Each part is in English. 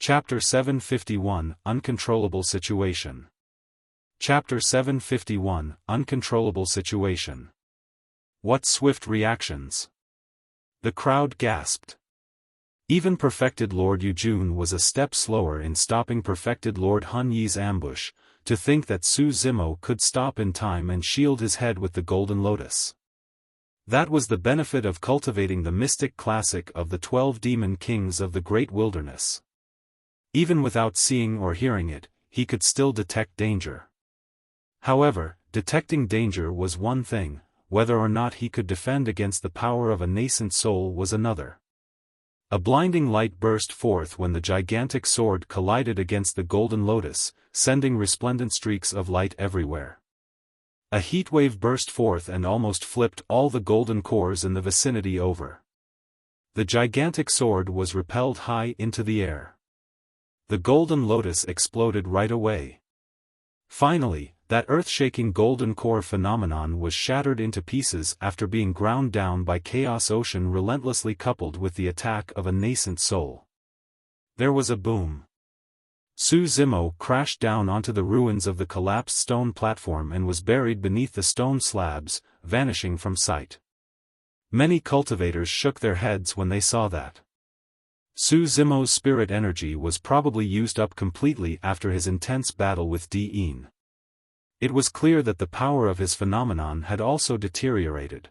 Chapter 751, Uncontrollable Situation. Chapter 751, Uncontrollable Situation. What swift reactions! The crowd gasped. Even Perfected Lord Yujun was a step slower in stopping Perfected Lord Hun Yi's ambush. To think that Su Zimo could stop in time and shield his head with the Golden Lotus. That was the benefit of cultivating the mystic classic of the 12 demon kings of the great wilderness. Even without seeing or hearing it, he could still detect danger. However, detecting danger was one thing, whether or not he could defend against the power of a nascent soul was another. A blinding light burst forth when the gigantic sword collided against the Golden Lotus, sending resplendent streaks of light everywhere. A heatwave burst forth and almost flipped all the golden cores in the vicinity over. The gigantic sword was repelled high into the air. The Golden Lotus exploded right away. Finally, that earth-shaking golden core phenomenon was shattered into pieces after being ground down by Chaos Ocean relentlessly coupled with the attack of a nascent soul. There was a boom. Su Zimo crashed down onto the ruins of the collapsed stone platform and was buried beneath the stone slabs, vanishing from sight. Many cultivators shook their heads when they saw that. Su Zimo's spirit energy was probably used up completely after his intense battle with Diin. It was clear that the power of his phenomenon had also deteriorated.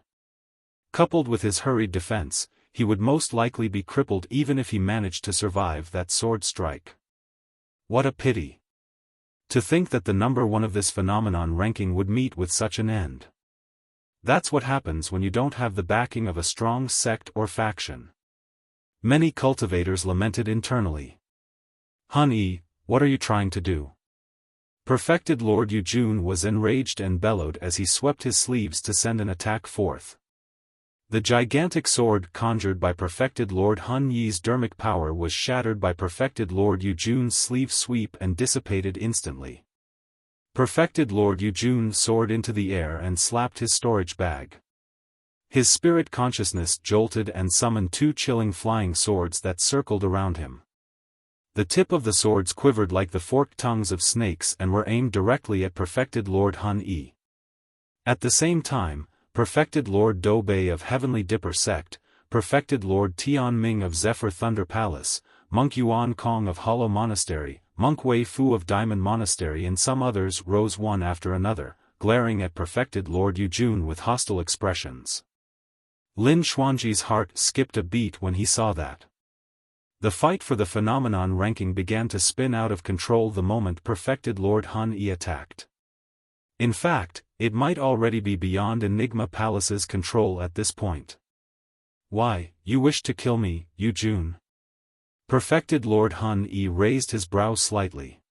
Coupled with his hurried defense, he would most likely be crippled even if he managed to survive that sword strike. What a pity! To think that the number one of this phenomenon ranking would meet with such an end. That's what happens when you don't have the backing of a strong sect or faction. Many cultivators lamented internally. Hun Yi, what are you trying to do? Perfected Lord Yujun was enraged and bellowed as he swept his sleeves to send an attack forth. The gigantic sword conjured by Perfected Lord Hun Yi's Dharmic power was shattered by Perfected Lord Yujun's sleeve sweep and dissipated instantly. Perfected Lord Yujun soared into the air and slapped his storage bag. His spirit consciousness jolted and summoned 2 chilling flying swords that circled around him. The tip of the swords quivered like the forked tongues of snakes and were aimed directly at Perfected Lord Hun Yi. At the same time, Perfected Lord Do Bei of Heavenly Dipper Sect, Perfected Lord Tian Ming of Zephyr Thunder Palace, Monk Yuan Kong of Hollow Monastery, Monk Wei Fu of Diamond Monastery and some others rose one after another, glaring at Perfected Lord Yujun with hostile expressions. Lin Xuanji's heart skipped a beat when he saw that. The fight for the phenomenon ranking began to spin out of control the moment Perfected Lord Hun Yi attacked. In fact, it might already be beyond Enigma Palace's control at this point. Why, you wish to kill me, Yujun? Perfected Lord Hun Yi raised his brow slightly.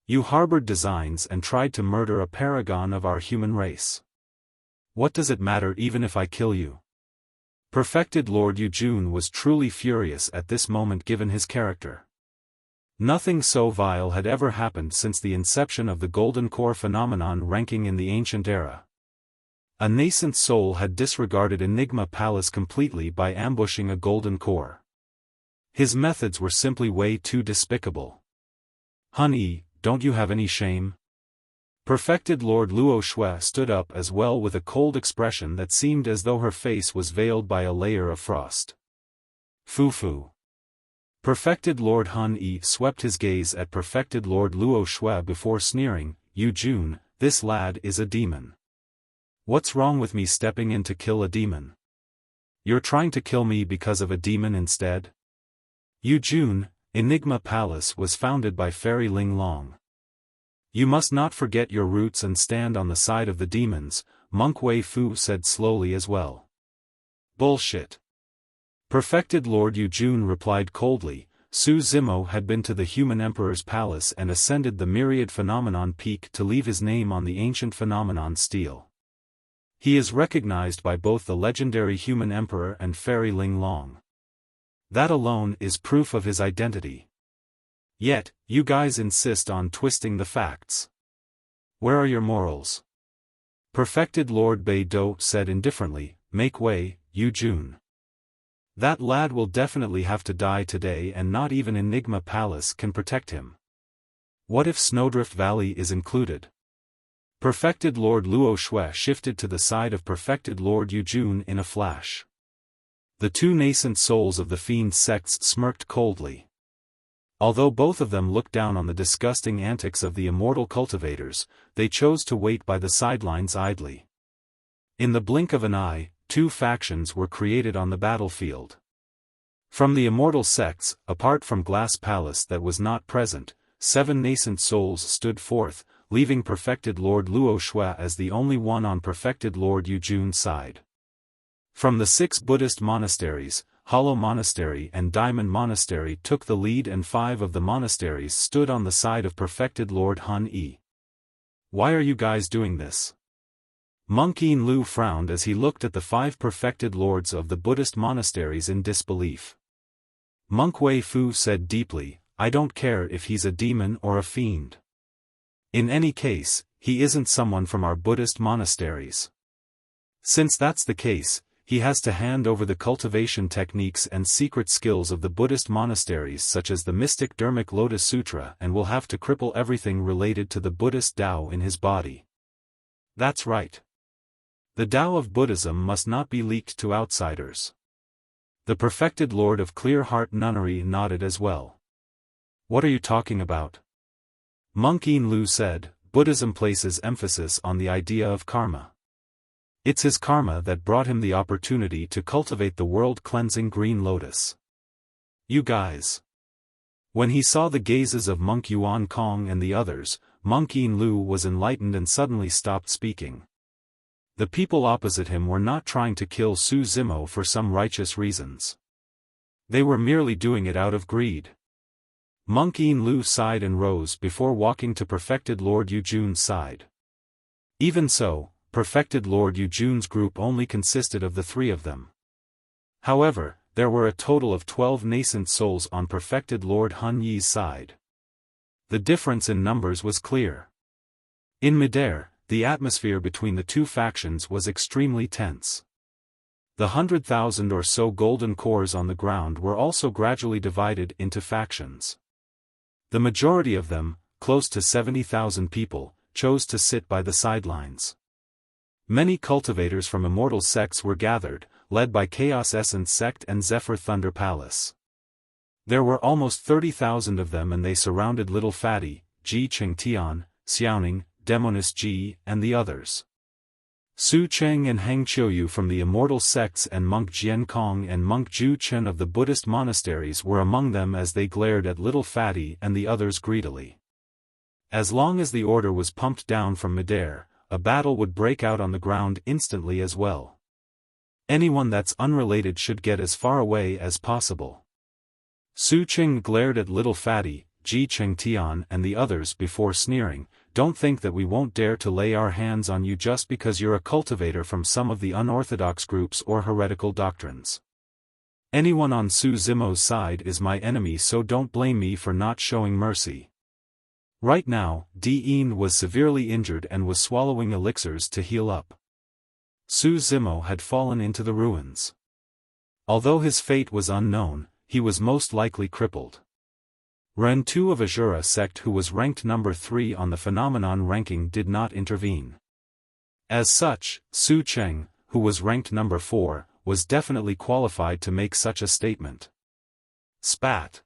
You harbored designs and tried to murder a paragon of our human race. What does it matter even if I kill you? Perfected Lord Yujun was truly furious at this moment given his character. Nothing so vile had ever happened since the inception of the Golden Core phenomenon ranking in the ancient era. A nascent soul had disregarded Enigma Palace completely by ambushing a Golden Core. His methods were simply way too despicable. Hun Yi, don't you have any shame? Perfected Lord Luo Shui stood up as well with a cold expression that seemed as though her face was veiled by a layer of frost. Fu. Perfected Lord Hun Yi swept his gaze at Perfected Lord Luo Shui before sneering, Yujun, this lad is a demon. What's wrong with me stepping in to kill a demon? You're trying to kill me because of a demon instead? Yujun, Enigma Palace was founded by Fairy Ling Long. You must not forget your roots and stand on the side of the demons, Monk Wei Fu said slowly as well. Bullshit. Perfected Lord Yujun replied coldly, Su Zimo had been to the Human Emperor's palace and ascended the Myriad phenomenon peak to leave his name on the ancient phenomenon stele. He is recognized by both the legendary Human Emperor and Fairy Ling Long. That alone is proof of his identity. Yet, you guys insist on twisting the facts. Where are your morals? Perfected Lord Bei Do said indifferently, make way, Yujun. That lad will definitely have to die today, and not even Enigma Palace can protect him. What if Snowdrift Valley is included? Perfected Lord Luo Shui shifted to the side of Perfected Lord Yujun in a flash. The two nascent souls of the Fiend sects smirked coldly. Although both of them looked down on the disgusting antics of the immortal cultivators, they chose to wait by the sidelines idly. In the blink of an eye, two factions were created on the battlefield. From the immortal sects, apart from Glass Palace that was not present, 7 nascent souls stood forth, leaving Perfected Lord Luo Shui as the only one on Perfected Lord Yujun's side. From the 6 Buddhist monasteries, Hollow Monastery and Diamond Monastery took the lead, and 5 of the monasteries stood on the side of Perfected Lord Hun Yi. Why are you guys doing this? Monk Yin Lu frowned as he looked at the 5 perfected lords of the Buddhist monasteries in disbelief. Monk Wei Fu said deeply, I don't care if he's a demon or a fiend. In any case, he isn't someone from our Buddhist monasteries. Since that's the case, he has to hand over the cultivation techniques and secret skills of the Buddhist monasteries, such as the mystic Dharmic Lotus Sutra, and will have to cripple everything related to the Buddhist Tao in his body. That's right. The Tao of Buddhism must not be leaked to outsiders. The perfected Lord of Clear Heart Nunnery nodded as well. What are you talking about? Monk Yin Lu said, Buddhism places emphasis on the idea of karma. It's his karma that brought him the opportunity to cultivate the world-cleansing green lotus. You guys. When he saw the gazes of Monk Yuan Kong and the others, Monk Yin Lu was enlightened and suddenly stopped speaking. The people opposite him were not trying to kill Su Zimo for some righteous reasons. They were merely doing it out of greed. Monk Yin Lu sighed and rose before walking to Perfected Lord Yujun's side. Even so, Perfected Lord Yujun's group only consisted of the 3 of them. However, there were a total of 12 nascent souls on Perfected Lord Hun Yi's side. The difference in numbers was clear. In midair, the atmosphere between the two factions was extremely tense. The 100,000 or so golden cores on the ground were also gradually divided into factions. The majority of them, close to 70,000 people, chose to sit by the sidelines. Many cultivators from immortal sects were gathered, led by Chaos Essence Sect and Zephyr Thunder Palace. There were almost 30,000 of them, and they surrounded Little Fatty, Ji Cheng Tian, Xiaoning, Demonis Ji, and the others. Su Cheng and Heng Qiuyu from the immortal sects and Monk Jian Kong and Monk Zhu Chen of the Buddhist monasteries were among them as they glared at Little Fatty and the others greedily. As long as the order was pumped down from midair, a battle would break out on the ground instantly as well. Anyone that's unrelated should get as far away as possible. Su Cheng glared at Little Fatty, Ji Cheng Tian and the others before sneering, don't think that we won't dare to lay our hands on you just because you're a cultivator from some of the unorthodox groups or heretical doctrines. Anyone on Su Zimo's side is my enemy, so don't blame me for not showing mercy. Right now, Dean was severely injured and was swallowing elixirs to heal up. Su Zimo had fallen into the ruins. Although his fate was unknown, he was most likely crippled. Ren Tu of Azura sect, who was ranked number 3 on the phenomenon ranking, did not intervene. As such, Su Cheng, who was ranked number 4, was definitely qualified to make such a statement. Spat.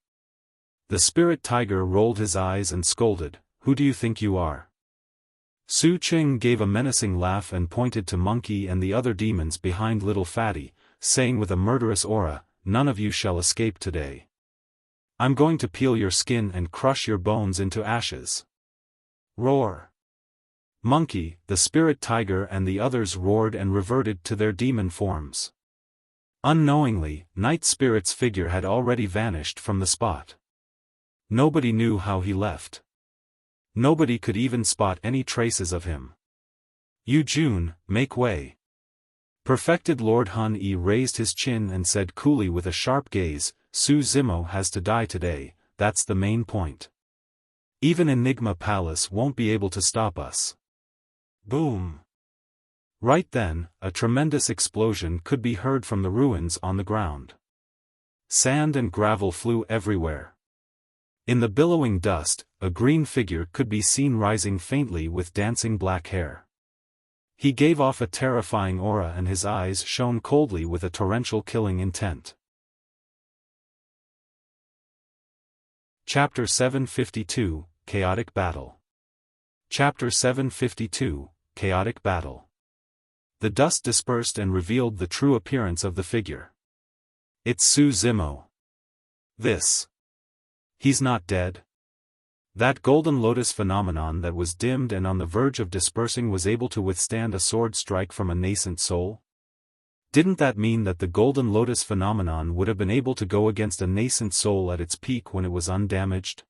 The spirit tiger rolled his eyes and scolded, "Who do you think you are?" Su Cheng gave a menacing laugh and pointed to Monkey and the other demons behind Little Fatty, saying with a murderous aura, "None of you shall escape today. I'm going to peel your skin and crush your bones into ashes." Roar. Monkey, the spirit tiger and the others roared and reverted to their demon forms. Unknowingly, Night Spirit's figure had already vanished from the spot. Nobody knew how he left. Nobody could even spot any traces of him. Yujun, make way. Perfected Lord Hun Yi raised his chin and said coolly with a sharp gaze, "Su Zimo has to die today, that's the main point. Even Enigma Palace won't be able to stop us." Boom. Right then, a tremendous explosion could be heard from the ruins on the ground. Sand and gravel flew everywhere. In the billowing dust, a green figure could be seen rising faintly with dancing black hair. He gave off a terrifying aura and his eyes shone coldly with a torrential killing intent. Chapter 752, Chaotic Battle. Chapter 752, Chaotic Battle. The dust dispersed and revealed the true appearance of the figure. It's Su Zimo. He's not dead. That golden lotus phenomenon that was dimmed and on the verge of dispersing was able to withstand a sword strike from a nascent soul? Didn't that mean that the golden lotus phenomenon would have been able to go against a nascent soul at its peak when it was undamaged?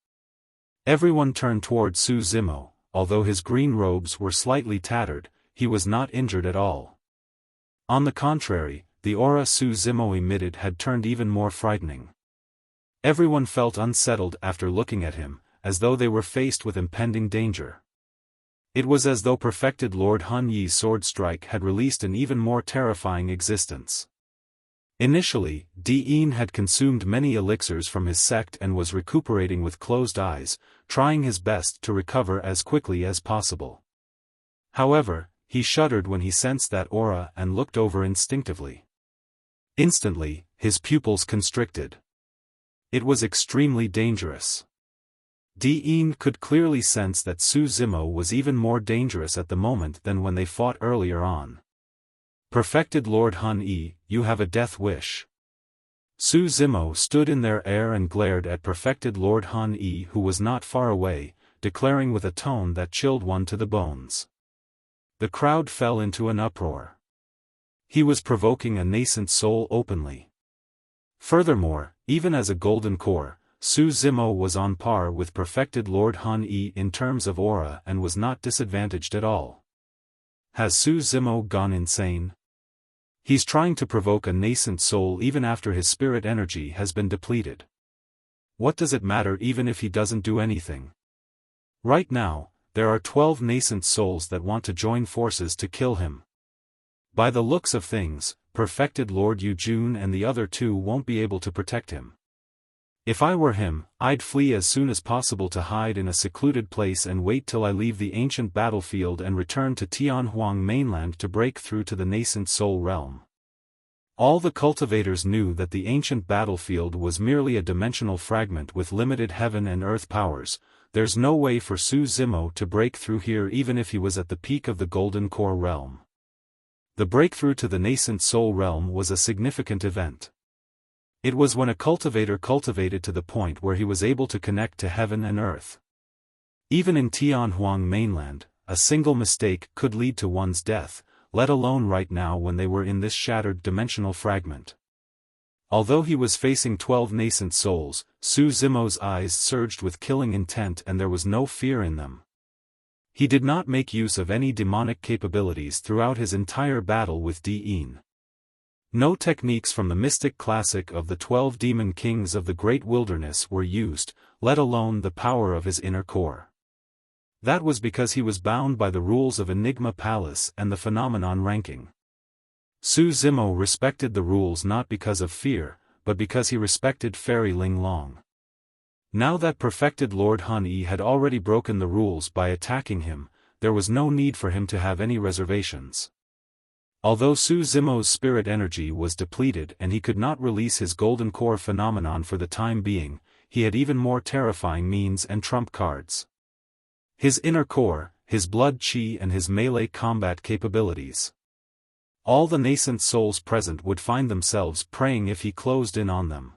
Everyone turned toward Su Zimo. Although his green robes were slightly tattered, he was not injured at all. On the contrary, the aura Su Zimo emitted had turned even more frightening. Everyone felt unsettled after looking at him, as though they were faced with impending danger. It was as though perfected Lord Hun Yi's sword strike had released an even more terrifying existence. Initially, Di-In had consumed many elixirs from his sect and was recuperating with closed eyes, trying his best to recover as quickly as possible. However, he shuddered when he sensed that aura and looked over instinctively. Instantly, his pupils constricted. It was extremely dangerous. Di-In could clearly sense that Su Zimo was even more dangerous at the moment than when they fought earlier on. Perfected Lord Hun Yi, you have a death wish. Su Zimo stood in their air and glared at perfected Lord Han Yi, who was not far away, declaring with a tone that chilled one to the bones. The crowd fell into an uproar. He was provoking a nascent soul openly. Furthermore, even as a golden core, Su Zimo was on par with perfected Lord Han Yi in terms of aura and was not disadvantaged at all. Has Su Zimo gone insane? He's trying to provoke a nascent soul even after his spirit energy has been depleted. What does it matter even if he doesn't do anything? Right now, there are 12 nascent souls that want to join forces to kill him. By the looks of things, perfected Lord Yujun and the other two won't be able to protect him. If I were him, I'd flee as soon as possible to hide in a secluded place and wait till I leave the ancient battlefield and return to Tianhuang mainland to break through to the nascent soul realm. All the cultivators knew that the ancient battlefield was merely a dimensional fragment with limited heaven and earth powers. There's no way for Su Zimo to break through here even if he was at the peak of the Golden Core realm. The breakthrough to the nascent soul realm was a significant event. It was when a cultivator cultivated to the point where he was able to connect to heaven and earth. Even in Tianhuang mainland, a single mistake could lead to one's death, let alone right now when they were in this shattered dimensional fragment. Although he was facing 12 nascent souls, Su Zimo's eyes surged with killing intent and there was no fear in them. He did not make use of any demonic capabilities throughout his entire battle with Di-In. No techniques from the mystic classic of the 12 demon kings of the great wilderness were used, let alone the power of his inner core. That was because he was bound by the rules of Enigma Palace and the phenomenon ranking. Su Zimo respected the rules not because of fear, but because he respected Fairy Ling Long. Now that perfected Lord Han Yi had already broken the rules by attacking him, there was no need for him to have any reservations. Although Su Zimo's spirit energy was depleted and he could not release his golden core phenomenon for the time being, he had even more terrifying means and trump cards. His inner core, his blood chi and his melee combat capabilities. All the nascent souls present would find themselves praying if he closed in on them.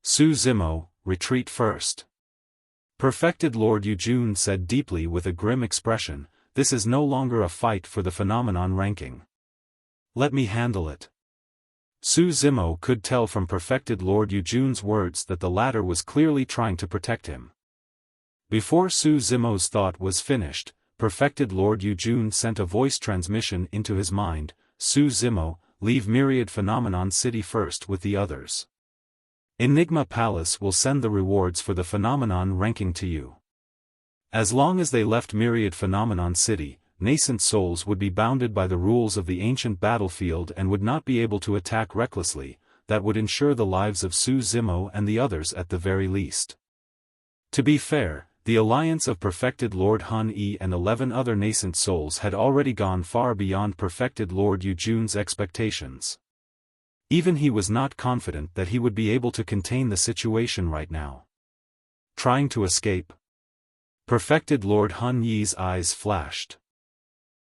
Su Zimo, retreat first. Perfected Lord Yujun said deeply with a grim expression, this is no longer a fight for the phenomenon ranking. Let me handle it. Su Zimo could tell from perfected Lord Yujun's words that the latter was clearly trying to protect him. Before Su Zimo's thought was finished, perfected Lord Yujun sent a voice transmission into his mind, Su Zimo, leave Myriad Phenomenon City first with the others. Enigma Palace will send the rewards for the phenomenon ranking to you. As long as they left Myriad Phenomenon City, nascent souls would be bounded by the rules of the ancient battlefield and would not be able to attack recklessly, that would ensure the lives of Su Zimo and the others at the very least. To be fair, the alliance of Perfected Lord Han Yi and 11 other nascent souls had already gone far beyond Perfected Lord Yu Jun's expectations. Even he was not confident that he would be able to contain the situation right now. Trying to escape? Perfected Lord Han Yi's eyes flashed.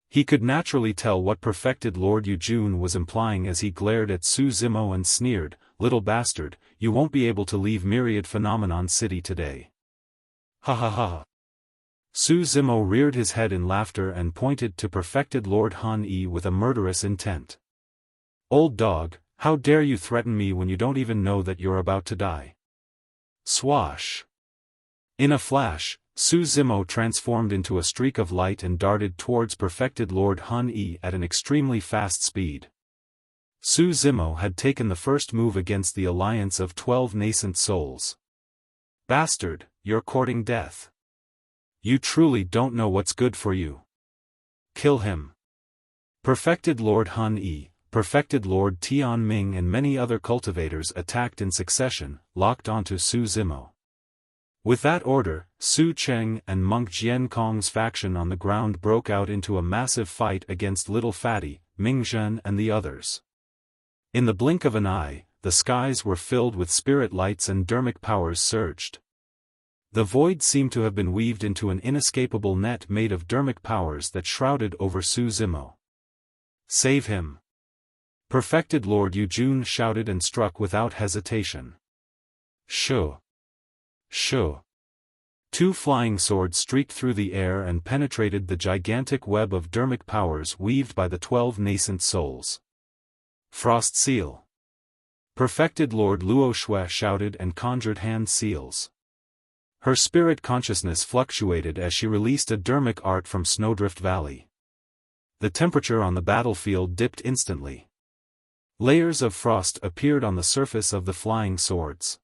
He could naturally tell what Perfected Lord Yu Jun was implying as he glared at Su Zimo and sneered, "Little bastard, you won't be able to leave Myriad Phenomenon City today." Ha ha ha. Su Zimo reared his head in laughter and pointed to Perfected Lord Han Yi with a murderous intent. "Old dog, how dare you threaten me when you don't even know that you're about to die?" Swash. In a flash, Su Zimo transformed into a streak of light and darted towards Perfected Lord Han Yi at an extremely fast speed. Su Zimo had taken the first move against the alliance of 12 nascent souls. "Bastard, you're courting death. You truly don't know what's good for you. Kill him." Perfected Lord Han Yi, Perfected Lord Tian Ming and many other cultivators attacked in succession, locked onto Su Zimo. With that order, Su Cheng and Monk Jian Kong's faction on the ground broke out into a massive fight against Little Fatty, Ming Zhen and the others. In the blink of an eye, the skies were filled with spirit lights and Dharmic powers surged. The void seemed to have been weaved into an inescapable net made of Dharmic powers that shrouded over Su Zimo. "Save him!" Perfected Lord Yu Jun shouted and struck without hesitation. Shoo! Shoo! Two flying swords streaked through the air and penetrated the gigantic web of Dharmic powers weaved by the 12 nascent souls. "Frost Seal!" Perfected Lord Luo Shui shouted and conjured hand seals. Her spirit consciousness fluctuated as she released a Dharmic art from Snowdrift Valley. The temperature on the battlefield dipped instantly. Layers of frost appeared on the surface of the flying swords.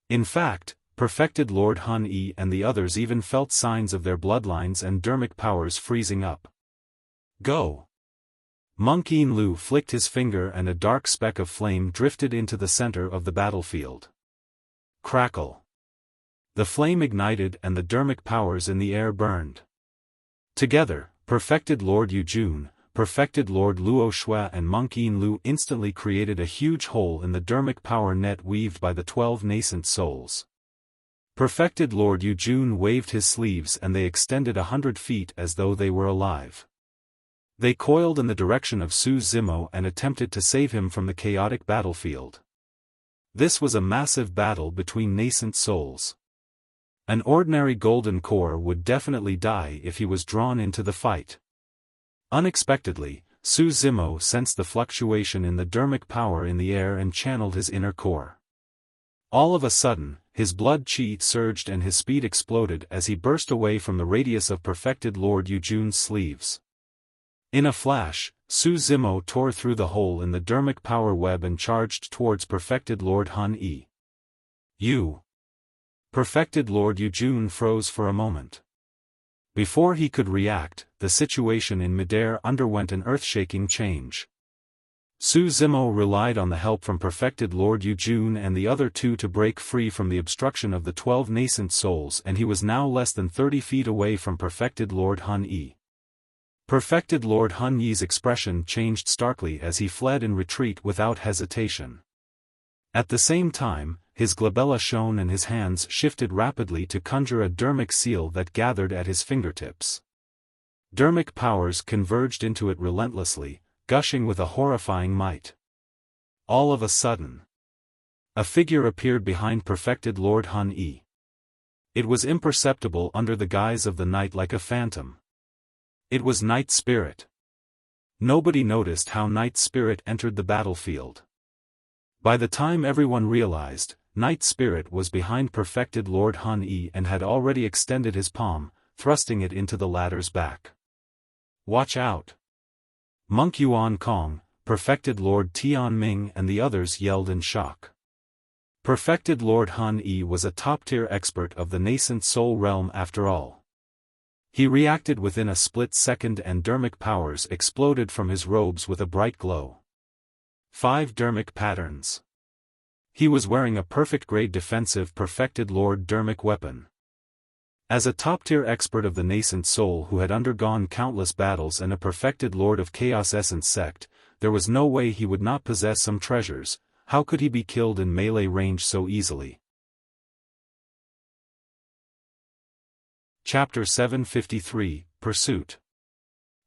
In fact, Perfected Lord Han Yi and the others even felt signs of their bloodlines and Dharmic powers freezing up. "Go!" Monk Yin Lu flicked his finger and a dark speck of flame drifted into the center of the battlefield. Crackle! The flame ignited and the Dharmic powers in the air burned. Together, Perfected Lord Yu Jun, Perfected Lord Luo Shui and Monk Yin Lu instantly created a huge hole in the Dharmic power net weaved by the 12 nascent souls. Perfected Lord Yu Jun waved his sleeves and they extended 100 feet as though they were alive. They coiled in the direction of Su Zimo and attempted to save him from the chaotic battlefield. This was a massive battle between nascent souls. An ordinary golden core would definitely die if he was drawn into the fight. Unexpectedly, Su Zimo sensed the fluctuation in the Dharmic power in the air and channeled his inner core. All of a sudden, his blood chi surged and his speed exploded as he burst away from the radius of Perfected Lord Yu Jun's sleeves. In a flash, Su Zimo tore through the hole in the Dharmic power web and charged towards Perfected Lord Han Yi. "You!" Perfected Lord Yu Jun froze for a moment. Before he could react, the situation in midair underwent an earth-shaking change. Su Zimo relied on the help from Perfected Lord Yu Jun and the other two to break free from the obstruction of the 12 nascent souls, and he was now less than 30 feet away from Perfected Lord Han Yi. Perfected Lord Han Yi's expression changed starkly as he fled in retreat without hesitation. At the same time, his glabella shone and his hands shifted rapidly to conjure a Dharmic seal that gathered at his fingertips. Dharmic powers converged into it relentlessly, gushing with a horrifying might. All of a sudden, a figure appeared behind Perfected Lord Han Yi. It was imperceptible under the guise of the night like a phantom. It was Night Spirit. Nobody noticed how Night Spirit entered the battlefield. By the time everyone realized, Night Spirit was behind Perfected Lord Han Yi and had already extended his palm, thrusting it into the latter's back. "Watch out!" Monk Yuan Kong, Perfected Lord Tian Ming and the others yelled in shock. Perfected Lord Han Yi was a top-tier expert of the nascent soul realm after all. He reacted within a split second and Dharmic powers exploded from his robes with a bright glow. 5 Dharmic patterns. He was wearing a perfect-grade defensive Perfected Lord Dharmic weapon. As a top-tier expert of the nascent soul who had undergone countless battles and a Perfected Lord of Chaos Essence sect, there was no way he would not possess some treasures. How could he be killed in melee range so easily? Chapter 753, Pursuit.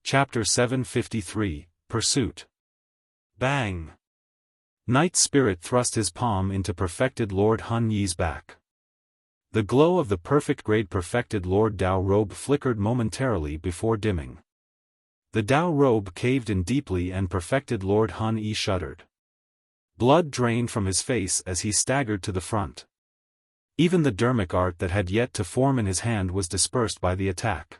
Chapter 753, Pursuit. Bang! Night Spirit thrust his palm into Perfected Lord Hun Yi's back. The glow of the perfect-grade Perfected Lord Dao robe flickered momentarily before dimming. The Dao robe caved in deeply and Perfected Lord Hun Yi shuddered. Blood drained from his face as he staggered to the front. Even the Dharmic art that had yet to form in his hand was dispersed by the attack.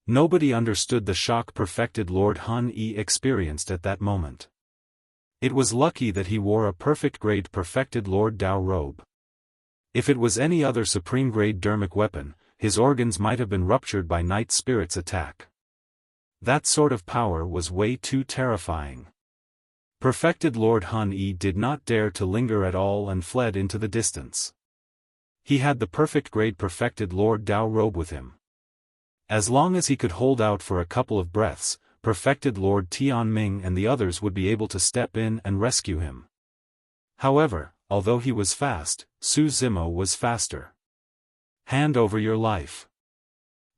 Nobody understood the shock Perfected Lord Hun Yi experienced at that moment. It was lucky that he wore a perfect-grade Perfected Lord Dao robe. If it was any other supreme-grade Dharmic weapon, his organs might have been ruptured by Night Spirit's attack. That sort of power was way too terrifying. Perfected Lord Hun Yi did not dare to linger at all and fled into the distance. He had the perfect-grade Perfected Lord Dao robe with him. As long as he could hold out for a couple of breaths, Perfected Lord Tianming and the others would be able to step in and rescue him. However, although he was fast, Su Zimo was faster. Hand over your life.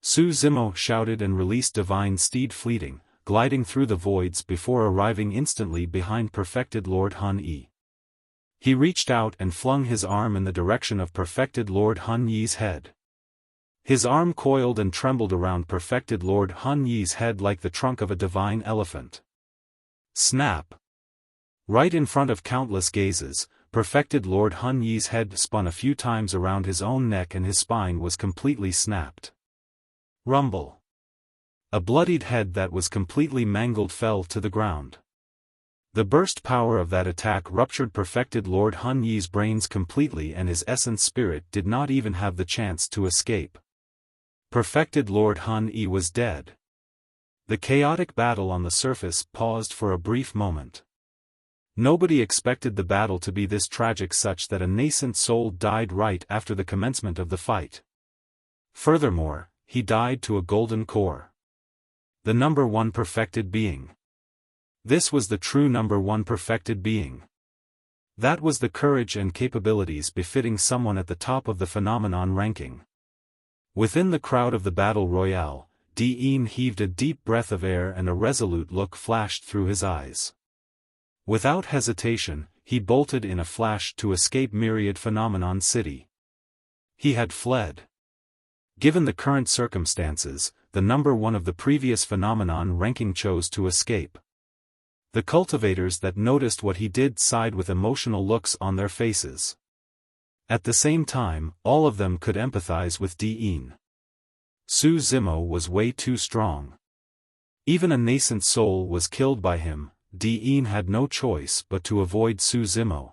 Su Zimo shouted and released Divine Steed Fleeting, gliding through the voids before arriving instantly behind Perfected Lord Hun Yi. He reached out and flung his arm in the direction of Perfected Lord Hun Yi's head. His arm coiled and trembled around Perfected Lord Hun Yi's head like the trunk of a divine elephant. Snap! Right in front of countless gazes, Perfected Lord Hun Yi's head spun a few times around his own neck and his spine was completely snapped. Rumble! A bloodied head that was completely mangled fell to the ground. The burst power of that attack ruptured Perfected Lord Hun Yi's brains completely and his essence spirit did not even have the chance to escape. Perfected Lord Hun Yi was dead. The chaotic battle on the surface paused for a brief moment. Nobody expected the battle to be this tragic, such that a nascent soul died right after the commencement of the fight. Furthermore, he died to a golden core. The number one perfected being. This was the true number one perfected being. That was the courage and capabilities befitting someone at the top of the phenomenon ranking. Within the crowd of the battle royale, Dean heaved a deep breath of air and a resolute look flashed through his eyes. Without hesitation, he bolted in a flash to escape Myriad Phenomenon City. He had fled. Given the current circumstances, the number one of the previous phenomenon ranking chose to escape. The cultivators that noticed what he did sighed with emotional looks on their faces. At the same time, all of them could empathize with Dean. Su Zimo was way too strong. Even a nascent soul was killed by him. Dean had no choice but to avoid Su Zimo.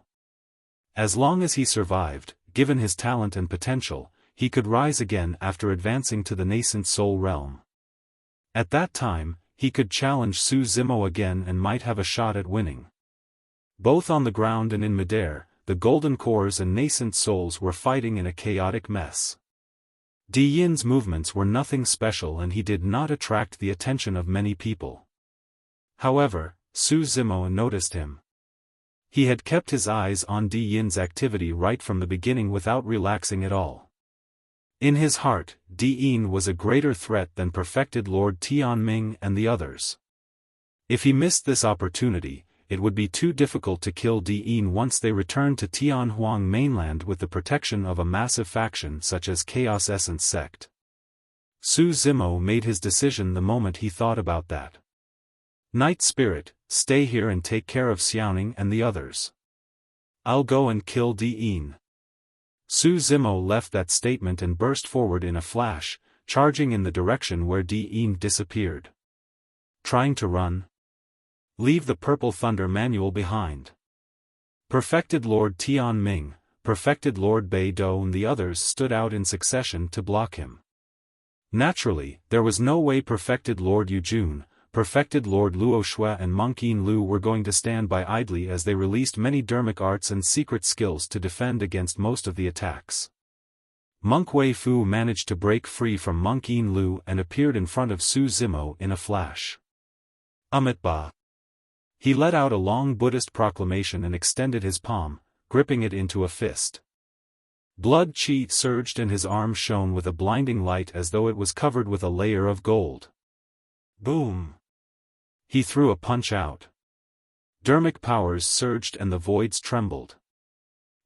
As long as he survived, given his talent and potential, he could rise again after advancing to the nascent soul realm. At that time, he could challenge Su Zimo again and might have a shot at winning. Both on the ground and in midair, the golden cores and nascent souls were fighting in a chaotic mess. Dean's movements were nothing special and he did not attract the attention of many people. However, Su Zimo noticed him. He had kept his eyes on Dean's activity right from the beginning without relaxing at all. In his heart, Dean was a greater threat than Perfected Lord Tianming and the others. If he missed this opportunity, it would be too difficult to kill Dean once they returned to Tianhuang mainland with the protection of a massive faction such as Chaos Essence Sect. Su Zimo made his decision the moment he thought about that. Night Spirit, stay here and take care of Xiaoning and the others. I'll go and kill Dean. Su Zimo left that statement and burst forward in a flash, charging in the direction where Dean disappeared. Trying to run? Leave the Purple Thunder manual behind. Perfected Lord Tianming, Perfected Lord Bei Do and the others stood out in succession to block him. Naturally, there was no way Perfected Lord Yujun, perfected Lord Luoxue and Monk Yin Lu were going to stand by idly as they released many Dharmic arts and secret skills to defend against most of the attacks. Monk Wei Fu managed to break free from Monk Yin Lu and appeared in front of Su Zimo in a flash. Ba. He let out a long Buddhist proclamation and extended his palm, gripping it into a fist. Blood qi surged and his arm shone with a blinding light as though it was covered with a layer of gold. Boom! He threw a punch out. Dharmic powers surged and the voids trembled.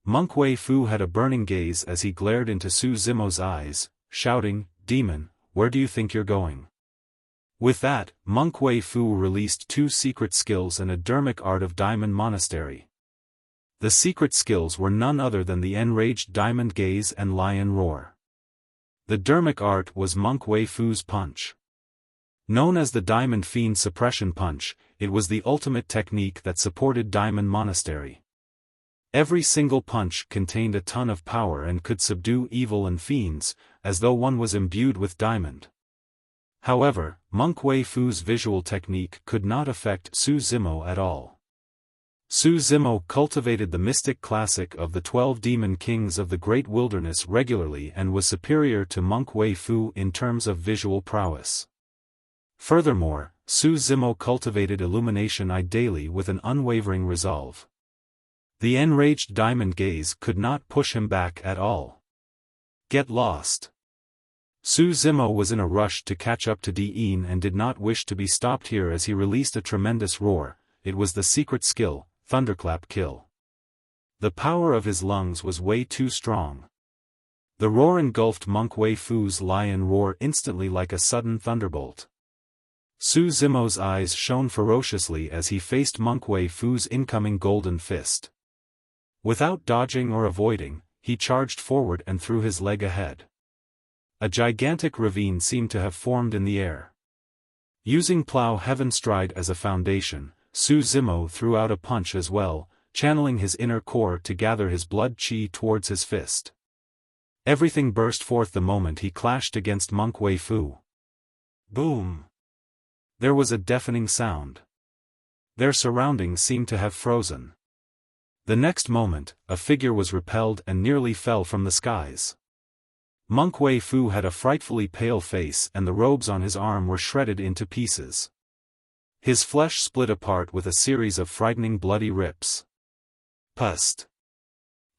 Monk Wei Fu had a burning gaze as he glared into Su Zimo's eyes, shouting, "Demon, where do you think you're going?" With that, Monk Wei Fu released 2 secret skills and a Dharmic art of Diamond Monastery. The secret skills were none other than the Enraged Diamond Gaze and Lion Roar. The Dharmic art was Monk Wei Fu's punch. Known as the Diamond Fiend Suppression Punch, it was the ultimate technique that supported Diamond Monastery. Every single punch contained a ton of power and could subdue evil and fiends, as though one was imbued with diamond. However, Monk Wei Fu's visual technique could not affect Su Zimo at all. Su Zimo cultivated the mystic classic of the 12 demon kings of the Great Wilderness regularly and was superior to Monk Wei Fu in terms of visual prowess. Furthermore, Su Zimo cultivated illumination eye daily with an unwavering resolve. The Enraged Diamond Gaze could not push him back at all. Get lost. Su Zimo was in a rush to catch up to Diin and did not wish to be stopped here as he released a tremendous roar. It was the secret skill, Thunderclap Kill. The power of his lungs was way too strong. The roar engulfed Monk Wei Fu's lion roar instantly like a sudden thunderbolt. Su Zimo's eyes shone ferociously as he faced Monk Wei Fu's incoming golden fist. Without dodging or avoiding, he charged forward and threw his leg ahead. A gigantic ravine seemed to have formed in the air. Using Plow Heaven Stride as a foundation, Su Zimo threw out a punch as well, channeling his inner core to gather his blood qi towards his fist. Everything burst forth the moment he clashed against Monk Wei Fu. Boom! There was a deafening sound. Their surroundings seemed to have frozen. The next moment, a figure was repelled and nearly fell from the skies. Monk Wei Fu had a frightfully pale face and the robes on his arm were shredded into pieces. His flesh split apart with a series of frightening bloody rips. Pust.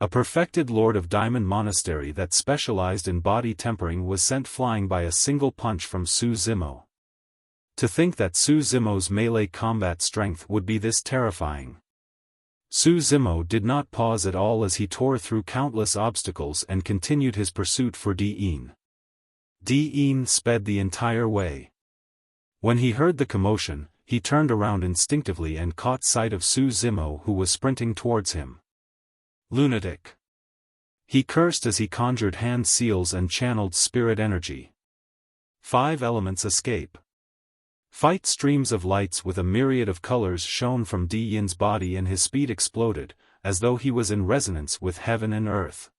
A perfected lord of Diamond Monastery that specialized in body tempering was sent flying by a single punch from Su Zimo. To think that Su Zimo's melee combat strength would be this terrifying. Su Zimo did not pause at all as he tore through countless obstacles and continued his pursuit for Diin. Diin sped the entire way. When he heard the commotion, he turned around instinctively and caught sight of Su Zimo who was sprinting towards him. Lunatic. He cursed as he conjured hand seals and channeled spirit energy. 5 elements escape. Fight streams of lights with a myriad of colors shone from Diin's body and his speed exploded, as though he was in resonance with heaven and earth.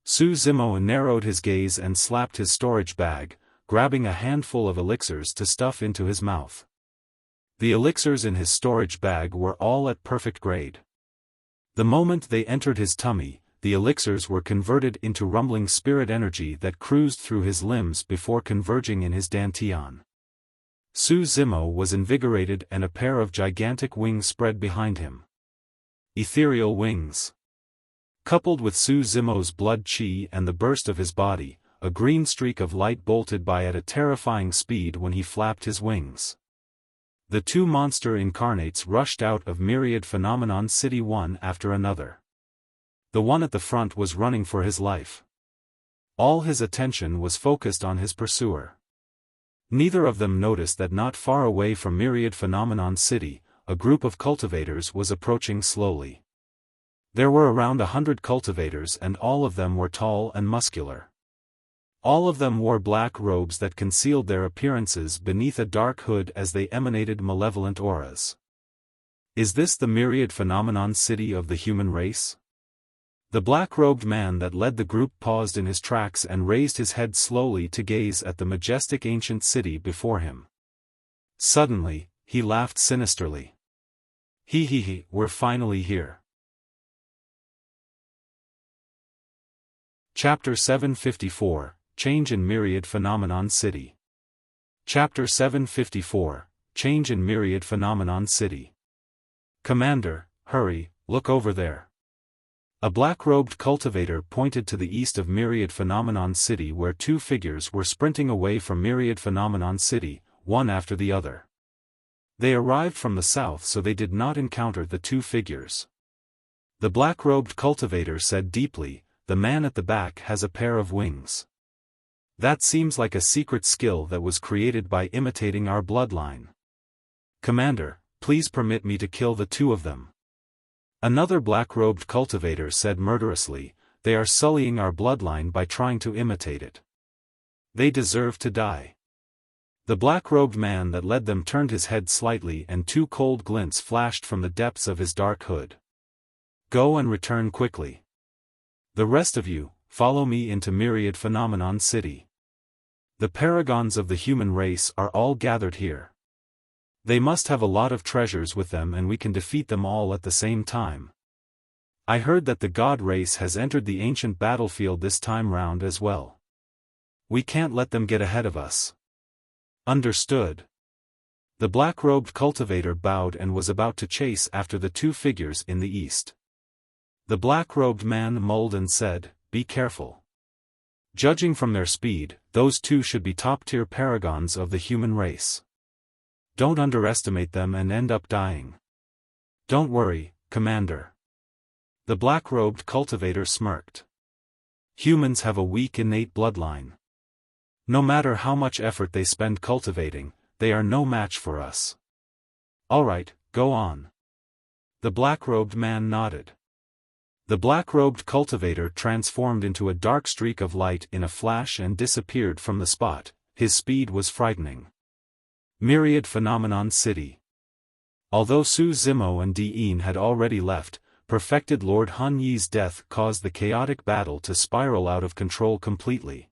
Su Zimo narrowed his gaze and slapped his storage bag, grabbing a handful of elixirs to stuff into his mouth. The elixirs in his storage bag were all at perfect grade. The moment they entered his tummy, the elixirs were converted into rumbling spirit energy that cruised through his limbs before converging in his dantian. Su Zimo was invigorated and a pair of gigantic wings spread behind him. Ethereal wings. Coupled with Su Zimo's blood qi and the burst of his body, a green streak of light bolted by at a terrifying speed when he flapped his wings. The 2 monster incarnates rushed out of Myriad Phenomenon City one after another. The one at the front was running for his life. All his attention was focused on his pursuer. Neither of them noticed that not far away from Myriad Phenomenon City, a group of cultivators was approaching slowly. There were around 100 cultivators and all of them were tall and muscular. All of them wore black robes that concealed their appearances beneath a dark hood as they emanated malevolent auras. Is this the Myriad Phenomenon City of the human race? The black-robed man that led the group paused in his tracks and raised his head slowly to gaze at the majestic ancient city before him. Suddenly, he laughed sinisterly. He, we're finally here. Chapter 754, Change in Myriad Phenomenon City. Chapter 754, Change in Myriad Phenomenon City. Commander, hurry, look over there. A black-robed cultivator pointed to the east of Myriad Phenomenon City where two figures were sprinting away from Myriad Phenomenon City, one after the other. They arrived from the south so they did not encounter the two figures. The black-robed cultivator said deeply, "The man at the back has a pair of wings. That seems like a secret skill that was created by imitating our bloodline. Commander, please permit me to kill the two of them." Another black-robed cultivator said murderously, "They are sullying our bloodline by trying to imitate it. They deserve to die." The black-robed man that led them turned his head slightly and two cold glints flashed from the depths of his dark hood. "Go and return quickly. The rest of you, follow me into Myriad Phenomenon City. The Paragons of the human race are all gathered here. They must have a lot of treasures with them and we can defeat them all at the same time. I heard that the god race has entered the ancient battlefield this time round as well. We can't let them get ahead of us." Understood. The black-robed cultivator bowed and was about to chase after the two figures in the east. The black-robed man mulled and said, "Be careful. Judging from their speed, those two should be top-tier paragons of the human race. Don't underestimate them and end up dying." "Don't worry, Commander." The black-robed cultivator smirked. "Humans have a weak innate bloodline. No matter how much effort they spend cultivating, they are no match for us." "All right, go on." The black-robed man nodded. The black-robed cultivator transformed into a dark streak of light in a flash and disappeared from the spot. His speed was frightening. Myriad Phenomenon City. Although Su Zimo and Diin had already left, perfected Lord Han Yi's death caused the chaotic battle to spiral out of control completely.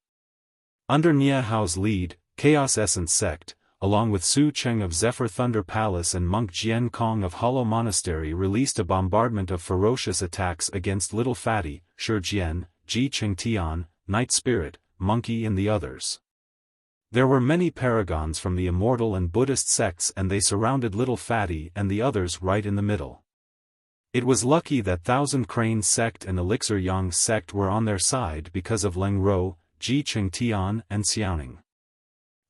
Under Nia Hao's lead, Chaos Essence Sect, along with Su Cheng of Zephyr Thunder Palace and Monk Jian Kong of Hollow Monastery, released a bombardment of ferocious attacks against Little Fatty, Shi Jian, Ji Cheng Tian, Night Spirit, Monkey and the others. There were many paragons from the Immortal and Buddhist sects and they surrounded Little Fatty and the others right in the middle. It was lucky that Thousand Crane Sect and Elixir Yang Sect were on their side because of Leng Ro, Ji Cheng Tian and Xiaoning.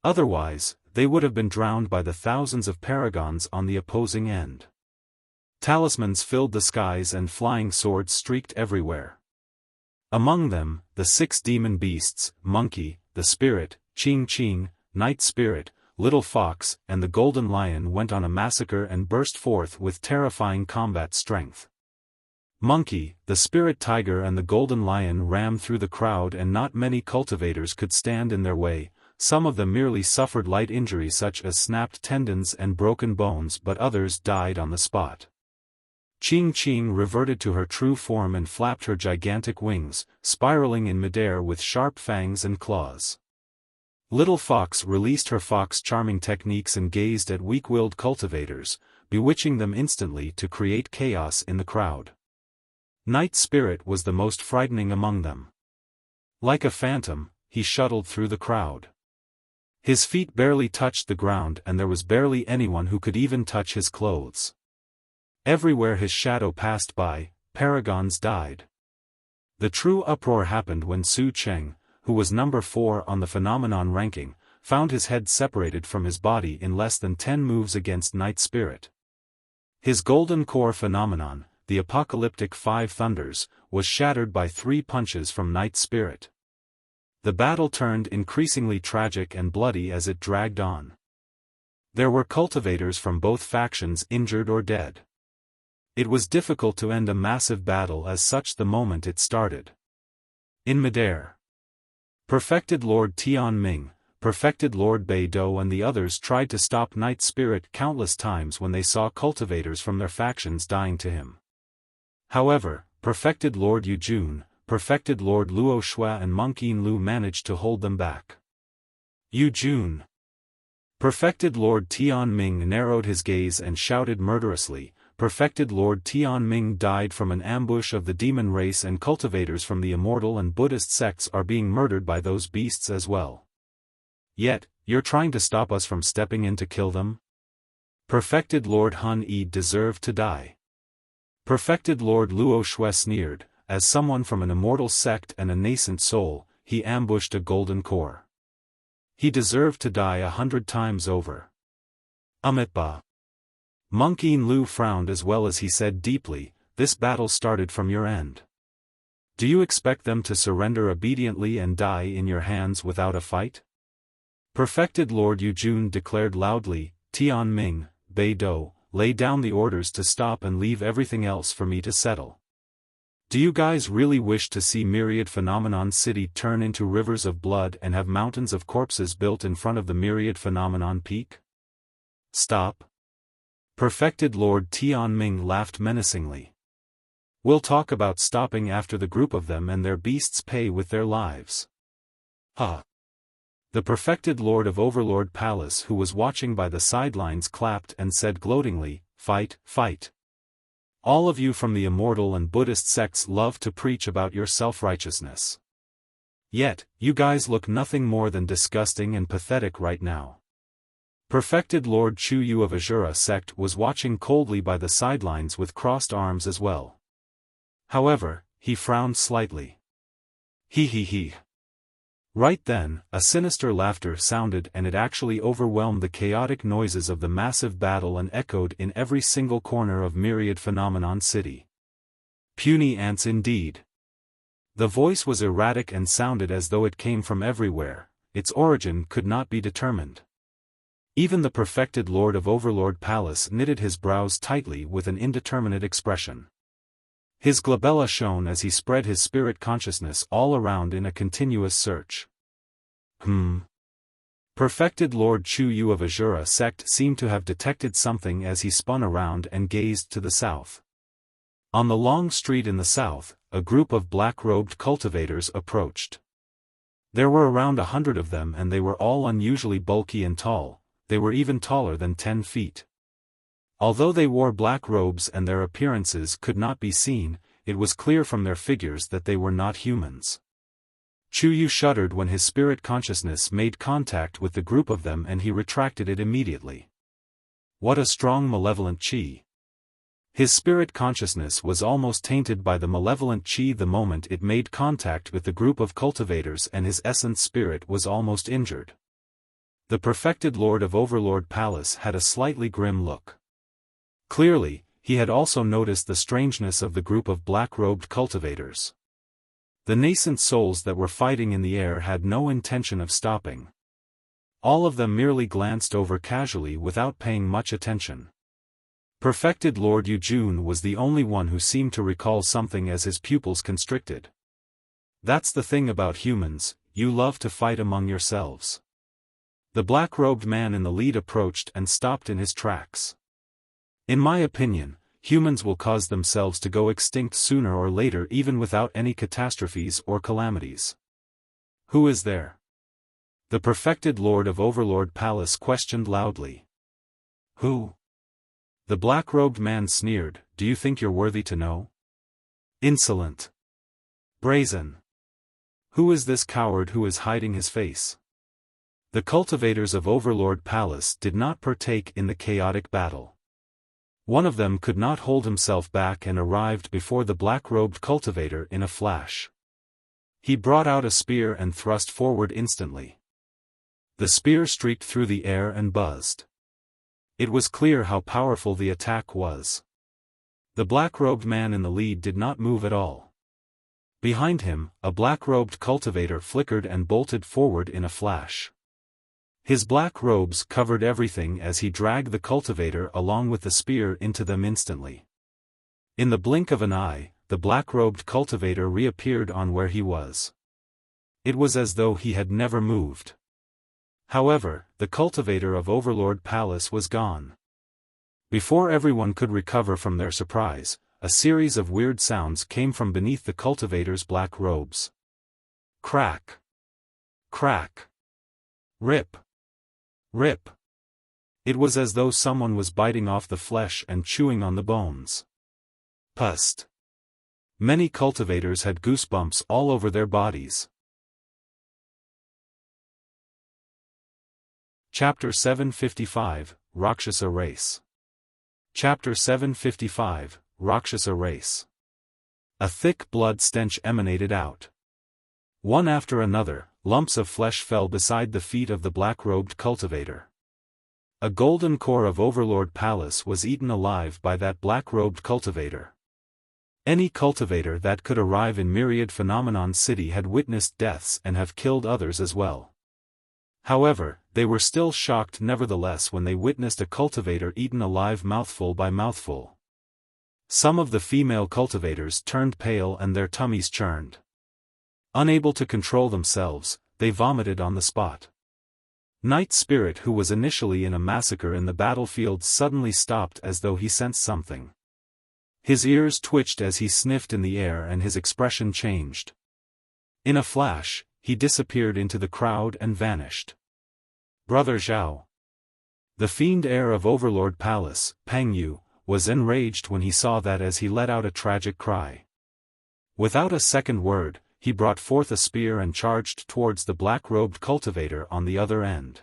Otherwise, they would have been drowned by the thousands of paragons on the opposing end. Talismans filled the skies and flying swords streaked everywhere. Among them, the 6 demon beasts, Monkey, the Spirit, Ching Ching, Night Spirit, Little Fox, and the Golden Lion went on a massacre and burst forth with terrifying combat strength. Monkey, the Spirit Tiger and the Golden Lion rammed through the crowd and not many cultivators could stand in their way. Some of them merely suffered light injuries such as snapped tendons and broken bones, but others died on the spot. Ching Ching reverted to her true form and flapped her gigantic wings, spiraling in midair with sharp fangs and claws. Little Fox released her fox charming techniques and gazed at weak-willed cultivators, bewitching them instantly to create chaos in the crowd. Night Spirit was the most frightening among them. Like a phantom, he shuttled through the crowd. His feet barely touched the ground and there was barely anyone who could even touch his clothes. Everywhere his shadow passed by, paragons died. The true uproar happened when Su Cheng, who was number 4 on the phenomenon ranking, found his head separated from his body in less than 10 moves against Night Spirit. His golden core phenomenon, the apocalyptic 5 thunders, was shattered by 3 punches from Night Spirit. The battle turned increasingly tragic and bloody as it dragged on. There were cultivators from both factions injured or dead. It was difficult to end a massive battle as such the moment it started. In midair, Perfected Lord Tian Ming, Perfected Lord Bei Do and the others tried to stop Night Spirit countless times when they saw cultivators from their factions dying to him. However, Perfected Lord Yujun, Perfected Lord Luo Shua and Monk Yin Lu managed to hold them back. Yujun. Perfected Lord Tian Ming narrowed his gaze and shouted murderously, Perfected Lord Tian Ming died from an ambush of the demon race, and cultivators from the Immortal and Buddhist sects are being murdered by those beasts as well. Yet, you're trying to stop us from stepping in to kill them? Perfected Lord Han Yi deserved to die. Perfected Lord Luo Shue sneered, as someone from an immortal sect and a nascent soul, he ambushed a golden core. He deserved to die 100 times over. Amitba. Monk Yin Lu frowned as well as he said deeply, this battle started from your end. Do you expect them to surrender obediently and die in your hands without a fight? Perfected Lord Yujun declared loudly, Tian Ming, Bei Do, lay down the orders to stop and leave everything else for me to settle. Do you guys really wish to see Myriad Phenomenon City turn into rivers of blood and have mountains of corpses built in front of the Myriad Phenomenon Peak? Stop. Perfected Lord Tian Ming laughed menacingly. We'll talk about stopping after the group of them and their beasts pay with their lives. Ha! The Perfected Lord of Overlord Palace, who was watching by the sidelines, clapped and said gloatingly, Fight, fight. All of you from the Immortal and Buddhist sects love to preach about your self-righteousness. Yet, you guys look nothing more than disgusting and pathetic right now. Perfected Lord Chu Yu of Azura sect was watching coldly by the sidelines with crossed arms as well. However, he frowned slightly. He. Right then, a sinister laughter sounded, and it actually overwhelmed the chaotic noises of the massive battle and echoed in every single corner of Myriad Phenomenon City. Puny ants indeed. The voice was erratic and sounded as though it came from everywhere. Its origin could not be determined. Even the Perfected Lord of Overlord Palace knitted his brows tightly with an indeterminate expression. His glabella shone as he spread his spirit consciousness all around in a continuous search. Perfected Lord Chu Yu of Azura sect seemed to have detected something as he spun around and gazed to the south. On the long street in the south, a group of black-robed cultivators approached. There were around 100 of them, and they were all unusually bulky and tall. They were even taller than 10 feet. Although they wore black robes and their appearances could not be seen, it was clear from their figures that they were not humans. Chu Yu shuddered when his spirit consciousness made contact with the group of them, and he retracted it immediately. What a strong malevolent qi! His spirit consciousness was almost tainted by the malevolent qi the moment it made contact with the group of cultivators, and his essence spirit was almost injured. The Perfected Lord of Overlord Palace had a slightly grim look. Clearly, he had also noticed the strangeness of the group of black-robed cultivators. The nascent souls that were fighting in the air had no intention of stopping. All of them merely glanced over casually without paying much attention. Perfected Lord Yujun was the only one who seemed to recall something as his pupils constricted. That's the thing about humans, you love to fight among yourselves. The black-robed man in the lead approached and stopped in his tracks. In my opinion, humans will cause themselves to go extinct sooner or later, even without any catastrophes or calamities. Who is there? The Perfected Lord of Overlord Palace questioned loudly. Who? The black-robed man sneered, do you think you're worthy to know? Insolent. Brazen. Who is this coward who is hiding his face? The cultivators of Overlord Palace did not partake in the chaotic battle. One of them could not hold himself back and arrived before the black-robed cultivator in a flash. He brought out a spear and thrust forward instantly. The spear streaked through the air and buzzed. It was clear how powerful the attack was. The black-robed man in the lead did not move at all. Behind him, a black-robed cultivator flickered and bolted forward in a flash. His black robes covered everything as he dragged the cultivator along with the spear into them instantly. In the blink of an eye, the black-robed cultivator reappeared on where he was. It was as though he had never moved. However, the cultivator of Overlord Palace was gone. Before everyone could recover from their surprise, a series of weird sounds came from beneath the cultivator's black robes. Crack. Crack. Rip. Rip. It was as though someone was biting off the flesh and chewing on the bones. Pust. Many cultivators had goosebumps all over their bodies. Chapter 755, Rakshasa Race. Chapter 755, Rakshasa Race. A thick blood stench emanated out. One after another, lumps of flesh fell beside the feet of the black-robed cultivator. A golden core of Overlord Palace was eaten alive by that black-robed cultivator. Any cultivator that could arrive in Myriad Phenomenon City had witnessed deaths and have killed others as well. However, they were still shocked nevertheless when they witnessed a cultivator eaten alive mouthful by mouthful. Some of the female cultivators turned pale and their tummies churned. Unable to control themselves, they vomited on the spot. Night Spirit, who was initially in a massacre in the battlefield, suddenly stopped as though he sensed something. His ears twitched as he sniffed in the air and his expression changed. In a flash, he disappeared into the crowd and vanished. Brother Zhao. The fiend heir of Overlord Palace, Pang Yu, was enraged when he saw that as he let out a tragic cry. Without a second word, he brought forth a spear and charged towards the black-robed cultivator on the other end.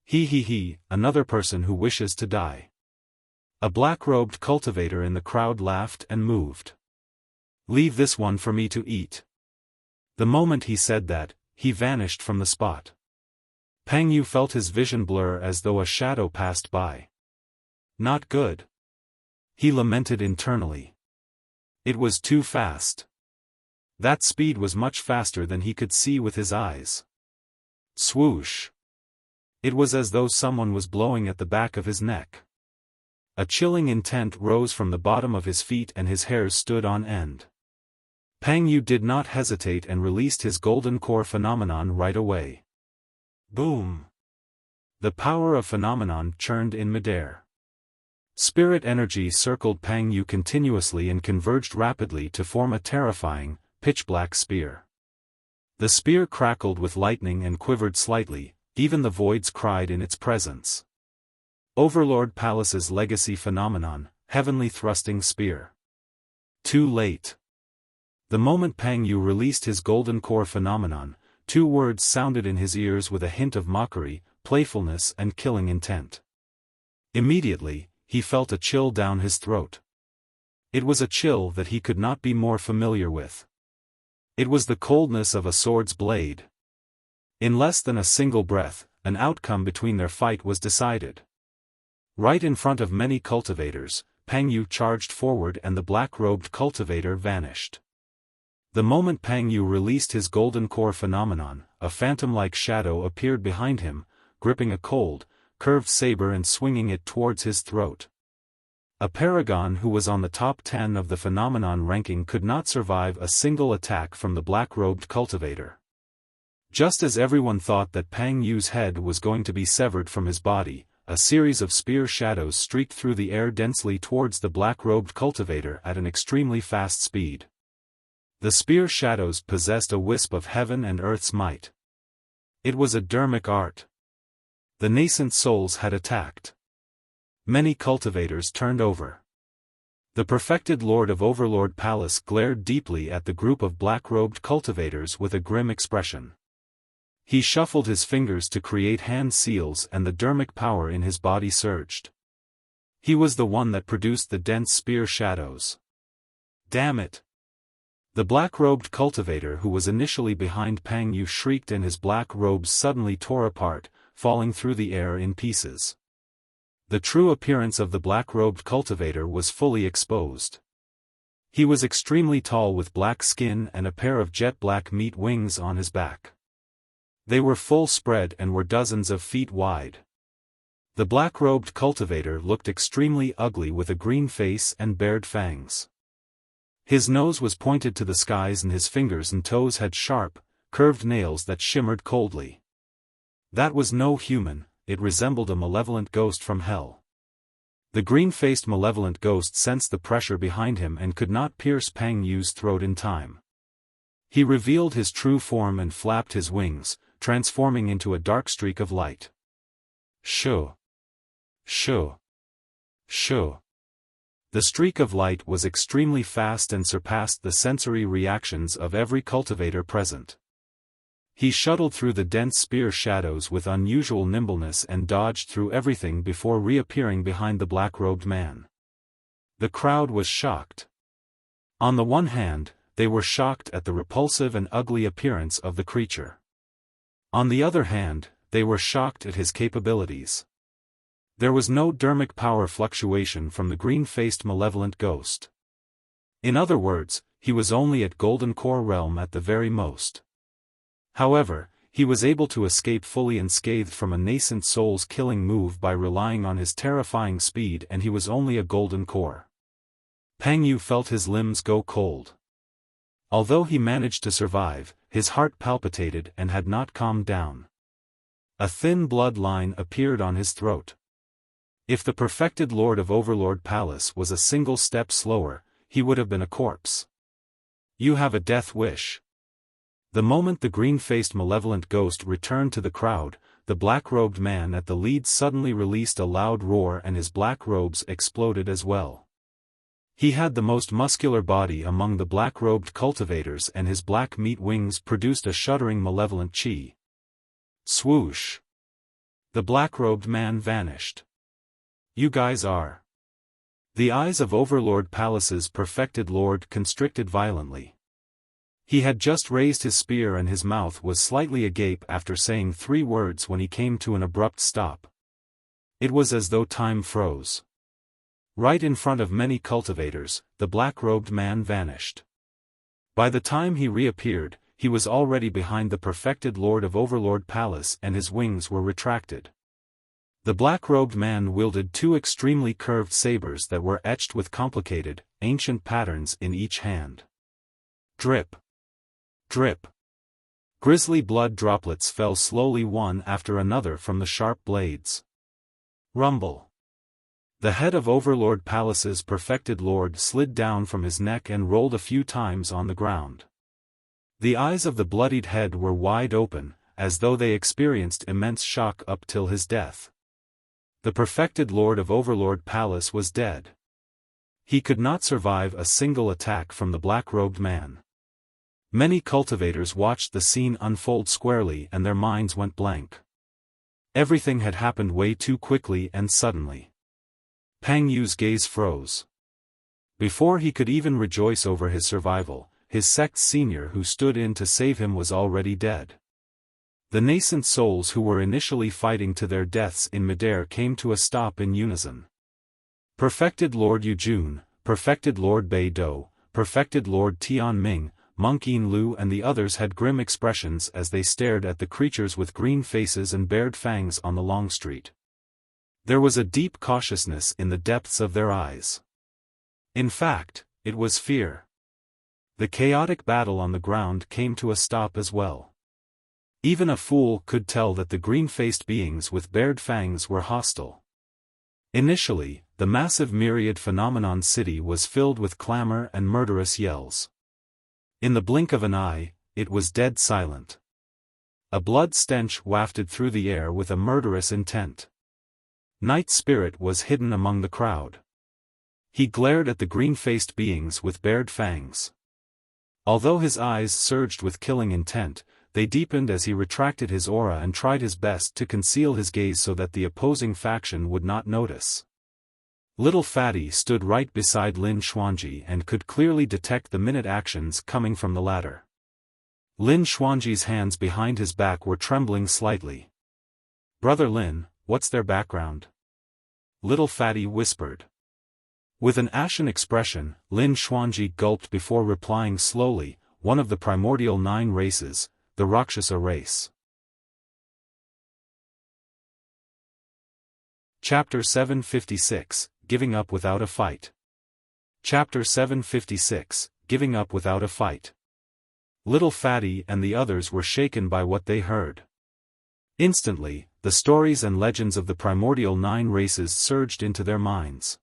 He, another person who wishes to die. A black-robed cultivator in the crowd laughed and moved. Leave this one for me to eat. The moment he said that, he vanished from the spot. Pang Yu felt his vision blur as though a shadow passed by. Not good. He lamented internally. It was too fast. That speed was much faster than he could see with his eyes. Swoosh. It was as though someone was blowing at the back of his neck. A chilling intent rose from the bottom of his feet and his hairs stood on end. Pang Yu did not hesitate and released his golden core phenomenon right away. Boom! The power of phenomenon churned in midair. Spirit energy circled Pang Yu continuously and converged rapidly to form a terrifying, pitch-black spear. The spear crackled with lightning and quivered slightly, even the voids cried in its presence. Overlord Palace's legacy phenomenon, Heavenly Thrusting Spear. Too late. The moment Pang Yu released his golden core phenomenon, two words sounded in his ears with a hint of mockery, playfulness and killing intent. Immediately, he felt a chill down his throat. It was a chill that he could not be more familiar with. It was the coldness of a sword's blade. In less than a single breath, an outcome between their fight was decided. Right in front of many cultivators, Pang Yu charged forward and the black-robed cultivator vanished. The moment Pang Yu released his golden core phenomenon, a phantom-like shadow appeared behind him, gripping a cold, curved saber and swinging it towards his throat. A paragon who was on the top 10 of the phenomenon ranking could not survive a single attack from the black-robed cultivator. Just as everyone thought that Pang Yu's head was going to be severed from his body, a series of spear shadows streaked through the air densely towards the black-robed cultivator at an extremely fast speed. The spear shadows possessed a wisp of heaven and earth's might. It was a Dharmic art. The nascent souls had attacked. Many cultivators turned over. The perfected Lord of Overlord Palace glared deeply at the group of black-robed cultivators with a grim expression. He shuffled his fingers to create hand seals and the Dharmic power in his body surged. He was the one that produced the dense spear shadows. Damn it! The black-robed cultivator who was initially behind Pang Yu shrieked and his black robes suddenly tore apart, falling through the air in pieces. The true appearance of the black-robed cultivator was fully exposed. He was extremely tall with black skin and a pair of jet-black meat wings on his back. They were full spread and were dozens of feet wide. The black-robed cultivator looked extremely ugly with a green face and bared fangs. His nose was pointed to the skies and his fingers and toes had sharp, curved nails that shimmered coldly. That was no human, it resembled a malevolent ghost from hell. The green-faced malevolent ghost sensed the pressure behind him and could not pierce Pang Yu's throat in time. He revealed his true form and flapped his wings, transforming into a dark streak of light. Shoo! Shoo! Shoo! The streak of light was extremely fast and surpassed the sensory reactions of every cultivator present. He shuttled through the dense spear shadows with unusual nimbleness and dodged through everything before reappearing behind the black-robed man. The crowd was shocked. On the one hand, they were shocked at the repulsive and ugly appearance of the creature. On the other hand, they were shocked at his capabilities. There was no Dharmic power fluctuation from the green-faced malevolent ghost. In other words, he was only at Golden Core realm at the very most. However, he was able to escape fully unscathed from a nascent soul's killing move by relying on his terrifying speed, and he was only a Golden Core. Pang Yu felt his limbs go cold. Although he managed to survive, his heart palpitated and had not calmed down. A thin bloodline appeared on his throat. If the perfected Lord of Overlord Palace was a single step slower, he would have been a corpse. You have a death wish. The moment the green-faced malevolent ghost returned to the crowd, the black-robed man at the lead suddenly released a loud roar and his black robes exploded as well. He had the most muscular body among the black-robed cultivators, and his black meat wings produced a shuddering malevolent chi. Swoosh! The black-robed man vanished. You guys are. The eyes of Overlord Palace's perfected lord constricted violently. He had just raised his spear and his mouth was slightly agape after saying 3 words when he came to an abrupt stop. It was as though time froze. Right in front of many cultivators, the black-robed man vanished. By the time he reappeared, he was already behind the perfected Lord of Overlord Palace and his wings were retracted. The black-robed man wielded 2 extremely curved sabers that were etched with complicated, ancient patterns in each hand. Drip. Drip. Grisly blood droplets fell slowly one after another from the sharp blades. Rumble. The head of Overlord Palace's perfected lord slid down from his neck and rolled a few times on the ground. The eyes of the bloodied head were wide open, as though they experienced immense shock up till his death. The perfected Lord of Overlord Palace was dead. He could not survive a single attack from the black-robed man. Many cultivators watched the scene unfold squarely and their minds went blank. Everything had happened way too quickly and suddenly. Pang Yu's gaze froze. Before he could even rejoice over his survival, his sect's senior who stood in to save him was already dead. The nascent souls who were initially fighting to their deaths in midair came to a stop in unison. Perfected Lord Yujun, Perfected Lord Bei Do, Perfected Lord Tian Ming, Monk Yin Lu and the others had grim expressions as they stared at the creatures with green faces and bared fangs on the long street. There was a deep cautiousness in the depths of their eyes. In fact, it was fear. The chaotic battle on the ground came to a stop as well. Even a fool could tell that the green-faced beings with bared fangs were hostile. Initially, the massive Myriad phenomenon city was filled with clamor and murderous yells. In the blink of an eye, it was dead silent. A blood stench wafted through the air with a murderous intent. Night Spirit was hidden among the crowd. He glared at the green-faced beings with bared fangs. Although his eyes surged with killing intent, they deepened as he retracted his aura and tried his best to conceal his gaze so that the opposing faction would not notice. Little Fatty stood right beside Lin Xuanji and could clearly detect the minute actions coming from the latter. Lin Xuanji's hands behind his back were trembling slightly. "Brother Lin, what's their background?" Little Fatty whispered. With an ashen expression, Lin Xuanji gulped before replying slowly, "One of the primordial 9 races, the Rakshasa race." Chapter 756, Giving Up Without a Fight. Chapter 756, Giving Up Without a Fight. Little Fatty and the others were shaken by what they heard. Instantly, the stories and legends of the primordial 9 races surged into their minds.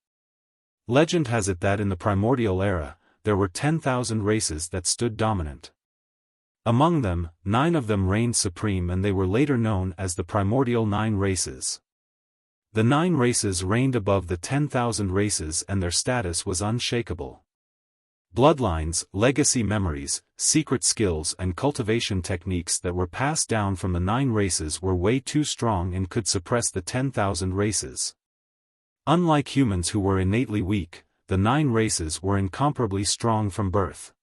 Legend has it that in the primordial era, there were 10,000 races that stood dominant. Among them, 9 of them reigned supreme, and they were later known as the primordial 9 races. The 9 races reigned above the 10,000 races, and their status was unshakable. Bloodlines, legacy memories, secret skills and cultivation techniques that were passed down from the 9 races were way too strong and could suppress the 10,000 races. Unlike humans who were innately weak, the 9 races were incomparably strong from birth.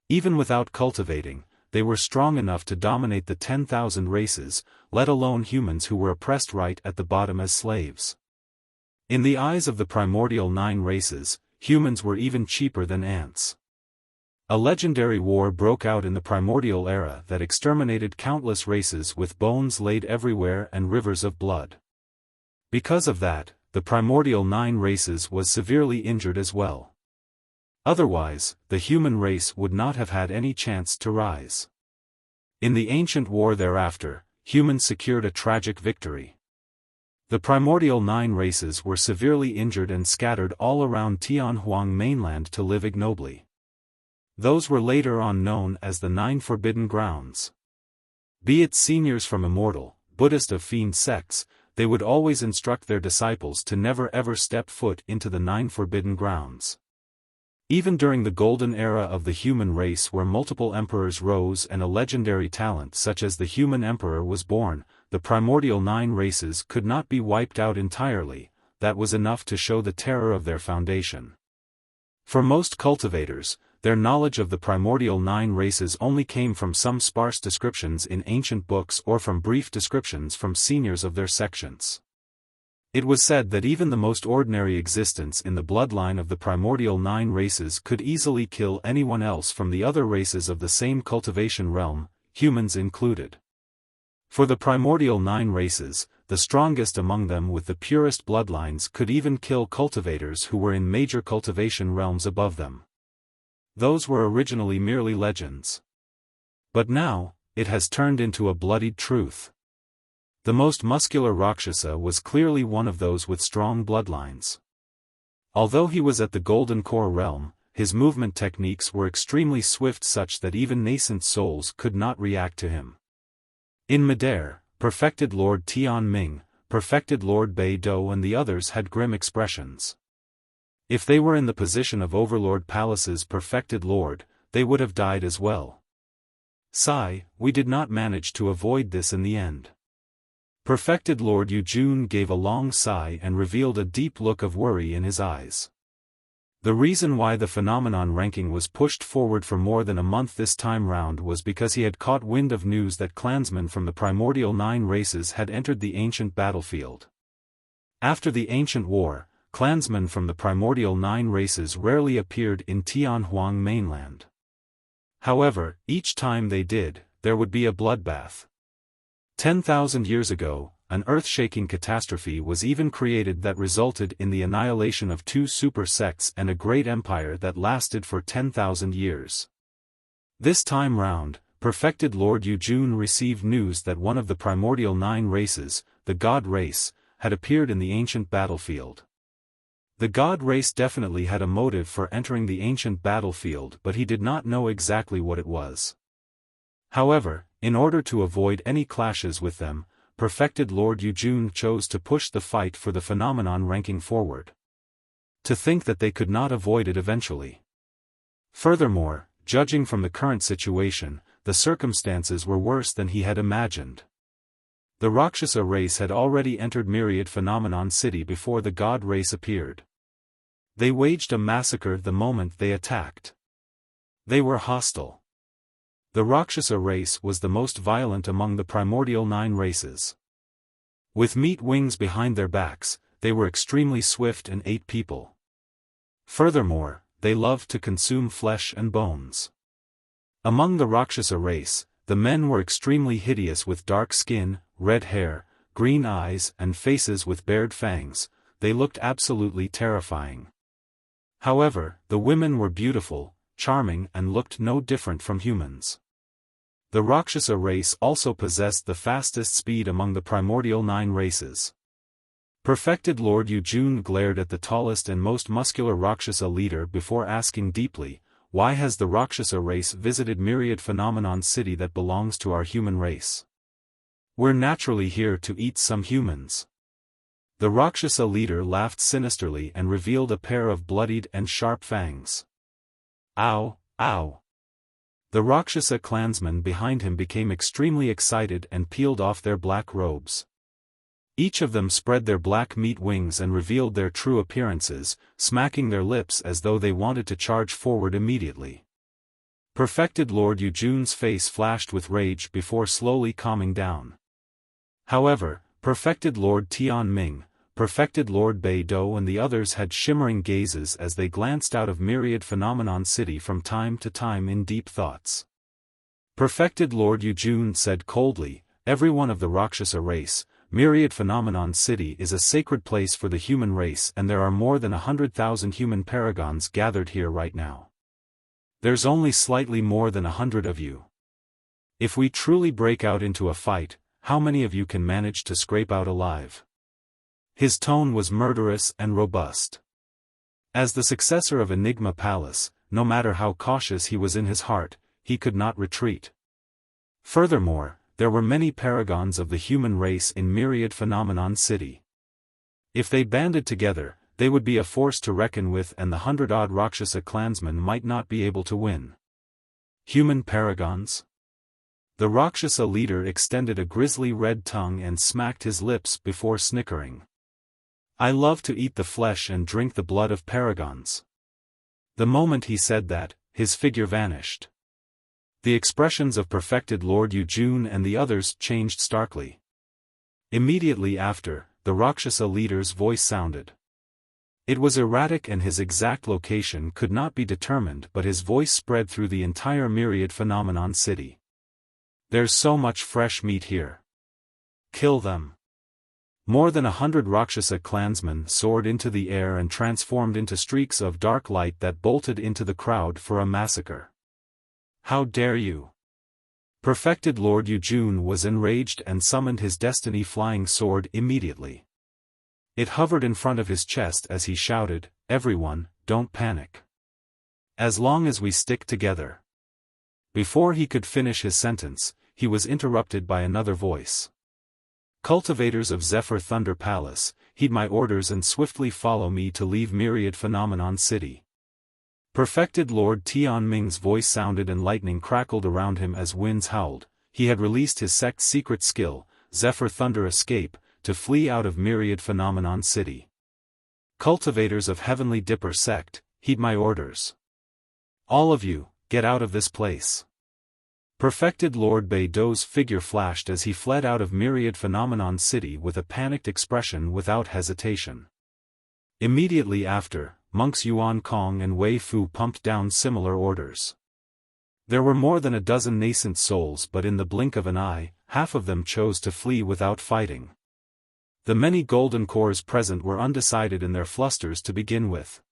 Even without cultivating, they were strong enough to dominate the 10,000 races, let alone humans who were oppressed right at the bottom as slaves. In the eyes of the primordial 9 races, humans were even cheaper than ants. A legendary war broke out in the primordial era that exterminated countless races with bones laid everywhere and rivers of blood. Because of that, the primordial 9 races was severely injured as well. Otherwise, the human race would not have had any chance to rise. In the ancient war thereafter, humans secured a tragic victory. The primordial 9 races were severely injured and scattered all around Tianhuang mainland to live ignobly. Those were later on known as the 9 Forbidden Grounds. Be it seniors from Immortal, Buddhist of Fiend sects, they would always instruct their disciples to never ever step foot into the 9 Forbidden Grounds. Even during the golden era of the human race where multiple emperors rose and a legendary talent such as the human emperor was born, the primordial 9 races could not be wiped out entirely. That was enough to show the terror of their foundation. For most cultivators, their knowledge of the primordial 9 races only came from some sparse descriptions in ancient books or from brief descriptions from seniors of their sections. It was said that even the most ordinary existence in the bloodline of the primordial 9 races could easily kill anyone else from the other races of the same cultivation realm, humans included. For the primordial 9 races, the strongest among them with the purest bloodlines could even kill cultivators who were in major cultivation realms above them. Those were originally merely legends. But now, it has turned into a bloodied truth. The most muscular Rakshasa was clearly one of those with strong bloodlines. Although he was at the Golden Core realm, his movement techniques were extremely swift such that even nascent souls could not react to him. In midair, perfected Lord Tian Ming, perfected Lord Bei Do and the others had grim expressions. If they were in the position of Overlord Palace's perfected Lord, they would have died as well. Sigh, we did not manage to avoid this in the end. Perfected Lord Yujun gave a long sigh and revealed a deep look of worry in his eyes. The reason why the phenomenon ranking was pushed forward for more than a month this time round was because he had caught wind of news that clansmen from the primordial 9 races had entered the ancient battlefield. After the ancient war, clansmen from the primordial 9 races rarely appeared in Tianhuang mainland. However, each time they did, there would be a bloodbath. 10,000 years ago, an earth-shaking catastrophe was even created that resulted in the annihilation of 2 super sects and a great empire that lasted for 10,000 years. This time round, perfected Lord Yujun received news that one of the primordial 9 races, the God race, had appeared in the ancient battlefield. The God race definitely had a motive for entering the ancient battlefield, but he did not know exactly what it was. However, in order to avoid any clashes with them, perfected Lord Yujun chose to push the fight for the phenomenon ranking forward. To think that they could not avoid it eventually. Furthermore, judging from the current situation, the circumstances were worse than he had imagined. The Rakshasa race had already entered Myriad Phenomenon City before the God race appeared. They waged a massacre the moment they attacked. They were hostile. The Rakshasa race was the most violent among the primordial 9 races. With meat wings behind their backs, they were extremely swift and ate people. Furthermore, they loved to consume flesh and bones. Among the Rakshasa race, the men were extremely hideous with dark skin, red hair, green eyes and faces with bared fangs. They looked absolutely terrifying. However, the women were beautiful, charming and looked no different from humans. The Rakshasa race also possessed the fastest speed among the primordial 9 races. Perfected Lord Yujun glared at the tallest and most muscular Rakshasa leader before asking deeply, "Why has the Rakshasa race visited Myriad Phenomenon City that belongs to our human race? We're naturally here to eat some humans." The Rakshasa leader laughed sinisterly and revealed a pair of bloodied and sharp fangs. "Ow, ow." The Rakshasa clansmen behind him became extremely excited and peeled off their black robes. Each of them spread their black meat wings and revealed their true appearances, smacking their lips as though they wanted to charge forward immediately. Perfected Lord Yujun's face flashed with rage before slowly calming down. However, Perfected Lord Tianming, Perfected Lord Beidou and the others had shimmering gazes as they glanced out of Myriad Phenomenon City from time to time in deep thoughts. Perfected Lord Yujun said coldly, "Every one of the Rakshasa race, Myriad Phenomenon City is a sacred place for the human race and there are more than 100,000 human paragons gathered here right now. There's only slightly more than 100 of you. If we truly break out into a fight, how many of you can manage to scrape out alive?" His tone was murderous and robust. As the successor of Enigma Palace, no matter how cautious he was in his heart, he could not retreat. Furthermore, there were many paragons of the human race in Myriad Phenomenon City. If they banded together, they would be a force to reckon with and the 100-odd Rakshasa clansmen might not be able to win. Human paragons? The Rakshasa leader extended a grisly red tongue and smacked his lips before snickering. "I love to eat the flesh and drink the blood of paragons." The moment he said that, his figure vanished. The expressions of Perfected Lord Yujun and the others changed starkly. Immediately after, the Rakshasa leader's voice sounded. It was erratic and his exact location could not be determined, but his voice spread through the entire Myriad Phenomenon City. "There's so much fresh meat here. Kill them." More than 100 Rakshasa clansmen soared into the air and transformed into streaks of dark light that bolted into the crowd for a massacre. "How dare you!" Perfected Lord Yujun was enraged and summoned his destiny flying sword immediately. It hovered in front of his chest as he shouted, "Everyone, don't panic. As long as we stick together." Before he could finish his sentence, he was interrupted by another voice. "Cultivators of Zephyr Thunder Palace, heed my orders and swiftly follow me to leave Myriad Phenomenon City." Perfected Lord Tianming's voice sounded and lightning crackled around him as winds howled. He had released his sect's secret skill, Zephyr Thunder Escape, to flee out of Myriad Phenomenon City. "Cultivators of Heavenly Dipper Sect, heed my orders. All of you, get out of this place." Perfected Lord Beidou's figure flashed as he fled out of Myriad Phenomenon City with a panicked expression without hesitation. Immediately after, monks Yuan Kong and Wei Fu pumped down similar orders. There were more than a dozen nascent souls, but in the blink of an eye, half of them chose to flee without fighting. The many golden cores present were undecided in their flusters to begin with.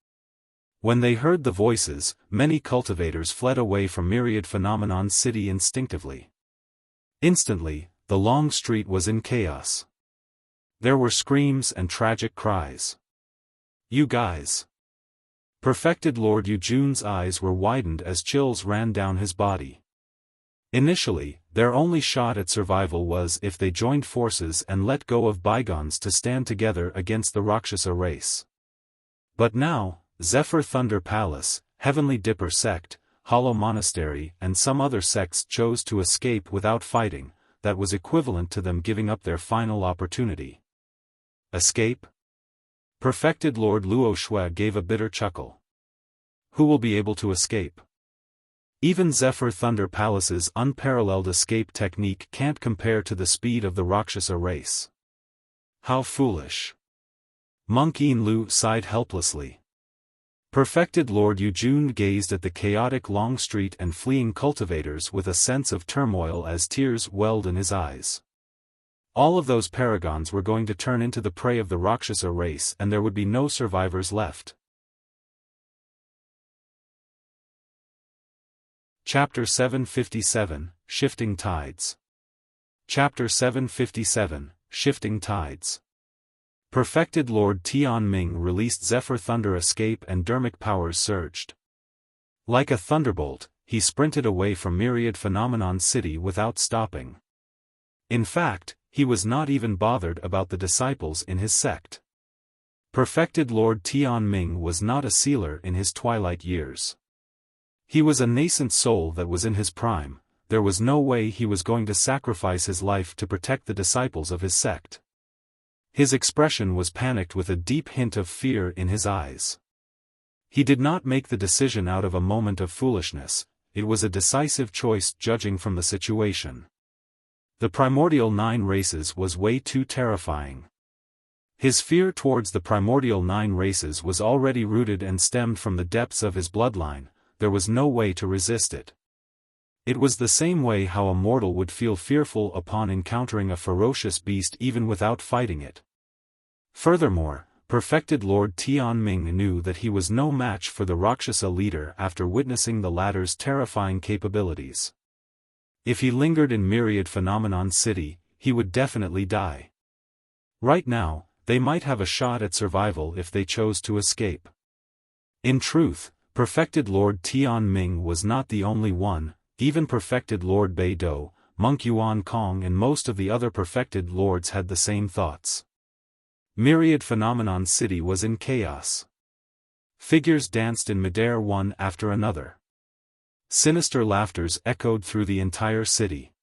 When they heard the voices, many cultivators fled away from Myriad Phenomenon City instinctively. Instantly, the long street was in chaos. There were screams and tragic cries. "You guys!" Perfected Lord Yujun's eyes were widened as chills ran down his body. Initially, their only shot at survival was if they joined forces and let go of bygones to stand together against the Rakshasa race. But now, Zephyr Thunder Palace, Heavenly Dipper Sect, Hollow Monastery and some other sects chose to escape without fighting. That was equivalent to them giving up their final opportunity. Escape? Perfected Lord Luo Shui gave a bitter chuckle. Who will be able to escape? Even Zephyr Thunder Palace's unparalleled escape technique can't compare to the speed of the Rakshasa race. How foolish. Monk Yin Lu sighed helplessly. Perfected Lord Yujun gazed at the chaotic long street and fleeing cultivators with a sense of turmoil as tears welled in his eyes. All of those paragons were going to turn into the prey of the Rakshasa race and there would be no survivors left. Chapter 757, Shifting Tides. Chapter 757, Shifting Tides. Perfected Lord Tianming released Zephyr Thunder Escape and Dharmic powers surged. Like a thunderbolt, he sprinted away from Myriad Phenomenon City without stopping. In fact, he was not even bothered about the disciples in his sect. Perfected Lord Tianming was not a sealer in his twilight years. He was a nascent soul that was in his prime. There was no way he was going to sacrifice his life to protect the disciples of his sect. His expression was panicked with a deep hint of fear in his eyes. He did not make the decision out of a moment of foolishness, it was a decisive choice judging from the situation. The primordial 9 races was way too terrifying. His fear towards the primordial 9 races was already rooted and stemmed from the depths of his bloodline. There was no way to resist it. It was the same way how a mortal would feel fearful upon encountering a ferocious beast even without fighting it. Furthermore, Perfected Lord Tianming knew that he was no match for the Rakshasa leader after witnessing the latter's terrifying capabilities. If he lingered in Myriad Phenomenon City, he would definitely die. Right now, they might have a shot at survival if they chose to escape. In truth, Perfected Lord Tianming was not the only one. Even Perfected Lord Beidou, Monk Yuan Kong and most of the other Perfected Lords had the same thoughts. Myriad Phenomenon City was in chaos. Figures danced in midair one after another. Sinister laughters echoed through the entire city.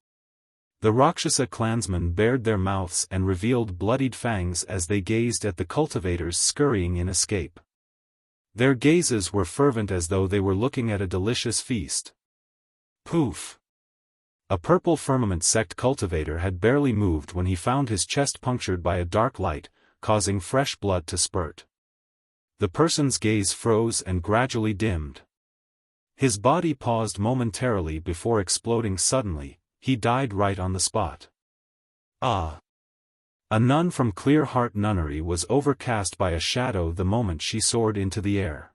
The Rakshasa clansmen bared their mouths and revealed bloodied fangs as they gazed at the cultivators scurrying in escape. Their gazes were fervent as though they were looking at a delicious feast. Poof! A purple firmament sect cultivator had barely moved when he found his chest punctured by a dark light, causing fresh blood to spurt. The person's gaze froze and gradually dimmed. His body paused momentarily before exploding suddenly. He died right on the spot. Ah! A nun from Clear Heart Nunnery was overcast by a shadow the moment she soared into the air.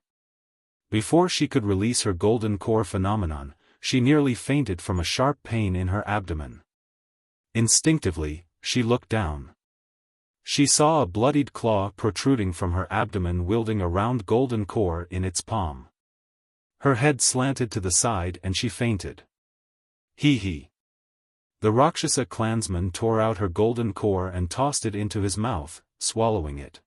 Before she could release her golden core phenomenon, she nearly fainted from a sharp pain in her abdomen. Instinctively, she looked down. She saw a bloodied claw protruding from her abdomen wielding a round golden core in its palm. Her head slanted to the side and she fainted. Hee. The Rakshasa clansman tore out her golden core and tossed it into his mouth, swallowing it.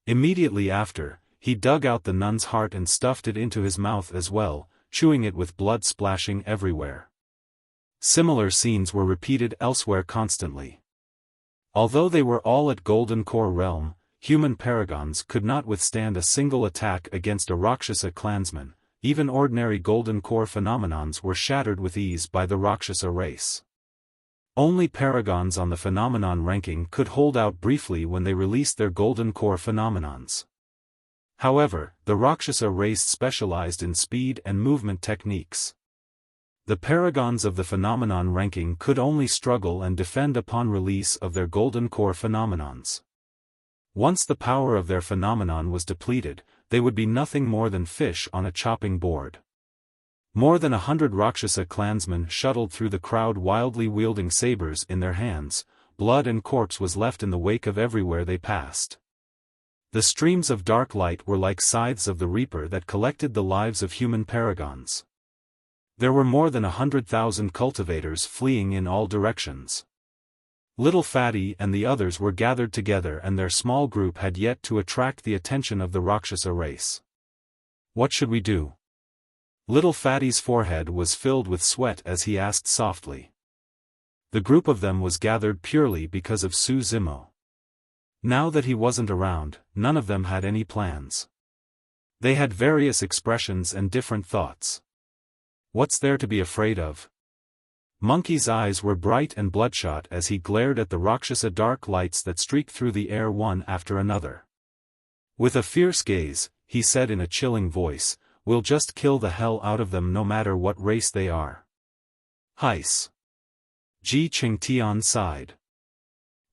Immediately after, he dug out the nun's heart and stuffed it into his mouth as well, chewing it with blood splashing everywhere. Similar scenes were repeated elsewhere constantly. Although they were all at Golden Core realm, human Paragons could not withstand a single attack against a Rakshasa clansman. Even ordinary Golden Core phenomenons were shattered with ease by the Rakshasa race. Only Paragons on the phenomenon ranking could hold out briefly when they released their Golden Core phenomenons. However, the Rakshasa race specialized in speed and movement techniques. The Paragons of the phenomenon ranking could only struggle and defend upon release of their Golden Core phenomenons. Once the power of their phenomenon was depleted, they would be nothing more than fish on a chopping board. More than 100 Rakshasa clansmen shuttled through the crowd wildly wielding sabers in their hands. Blood and corpse was left in the wake of everywhere they passed. The streams of dark light were like scythes of the Reaper that collected the lives of human Paragons. There were more than 100,000 cultivators fleeing in all directions. Little Fatty and the others were gathered together and their small group had yet to attract the attention of the Rakshasa race. What should we do? Little Fatty's forehead was filled with sweat as he asked softly. The group of them was gathered purely because of Su Zimo. Now that he wasn't around, none of them had any plans. They had various expressions and different thoughts. What's there to be afraid of? Monkey's eyes were bright and bloodshot as he glared at the Rakshasa dark lights that streaked through the air one after another. With a fierce gaze, he said in a chilling voice, "We'll just kill the hell out of them no matter what race they are." Heis. Ji Qingtian sighed.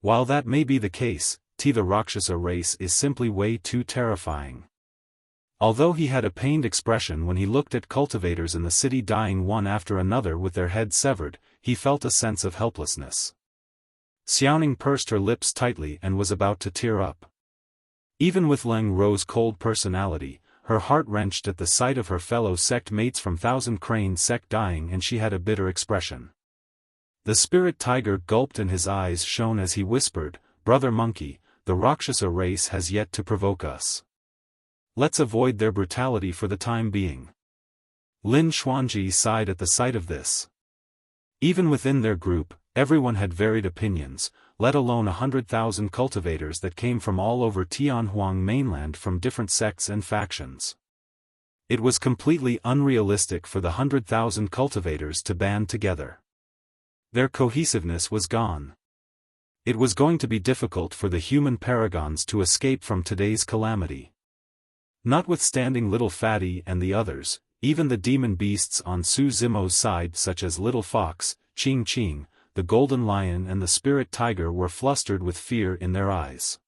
While that may be the case, the Rakshasa race is simply way too terrifying. Although he had a pained expression when he looked at cultivators in the city dying one after another with their heads severed, he felt a sense of helplessness. Xiaoning pursed her lips tightly and was about to tear up. Even with Leng Rou's cold personality, her heart wrenched at the sight of her fellow sect mates from Thousand Crane sect dying, and she had a bitter expression. The spirit tiger gulped and his eyes shone as he whispered, "Brother Monkey, the Rakshasa race has yet to provoke us. Let's avoid their brutality for the time being." Lin Xuanji sighed at the sight of this. Even within their group, everyone had varied opinions, let alone 100,000 cultivators that came from all over Tianhuang mainland from different sects and factions. It was completely unrealistic for the 100,000 cultivators to band together. Their cohesiveness was gone. It was going to be difficult for the human paragons to escape from today's calamity. Notwithstanding Little Fatty and the others, even the demon beasts on Su Zimo's side such as Little Fox, Ching Ching, the Golden Lion and the Spirit Tiger were flustered with fear in their eyes.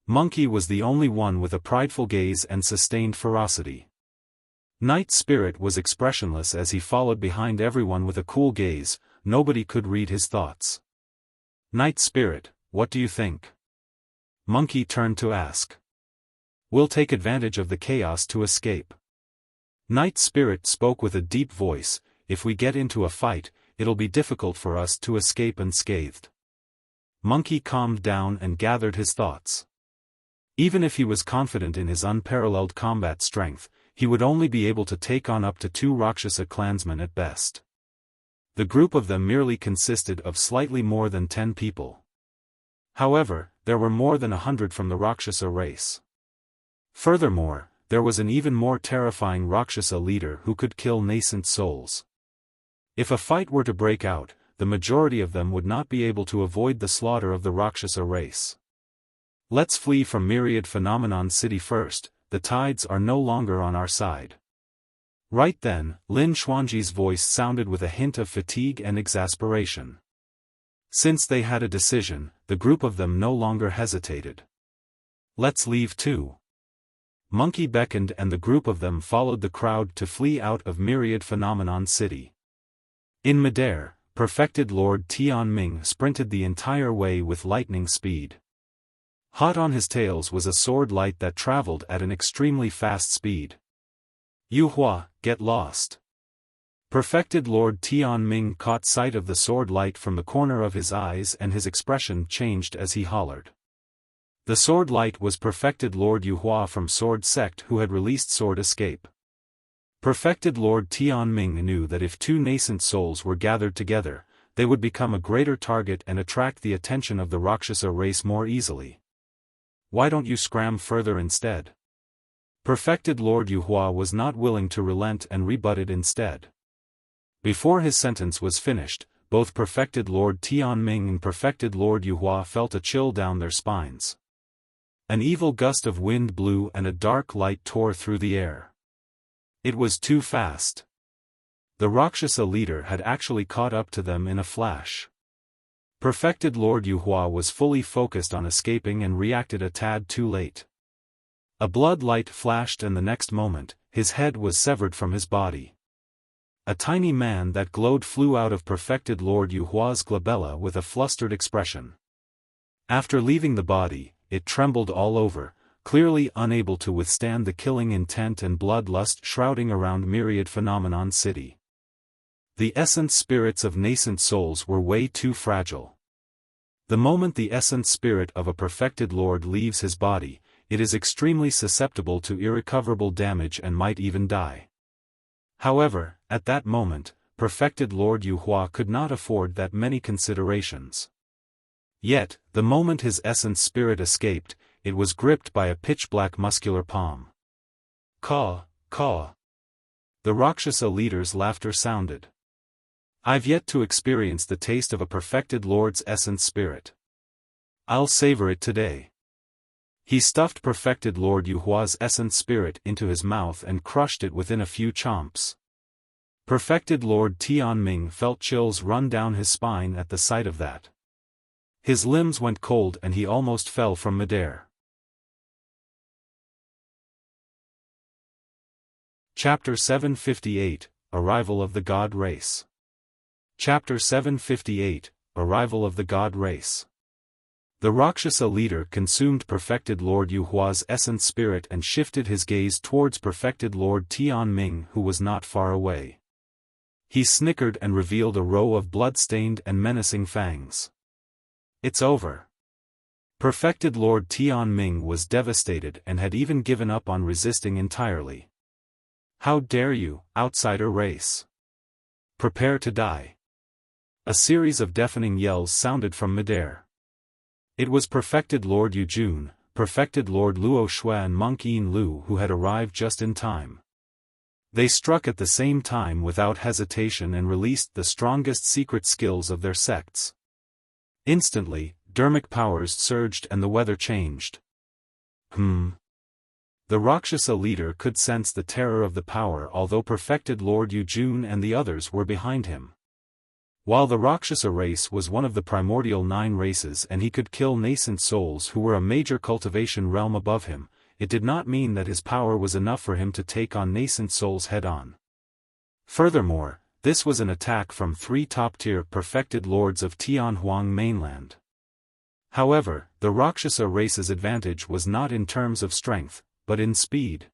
Monkey was the only one with a prideful gaze and sustained ferocity. Night Spirit was expressionless as he followed behind everyone with a cool gaze, nobody could read his thoughts. "Night Spirit, what do you think?" Monkey turned to ask. "We'll take advantage of the chaos to escape." Night Spirit spoke with a deep voice, "If we get into a fight, it'll be difficult for us to escape unscathed." Monkey calmed down and gathered his thoughts. Even if he was confident in his unparalleled combat strength, he would only be able to take on up to 2 Rakshasa clansmen at best. The group of them merely consisted of slightly more than 10 people. However, there were more than 100 from the Rakshasa race. Furthermore, there was an even more terrifying Rakshasa leader who could kill nascent souls. If a fight were to break out, the majority of them would not be able to avoid the slaughter of the Rakshasa race. "Let's flee from Myriad Phenomenon City first, the tides are no longer on our side." Right then, Lin Xuanji's voice sounded with a hint of fatigue and exasperation. Since they had a decision, the group of them no longer hesitated. "Let's leave too." Monkey beckoned and the group of them followed the crowd to flee out of Myriad Phenomenon City. In midair, Perfected Lord Tianming sprinted the entire way with lightning speed. Hot on his tails was a sword light that traveled at an extremely fast speed. "Yu Hua, get lost." Perfected Lord Tianming caught sight of the sword light from the corner of his eyes and his expression changed as he hollered. The sword light was Perfected Lord Yu Hua from Sword Sect who had released Sword Escape. Perfected Lord Tianming knew that if 2 nascent souls were gathered together, they would become a greater target and attract the attention of the Rakshasa race more easily. "Why don't you scram further instead?" Perfected Lord Yu Hua was not willing to relent and rebutted instead. Before his sentence was finished, both Perfected Lord Tianming and Perfected Lord Yu Hua felt a chill down their spines. An evil gust of wind blew and a dark light tore through the air. It was too fast. The Rakshasa leader had actually caught up to them in a flash. Perfected Lord Yu Hua was fully focused on escaping and reacted a tad too late. A blood light flashed and the next moment, his head was severed from his body. A tiny man that glowed flew out of Perfected Lord Yu Hua's glabella with a flustered expression. After leaving the body, it trembled all over, clearly unable to withstand the killing intent and bloodlust shrouding around Myriad Phenomenon City. The essence spirits of nascent souls were way too fragile. The moment the essence spirit of a perfected lord leaves his body, it is extremely susceptible to irrecoverable damage and might even die. However, at that moment, Perfected Lord Yu Hua could not afford that many considerations. Yet, the moment his essence spirit escaped, it was gripped by a pitch-black muscular palm. "Caw, caw." The Rakshasa leader's laughter sounded. "I've yet to experience the taste of a perfected lord's essence spirit. I'll savor it today." He stuffed Perfected Lord Yu Hua's essence spirit into his mouth and crushed it within a few chomps. Perfected Lord Tianming felt chills run down his spine at the sight of that. His limbs went cold and he almost fell from midair. Chapter 758, Arrival of the God Race. Chapter 758, Arrival of the God Race. The Rakshasa leader consumed perfected Lord Yuhua's essence spirit and shifted his gaze towards perfected Lord Tianming, who was not far away. He snickered and revealed a row of blood-stained and menacing fangs. It's over. Perfected Lord Tianming was devastated and had even given up on resisting entirely. How dare you, outsider race! Prepare to die. A series of deafening yells sounded from midair. It was perfected Lord Yujun, perfected Lord Luo Shui and Monk Yin Lu who had arrived just in time. They struck at the same time without hesitation and released the strongest secret skills of their sects. Instantly, Dharmic powers surged and the weather changed. The Rakshasa leader could sense the terror of the power, although perfected Lord Yujun and the others were behind him. While the Rakshasa race was one of the primordial 9 races and he could kill nascent souls who were a major cultivation realm above him, it did not mean that his power was enough for him to take on nascent souls head-on. Furthermore, this was an attack from 3 top-tier perfected lords of Tianhuang mainland. However, the Rakshasa race's advantage was not in terms of strength, but in speed.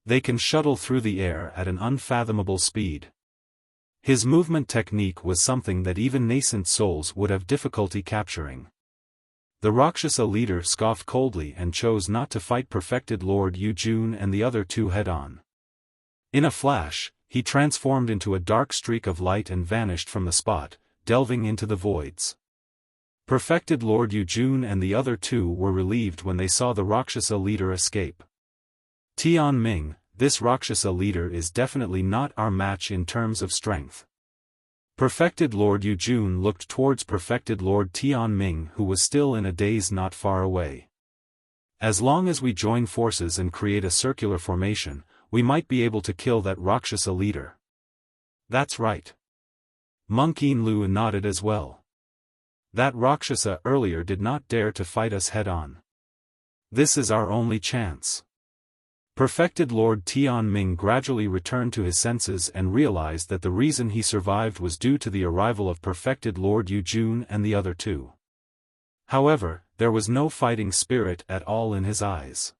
They can shuttle through the air at an unfathomable speed. His movement technique was something that even nascent souls would have difficulty capturing. The Rakshasa leader scoffed coldly and chose not to fight perfected Lord Yujun and the other 2 head-on. In a flash, he transformed into a dark streak of light and vanished from the spot, delving into the voids. Perfected Lord Yujun and the other 2 were relieved when they saw the Rakshasa leader escape. Tianming, this Rakshasa leader is definitely not our match in terms of strength. Perfected Lord Yujun looked towards perfected Lord Tianming, who was still in a daze not far away. As long as we join forces and create a circular formation, we might be able to kill that Rakshasa leader. That's right. Monk Yin Lu nodded as well. That Rakshasa earlier did not dare to fight us head-on. This is our only chance. Perfected Lord Tianming gradually returned to his senses and realized that the reason he survived was due to the arrival of perfected Lord Yujun and the other 2. However, there was no fighting spirit at all in his eyes.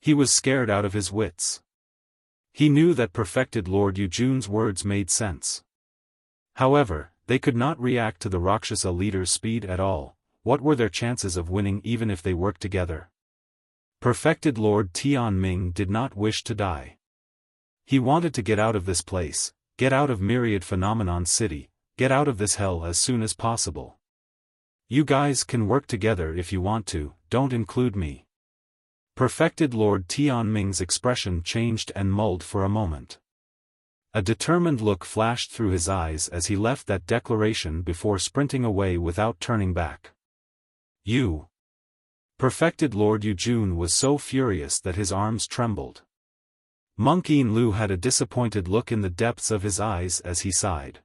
He was scared out of his wits. He knew that perfected Lord Yujun's words made sense. However, they could not react to the Rakshasa leader's speed at all. What were their chances of winning even if they worked together? Perfected Lord Tianming did not wish to die. He wanted to get out of this place, get out of Myriad Phenomenon City, get out of this hell as soon as possible. You guys can work together if you want to, don't include me. Perfected Lord Tianming's expression changed and mulled for a moment. A determined look flashed through his eyes as he left that declaration before sprinting away without turning back. You. Perfected Lord Yujun was so furious that his arms trembled. Monk Yin Lu had a disappointed look in the depths of his eyes as he sighed.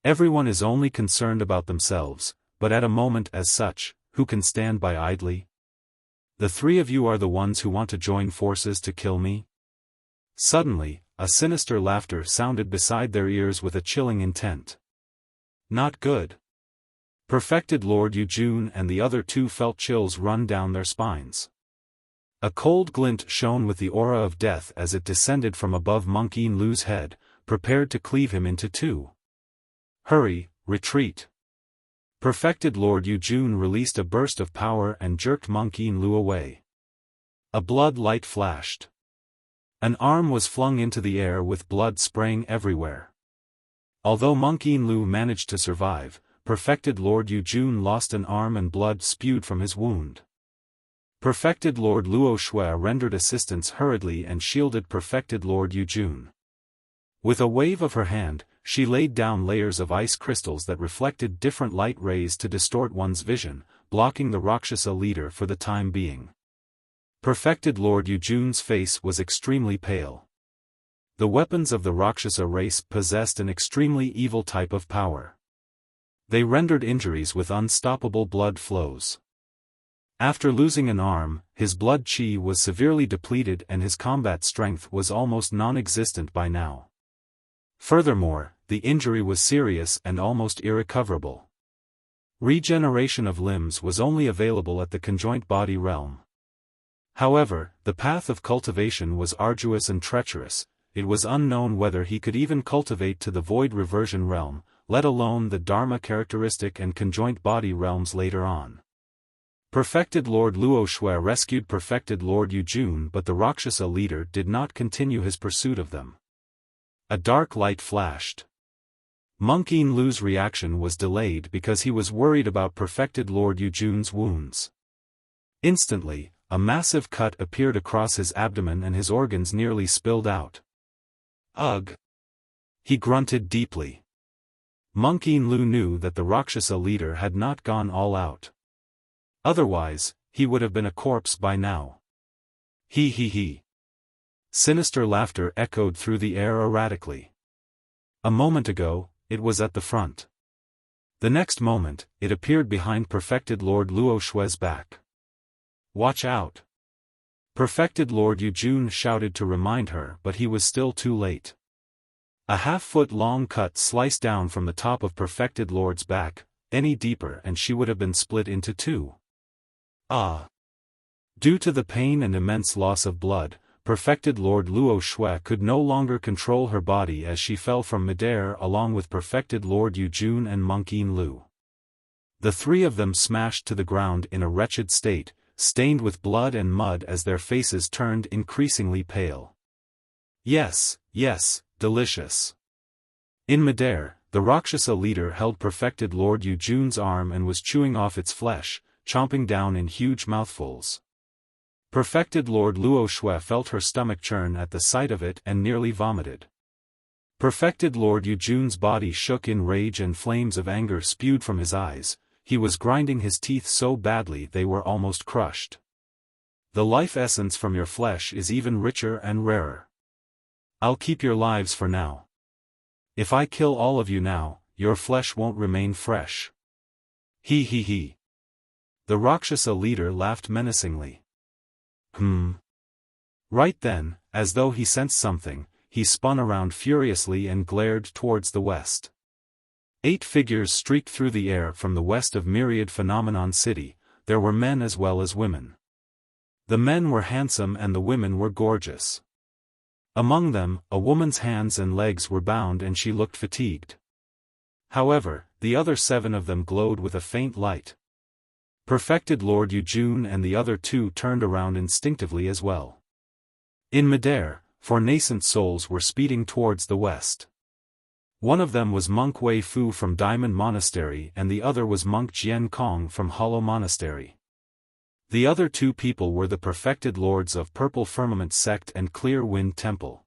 Everyone is only concerned about themselves, but at a moment as such, who can stand by idly? The 3 of you are the ones who want to join forces to kill me? Suddenly, a sinister laughter sounded beside their ears with a chilling intent. Not good. Perfected Lord Yujun and the other 2 felt chills run down their spines. A cold glint shone with the aura of death as it descended from above Monk Yin Lu's head, prepared to cleave him into 2. Hurry, retreat. Perfected Lord Yujun released a burst of power and jerked Monk Yin Lu away. A blood light flashed. An arm was flung into the air with blood spraying everywhere. Although Monk Yin Lu managed to survive, perfected Lord Yujun lost an arm and blood spewed from his wound. Perfected Lord Luo Shui rendered assistance hurriedly and shielded perfected Lord Yujun. With a wave of her hand, she laid down layers of ice crystals that reflected different light rays to distort one's vision, blocking the Rakshasa leader for the time being. Perfected Lord Yujun's face was extremely pale. The weapons of the Rakshasa race possessed an extremely evil type of power. They rendered injuries with unstoppable blood flows. After losing an arm, his blood chi was severely depleted and his combat strength was almost non-existent by now. Furthermore, the injury was serious and almost irrecoverable. Regeneration of limbs was only available at the conjoint body realm. However, the path of cultivation was arduous and treacherous. It was unknown whether he could even cultivate to the void reversion realm, let alone the Dharma characteristic and conjoint body realms later on. Perfected Lord Luo Shui rescued Perfected Lord Yujun, but the Rakshasa leader did not continue his pursuit of them. A dark light flashed. Monk Yin Lu's reaction was delayed because he was worried about Perfected Lord Yujun's wounds. Instantly, a massive cut appeared across his abdomen and his organs nearly spilled out. Ugh! He grunted deeply. Monk Yin Lu knew that the Rakshasa leader had not gone all out. Otherwise, he would have been a corpse by now. He. Sinister laughter echoed through the air erratically. A moment ago, it was at the front. The next moment, it appeared behind Perfected Lord Luo Shui's back. Watch out! Perfected Lord Yujun shouted to remind her, but he was still too late. A half-foot-long cut sliced down from the top of Perfected Lord's back, any deeper and she would have been split into two. Ah! Due to the pain and immense loss of blood, Perfected Lord Luo Shui could no longer control her body as she fell from midair along with Perfected Lord Yujun and Monk Yin Lu. The three of them smashed to the ground in a wretched state, stained with blood and mud as their faces turned increasingly pale. Yes, delicious. In midair, the Rakshasa leader held Perfected Lord Yujun's arm and was chewing off its flesh, chomping down in huge mouthfuls. Perfected Lord Luo Shui felt her stomach churn at the sight of it and nearly vomited. Perfected Lord Yujun's body shook in rage and flames of anger spewed from his eyes. He was grinding his teeth so badly they were almost crushed. The life essence from your flesh is even richer and rarer. I'll keep your lives for now. If I kill all of you now, your flesh won't remain fresh. He. The Rakshasa leader laughed menacingly. Right then, as though he sensed something, he spun around furiously and glared towards the west. 8 figures streaked through the air from the west of Myriad Phenomenon City. There were men as well as women. The men were handsome and the women were gorgeous. Among them, a woman's hands and legs were bound and she looked fatigued. However, the other 7 of them glowed with a faint light. Perfected Lord Yujun and the other 2 turned around instinctively as well. In midair, 4 nascent souls were speeding towards the west. One of them was Monk Wei Fu from Diamond Monastery and the other was Monk Jian Kong from Hollow Monastery. The other 2 people were the Perfected Lords of Purple Firmament Sect and Clear Wind Temple.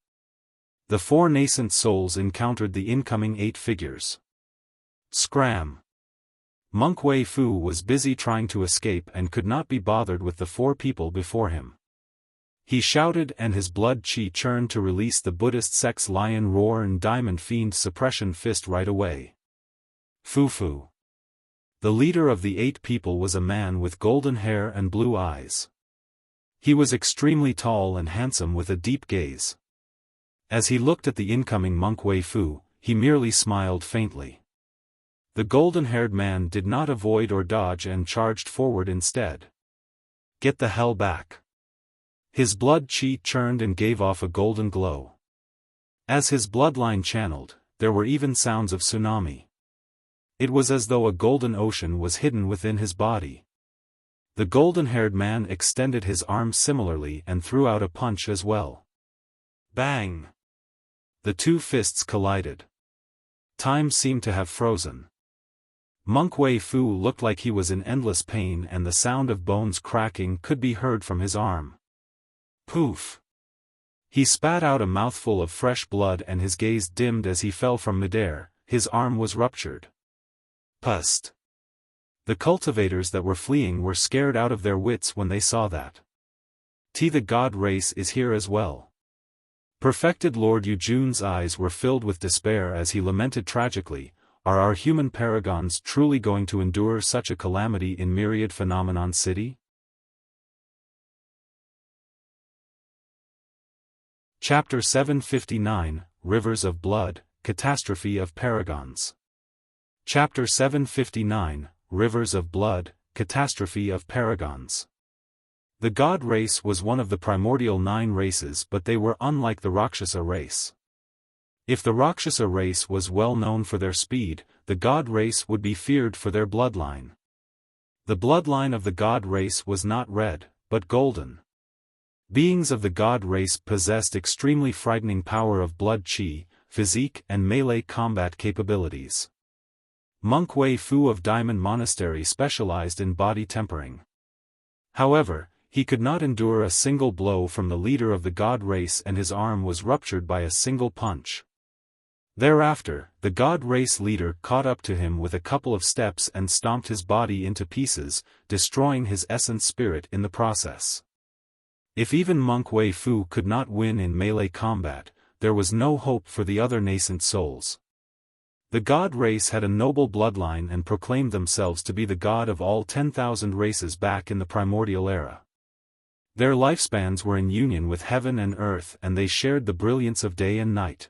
The 4 nascent souls encountered the incoming 8 figures. Scram! Monk Wei Fu was busy trying to escape and could not be bothered with the 4 people before him. He shouted and his blood chi churned to release the Buddhist sect's Lion Roar and Diamond Fiend Suppression Fist right away. Fu. The leader of the 8 people was a man with golden hair and blue eyes. He was extremely tall and handsome with a deep gaze. As he looked at the incoming Monk Wei Fu, he merely smiled faintly. The golden-haired man did not avoid or dodge and charged forward instead. Get the hell back. His blood chi churned and gave off a golden glow. As his bloodline channeled, there were even sounds of tsunami. It was as though a golden ocean was hidden within his body. The golden-haired man extended his arm similarly and threw out a punch as well. Bang! The 2 fists collided. Time seemed to have frozen. Monk Wei Fu looked like he was in endless pain and the sound of bones cracking could be heard from his arm. Poof! He spat out a mouthful of fresh blood and his gaze dimmed as he fell from midair. His arm was ruptured. Pust! The cultivators that were fleeing were scared out of their wits when they saw that. The god race is here as well. Perfected Lord Yujun's eyes were filled with despair as he lamented tragically. Are our human paragons truly going to endure such a calamity in Myriad Phenomenon City? Chapter 759, Rivers of Blood, Catastrophe of Paragons. Chapter 759, Rivers of Blood, Catastrophe of Paragons. The god race was one of the primordial 9 races, but they were unlike the Rakshasa race. If the Rakshasa race was well known for their speed, the god race would be feared for their bloodline. The bloodline of the god race was not red, but golden. Beings of the god race possessed extremely frightening power of blood chi, physique and melee combat capabilities. Monk Wei Fu of Diamond Monastery specialized in body tempering. However, he could not endure a single blow from the leader of the god race, and his arm was ruptured by a single punch. Thereafter, the god race leader caught up to him with a couple of steps and stomped his body into pieces, destroying his essence spirit in the process. If even Monk Wei Fu could not win in melee combat, there was no hope for the other nascent souls. The god race had a noble bloodline and proclaimed themselves to be the god of all 10,000 races back in the primordial era. Their lifespans were in union with heaven and earth, and they shared the brilliance of day and night.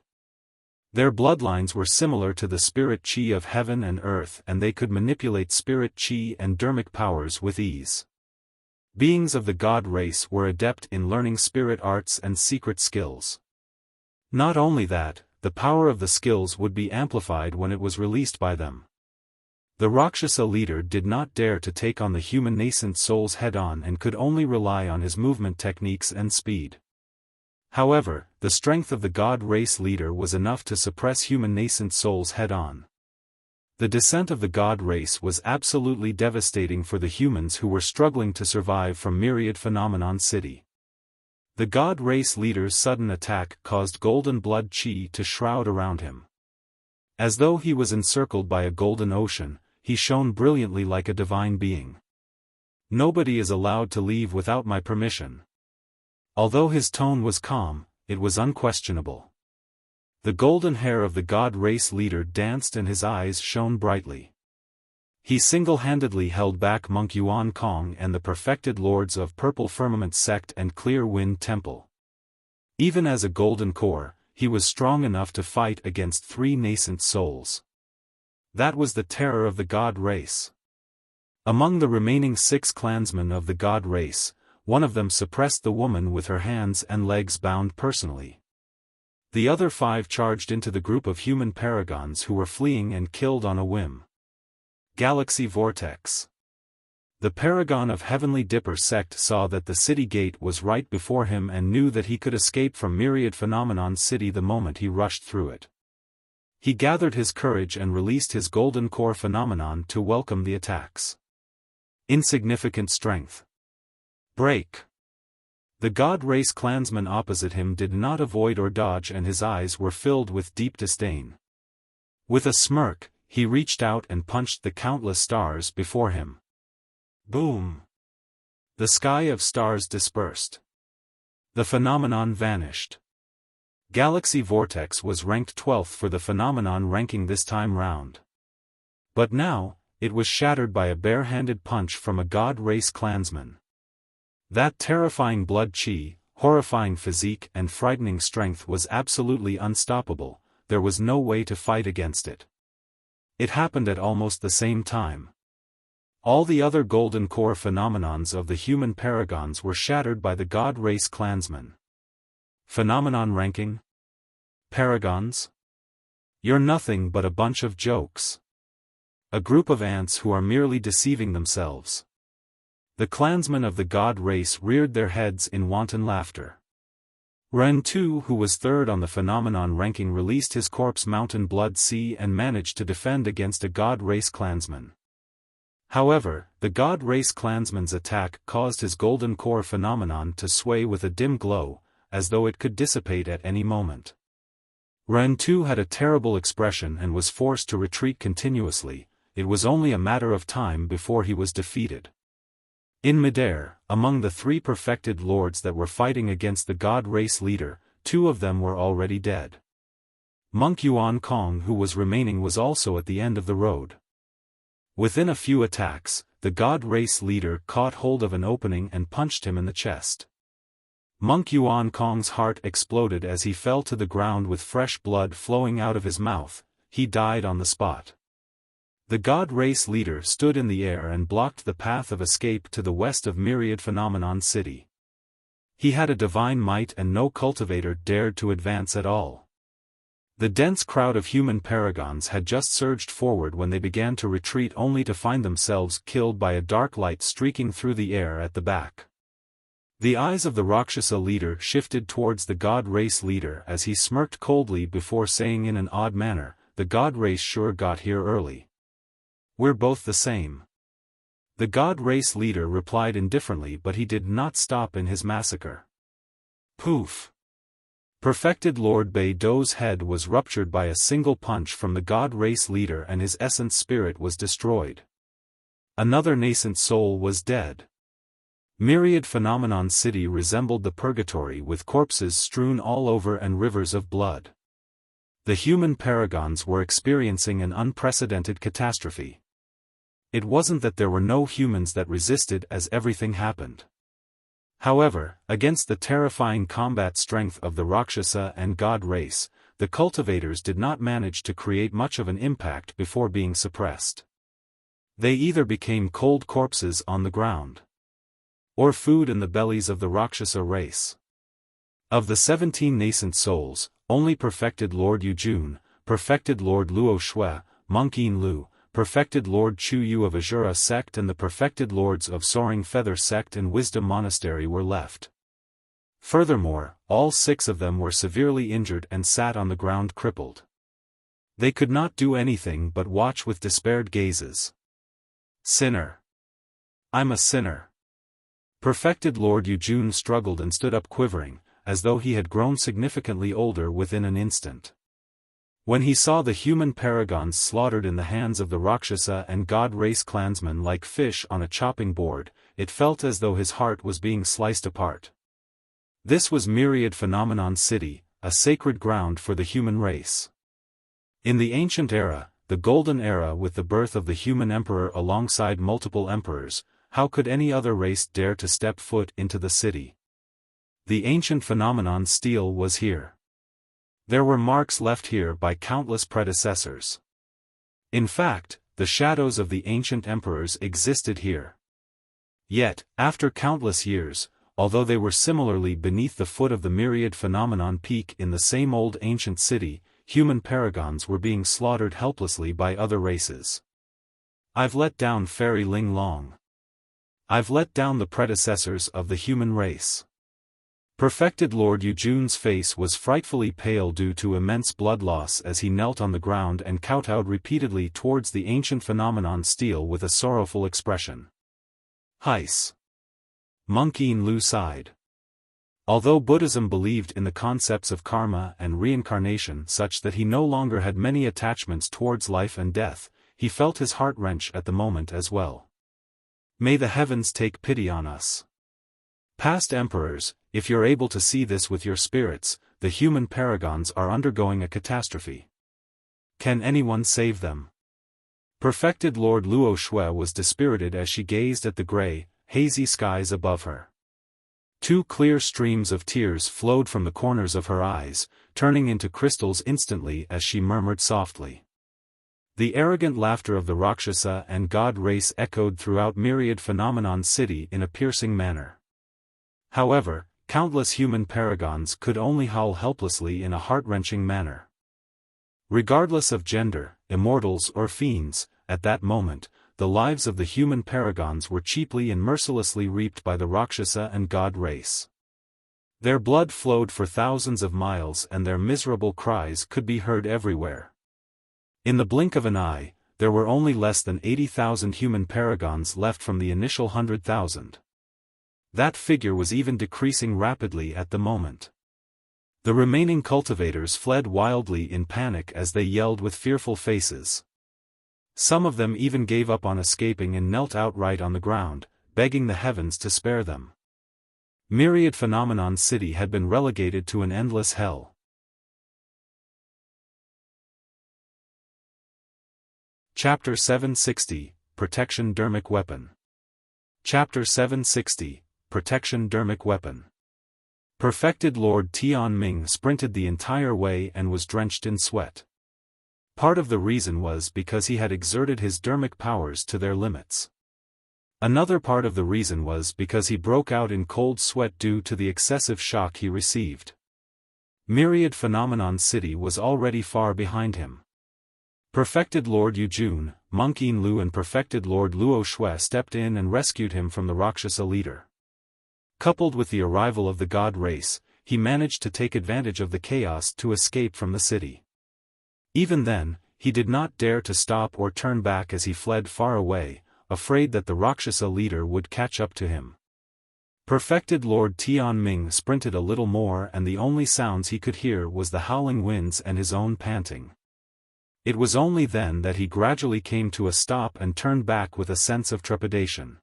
Their bloodlines were similar to the spirit chi of heaven and earth, and they could manipulate spirit chi and Dharmic powers with ease. Beings of the god race were adept in learning spirit arts and secret skills. Not only that, the power of the skills would be amplified when it was released by them. The Rakshasa leader did not dare to take on the human nascent souls head-on and could only rely on his movement techniques and speed. However, the strength of the god race leader was enough to suppress human nascent souls head-on. The descent of the god race was absolutely devastating for the humans who were struggling to survive from Myriad Phenomenon City. The god race leader's sudden attack caused golden blood chi to shroud around him. As though he was encircled by a golden ocean, he shone brilliantly like a divine being. "Nobody is allowed to leave without my permission." Although his tone was calm, it was unquestionable. The golden hair of the god race leader danced and his eyes shone brightly. He single-handedly held back Monk Yuan Kong and the perfected lords of Purple Firmament Sect and Clear Wind Temple. Even as a golden core, he was strong enough to fight against 3 nascent souls. That was the terror of the god race. Among the remaining 6 clansmen of the god race, one of them suppressed the woman with her hands and legs bound personally. The other 5 charged into the group of human paragons who were fleeing and killed on a whim. Galaxy Vortex. The Paragon of Heavenly Dipper sect saw that the city gate was right before him and knew that he could escape from Myriad Phenomenon City the moment he rushed through it. He gathered his courage and released his golden core phenomenon to welcome the attacks. Insignificant strength. Break. The god race clansman opposite him did not avoid or dodge, and his eyes were filled with deep disdain. With a smirk, he reached out and punched the countless stars before him. Boom! The sky of stars dispersed. The phenomenon vanished. Galaxy Vortex was ranked 12th for the phenomenon ranking this time round. But now, it was shattered by a bare-handed punch from a god race clansman. That terrifying blood chi, horrifying physique and frightening strength was absolutely unstoppable. There was no way to fight against it. It happened at almost the same time. All the other golden core phenomenons of the human paragons were shattered by the god race clansmen. Phenomenon ranking? Paragons? You're nothing but a bunch of jokes. A group of ants who are merely deceiving themselves. The clansmen of the god race reared their heads in wanton laughter. Ren Tu, who was 3rd on the phenomenon ranking, released his corpse mountain blood sea and managed to defend against a god race clansman. However, the god race clansman's attack caused his golden core phenomenon to sway with a dim glow, as though it could dissipate at any moment. Ren Tu had a terrible expression and was forced to retreat continuously. It was only a matter of time before he was defeated. In midair, among the 3 perfected lords that were fighting against the god race leader, 2 of them were already dead. Monk Yuan Kong, who was remaining, was also at the end of the road. Within a few attacks, the god race leader caught hold of an opening and punched him in the chest. Monk Yuan Kong's heart exploded as he fell to the ground with fresh blood flowing out of his mouth. He died on the spot. The God Race leader stood in the air and blocked the path of escape to the west of Myriad Phenomenon City. He had a divine might and no cultivator dared to advance at all. The dense crowd of human paragons had just surged forward when they began to retreat only to find themselves killed by a dark light streaking through the air at the back. The eyes of the Rakshasa leader shifted towards the God Race leader as he smirked coldly before saying in an odd manner, "The God Race sure got here early. We're both the same." The God Race leader replied indifferently, but he did not stop in his massacre. Poof! Perfected Lord Bei-Dou's head was ruptured by a single punch from the God Race leader and his essence spirit was destroyed. Another nascent soul was dead. Myriad Phenomenon City resembled the purgatory with corpses strewn all over and rivers of blood. The human paragons were experiencing an unprecedented catastrophe. It wasn't that there were no humans that resisted as everything happened. However, against the terrifying combat strength of the Rakshasa and God Race, the cultivators did not manage to create much of an impact before being suppressed. They either became cold corpses on the ground, or food in the bellies of the Rakshasa race. Of the 17 nascent souls, only Perfected Lord Yujun, Perfected Lord Luo Shui, Monk Yin Lu, Perfected Lord Chu Yu of Azura sect and the Perfected Lords of Soaring Feather sect and Wisdom Monastery were left. Furthermore, all 6 of them were severely injured and sat on the ground crippled. They could not do anything but watch with despaired gazes. Sinner. I'm a sinner. Perfected Lord Yujun struggled and stood up quivering, as though he had grown significantly older within an instant. When he saw the human paragons slaughtered in the hands of the Rakshasa and God Race clansmen like fish on a chopping board, it felt as though his heart was being sliced apart. This was Myriad Phenomenon City, a sacred ground for the human race. In the ancient era, the Golden Era with the birth of the human emperor alongside multiple emperors, how could any other race dare to step foot into the city? The ancient phenomenon steel was here. There were marks left here by countless predecessors. In fact, the shadows of the ancient emperors existed here. Yet, after countless years, although they were similarly beneath the foot of the Myriad Phenomenon peak in the same old ancient city, human paragons were being slaughtered helplessly by other races. I've let down Fairy Ling Long. I've let down the predecessors of the human race. Perfected Lord Yujun's face was frightfully pale due to immense blood loss as he knelt on the ground and kowtowed repeatedly towards the ancient phenomenon steel with a sorrowful expression. Heis. Monk Yin Lu sighed. Although Buddhism believed in the concepts of karma and reincarnation such that he no longer had many attachments towards life and death, he felt his heart wrench at the moment as well. May the heavens take pity on us. Past emperors, if you're able to see this with your spirits, the human paragons are undergoing a catastrophe. Can anyone save them? Perfected Lord Luo Shui was dispirited as she gazed at the grey, hazy skies above her. 2 clear streams of tears flowed from the corners of her eyes, turning into crystals instantly as she murmured softly. The arrogant laughter of the Rakshasa and God Race echoed throughout Myriad Phenomenon City in a piercing manner. However, countless human paragons could only howl helplessly in a heart-wrenching manner. Regardless of gender, immortals or fiends, at that moment, the lives of the human paragons were cheaply and mercilessly reaped by the Rakshasa and God Race. Their blood flowed for thousands of miles and their miserable cries could be heard everywhere. In the blink of an eye, there were only less than 80,000 human paragons left from the initial 100,000. That figure was even decreasing rapidly at the moment. The remaining cultivators fled wildly in panic as they yelled with fearful faces. Some of them even gave up on escaping and knelt outright on the ground, begging the heavens to spare them. Myriad Phenomenon City had been relegated to an endless hell. Chapter 760, Protection Dharmic Weapon. Chapter 760, Protection Dharmic Weapon. Perfected Lord Tianming sprinted the entire way and was drenched in sweat. Part of the reason was because he had exerted his Dharmic powers to their limits. Another part of the reason was because he broke out in cold sweat due to the excessive shock he received. Myriad Phenomenon City was already far behind him. Perfected Lord Yujun, Monk Yin Lu and Perfected Lord Luo Shui stepped in and rescued him from the Rakshasa leader. Coupled with the arrival of the god race, he managed to take advantage of the chaos to escape from the city. Even then, he did not dare to stop or turn back as he fled far away, afraid that the Rakshasa leader would catch up to him. Perfected Lord Tianming sprinted a little more and the only sounds he could hear was the howling winds and his own panting. It was only then that he gradually came to a stop and turned back with a sense of trepidation.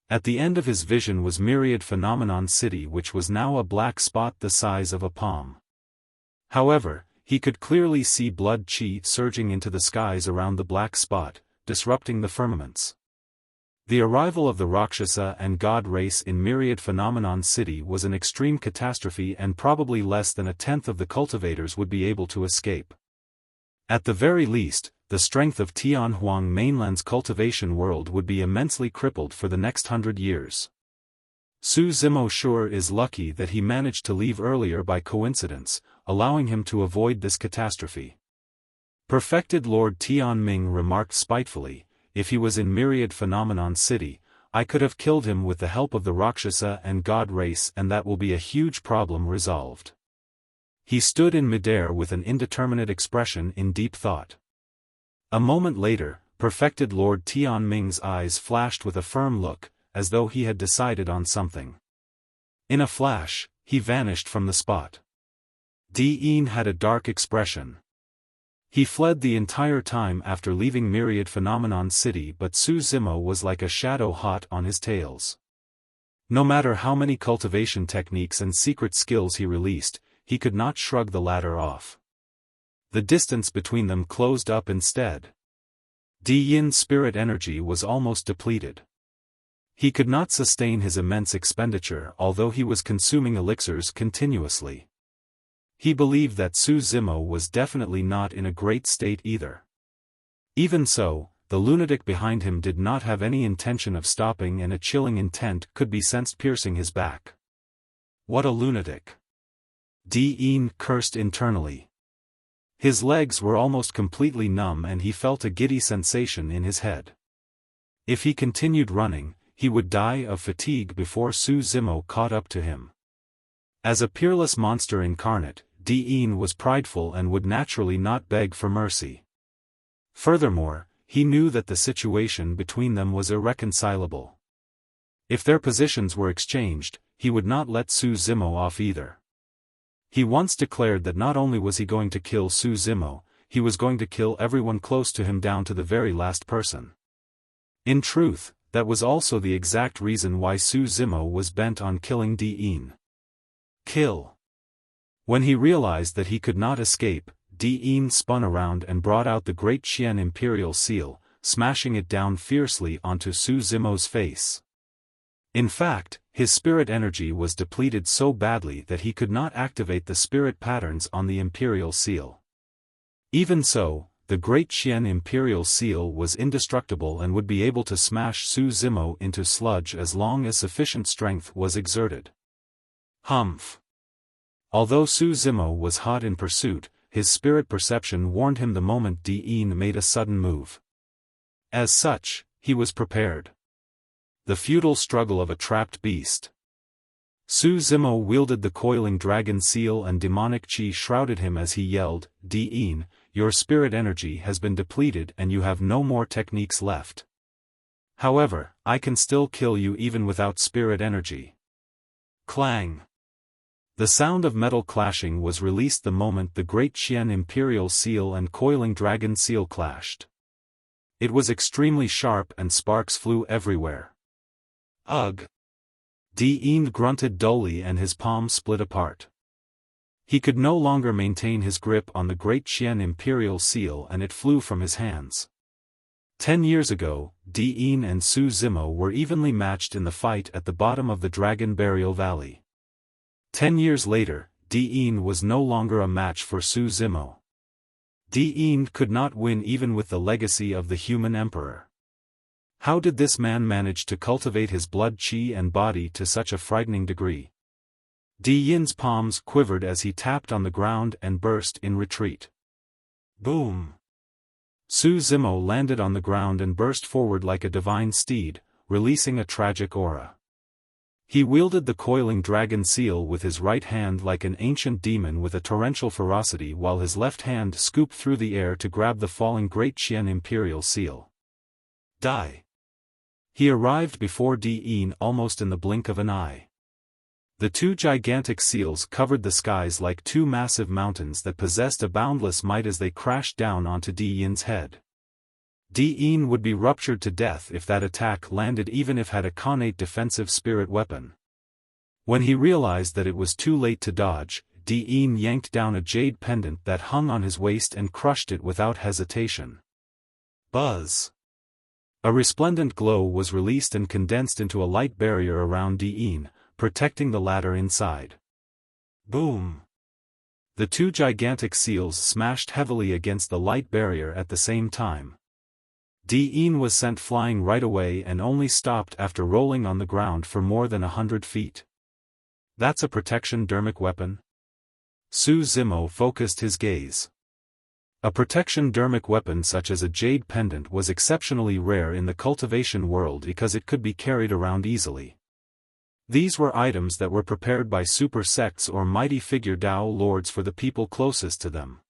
At the end of his vision was Myriad Phenomenon City, which was now a black spot the size of a palm. However, he could clearly see blood chi surging into the skies around the black spot, disrupting the firmaments. The arrival of the Rakshasa and god race in Myriad Phenomenon City was an extreme catastrophe and probably less than a tenth of the cultivators would be able to escape. At the very least, the strength of Tianhuang Mainland's cultivation world would be immensely crippled for the next 100 years. Su Zimo sure is lucky that he managed to leave earlier by coincidence, allowing him to avoid this catastrophe. Perfected Lord Tianming remarked spitefully, if he was in Myriad Phenomenon City, I could have killed him with the help of the Rakshasa and god race and that will be a huge problem resolved. He stood in midair with an indeterminate expression in deep thought. A moment later, Perfected Lord Tianming's eyes flashed with a firm look, as though he had decided on something. In a flash, he vanished from the spot. Di-Yin had a dark expression. He fled the entire time after leaving Myriad Phenomenon City, but Su Zimo was like a shadow hot on his tails. No matter how many cultivation techniques and secret skills he released, he could not shrug the latter off. The distance between them closed up instead. Di-Yin's spirit energy was almost depleted. He could not sustain his immense expenditure although he was consuming elixirs continuously. He believed that Su Zimo was definitely not in a great state either. Even so, the lunatic behind him did not have any intention of stopping and a chilling intent could be sensed piercing his back. What a lunatic! Di-Yin cursed internally. His legs were almost completely numb and he felt a giddy sensation in his head. If he continued running, he would die of fatigue before Su Zimo caught up to him. As a peerless monster incarnate, Di-Yin was prideful and would naturally not beg for mercy. Furthermore, he knew that the situation between them was irreconcilable. If their positions were exchanged, he would not let Su Zimo off either. He once declared that not only was he going to kill Su Zimo, he was going to kill everyone close to him down to the very last person. In truth, that was also the exact reason why Su Zimo was bent on killing Di-Yin. Kill. When he realized that he could not escape, Di-Yin spun around and brought out the Great Qian Imperial Seal, smashing it down fiercely onto Su Zimo's face. In fact, his spirit energy was depleted so badly that he could not activate the spirit patterns on the Imperial Seal. Even so, the Great Qian Imperial Seal was indestructible and would be able to smash Su Zimo into sludge as long as sufficient strength was exerted. Humph! Although Su Zimo was hot in pursuit, his spirit perception warned him the moment Di-Yin made a sudden move. As such, he was prepared. The futile struggle of a trapped beast. Su Zimo wielded the coiling dragon seal and demonic chi shrouded him as he yelled, Di-Yin, your spirit energy has been depleted and you have no more techniques left. However, I can still kill you even without spirit energy. Clang! The sound of metal clashing was released the moment the Great Qian Imperial Seal and coiling dragon seal clashed. It was extremely sharp and sparks flew everywhere. Ugh! Di-Yin grunted dully and his palm split apart. He could no longer maintain his grip on the Great Qian Imperial Seal and it flew from his hands. 10 years ago, Di-Yin and Su Zimo were evenly matched in the fight at the bottom of the Dragon Burial Valley. 10 years later, Fiend was no longer a match for Su Zimo. Fiend could not win even with the legacy of the human emperor. How did this man manage to cultivate his blood qi and body to such a frightening degree? Fiend's palms quivered as he tapped on the ground and burst in retreat. Boom! Su Zimo landed on the ground and burst forward like a divine steed, releasing a tragic aura. He wielded the coiling dragon seal with his right hand like an ancient demon with a torrential ferocity, while his left hand scooped through the air to grab the falling Great Qian imperial seal. Die! He arrived before Fiend almost in the blink of an eye. The two gigantic seals covered the skies like two massive mountains that possessed a boundless might as they crashed down onto Fiend's head. Fiend would be ruptured to death if that attack landed, even if had a connate defensive spirit weapon. When he realized that it was too late to dodge, Fiend yanked down a jade pendant that hung on his waist and crushed it without hesitation. Buzz! A resplendent glow was released and condensed into a light barrier around Fiend, protecting the latter inside. Boom! The two gigantic seals smashed heavily against the light barrier at the same time. Fiend was sent flying right away and only stopped after rolling on the ground for more than 100 feet. That's a protection Dharmic weapon? Su Zimo focused his gaze. A protection Dharmic weapon such as a jade pendant was exceptionally rare in the cultivation world because it could be carried around easily. These were items that were prepared by super sects or mighty figure Dao lords for the people closest to them.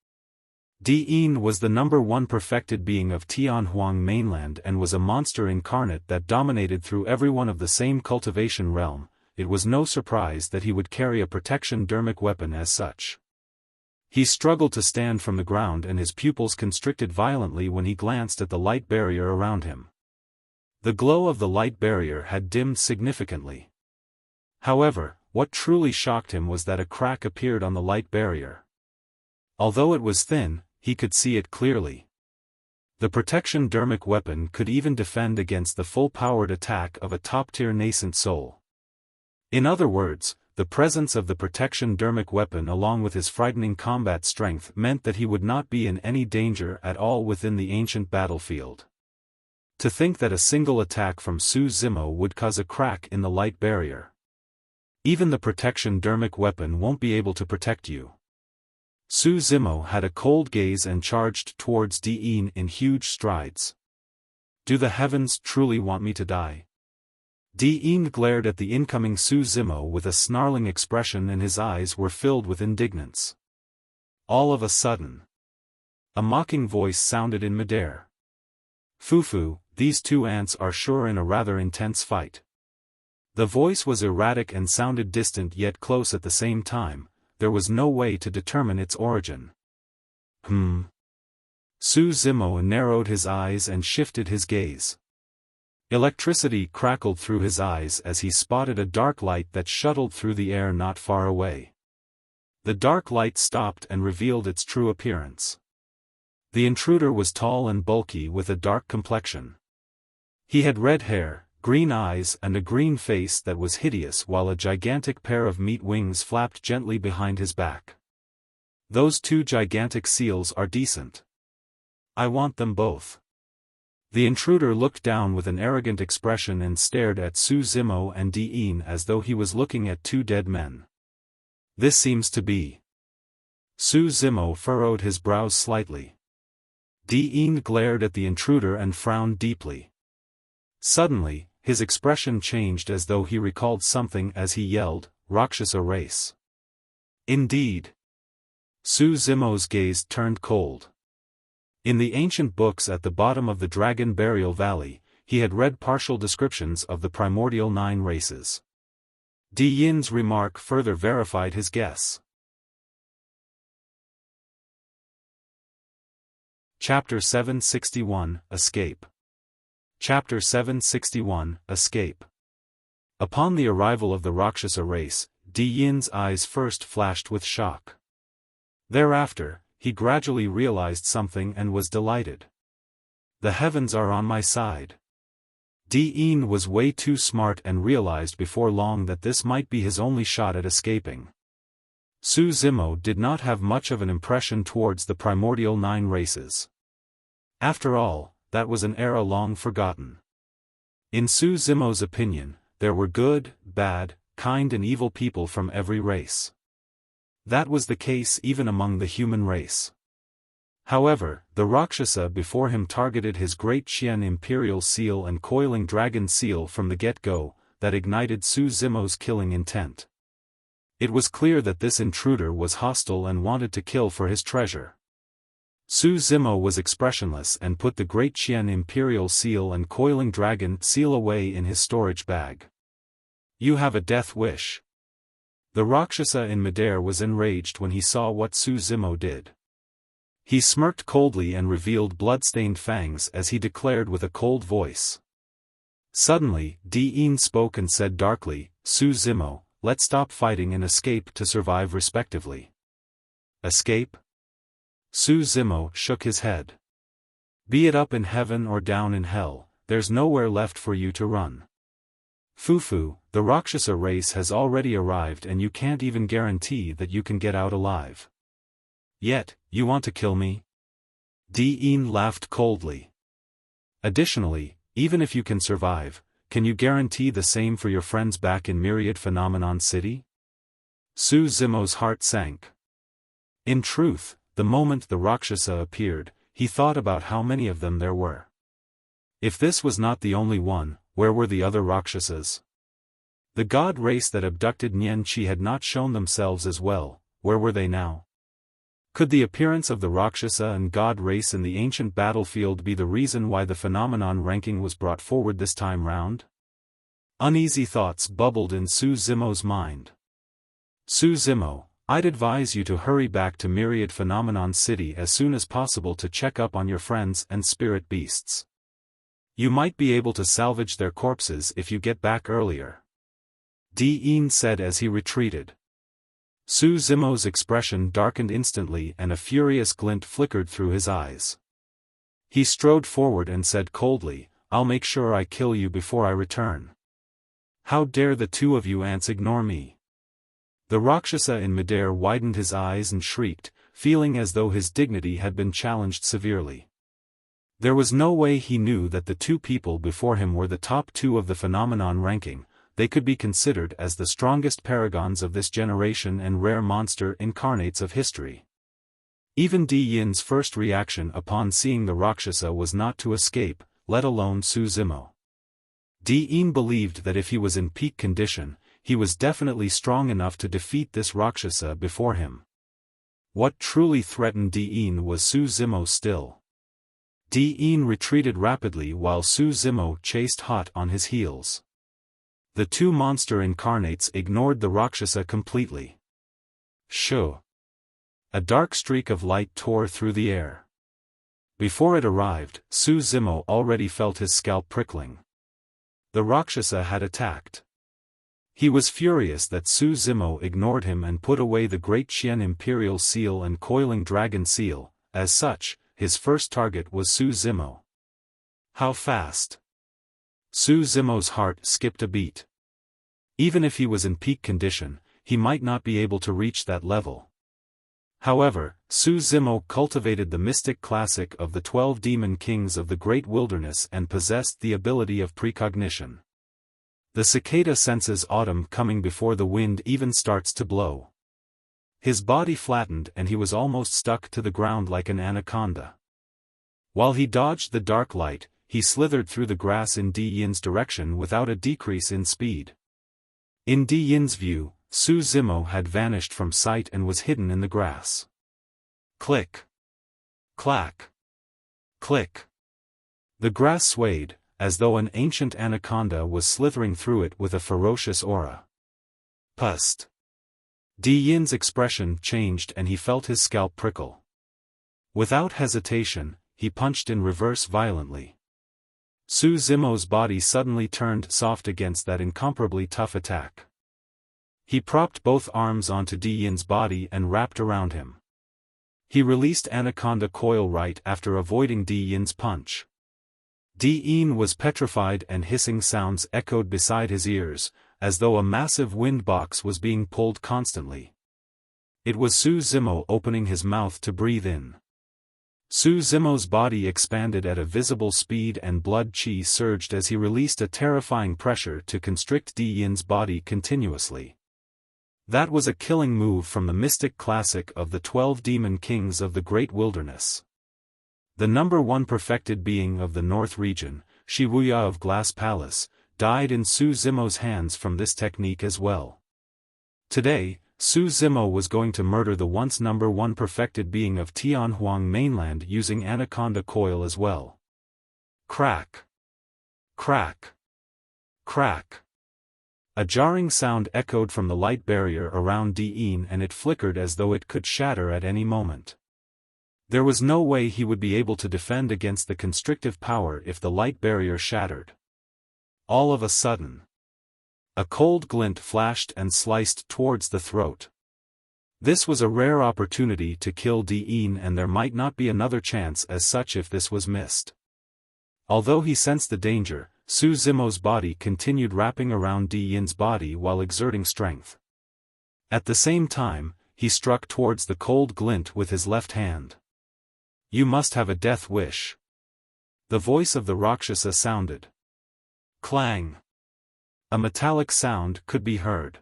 Fiend was the #1 perfected being of Tianhuang mainland and was a monster incarnate that dominated through everyone of the same cultivation realm. It was no surprise that he would carry a protection Dharmic weapon as such. He struggled to stand from the ground and his pupils constricted violently when he glanced at the light barrier around him. The glow of the light barrier had dimmed significantly. However, what truly shocked him was that a crack appeared on the light barrier. Although it was thin, he could see it clearly. The protection Dharmic weapon could even defend against the full-powered attack of a top-tier nascent soul. In other words, the presence of the protection Dharmic weapon along with his frightening combat strength meant that he would not be in any danger at all within the ancient battlefield. To think that a single attack from Su Zimo would cause a crack in the light barrier. Even the protection Dharmic weapon won't be able to protect you. Su Zimo had a cold gaze and charged towards Fiend in huge strides. Do the heavens truly want me to die? Fiend glared at the incoming Su Zimo with a snarling expression and his eyes were filled with indignance. All of a sudden, a mocking voice sounded in midair. Fufu, these two ants are sure in a rather intense fight. The voice was erratic and sounded distant yet close at the same time. There was no way to determine its origin. Su Zimo narrowed his eyes and shifted his gaze. Electricity crackled through his eyes as he spotted a dark light that shuttled through the air not far away. The dark light stopped and revealed its true appearance. The intruder was tall and bulky with a dark complexion. He had red hair, green eyes and a green face that was hideous, while a gigantic pair of meat wings flapped gently behind his back. Those two gigantic seals are decent. I want them both. The intruder looked down with an arrogant expression and stared at Su Zimo and Fiend as though he was looking at two dead men. This seems to be. Su Zimo furrowed his brows slightly. Fiend glared at the intruder and frowned deeply. Suddenly, his expression changed as though he recalled something as he yelled, "Rakshasa race." Indeed. Su Zimo's gaze turned cold. In the ancient books at the bottom of the Dragon Burial Valley, he had read partial descriptions of the primordial 9 races. Fiend's remark further verified his guess. Chapter 761, Escape. Chapter 761, Escape. Upon the arrival of the Rakshasa race, Fiend's eyes first flashed with shock. Thereafter, he gradually realized something and was delighted. The heavens are on my side. Di was way too smart and realized before long that this might be his only shot at escaping. Su Zimo did not have much of an impression towards the primordial 9 races. After all, that was an era long forgotten. In Su Zimo's opinion, there were good, bad, kind and evil people from every race. That was the case even among the human race. However, the Rakshasa before him targeted his great Qian imperial seal and coiling dragon seal from the get-go, that ignited Su Zimo's killing intent. It was clear that this intruder was hostile and wanted to kill for his treasure. Su Zimo was expressionless and put the great Qian imperial seal and coiling dragon seal away in his storage bag. "You have a death wish." The Rakshasa in midair was enraged when he saw what Su Zimo did. He smirked coldly and revealed blood-stained fangs as he declared with a cold voice. Suddenly, Di spoke and said darkly, "Su Zimo, let's stop fighting and escape to survive respectively." Escape? Su Zimo shook his head. "Be it up in heaven or down in hell, there's nowhere left for you to run. Fufu, the Rakshasa race has already arrived and you can't even guarantee that you can get out alive. Yet, you want to kill me?" Di laughed coldly. "Additionally, even if you can survive, can you guarantee the same for your friends back in Myriad Phenomenon City?" Su Zimo's heart sank. In truth, the moment the Rakshasa appeared, he thought about how many of them there were. If this was not the only one, where were the other Rakshasas? The god race that abducted Nianqi had not shown themselves as well, where were they now? Could the appearance of the Rakshasa and god race in the ancient battlefield be the reason why the phenomenon ranking was brought forward this time round? Uneasy thoughts bubbled in Su Zimo's mind. "Su Zimo, I'd advise you to hurry back to Myriad Phenomenon City as soon as possible to check up on your friends and spirit beasts. You might be able to salvage their corpses if you get back earlier," Di said as he retreated. Su Zimo's expression darkened instantly and a furious glint flickered through his eyes. He strode forward and said coldly, "I'll make sure I kill you before I return. How dare the two of you ants ignore me?" The Rakshasa in midair widened his eyes and shrieked, feeling as though his dignity had been challenged severely. There was no way he knew that the two people before him were the top 2 of the phenomenon ranking. They could be considered as the strongest paragons of this generation and rare monster incarnates of history. Even Di first reaction upon seeing the Rakshasa was not to escape, let alone Su Zimo. Di believed that if he was in peak condition, he was definitely strong enough to defeat this Rakshasa before him. What truly threatened Di was Su Zimo still. Di retreated rapidly while Su Zimo chased hot on his heels. The two monster incarnates ignored the Rakshasa completely. Shoo! A dark streak of light tore through the air. Before it arrived, Su Zimo already felt his scalp prickling. The Rakshasa had attacked. He was furious that Su Zimo ignored him and put away the great Qian imperial seal and coiling dragon seal. As such, his first target was Su Zimo. How fast? Su Zimo's heart skipped a beat. Even if he was in peak condition, he might not be able to reach that level. However, Su Zimo cultivated the mystic classic of the 12 demon kings of the great wilderness and possessed the ability of precognition. The cicada senses autumn coming before the wind even starts to blow. His body flattened and he was almost stuck to the ground like an anaconda. While he dodged the dark light, he slithered through the grass in Di direction without a decrease in speed. In Di's view, Su Zimo had vanished from sight and was hidden in the grass. Click. Clack. Click. The grass swayed, as though an ancient anaconda was slithering through it with a ferocious aura. Pust. Di's expression changed and he felt his scalp prickle. Without hesitation, he punched in reverse violently. Su Zimo's body suddenly turned soft against that incomparably tough attack. He propped both arms onto Di's body and wrapped around him. He released Anaconda Coil right after avoiding Di's punch. Diin was petrified and hissing sounds echoed beside his ears, as though a massive wind box was being pulled constantly. It was Su Zimo opening his mouth to breathe in. Su Zimo's body expanded at a visible speed and blood chi surged as he released a terrifying pressure to constrict Diin's body continuously. That was a killing move from the mystic classic of the 12 demon kings of the Great Wilderness. The number 1 perfected being of the North region, Shiwuya of Glass Palace, died in Su Zimo's hands from this technique as well. Today, Su Zimo was going to murder the once number 1 perfected being of Tianhuang mainland using Anaconda Coil as well. Crack! Crack! Crack! A jarring sound echoed from the light barrier around Diin and it flickered as though it could shatter at any moment. There was no way he would be able to defend against the constrictive power if the light barrier shattered. All of a sudden, a cold glint flashed and sliced towards the throat. This was a rare opportunity to kill Diin and there might not be another chance as such if this was missed. Although he sensed the danger, Su Zimo's body continued wrapping around Diin's body while exerting strength. At the same time, he struck towards the cold glint with his left hand. "You must have a death wish." The voice of the Rakshasa sounded. Clang! A metallic sound could be heard.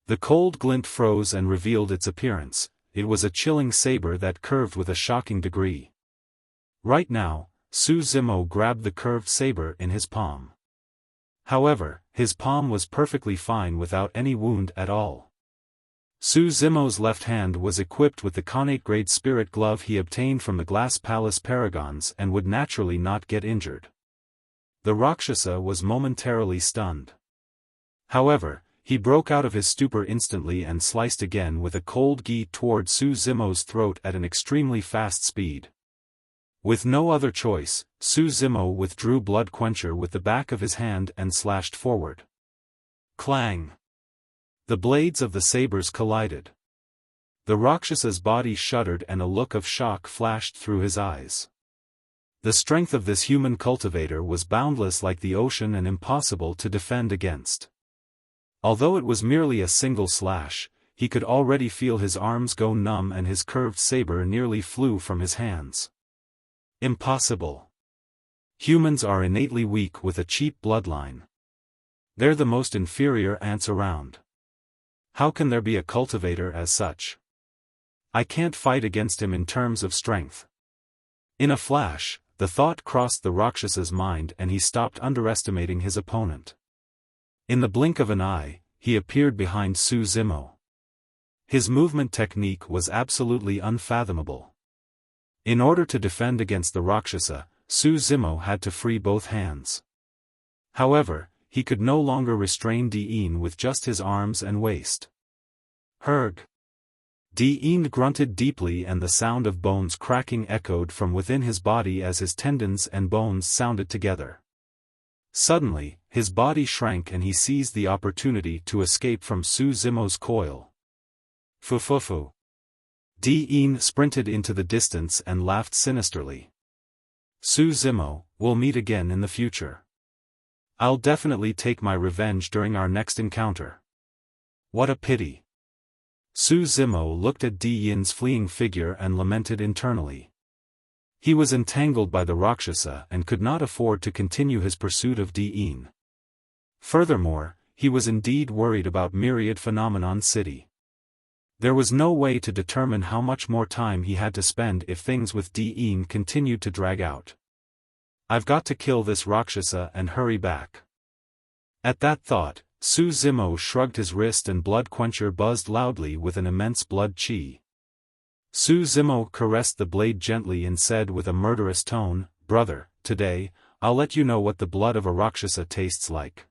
The cold glint froze and revealed its appearance. It was a chilling saber that curved with a shocking degree. Right now, Su Zimo grabbed the curved saber in his palm. However, his palm was perfectly fine without any wound at all. Su Zimo's left hand was equipped with the Connate-grade spirit glove he obtained from the Glass Palace Paragons and would naturally not get injured. The Rakshasa was momentarily stunned. However, he broke out of his stupor instantly and sliced again with a cold gi toward Su Zimo's throat at an extremely fast speed. With no other choice, Su Zimo withdrew Blood Quencher with the back of his hand and slashed forward. Clang! The blades of the sabers collided. The Rakshasa's body shuddered and a look of shock flashed through his eyes. The strength of this human cultivator was boundless like the ocean and impossible to defend against. Although it was merely a single slash, he could already feel his arms go numb and his curved saber nearly flew from his hands. Impossible. Humans are innately weak with a cheap bloodline. They're the most inferior ants around. How can there be a cultivator as such? I can't fight against him in terms of strength. In a flash, the thought crossed the Rakshasa's mind and he stopped underestimating his opponent. In the blink of an eye, he appeared behind Su Zimo. His movement technique was absolutely unfathomable. In order to defend against the Rakshasa, Su Zimo had to free both hands. However, he could no longer restrain Diin with just his arms and waist. Herg! Diin grunted deeply and the sound of bones cracking echoed from within his body as his tendons and bones sounded together. Suddenly, his body shrank and he seized the opportunity to escape from Su Zimo's coil. Fufufu! Diin sprinted into the distance and laughed sinisterly. Su Zimo, we'll meet again in the future. I'll definitely take my revenge during our next encounter. What a pity. Su Zimo looked at Diin's fleeing figure and lamented internally. He was entangled by the Rakshasa and could not afford to continue his pursuit of Diin. Furthermore, he was indeed worried about Myriad Phenomenon City. There was no way to determine how much more time he had to spend if things with Diin continued to drag out. I've got to kill this Rakshasa and hurry back. At that thought, Su Zimo shrugged his wrist and Blood Quencher buzzed loudly with an immense blood chi. Su Zimo caressed the blade gently and said with a murderous tone, "Brother, today, I'll let you know what the blood of a Rakshasa tastes like."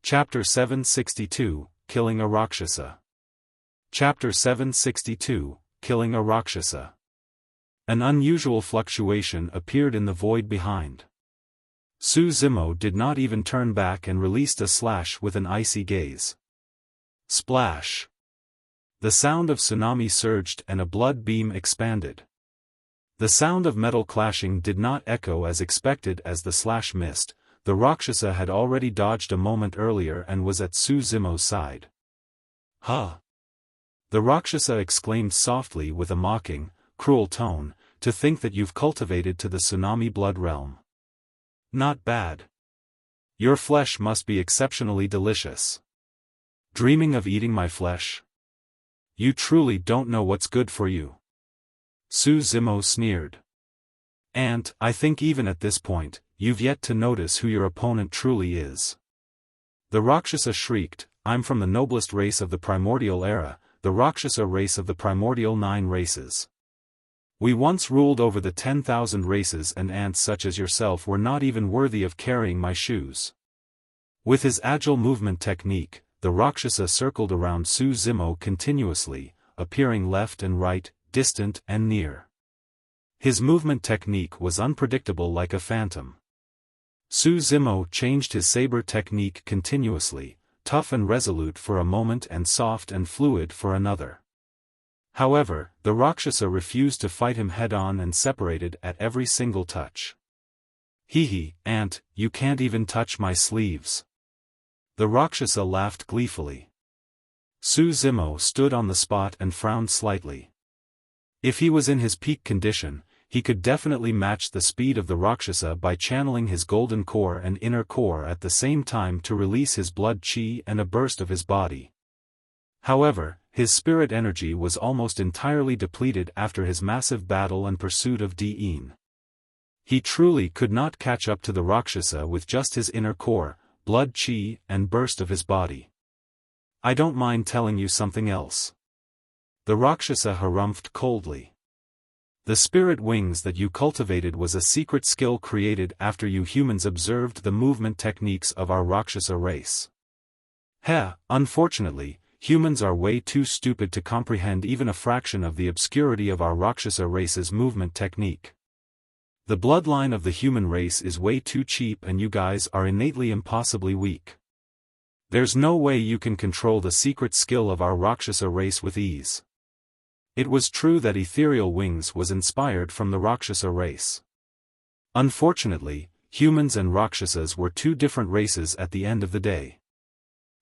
Chapter 762, Killing a Rakshasa. Chapter 762, Killing a Rakshasa. An unusual fluctuation appeared in the void behind. Su Zimo did not even turn back and released a slash with an icy gaze. Splash! The sound of tsunami surged and a blood beam expanded. The sound of metal clashing did not echo as expected as the slash missed. The Rakshasa had already dodged a moment earlier and was at Suzumo's side. "Huh!" The Rakshasa exclaimed softly with a mocking, cruel tone, "to think that you've cultivated to the tsunami blood realm. Not bad. Your flesh must be exceptionally delicious. Dreaming of eating my flesh? You truly don't know what's good for you." Suzumo sneered. "And, I think even at this point, you've yet to notice who your opponent truly is." The Rakshasa shrieked, "I'm from the noblest race of the primordial era, the Rakshasa race of the primordial 9 races. We once ruled over the 10,000 races, and ants such as yourself were not even worthy of carrying my shoes." With his agile movement technique, the Rakshasa circled around Suzumo continuously, appearing left and right, distant and near. His movement technique was unpredictable like a phantom. Suzumo changed his saber technique continuously, tough and resolute for a moment and soft and fluid for another. However, the Rakshasa refused to fight him head-on and separated at every single touch. "Hee, ant, you can't even touch my sleeves." The Rakshasa laughed gleefully. Suzumo stood on the spot and frowned slightly. If he was in his peak condition, he could definitely match the speed of the Rakshasa by channeling his golden core and inner core at the same time to release his blood chi and a burst of his body. However, his spirit energy was almost entirely depleted after his massive battle and pursuit of Deen. He truly could not catch up to the Rakshasa with just his inner core, blood chi and burst of his body. "I don't mind telling you something else." The Rakshasa harumphed coldly. "The spirit wings that you cultivated was a secret skill created after you humans observed the movement techniques of our Rakshasa race. Unfortunately, humans are way too stupid to comprehend even a fraction of the obscurity of our Rakshasa race's movement technique. The bloodline of the human race is way too cheap and you guys are innately impossibly weak. There's no way you can control the secret skill of our Rakshasa race with ease." It was true that Ethereal Wings was inspired from the Rakshasa race. Unfortunately, humans and Rakshasas were two different races at the end of the day.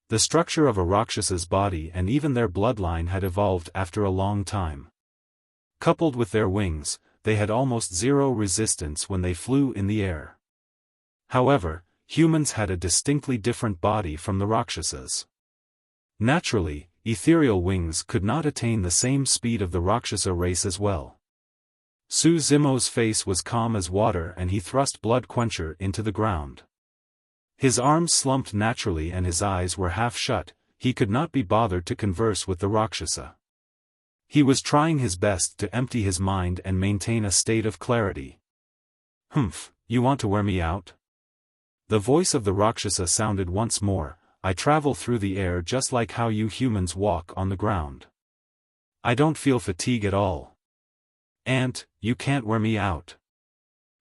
The structure of a Rakshasa's body and even their bloodline had evolved after a long time. Coupled with their wings, they had almost zero resistance when they flew in the air. However, humans had a distinctly different body from the Rakshasas. Naturally, Ethereal Wings could not attain the same speed of the Rakshasa race as well. Suzumo's face was calm as water and he thrust Blood Quencher into the ground. His arms slumped naturally and his eyes were half shut, he could not be bothered to converse with the Rakshasa. He was trying his best to empty his mind and maintain a state of clarity. "Humph, you want to wear me out?" The voice of the Rakshasa sounded once more. "I travel through the air just like how you humans walk on the ground. I don't feel fatigue at all. And, you can't wear me out."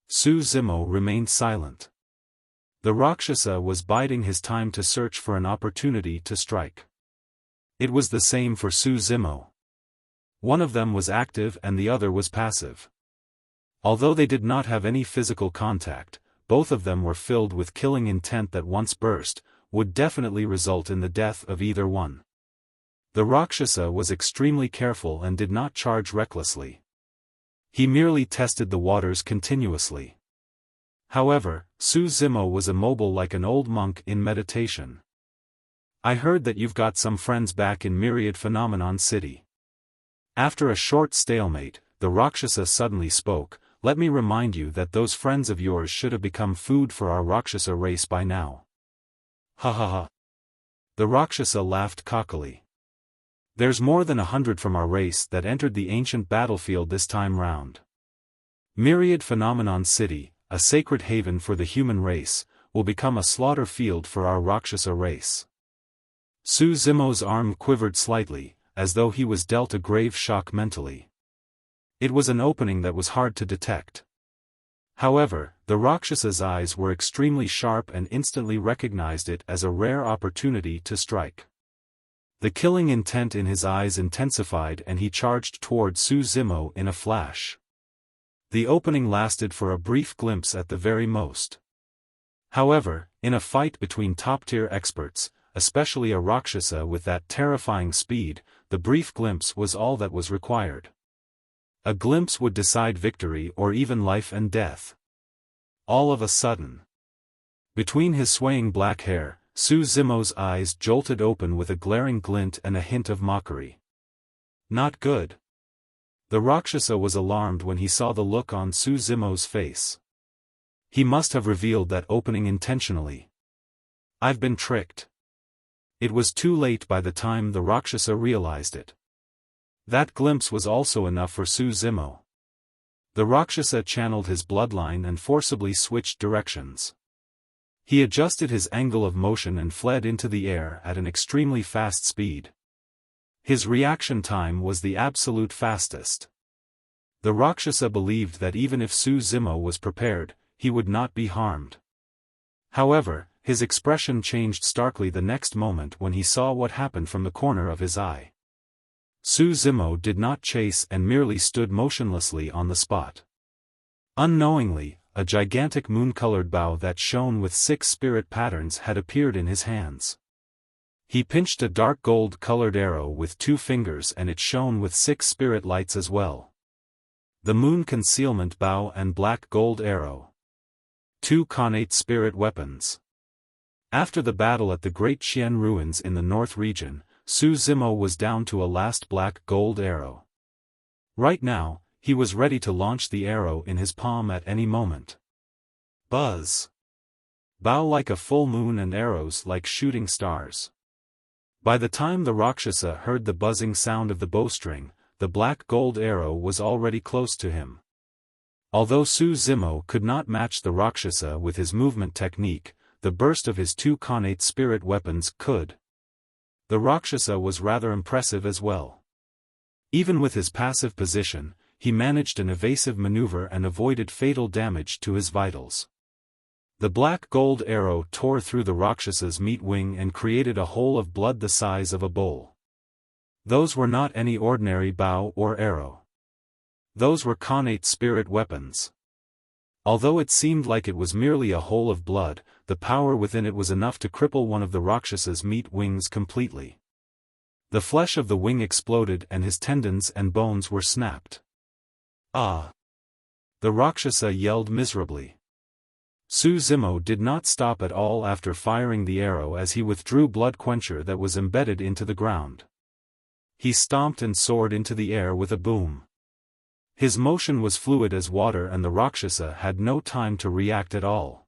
Suzumo remained silent. The Rakshasa was biding his time to search for an opportunity to strike. It was the same for Suzumo. One of them was active and the other was passive. Although they did not have any physical contact, both of them were filled with killing intent that once burst, would definitely result in the death of either one. The Rakshasa was extremely careful and did not charge recklessly. He merely tested the waters continuously. However, Suzumo was immobile like an old monk in meditation. "I heard that you've got some friends back in Myriad Phenomenon City." After a short stalemate, the Rakshasa suddenly spoke, "Let me remind you that those friends of yours should have become food for our Rakshasa race by now." "Ha ha ha." The Rakshasa laughed cockily. "There's more than 100 from our race that entered the ancient battlefield this time round. Myriad Phenomenon City, a sacred haven for the human race, will become a slaughter field for our Rakshasa race." Suzumo's arm quivered slightly, as though he was dealt a grave shock mentally. It was an opening that was hard to detect. However, the Rakshasa's eyes were extremely sharp and instantly recognized it as a rare opportunity to strike. The killing intent in his eyes intensified and he charged toward Su Zimo in a flash. The opening lasted for a brief glimpse at the very most. However, in a fight between top-tier experts, especially a Rakshasa with that terrifying speed, the brief glimpse was all that was required. A glimpse would decide victory or even life and death. All of a sudden, between his swaying black hair, Su Zimo's eyes jolted open with a glaring glint and a hint of mockery. Not good. The Rakshasa was alarmed when he saw the look on Su Zimo's face. He must have revealed that opening intentionally. I've been tricked. It was too late by the time the Rakshasa realized it. That glimpse was also enough for Su Zimo. The Rakshasa channeled his bloodline and forcibly switched directions. He adjusted his angle of motion and fled into the air at an extremely fast speed. His reaction time was the absolute fastest. The Rakshasa believed that even if Su Zimo was prepared, he would not be harmed. However, his expression changed starkly the next moment when he saw what happened from the corner of his eye. Su Zimo did not chase and merely stood motionlessly on the spot. Unknowingly, a gigantic moon-colored bow that shone with 6 spirit patterns had appeared in his hands. He pinched a dark gold-colored arrow with 2 fingers and it shone with 6 spirit lights as well. The moon concealment bow and black gold arrow. 2 connate spirit weapons. After the battle at the Great Xian Ruins in the North region, Su Zimo was down to a last black gold arrow. Right now, he was ready to launch the arrow in his palm at any moment. Buzz. Bow like a full moon and arrows like shooting stars. By the time the Rakshasa heard the buzzing sound of the bowstring, the black gold arrow was already close to him. Although Su Zimo could not match the Rakshasa with his movement technique, the burst of his 2 connate spirit weapons could. The Rakshasa was rather impressive as well. Even with his passive position, he managed an evasive maneuver and avoided fatal damage to his vitals. The black gold arrow tore through the Rakshasa's meat wing and created a hole of blood the size of a bowl. Those were not any ordinary bow or arrow. Those were connate spirit weapons. Although it seemed like it was merely a hole of blood, the power within it was enough to cripple one of the Rakshasa's meat wings completely. The flesh of the wing exploded and his tendons and bones were snapped. Ah! The Rakshasa yelled miserably. Su Zimo did not stop at all after firing the arrow as he withdrew blood quencher that was embedded into the ground. He stomped and soared into the air with a boom. His motion was fluid as water and the Rakshasa had no time to react at all.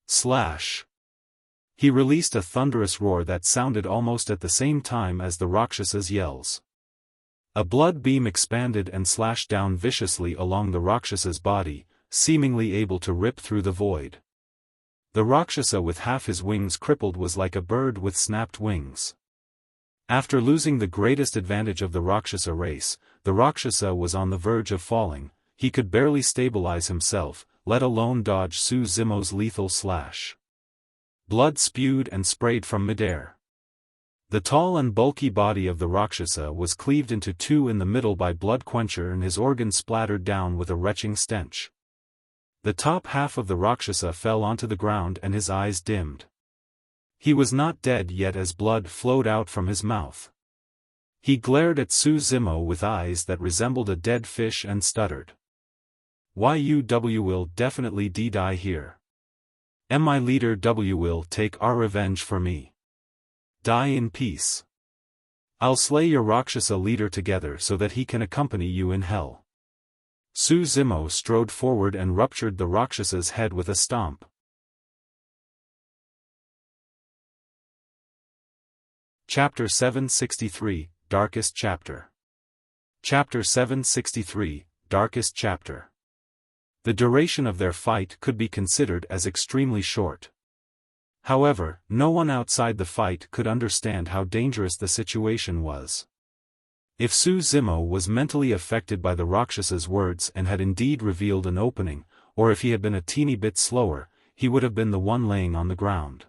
Slash! He released a thunderous roar that sounded almost at the same time as the Rakshasa's yells. A blood beam expanded and slashed down viciously along the Rakshasa's body, seemingly able to rip through the void. The Rakshasa with half his wings crippled was like a bird with snapped wings. After losing the greatest advantage of the Rakshasa race, the Rakshasa was on the verge of falling. He could barely stabilize himself, let alone dodge Su Zimo's lethal slash. Blood spewed and sprayed from midair. The tall and bulky body of the Rakshasa was cleaved into 2 in the middle by blood quencher and his organs splattered down with a retching stench. The top half of the Rakshasa fell onto the ground and his eyes dimmed. He was not dead yet as blood flowed out from his mouth. He glared at Su Zimo with eyes that resembled a dead fish and stuttered. "You will definitely die here. And my leader will take our revenge for me. Die in peace. I'll slay your Rakshasa leader together so that he can accompany you in hell." Su Zimo strode forward and ruptured the Rakshasa's head with a stomp. Chapter 763, Darkest Chapter. Chapter 763, Darkest Chapter. The duration of their fight could be considered as extremely short. However, no one outside the fight could understand how dangerous the situation was. If Su Zimo was mentally affected by the Rakshasa's words and had indeed revealed an opening, or if he had been a teeny bit slower, he would have been the one laying on the ground.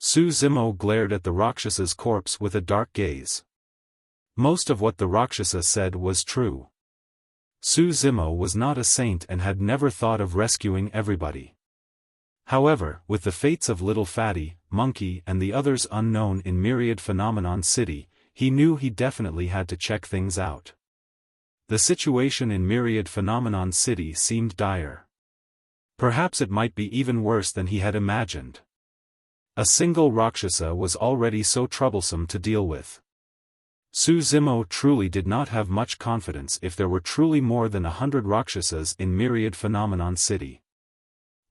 Su Zimo glared at the Rakshasa's corpse with a dark gaze. Most of what the Rakshasa said was true. Su Zimo was not a saint and had never thought of rescuing everybody. However, with the fates of Little Fatty, Monkey and the others unknown in Myriad Phenomenon City, he knew he definitely had to check things out. The situation in Myriad Phenomenon City seemed dire. Perhaps it might be even worse than he had imagined. A single Rakshasa was already so troublesome to deal with. Su Zimo truly did not have much confidence if there were truly more than 100 Rakshasas in Myriad Phenomenon City.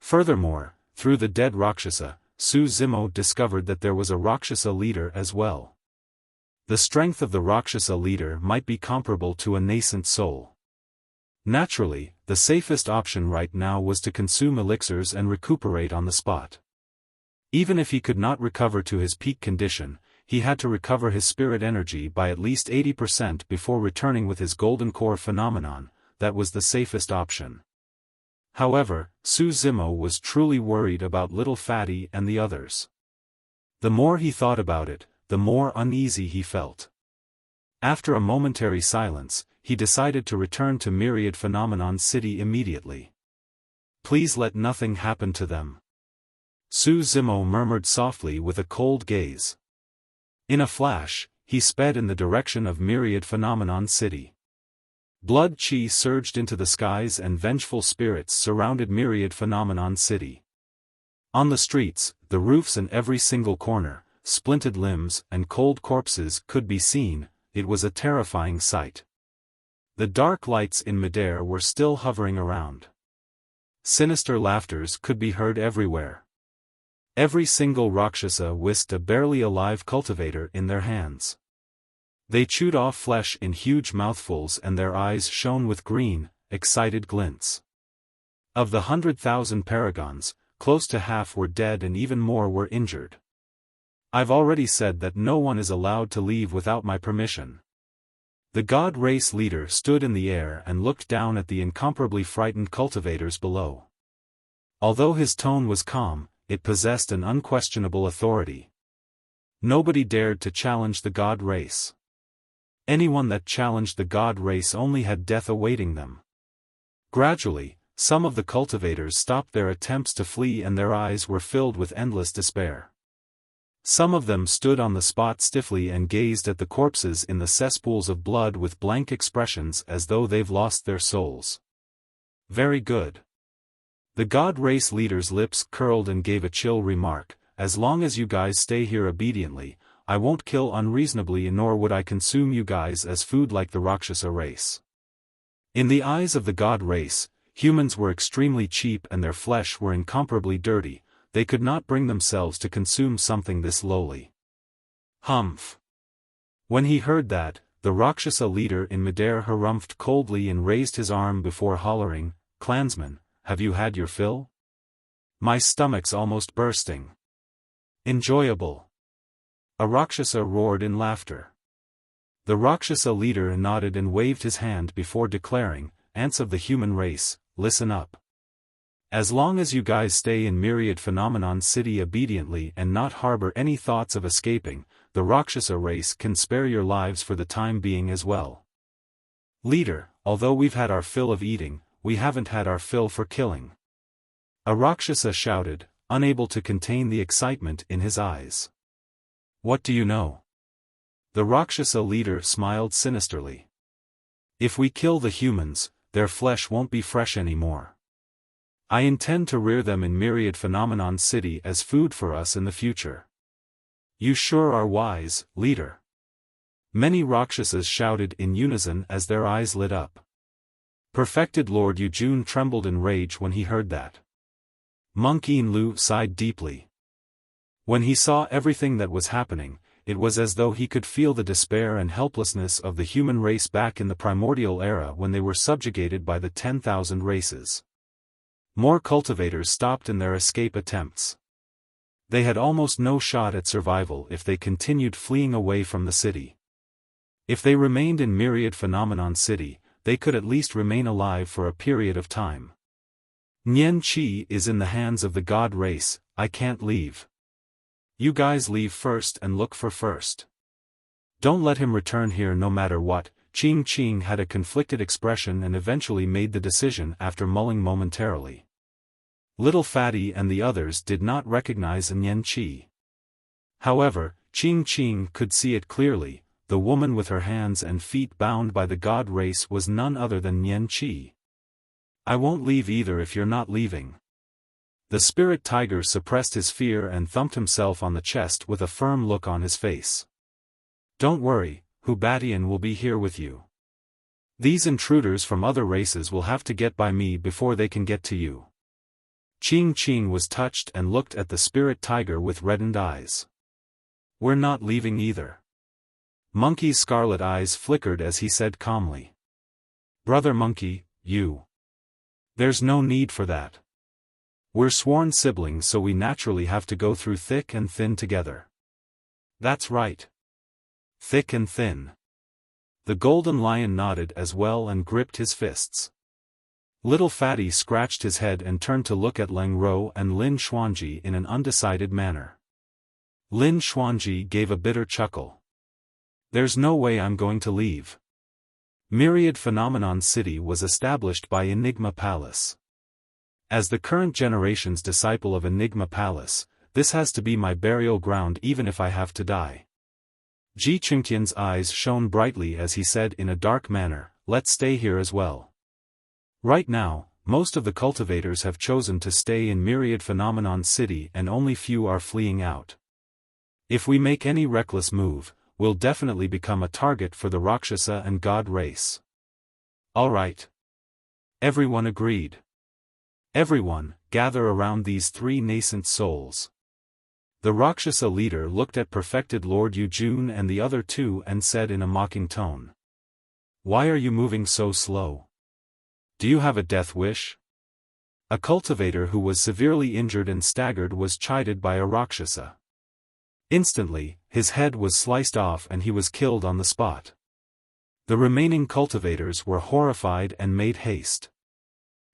Furthermore, through the dead Rakshasa, Su Zimo discovered that there was a Rakshasa leader as well. The strength of the Rakshasa leader might be comparable to a nascent soul. Naturally, the safest option right now was to consume elixirs and recuperate on the spot. Even if he could not recover to his peak condition, he had to recover his spirit energy by at least 80% before returning with his golden core phenomenon. That was the safest option. However, Su Zimo was truly worried about Little Fatty and the others. The more he thought about it, the more uneasy he felt. After a momentary silence, he decided to return to Myriad Phenomenon City immediately. Please let nothing happen to them. Su Zimo murmured softly with a cold gaze. In a flash, he sped in the direction of Myriad Phenomenon City. Blood chi surged into the skies and vengeful spirits surrounded Myriad Phenomenon City. On the streets, the roofs and every single corner, splinted limbs and cold corpses could be seen. It was a terrifying sight. The dark lights in midair were still hovering around. Sinister laughters could be heard everywhere. Every single Rakshasa whisked a barely alive cultivator in their hands. They chewed off flesh in huge mouthfuls and their eyes shone with green, excited glints. Of the 100,000 Paragons, close to half were dead and even more were injured. I've already said that no one is allowed to leave without my permission. The god race leader stood in the air and looked down at the incomparably frightened cultivators below. Although his tone was calm, it possessed an unquestionable authority. Nobody dared to challenge the god race. Anyone that challenged the god race only had death awaiting them. Gradually, some of the cultivators stopped their attempts to flee and their eyes were filled with endless despair. Some of them stood on the spot stiffly and gazed at the corpses in the cesspools of blood with blank expressions as though they've lost their souls. Very good. The god race leader's lips curled and gave a chill remark, as long as you guys stay here obediently, I won't kill unreasonably nor would I consume you guys as food like the Rakshasa race. In the eyes of the god race, humans were extremely cheap and their flesh were incomparably dirty, they could not bring themselves to consume something this lowly. Humph. When he heard that, the Rakshasa leader in midair harumphed coldly and raised his arm before hollering, "Clansmen, have you had your fill? My stomach's almost bursting." Enjoyable. A Rakshasa roared in laughter. The Rakshasa leader nodded and waved his hand before declaring, "Ants of the human race, listen up. As long as you guys stay in Myriad Phenomenon City obediently and not harbor any thoughts of escaping, the Rakshasa race can spare your lives for the time being as well. Leader, although we've had our fill of eating, we haven't had our fill for killing." A Rakshasa shouted, unable to contain the excitement in his eyes. "What do you know?" The Rakshasa leader smiled sinisterly. "If we kill the humans, their flesh won't be fresh anymore. I intend to rear them in Myriad Phenomenon City as food for us in the future." "You sure are wise, leader." Many Rakshasas shouted in unison as their eyes lit up. Perfected Lord Yujun trembled in rage when he heard that. Monk Lu sighed deeply. When he saw everything that was happening, it was as though he could feel the despair and helplessness of the human race back in the primordial era when they were subjugated by the 10,000 races. More cultivators stopped in their escape attempts. They had almost no shot at survival if they continued fleeing away from the city. If they remained in Myriad Phenomenon City, they could at least remain alive for a period of time. "Nian Qi is in the hands of the god race, I can't leave." You guys leave first and look for first. Don't let him return here no matter what. Ching Ching had a conflicted expression and eventually made the decision after mulling momentarily. Little Fatty and the others did not recognize Nyen Chi. However, Ching Ching could see it clearly. The woman with her hands and feet bound by the god race was none other than Nyen Chi. I won't leave either if you're not leaving. The spirit tiger suppressed his fear and thumped himself on the chest with a firm look on his face. Don't worry, Hubatian will be here with you. These intruders from other races will have to get by me before they can get to you. Ching Ching was touched and looked at the spirit tiger with reddened eyes. We're not leaving either. Monkey's scarlet eyes flickered as he said calmly. Brother Monkey, you. There's no need for that. We're sworn siblings, so we naturally have to go through thick and thin together. That's right. Thick and thin. The golden lion nodded as well and gripped his fists. Little Fatty scratched his head and turned to look at Leng Ro and Lin Xuanji in an undecided manner. Lin Xuanji gave a bitter chuckle. There's no way I'm going to leave. Myriad Phenomenon City was established by Enigma Palace. As the current generation's disciple of Enigma Palace, this has to be my burial ground even if I have to die. Ji Qingtian's eyes shone brightly as he said in a dark manner, let's stay here as well. Right now, most of the cultivators have chosen to stay in Myriad Phenomenon City and only few are fleeing out. If we make any reckless move, we'll definitely become a target for the Rakshasa and God race. All right. Everyone agreed. Everyone, gather around these three nascent souls. The Rakshasa leader looked at perfected Lord Yujun and the other two and said in a mocking tone. Why are you moving so slow? Do you have a death wish? A cultivator who was severely injured and staggered was chided by a Rakshasa. Instantly, his head was sliced off and he was killed on the spot. The remaining cultivators were horrified and made haste.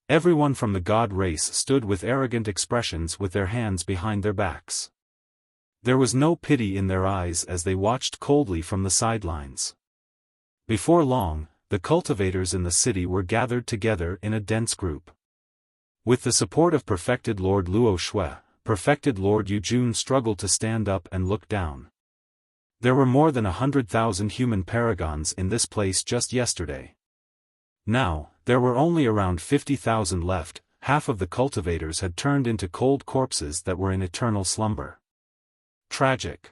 Everyone from the god race stood with arrogant expressions with their hands behind their backs. There was no pity in their eyes as they watched coldly from the sidelines. Before long, the cultivators in the city were gathered together in a dense group. With the support of perfected Lord Luo Shui, perfected Lord Yujun struggled to stand up and look down. There were more than 100,000 human paragons in this place just yesterday. Now, there were only around 50,000 left. Half of the cultivators had turned into cold corpses that were in eternal slumber. Tragic.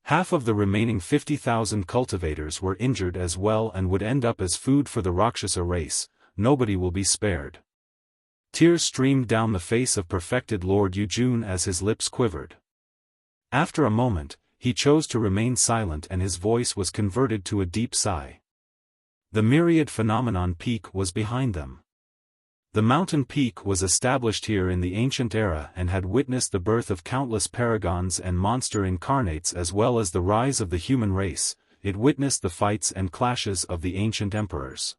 Half of the remaining 50,000 cultivators were injured as well and would end up as food for the Rakshasa race. Nobody will be spared. Tears streamed down the face of perfected Lord Yujun as his lips quivered. After a moment, he chose to remain silent and his voice was converted to a deep sigh. The Myriad Phenomenon Peak was behind them. The mountain peak was established here in the ancient era and had witnessed the birth of countless paragons and monster incarnates as well as the rise of the human race. It witnessed the fights and clashes of the ancient emperors.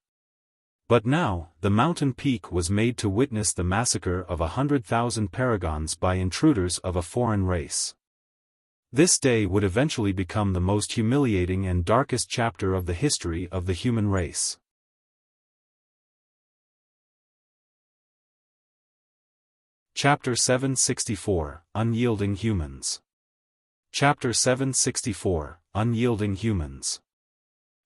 But now, the mountain peak was made to witness the massacre of 100,000 paragons by intruders of a foreign race. This day would eventually become the most humiliating and darkest chapter of the history of the human race. Chapter 764, Unyielding Humans. Chapter 764, Unyielding Humans.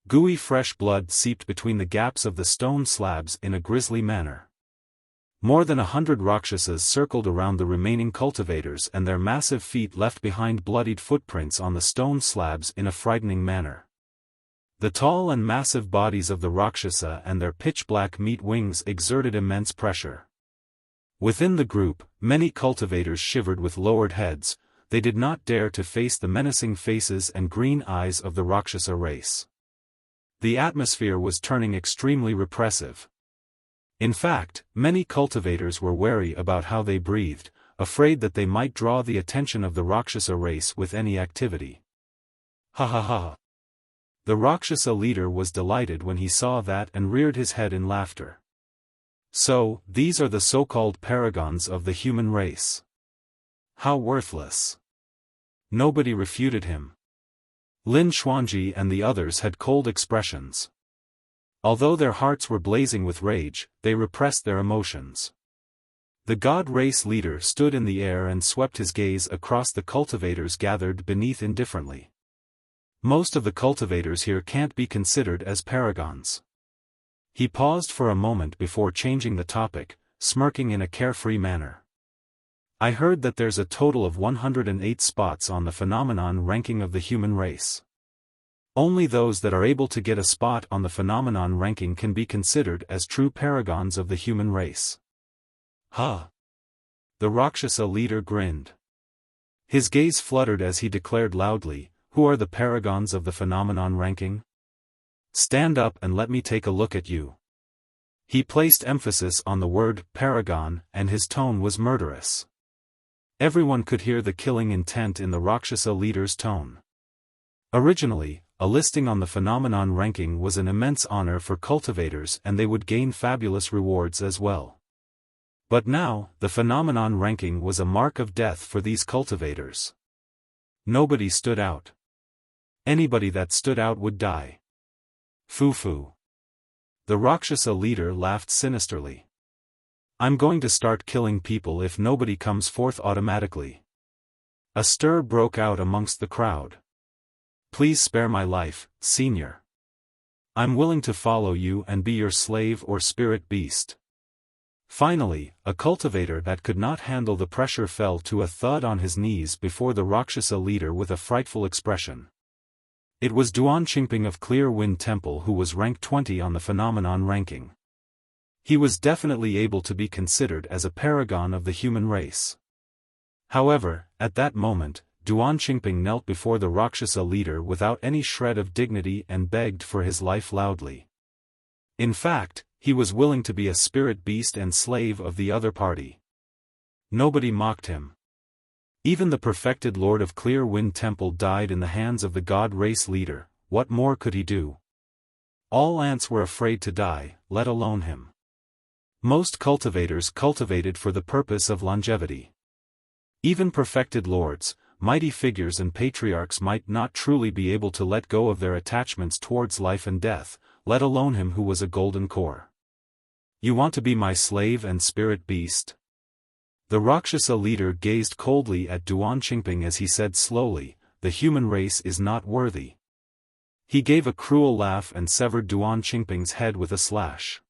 Gooey fresh blood seeped between the gaps of the stone slabs in a grisly manner. More than 100 Rakshasas circled around the remaining cultivators and their massive feet left behind bloodied footprints on the stone slabs in a frightening manner. The tall and massive bodies of the Rakshasa and their pitch-black meat wings exerted immense pressure. Within the group, many cultivators shivered with lowered heads. They did not dare to face the menacing faces and green eyes of the Rakshasa race. The atmosphere was turning extremely repressive. In fact, many cultivators were wary about how they breathed, afraid that they might draw the attention of the Rakshasa race with any activity. Ha ha ha. The Rakshasa leader was delighted when he saw that and reared his head in laughter. So, these are the so-called paragons of the human race. How worthless. Nobody refuted him. Lin Xuanji and the others had cold expressions. Although their hearts were blazing with rage, they repressed their emotions. The god race leader stood in the air and swept his gaze across the cultivators gathered beneath indifferently. Most of the cultivators here can't be considered as paragons. He paused for a moment before changing the topic, smirking in a carefree manner. I heard that there's a total of 108 spots on the phenomenon ranking of the human race. Only those that are able to get a spot on the phenomenon ranking can be considered as true paragons of the human race. Huh? The Rakshasa leader grinned. His gaze fluttered as he declared loudly, "Who are the paragons of the phenomenon ranking? Stand up and let me take a look at you." He placed emphasis on the word paragon, and his tone was murderous. Everyone could hear the killing intent in the Rakshasa leader's tone. Originally, a listing on the phenomenon ranking was an immense honor for cultivators and they would gain fabulous rewards as well. But now, the phenomenon ranking was a mark of death for these cultivators. Nobody stood out. Anybody that stood out would die. Foo-foo. The Rakshasa leader laughed sinisterly. I'm going to start killing people if nobody comes forth automatically. A stir broke out amongst the crowd. Please spare my life, senior. I'm willing to follow you and be your slave or spirit beast. Finally, a cultivator that could not handle the pressure fell to a thud on his knees before the Rakshasa leader with a frightful expression. It was Duan Qingping of Clear Wind Temple who was ranked 20 on the phenomenon ranking. He was definitely able to be considered as a paragon of the human race. However, at that moment, Duan Qingping knelt before the Rakshasa leader without any shred of dignity and begged for his life loudly. In fact, he was willing to be a spirit beast and slave of the other party. Nobody mocked him. Even the perfected Lord of Clear Wind Temple died in the hands of the god race leader. What more could he do? All ants were afraid to die, let alone him. Most cultivators cultivated for the purpose of longevity. Even perfected lords, mighty figures and patriarchs might not truly be able to let go of their attachments towards life and death, let alone him who was a golden core. You want to be my slave and spirit beast? The Rakshasa leader gazed coldly at Duan Qingping as he said slowly, the human race is not worthy. He gave a cruel laugh and severed Duan Qingping's head with a slash.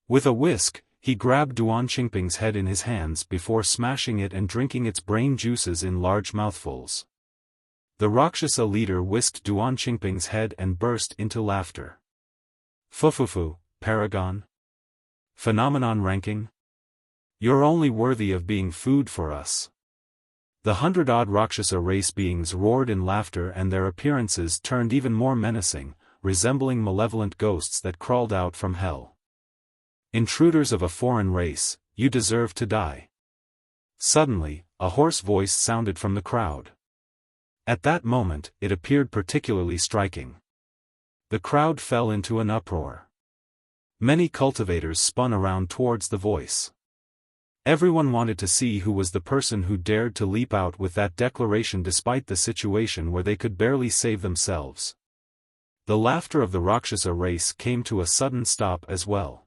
With a whisk, he grabbed Duan Qingping's head in his hands before smashing it and drinking its brain juices in large mouthfuls. The Rakshasa leader whisked Duan Qingping's head and burst into laughter. Fufufu, paragon? Phenomenon ranking? You're only worthy of being food for us. The 100-odd Rakshasa race beings roared in laughter and their appearances turned even more menacing, resembling malevolent ghosts that crawled out from hell. Intruders of a foreign race, you deserve to die. Suddenly, a hoarse voice sounded from the crowd. At that moment, it appeared particularly striking. The crowd fell into an uproar. Many cultivators spun around towards the voice. Everyone wanted to see who was the person who dared to leap out with that declaration despite the situation where they could barely save themselves. The laughter of the Rakshasa race came to a sudden stop as well.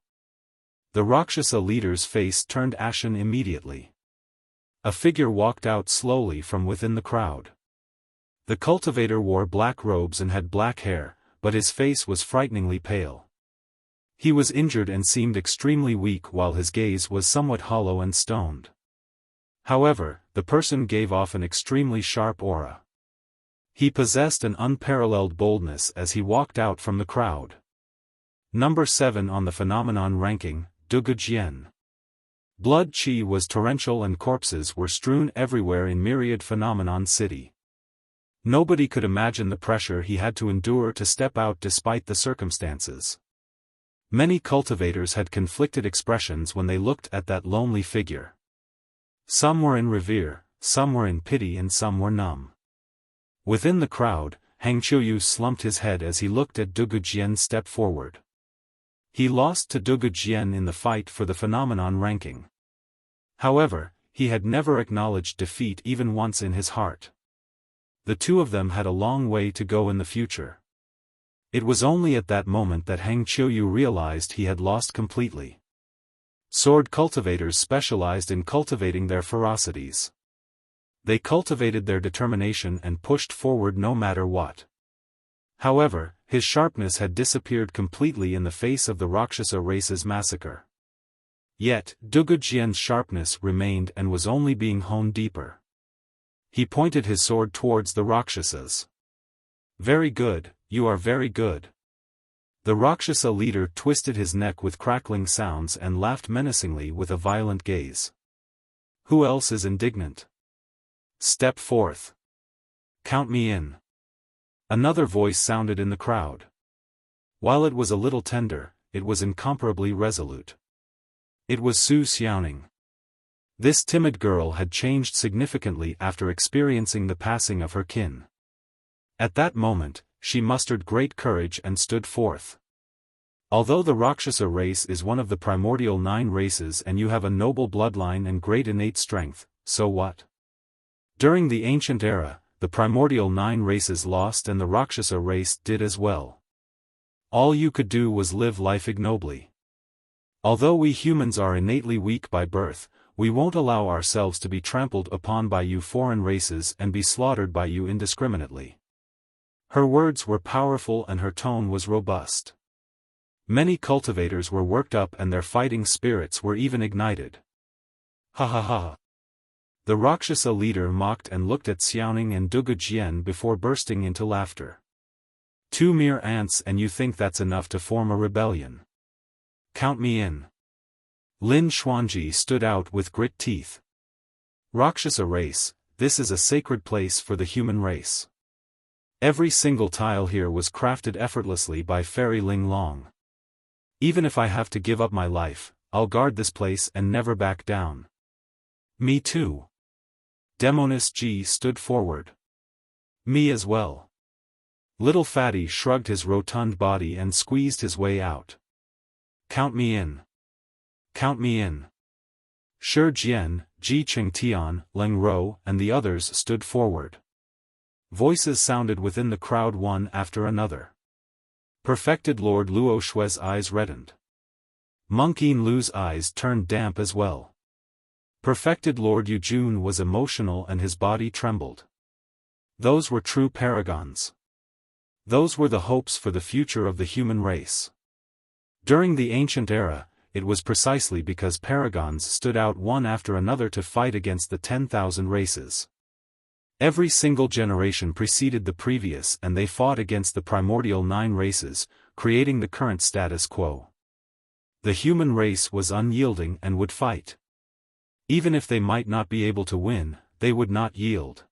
The Rakshasa leader's face turned ashen immediately. A figure walked out slowly from within the crowd. The cultivator wore black robes and had black hair, but his face was frighteningly pale. He was injured and seemed extremely weak while his gaze was somewhat hollow and stoned. However, the person gave off an extremely sharp aura. He possessed an unparalleled boldness as he walked out from the crowd. Number 7 on the phenomenon ranking, Dugujian. Blood qi was torrential and corpses were strewn everywhere in Myriad Phenomenon City. Nobody could imagine the pressure he had to endure to step out despite the circumstances. Many cultivators had conflicted expressions when they looked at that lonely figure. Some were in revere, some were in pity and some were numb. Within the crowd, Hang Qiuyu slumped his head as he looked at Dugujian step forward. He lost to Dugujian in the fight for the phenomenon ranking. However, he had never acknowledged defeat even once in his heart. The two of them had a long way to go in the future. It was only at that moment that Heng Qiuyu realized he had lost completely. Sword cultivators specialized in cultivating their ferocities. They cultivated their determination and pushed forward no matter what. However, his sharpness had disappeared completely in the face of the Rakshasa race's massacre. Yet, Dugu Jian's sharpness remained and was only being honed deeper. He pointed his sword towards the Rakshasas. "Very good, you are very good." The Rakshasa leader twisted his neck with crackling sounds and laughed menacingly with a violent gaze. "Who else is indignant? Step forth. Count me in." Another voice sounded in the crowd. While it was a little tender, it was incomparably resolute. It was Su Xiaoning. This timid girl had changed significantly after experiencing the passing of her kin. At that moment, she mustered great courage and stood forth. "Although the Rakshasa race is one of the primordial 9 races and you have a noble bloodline and great innate strength, so what? During the ancient era, the primordial 9 races lost and the Rakshasa race did as well. All you could do was live life ignobly. Although we humans are innately weak by birth, we won't allow ourselves to be trampled upon by you foreign races and be slaughtered by you indiscriminately." Her words were powerful and her tone was robust. Many cultivators were worked up and their fighting spirits were even ignited. "Ha ha ha." The Rakshasa leader mocked and looked at Xiaoning and Dugu Jian before bursting into laughter. "2 mere ants and you think that's enough to form a rebellion? Count me in." Lin Xuanji stood out with grit teeth. "Rakshasa race, this is a sacred place for the human race. Every single tile here was crafted effortlessly by Fairy Ling Long. Even if I have to give up my life, I'll guard this place and never back down." "Me too." Demonis Ji stood forward. "Me as well." Little Fatty shrugged his rotund body and squeezed his way out. "Count me in. Count me in." Shi Jian, Ji Qingtian, Leng Rou and the others stood forward. Voices sounded within the crowd one after another. Perfected Lord Luo Shui's eyes reddened. Monk Yin Lu's eyes turned damp as well. Perfected Lord Yujun was emotional and his body trembled. Those were true paragons. Those were the hopes for the future of the human race. During the ancient era, it was precisely because paragons stood out one after another to fight against the 10,000 races. Every single generation preceded the previous and they fought against the primordial 9 races, creating the current status quo. The human race was unyielding and would fight. Even if they might not be able to win, they would not yield.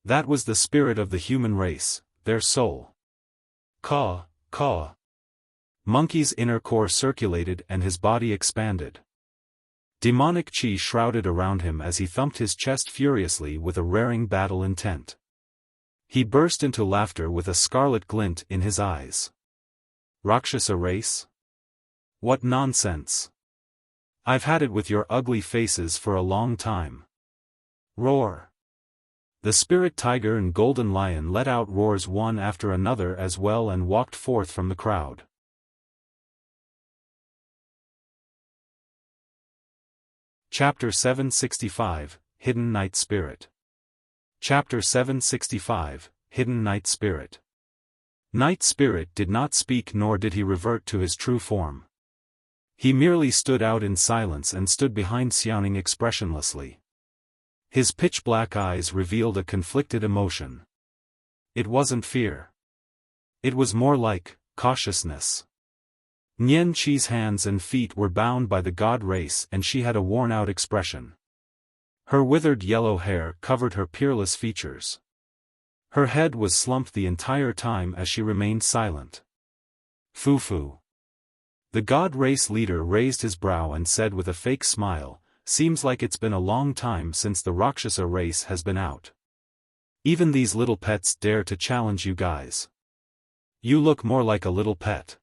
That was the spirit of the human race, their soul. Caw, caw. Monkey's inner core circulated and his body expanded. Demonic chi shrouded around him as he thumped his chest furiously with a raring battle intent. He burst into laughter with a scarlet glint in his eyes. "Rakshasa race? What nonsense! I've had it with your ugly faces for a long time." Roar. The spirit tiger and golden lion let out roars one after another as well and walked forth from the crowd. Chapter 765, Hidden Night Spirit. Chapter 765, Hidden Night Spirit. Night Spirit did not speak nor did he revert to his true form. He merely stood out in silence and stood behind Xiaoning expressionlessly. His pitch-black eyes revealed a conflicted emotion. It wasn't fear. It was more like cautiousness. Nian Qi's hands and feet were bound by the god race and she had a worn-out expression. Her withered yellow hair covered her peerless features. Her head was slumped the entire time as she remained silent. "Fufu." The god race leader raised his brow and said with a fake smile, "Seems like it's been a long time since the Rakshasa race has been out. Even these little pets dare to challenge you guys. You look more like a little pet."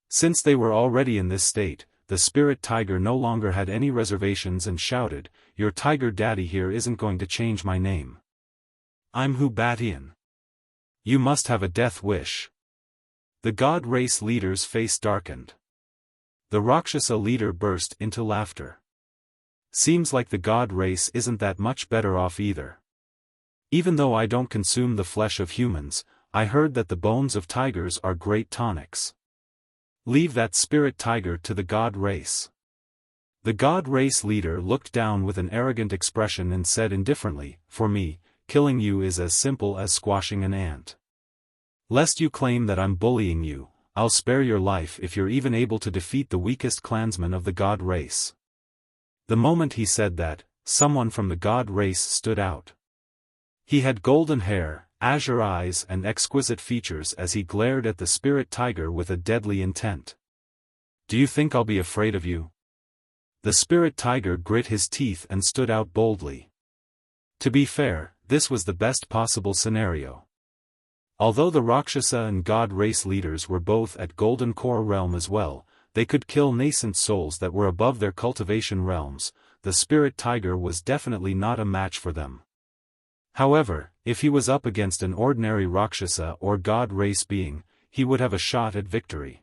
Since they were already in this state, the spirit tiger no longer had any reservations and shouted, "Your tiger daddy here isn't going to change my name. I'm Hubatian. You must have a death wish. The god race leader's face darkened. The Rakshasa leader burst into laughter. Seems like the god race isn't that much better off either. Even though I don't consume the flesh of humans, I heard that the bones of tigers are great tonics. Leave that spirit tiger to the god race. The god race leader looked down with an arrogant expression and said indifferently, for me, killing you is as simple as squashing an ant. Lest you claim that I'm bullying you, I'll spare your life if you're even able to defeat the weakest clansman of the god race. The moment he said that, someone from the god race stood out. He had golden hair, azure eyes and exquisite features as he glared at the spirit tiger with a deadly intent. Do you think I'll be afraid of you? The spirit tiger grit his teeth and stood out boldly. To be fair, this was the best possible scenario. Although the Rakshasa and god race leaders were both at Golden Core realm as well, they could kill nascent souls that were above their cultivation realms. The spirit tiger was definitely not a match for them. However, if he was up against an ordinary Rakshasa or god race being, he would have a shot at victory.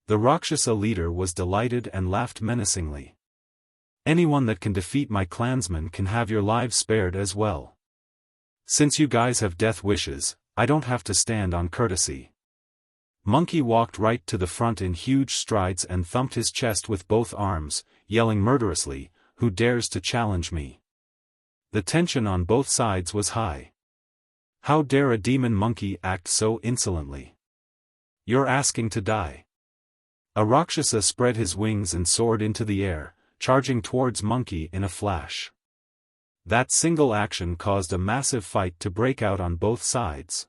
The Rakshasa leader was delighted and laughed menacingly. Anyone that can defeat my clansmen can have your lives spared as well. Since you guys have death wishes, I don't have to stand on courtesy. Monkey walked right to the front in huge strides and thumped his chest with both arms, yelling murderously, "Who dares to challenge me?" The tension on both sides was high. How dare a demon monkey act so insolently? You're asking to die. A Rakshasa spread his wings and soared into the air, charging towards Monkey in a flash. That single action caused a massive fight to break out on both sides.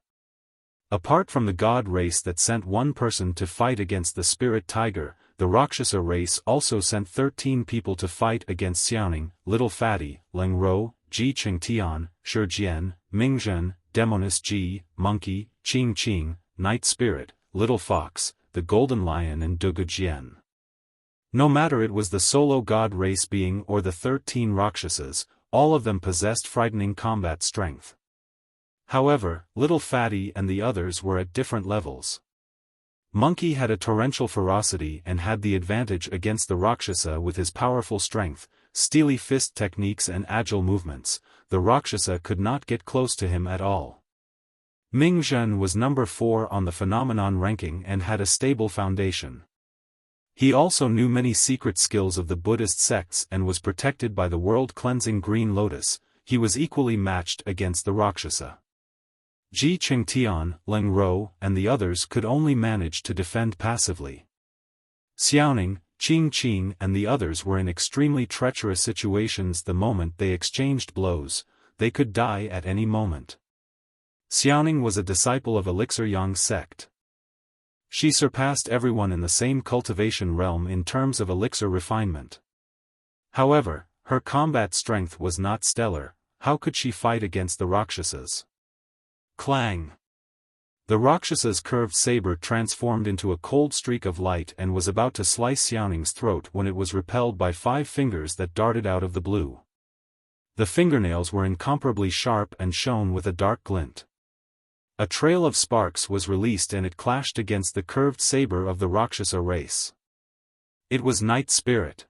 Apart from the god race that sent one person to fight against the spirit tiger, the Rakshasa race also sent 13 people to fight against Xiaoning, Little Fatty, Leng Ro, Ji Qingtian, Shijian, Mingzhen, Demoness Ji, Monkey, Qing Qing, Night Spirit, Little Fox, the Golden Lion and Dugujian. No matter it was the solo god race being or the 13 Rakshasas, all of them possessed frightening combat strength. However, Little Fatty and the others were at different levels. Monkey had a torrential ferocity and had the advantage against the Rakshasa with his powerful strength, steely fist techniques and agile movements. The Rakshasa could not get close to him at all. Mingzhen was number 4 on the phenomenon ranking and had a stable foundation. He also knew many secret skills of the Buddhist sects and was protected by the world-cleansing Green Lotus. He was equally matched against the Rakshasa. Ji Qingtian, Leng Ro, and the others could only manage to defend passively. Xiaoning, Qing Qing and the others were in extremely treacherous situations the moment they exchanged blows. They could die at any moment. Xiaoning was a disciple of Elixir Yang sect. She surpassed everyone in the same cultivation realm in terms of elixir refinement. However, her combat strength was not stellar. How could she fight against the Rakshasas? Clang! The Rakshas's curved saber transformed into a cold streak of light and was about to slice Xiaoning's throat when it was repelled by 5 fingers that darted out of the blue. The fingernails were incomparably sharp and shone with a dark glint. A trail of sparks was released and it clashed against the curved saber of the Rakshasa race. It was Night Spirit.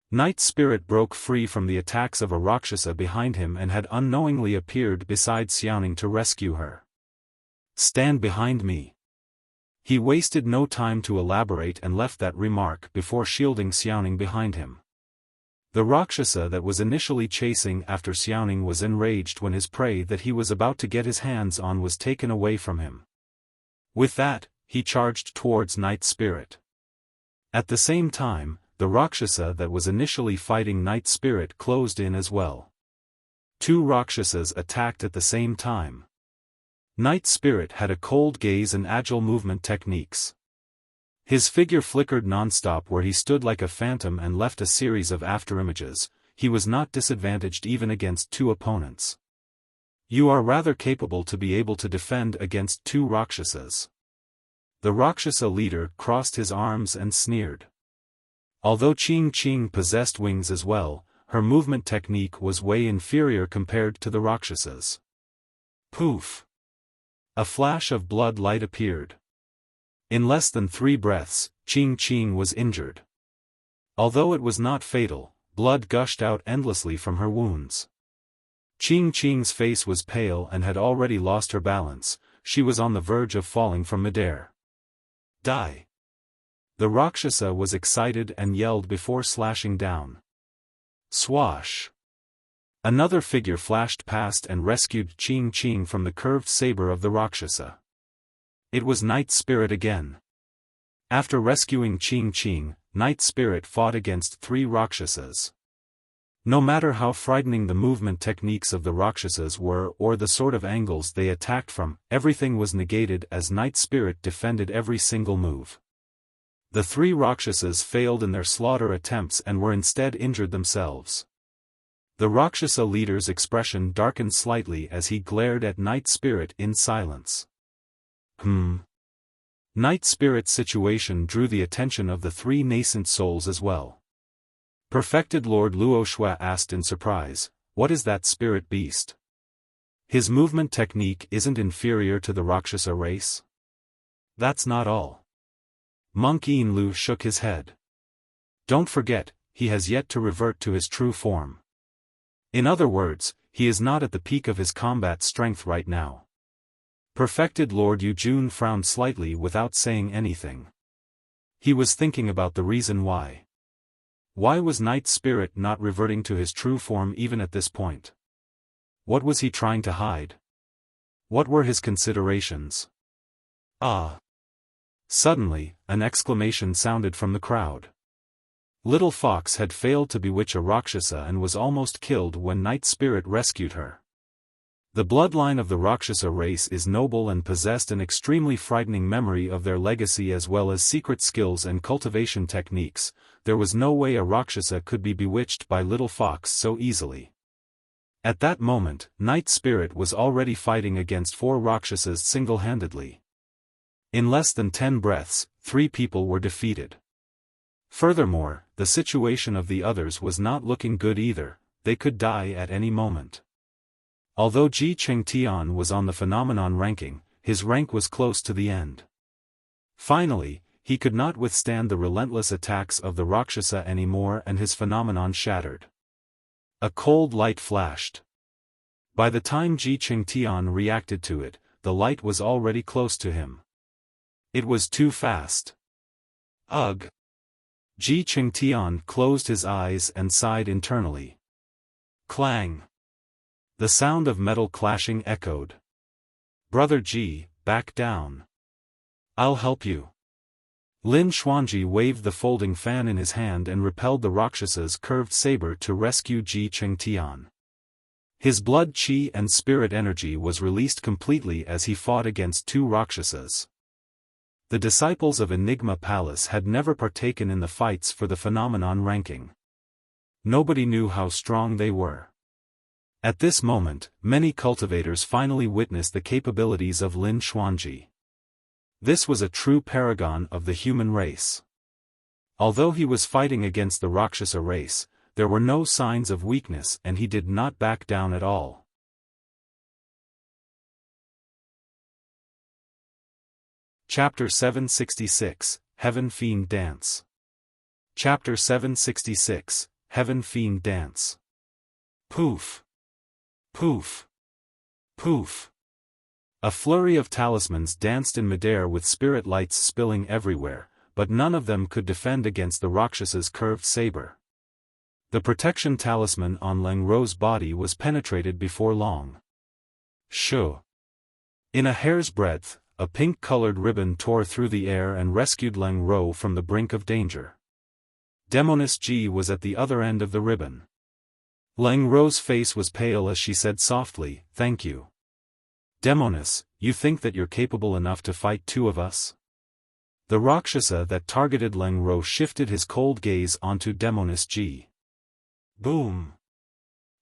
Night Spirit broke free from the attacks of a Rakshasa behind him and had unknowingly appeared beside Xiaoning to rescue her. Stand behind me. He wasted no time to elaborate and left that remark before shielding Xiaoning behind him. The Rakshasa that was initially chasing after Xiaoning was enraged when his prey that he was about to get his hands on was taken away from him. With that, he charged towards Night Spirit. At the same time, the Rakshasa that was initially fighting Night Spirit closed in as well. 2 Rakshasas attacked at the same time. Night Spirit had a cold gaze and agile movement techniques. His figure flickered non-stop where he stood like a phantom and left a series of afterimages. He was not disadvantaged even against 2 opponents. You are rather capable to be able to defend against 2 Rakshasas. The Rakshasa leader crossed his arms and sneered. Although Qing Qing possessed wings as well, her movement technique was way inferior compared to the Rakshasas. Poof! A flash of blood light appeared. In less than 3 breaths, Qing was injured. Although it was not fatal, blood gushed out endlessly from her wounds. Qing's face was pale and had already lost her balance. She was on the verge of falling from midair. Die! The Rakshasa was excited and yelled before slashing down. Swash! Another figure flashed past and rescued Qing from the curved saber of the Rakshasa. It was Night Spirit again. After rescuing Qing, Night Spirit fought against 3 Rakshasas. No matter how frightening the movement techniques of the Rakshasas were or the sort of angles they attacked from, everything was negated as Night Spirit defended every single move. The 3 Rakshasas failed in their slaughter attempts and were instead injured themselves. The Rakshasa leader's expression darkened slightly as he glared at Night Spirit in silence. Night Spirit's situation drew the attention of the 3 nascent souls as well. Perfected Lord Luoxue asked in surprise, "What is that spirit beast? His movement technique isn't inferior to the Rakshasa race?" "That's not all." Monk Lu shook his head. "Don't forget, he has yet to revert to his true form. In other words, he is not at the peak of his combat strength right now." Perfected Lord Yujun frowned slightly without saying anything. He was thinking about the reason why. Why was Night Spirit not reverting to his true form even at this point? What was he trying to hide? What were his considerations? Ah! Suddenly, an exclamation sounded from the crowd. Little Fox had failed to bewitch a Rakshasa and was almost killed when Night Spirit rescued her. The bloodline of the Rakshasa race is noble and possessed an extremely frightening memory of their legacy as well as secret skills and cultivation techniques. There was no way a Rakshasa could be bewitched by Little Fox so easily. At that moment, Night Spirit was already fighting against 4 Rakshasas single-handedly. In less than 10 breaths, 3 people were defeated. Furthermore, the situation of the others was not looking good either. They could die at any moment. Although Ji Chengtian was on the phenomenon ranking, his rank was close to the end. Finally, he could not withstand the relentless attacks of the Rakshasa anymore and his phenomenon shattered. A cold light flashed. By the time Ji Chengtian reacted to it, the light was already close to him. It was too fast. Ugh! Ji Chengtian closed his eyes and sighed internally. Clang! The sound of metal clashing echoed. "Brother Ji, back down. I'll help you." Lin Xuanji waved the folding fan in his hand and repelled the Rakshas's curved saber to rescue Ji Chengtian. His blood chi and spirit energy was released completely as he fought against 2 Rakshasas. The disciples of Enigma Palace had never partaken in the fights for the phenomenon ranking. Nobody knew how strong they were. At this moment, many cultivators finally witnessed the capabilities of Lin Xuanji. This was a true paragon of the human race. Although he was fighting against the Rakshasa race, there were no signs of weakness and he did not back down at all. Chapter 766, Heaven Fiend Dance. Chapter 766, Heaven Fiend Dance. Poof! Poof! Poof! A flurry of talismans danced in midair with spirit lights spilling everywhere, but none of them could defend against the Rakshasa's curved saber. The protection talisman on Leng Rou's body was penetrated before long. Shoo! In a hair's breadth, a pink-colored ribbon tore through the air and rescued Leng Rou from the brink of danger. Demoness Ji was at the other end of the ribbon. Leng Rou's face was pale as she said softly, "Thank you. Demoness, you think that you're capable enough to fight 2 of us?" The Rakshasa that targeted Leng Rou shifted his cold gaze onto Demoness Ji. Boom!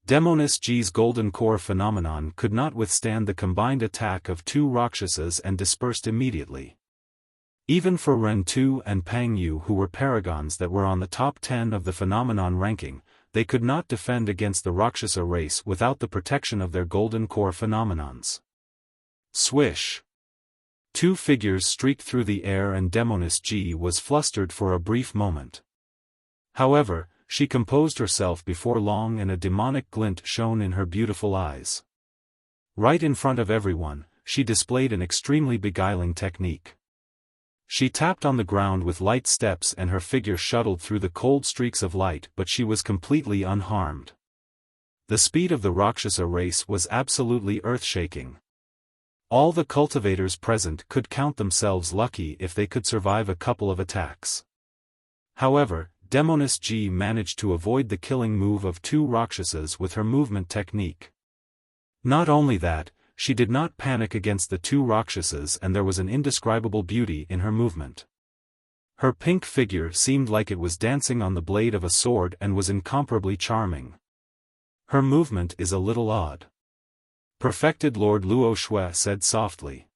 Demoness Ji's golden core phenomenon could not withstand the combined attack of 2 Rakshasas and dispersed immediately. Even for Ren Tu and Pang Yu, who were paragons that were on the top 10 of the phenomenon ranking, they could not defend against the Rakshasa race without the protection of their golden core phenomenons. Swish! Two figures streaked through the air and Demoness G was flustered for a brief moment. However, she composed herself before long and a demonic glint shone in her beautiful eyes. Right in front of everyone, she displayed an extremely beguiling technique. She tapped on the ground with light steps and her figure shuttled through the cold streaks of light, but she was completely unharmed. The speed of the Rakshasa race was absolutely earth-shaking. All the cultivators present could count themselves lucky if they could survive a couple of attacks. However, Demoness G managed to avoid the killing move of two Rakshasas with her movement technique. Not only that, she did not panic against the two Rakshasas and there was an indescribable beauty in her movement. Her pink figure seemed like it was dancing on the blade of a sword and was incomparably charming. Her movement is a little odd. Perfected Lord Luo Shui said softly.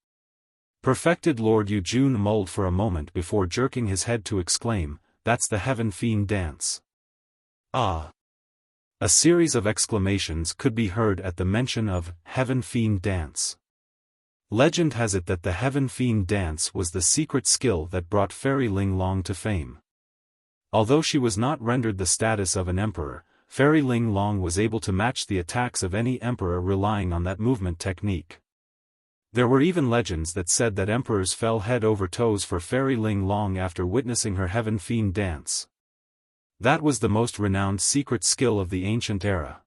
Perfected Lord Yujun mulled for a moment before jerking his head to exclaim, "That's the Heaven Fiend dance." Ah! A series of exclamations could be heard at the mention of Heaven Fiend dance. Legend has it that the Heaven Fiend dance was the secret skill that brought Fairy Ling Long to fame. Although she was not rendered the status of an emperor, Fairy Ling Long was able to match the attacks of any emperor relying on that movement technique. There were even legends that said that emperors fell head over toes for Fairy Ling Long after witnessing her Heaven Fiend dance. That was the most renowned secret skill of the ancient era.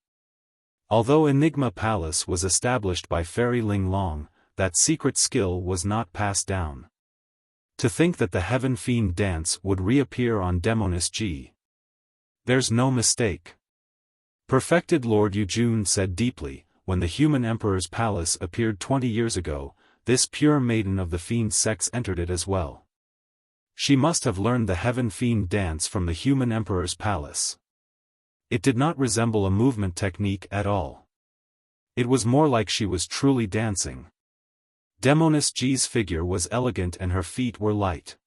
Although Enigma Palace was established by Fairy Ling Long, that secret skill was not passed down. To think that the Heaven Fiend dance would reappear on Demoness G. There's no mistake. Perfected Lord Yujun said deeply, when the human emperor's palace appeared 20 years ago, this pure maiden of the Fiend sex entered it as well. She must have learned the Heaven Fiend dance from the human emperor's palace. It did not resemble a movement technique at all. It was more like she was truly dancing. Demoness G's figure was elegant and her feet were light.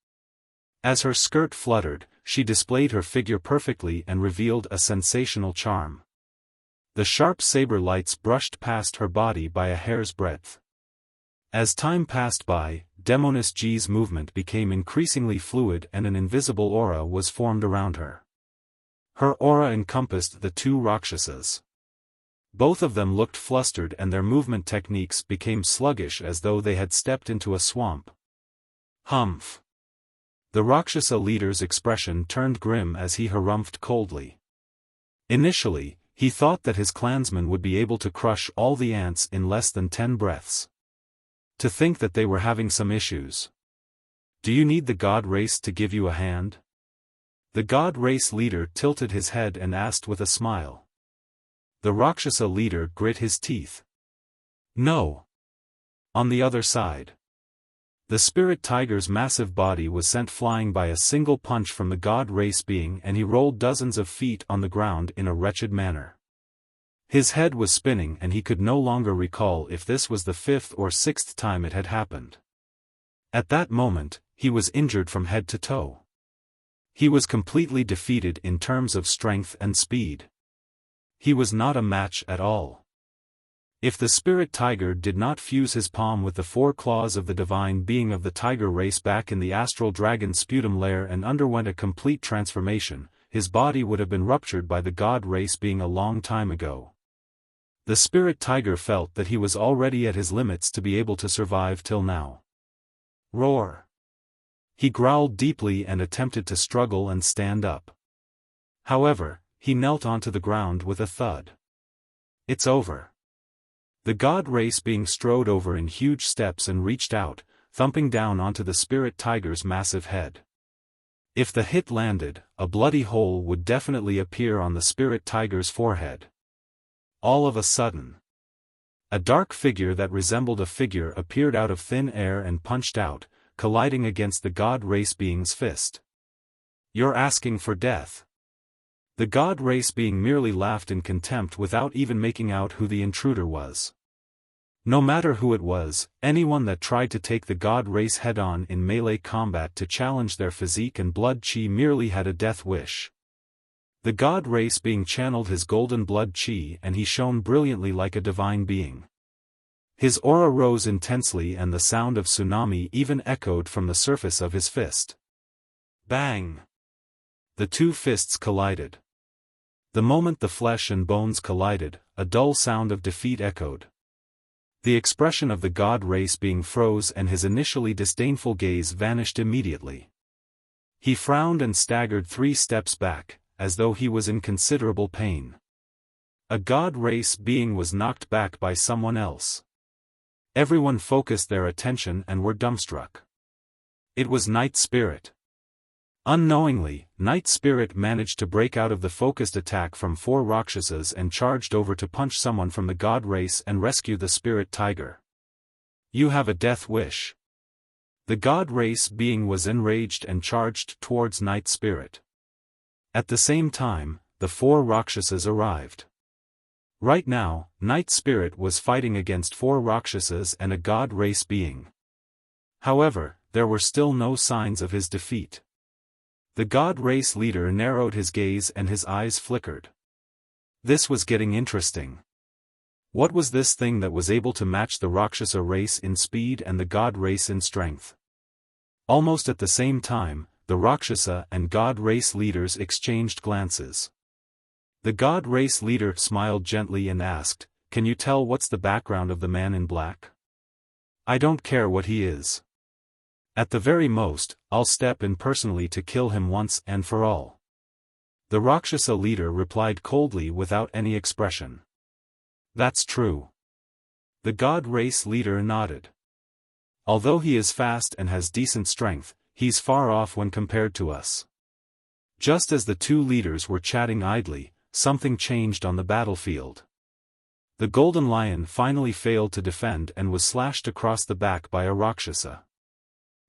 As her skirt fluttered, she displayed her figure perfectly and revealed a sensational charm. The sharp saber lights brushed past her body by a hair's breadth. As time passed by, Demoness G's movement became increasingly fluid and an invisible aura was formed around her. Her aura encompassed the two Rakshasas. Both of them looked flustered and their movement techniques became sluggish as though they had stepped into a swamp. Humph! The Rakshasa leader's expression turned grim as he harumphed coldly. Initially, he thought that his clansmen would be able to crush all the ants in less than 10 breaths. To think that they were having some issues. Do you need the god race to give you a hand? The god race leader tilted his head and asked with a smile. The Rakshasa leader grit his teeth. No. On the other side. The spirit tiger's massive body was sent flying by a single punch from the god race being and he rolled dozens of feet on the ground in a wretched manner. His head was spinning and he could no longer recall if this was the 5th or 6th time it had happened. At that moment, he was injured from head to toe. He was completely defeated in terms of strength and speed. He was not a match at all. If the spirit tiger did not fuse his palm with the 4 claws of the divine being of the tiger race back in the astral dragon sputum lair and underwent a complete transformation, his body would have been ruptured by the god race being a long time ago. The spirit tiger felt that he was already at his limits to be able to survive till now. Roar! He growled deeply and attempted to struggle and stand up. However, he knelt onto the ground with a thud. It's over. The god race being strode over in huge steps and reached out, thumping down onto the spirit tiger's massive head. If the hit landed, a bloody hole would definitely appear on the spirit tiger's forehead. All of a sudden, a dark figure that resembled a figure appeared out of thin air and punched out, colliding against the god race being's fist. You're asking for death. The god race being merely laughed in contempt without even making out who the intruder was. No matter who it was, anyone that tried to take the god race head-on in melee combat to challenge their physique and blood chi merely had a death wish. The god race being channeled his golden blood chi and he shone brilliantly like a divine being. His aura rose intensely and the sound of tsunami even echoed from the surface of his fist. Bang! The two fists collided. The moment the flesh and bones collided, a dull sound of defeat echoed. The expression of the god race being froze and his initially disdainful gaze vanished immediately. He frowned and staggered 3 steps back, as though he was in considerable pain. A god race being was knocked back by someone else. Everyone focused their attention and were dumbstruck. It was Night Spirit. Unknowingly, Night Spirit managed to break out of the focused attack from 4 Rakshasas and charged over to punch someone from the god race and rescue the spirit tiger. You have a death wish. The god race being was enraged and charged towards Night Spirit. At the same time, the 4 Rakshasas arrived. Right now, Night Spirit was fighting against 4 Rakshasas and a god race being. However, there were still no signs of his defeat. The god race leader narrowed his gaze and his eyes flickered. This was getting interesting. What was this thing that was able to match the Rakshasa race in speed and the god race in strength? Almost at the same time, the Rakshasa and god race leaders exchanged glances. The god race leader smiled gently and asked, "Can you tell what's the background of the man in black?" "I don't care what he is. At the very most, I'll step in personally to kill him once and for all." The Rakshasa leader replied coldly without any expression. "That's true." The god race leader nodded. "Although he is fast and has decent strength, he's far off when compared to us." Just as the two leaders were chatting idly, something changed on the battlefield. The golden lion finally failed to defend and was slashed across the back by a Rakshasa.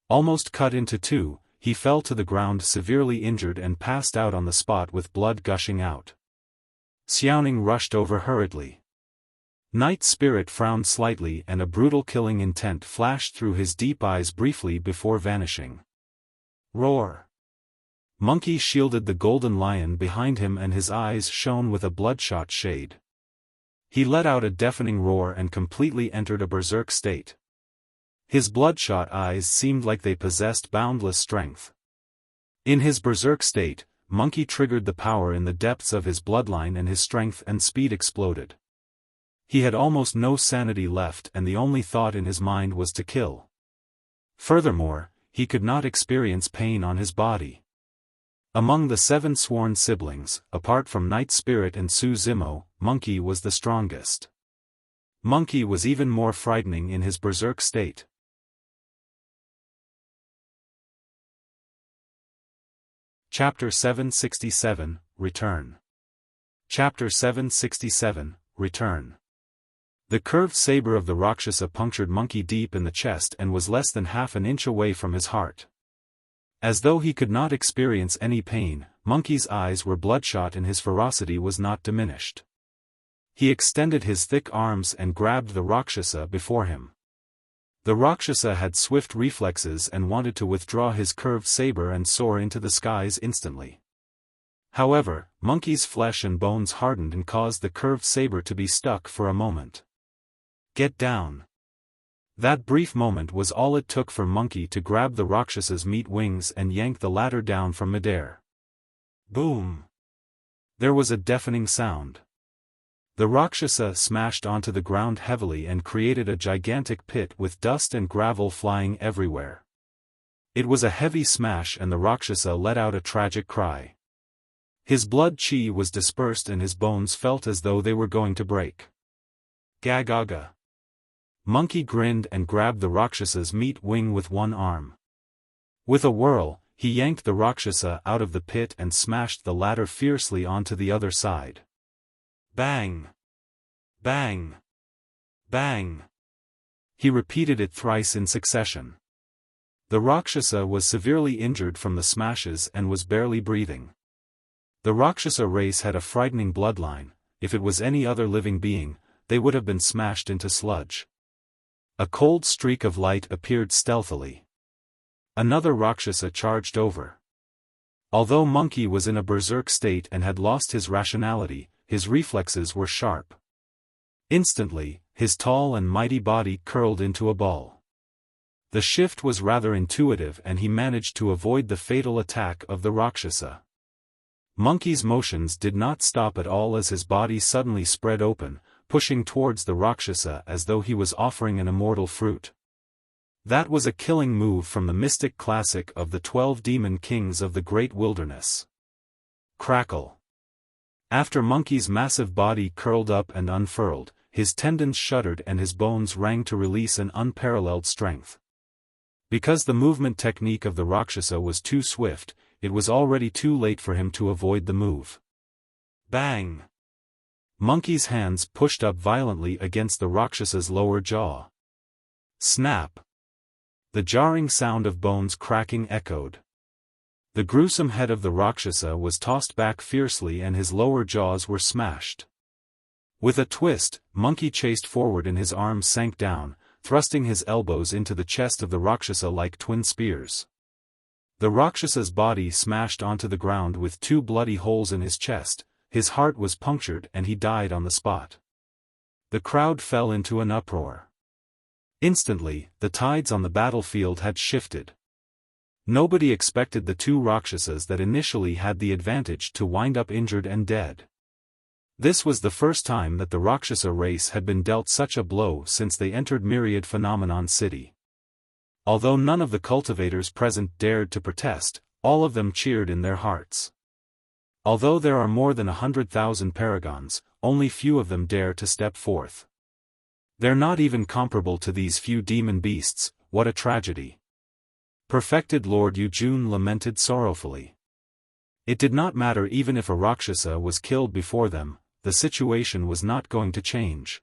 Almost cut into 2, he fell to the ground severely injured and passed out on the spot with blood gushing out. Xiaofan rushed over hurriedly. Night Spirit frowned slightly and a brutal killing intent flashed through his deep eyes briefly before vanishing. Roar! Monkey shielded the golden lion behind him and his eyes shone with a bloodshot shade. He let out a deafening roar and completely entered a berserk state. His bloodshot eyes seemed like they possessed boundless strength. In his berserk state, Monkey triggered the power in the depths of his bloodline and his strength and speed exploded. He had almost no sanity left and the only thought in his mind was to kill. Furthermore, he could not experience pain on his body. Among the 7 sworn siblings, apart from Night Spirit and Su Zimo, Monkey was the strongest. Monkey was even more frightening in his berserk state. Chapter 767, Return. Chapter 767, Return. The curved saber of the Rakshasa punctured Monkey deep in the chest and was less than half an inch away from his heart. As though he could not experience any pain, Monkey's eyes were bloodshot and his ferocity was not diminished. He extended his thick arms and grabbed the Rakshasa before him. The Rakshasa had swift reflexes and wanted to withdraw his curved saber and soar into the skies instantly. However, Monkey's flesh and bones hardened and caused the curved saber to be stuck for a moment. "Get down." That brief moment was all it took for Monkey to grab the Raksasa's meat wings and yank the latter down from midair. Boom! There was a deafening sound. The Rakshasa smashed onto the ground heavily and created a gigantic pit with dust and gravel flying everywhere. It was a heavy smash and the Rakshasa let out a tragic cry. His blood chi was dispersed and his bones felt as though they were going to break. Gagaga! Monkey grinned and grabbed the Raksasa's meat wing with one arm. With a whirl, he yanked the Rakshasa out of the pit and smashed the latter fiercely onto the other side. Bang! Bang! Bang! He repeated it thrice in succession. The Rakshasa was severely injured from the smashes and was barely breathing. The Rakshasa race had a frightening bloodline. If it was any other living being, they would have been smashed into sludge. A cold streak of light appeared stealthily. Another Rakshasa charged over. Although Monkey was in a berserk state and had lost his rationality, his reflexes were sharp. Instantly, his tall and mighty body curled into a ball. The shift was rather intuitive and he managed to avoid the fatal attack of the Rakshasa. Monkey's motions did not stop at all as his body suddenly spread open, pushing towards the Rakshasa as though he was offering an immortal fruit. That was a killing move from the mystic classic of the 12 demon kings of the great wilderness. Crackle. After Monkey's massive body curled up and unfurled, his tendons shuddered and his bones rang to release an unparalleled strength. Because the movement technique of the Rakshasa was too swift, it was already too late for him to avoid the move. Bang! Monkey's hands pushed up violently against the Rakshasa's lower jaw. Snap! The jarring sound of bones cracking echoed. The gruesome head of the Rakshasa was tossed back fiercely and his lower jaws were smashed. With a twist, Monkey chased forward and his arms sank down, thrusting his elbows into the chest of the Rakshasa like twin spears. The Rakshasa's body smashed onto the ground with 2 bloody holes in his chest, his heart was punctured and he died on the spot. The crowd fell into an uproar. Instantly, the tides on the battlefield had shifted. Nobody expected the 2 Rakshasas that initially had the advantage to wind up injured and dead. This was the first time that the Rakshasa race had been dealt such a blow since they entered Myriad Phenomenon City. Although none of the cultivators present dared to protest, all of them cheered in their hearts. Although there are more than 100,000 Paragons, only few of them dare to step forth. They're not even comparable to these few demon beasts. What a tragedy. Perfected Lord Yujun lamented sorrowfully. It did not matter even if a Rakshasa was killed before them, the situation was not going to change.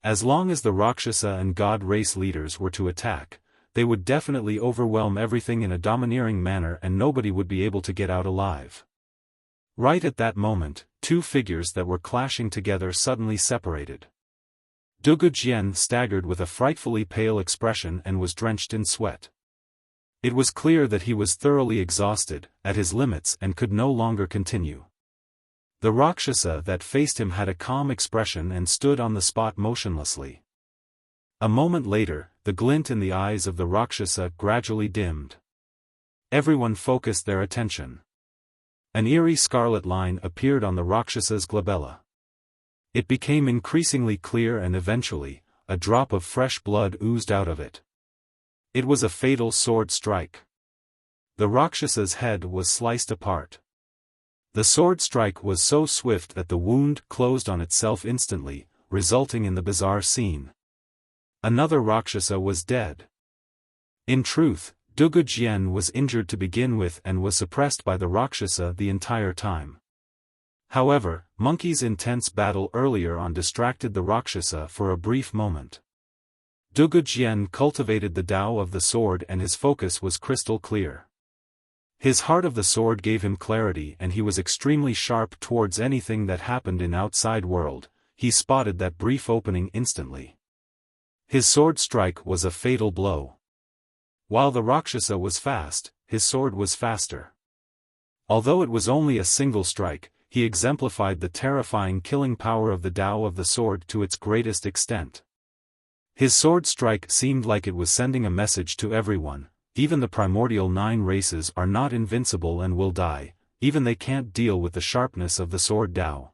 As long as the Rakshasa and God race leaders were to attack, they would definitely overwhelm everything in a domineering manner and nobody would be able to get out alive. Right at that moment, 2 figures that were clashing together suddenly separated. Dugu Jian staggered with a frightfully pale expression and was drenched in sweat. It was clear that he was thoroughly exhausted, at his limits and could no longer continue. The Rakshasa that faced him had a calm expression and stood on the spot motionlessly. A moment later, the glint in the eyes of the Rakshasa gradually dimmed. Everyone focused their attention. An eerie scarlet line appeared on the Rakshasa's glabella. It became increasingly clear and eventually, a drop of fresh blood oozed out of it. It was a fatal sword strike. The Rakshasa's head was sliced apart. The sword strike was so swift that the wound closed on itself instantly, resulting in the bizarre scene. Another Rakshasa was dead. In truth, Dugu Jian was injured to begin with and was suppressed by the Rakshasa the entire time. However, Monkey's intense battle earlier on distracted the Rakshasa for a brief moment. Dugu Jian cultivated the Tao of the sword and his focus was crystal clear. His heart of the sword gave him clarity and he was extremely sharp towards anything that happened in outside world. He spotted that brief opening instantly. His sword strike was a fatal blow. While the Rakshasa was fast, his sword was faster. Although it was only a single strike, he exemplified the terrifying killing power of the Tao of the sword to its greatest extent. His sword strike seemed like it was sending a message to everyone: even the primordial 9 races are not invincible and will die, even they can't deal with the sharpness of the sword Tao.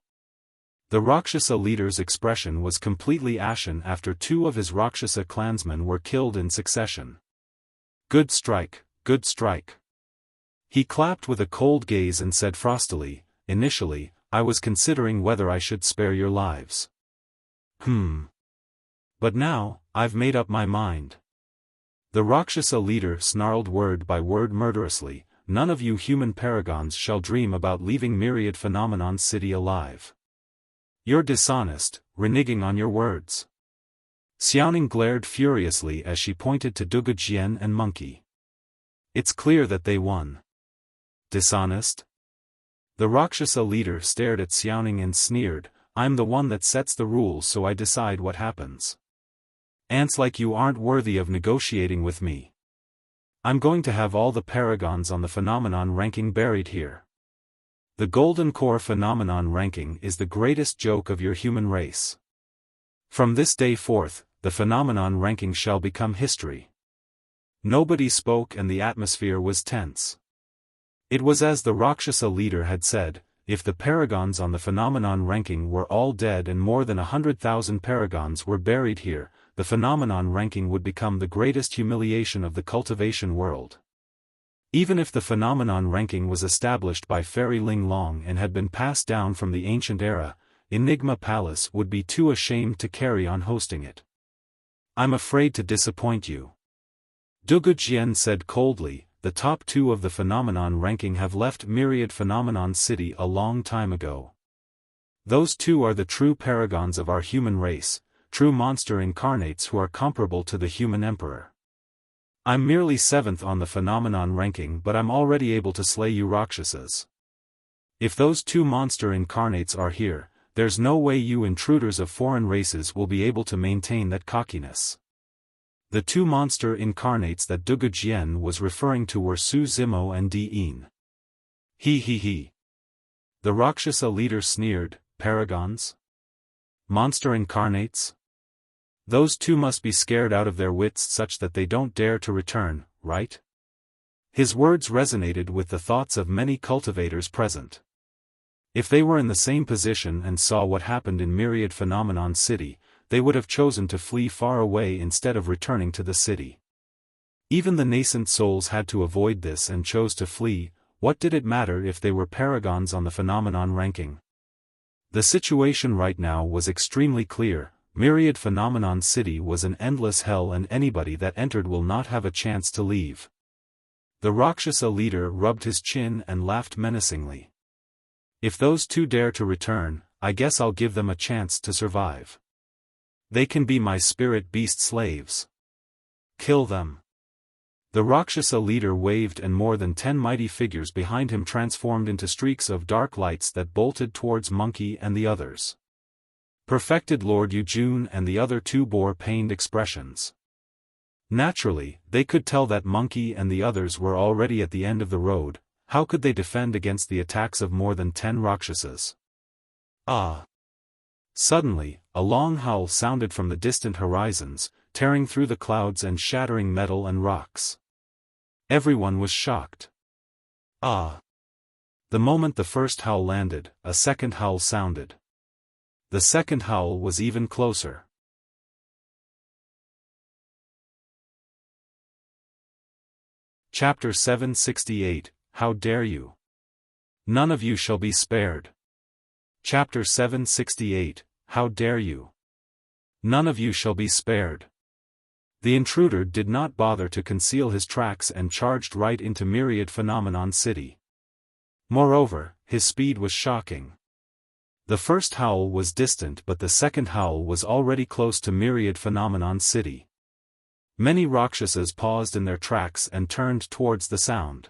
The Rakshasa leader's expression was completely ashen after 2 of his Rakshasa clansmen were killed in succession. Good strike, good strike. He clapped with a cold gaze and said frostily, "Initially, I was considering whether I should spare your lives. But now, I've made up my mind." The Rakshasa leader snarled word by word murderously, "None of you human paragons shall dream about leaving Myriad Phenomenon City alive. You're dishonest, reneging on your words." Xiaofan glared furiously as she pointed to Dugu Jian and Monkey. "It's clear that they won." "Dishonest?" The Rakshasa leader stared at Xiaofan and sneered, "I'm the one that sets the rules so I decide what happens. Ants like you aren't worthy of negotiating with me. I'm going to have all the paragons on the phenomenon ranking buried here. The Golden Core phenomenon ranking is the greatest joke of your human race. From this day forth, the phenomenon ranking shall become history. Nobody spoke and the atmosphere was tense. It was as the Rakshasa leader had said, if the Paragons on the phenomenon ranking were all dead and more than 100,000 Paragons were buried here, the phenomenon ranking would become the greatest humiliation of the cultivation world. Even if the phenomenon ranking was established by Fairy Ling Long and had been passed down from the ancient era, Enigma Palace would be too ashamed to carry on hosting it. I'm afraid to disappoint you. Dugu Jian said coldly, the top two of the phenomenon ranking have left Myriad Phenomenon City a long time ago. Those two are the true paragons of our human race, true monster incarnates who are comparable to the human emperor. I'm merely 7th on the phenomenon ranking, but I'm already able to slay you Rakshasas. If those two monster incarnates are here, there's no way you intruders of foreign races will be able to maintain that cockiness. The two monster incarnates that Dugu Jian was referring to were Su Zimo and Diin. He. The Rakshasa leader sneered, Paragons? Monster incarnates? Those two must be scared out of their wits such that they don't dare to return, right? His words resonated with the thoughts of many cultivators present. If they were in the same position and saw what happened in Myriad Phenomenon City, they would have chosen to flee far away instead of returning to the city. Even the nascent souls had to avoid this and chose to flee. What did it matter if they were paragons on the phenomenon ranking? The situation right now was extremely clear. Myriad Phenomenon City was an endless hell and anybody that entered will not have a chance to leave. The Rakshasa leader rubbed his chin and laughed menacingly. If those two dare to return, I guess I'll give them a chance to survive. They can be my spirit beast slaves. Kill them. The Rakshasa leader waved and more than 10 mighty figures behind him transformed into streaks of dark lights that bolted towards Monkey and the others. Perfected Lord Yujun and the other two bore pained expressions. Naturally, they could tell that Monkey and the others were already at the end of the road. How could they defend against the attacks of more than 10 Rakshasas? Ah! Suddenly, a long howl sounded from the distant horizons, tearing through the clouds and shattering metal and rocks. Everyone was shocked. Ah! The moment the first howl landed, a second howl sounded. The second howl was even closer. Chapter 768, How dare you? None of you shall be spared. Chapter 768, How dare you? None of you shall be spared. The intruder did not bother to conceal his tracks and charged right into Myriad Phenomenon City. Moreover, his speed was shocking. The first howl was distant but the second howl was already close to Myriad Phenomenon City. Many Rakshasas paused in their tracks and turned towards the sound.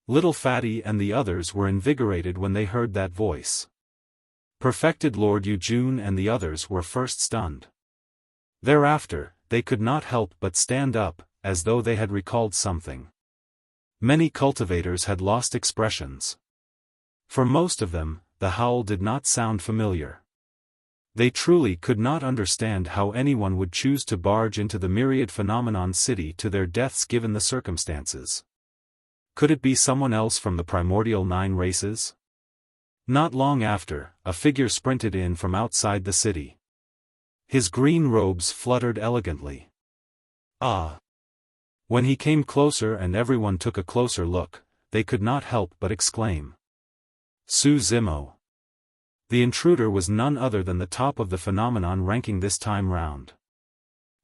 Little Fatty and the others were invigorated when they heard that voice. Perfected Lord Yujun and the others were first stunned. Thereafter, they could not help but stand up, as though they had recalled something. Many cultivators had lost expressions. For most of them, the howl did not sound familiar. They truly could not understand how anyone would choose to barge into the Myriad Phenomenon City to their deaths given the circumstances. Could it be someone else from the primordial 9 races? Not long after, a figure sprinted in from outside the city. His green robes fluttered elegantly. Ah! When he came closer and everyone took a closer look, they could not help but exclaim. Su Zimo. The intruder was none other than the top of the phenomenon ranking this time round.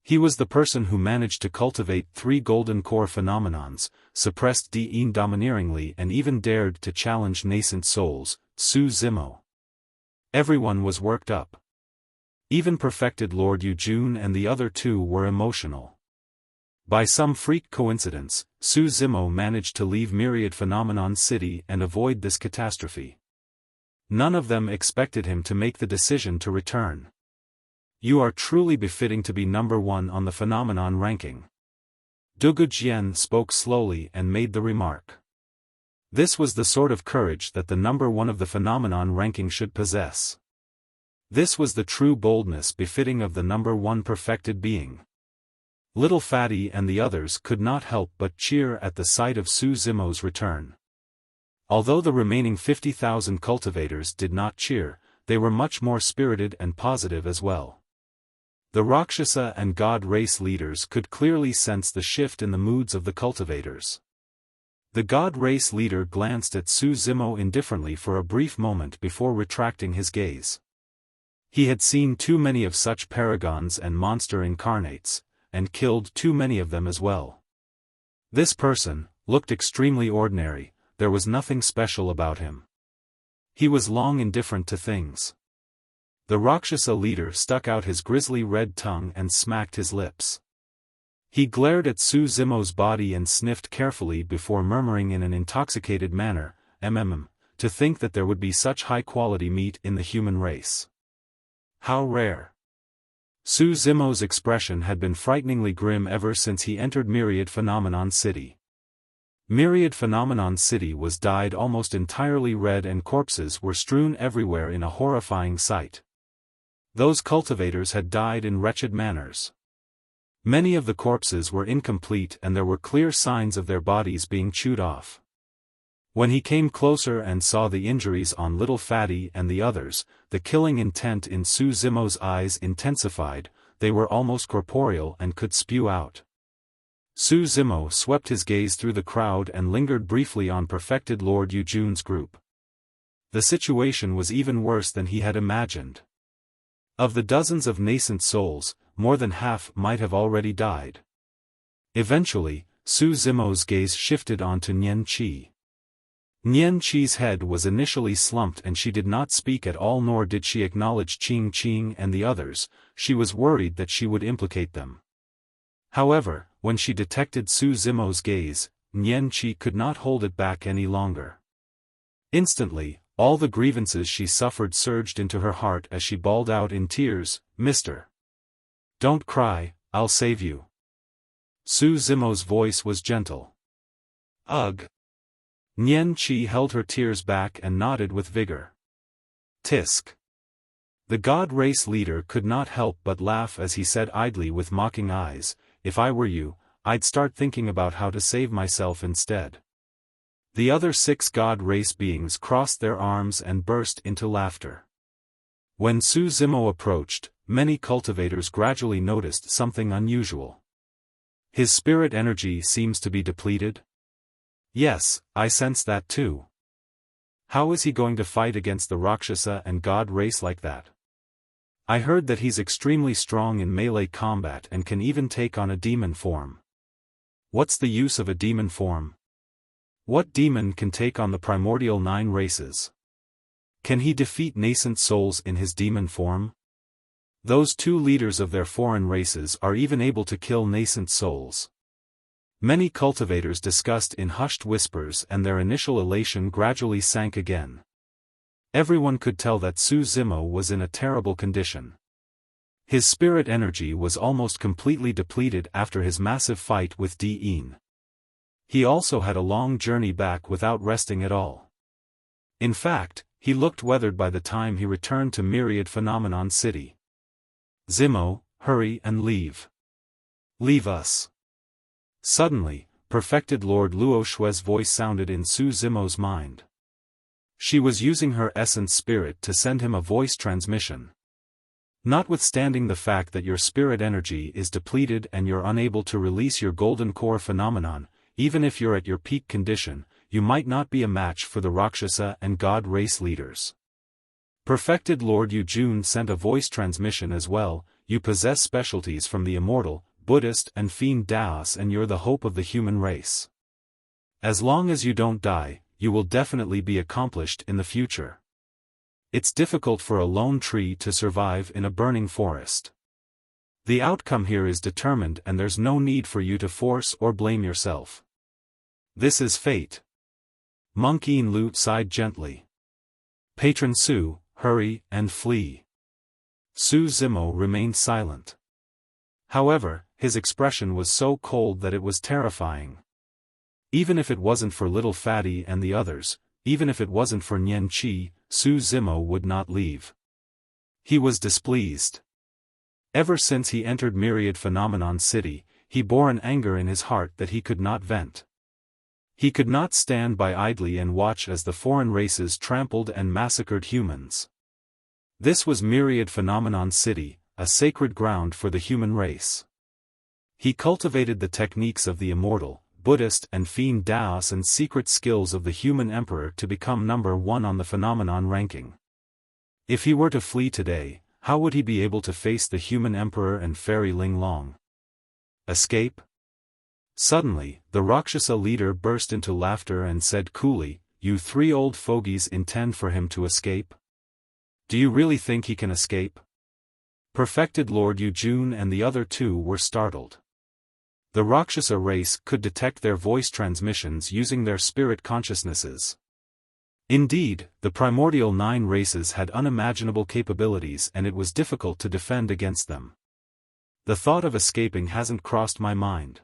He was the person who managed to cultivate 3 golden core phenomenons, suppressed Diin domineeringly and even dared to challenge nascent souls, Su Zimo. Everyone was worked up. Even perfected Lord Yujun and the other two were emotional. By some freak coincidence, Su Zimo managed to leave Myriad Phenomenon City and avoid this catastrophe. None of them expected him to make the decision to return. You are truly befitting to be number 1 on the phenomenon ranking. Dugu Jian spoke slowly and made the remark. This was the sort of courage that the number 1 of the phenomenon ranking should possess. This was the true boldness befitting of the number one perfected being. Little Fatty and the others could not help but cheer at the sight of Su Zimo's return. Although the remaining 50,000 cultivators did not cheer, they were much more spirited and positive as well. The Rakshasa and God race leaders could clearly sense the shift in the moods of the cultivators. The God race leader glanced at Su Zimo indifferently for a brief moment before retracting his gaze. He had seen too many of such paragons and monster incarnates, and killed too many of them as well. This person looked extremely ordinary. There was nothing special about him. He was long indifferent to things. The Rakshasa leader stuck out his grisly red tongue and smacked his lips. He glared at Su Zimo's body and sniffed carefully before murmuring in an intoxicated manner, to think that there would be such high-quality meat in the human race. How rare. Su Zimo's expression had been frighteningly grim ever since he entered Myriad Phenomenon City. Myriad Phenomenon City was dyed almost entirely red and corpses were strewn everywhere in a horrifying sight. Those cultivators had died in wretched manners. Many of the corpses were incomplete and there were clear signs of their bodies being chewed off. When he came closer and saw the injuries on Little Fatty and the others, the killing intent in Su Zimo's eyes intensified. They were almost corporeal and could spew out. Su Zimo swept his gaze through the crowd and lingered briefly on perfected Lord Yujun's group. The situation was even worse than he had imagined. Of the dozens of nascent souls, more than half might have already died. Eventually, Su Zimo's gaze shifted onto Nian Qi. Nian Qi's head was initially slumped and she did not speak at all, nor did she acknowledge Qing Qing and the others. She was worried that she would implicate them. However, when she detected Su Zimo's gaze, Nian Qi could not hold it back any longer. Instantly, all the grievances she suffered surged into her heart as she bawled out in tears, "Mister! Don't cry, I'll save you." Su Zimo's voice was gentle. "Ugh." Nian Qi held her tears back and nodded with vigor. "Tisk." The God race leader could not help but laugh as he said idly with mocking eyes, "If I were you, I'd start thinking about how to save myself instead." The other 6 God race beings crossed their arms and burst into laughter. When Su Zimo approached, many cultivators gradually noticed something unusual. His spirit energy seems to be depleted. Yes, I sense that too. How is he going to fight against the Rakshasa and God race like that? I heard that he's extremely strong in melee combat and can even take on a demon form. What's the use of a demon form? What demon can take on the primordial 9 races? Can he defeat nascent souls in his demon form? Those 2 leaders of their foreign races are even able to kill nascent souls. Many cultivators discussed in hushed whispers and their initial elation gradually sank again. Everyone could tell that Su Zimo was in a terrible condition. His spirit energy was almost completely depleted after his massive fight with Diin. He also had a long journey back without resting at all. In fact, he looked weathered by the time he returned to Myriad Phenomenon City. "Zimo, hurry and leave. Leave us." Suddenly, perfected Lord Luo Shue's voice sounded in Su Zimo's mind. She was using her essence spirit to send him a voice transmission. Notwithstanding the fact that your spirit energy is depleted and you're unable to release your golden core phenomenon, even if you're at your peak condition, you might not be a match for the Rakshasa and God race leaders. Perfected Lord Yujun sent a voice transmission as well. You possess specialties from the Immortal, Buddhist and Fiend Daos and you're the hope of the human race. As long as you don't die, you will definitely be accomplished in the future. It's difficult for a lone tree to survive in a burning forest. The outcome here is determined and there's no need for you to force or blame yourself. This is fate. Monk Yin Lu sighed gently. Patron Su, hurry and flee. Su Zimo remained silent. However, his expression was so cold that it was terrifying. Even if it wasn't for Little Fatty and the others, even if it wasn't for Nian Qi, Su Zimo would not leave. He was displeased. Ever since he entered Myriad Phenomenon City, he bore an anger in his heart that he could not vent. He could not stand by idly and watch as the foreign races trampled and massacred humans. This was Myriad Phenomenon City, a sacred ground for the human race. He cultivated the techniques of the Immortal, Buddhist and Fiend Daos and secret skills of the human emperor to become number one on the phenomenon ranking. If he were to flee today, how would he be able to face the human emperor and fairy Ling Long? Escape? Suddenly, the Rakshasa leader burst into laughter and said coolly, "You three old fogies intend for him to escape? Do you really think he can escape?" Perfected Lord Yujun and the other two were startled. The Rakshasa race could detect their voice transmissions using their spirit consciousnesses. Indeed, the primordial 9 races had unimaginable capabilities and it was difficult to defend against them. The thought of escaping hasn't crossed my mind.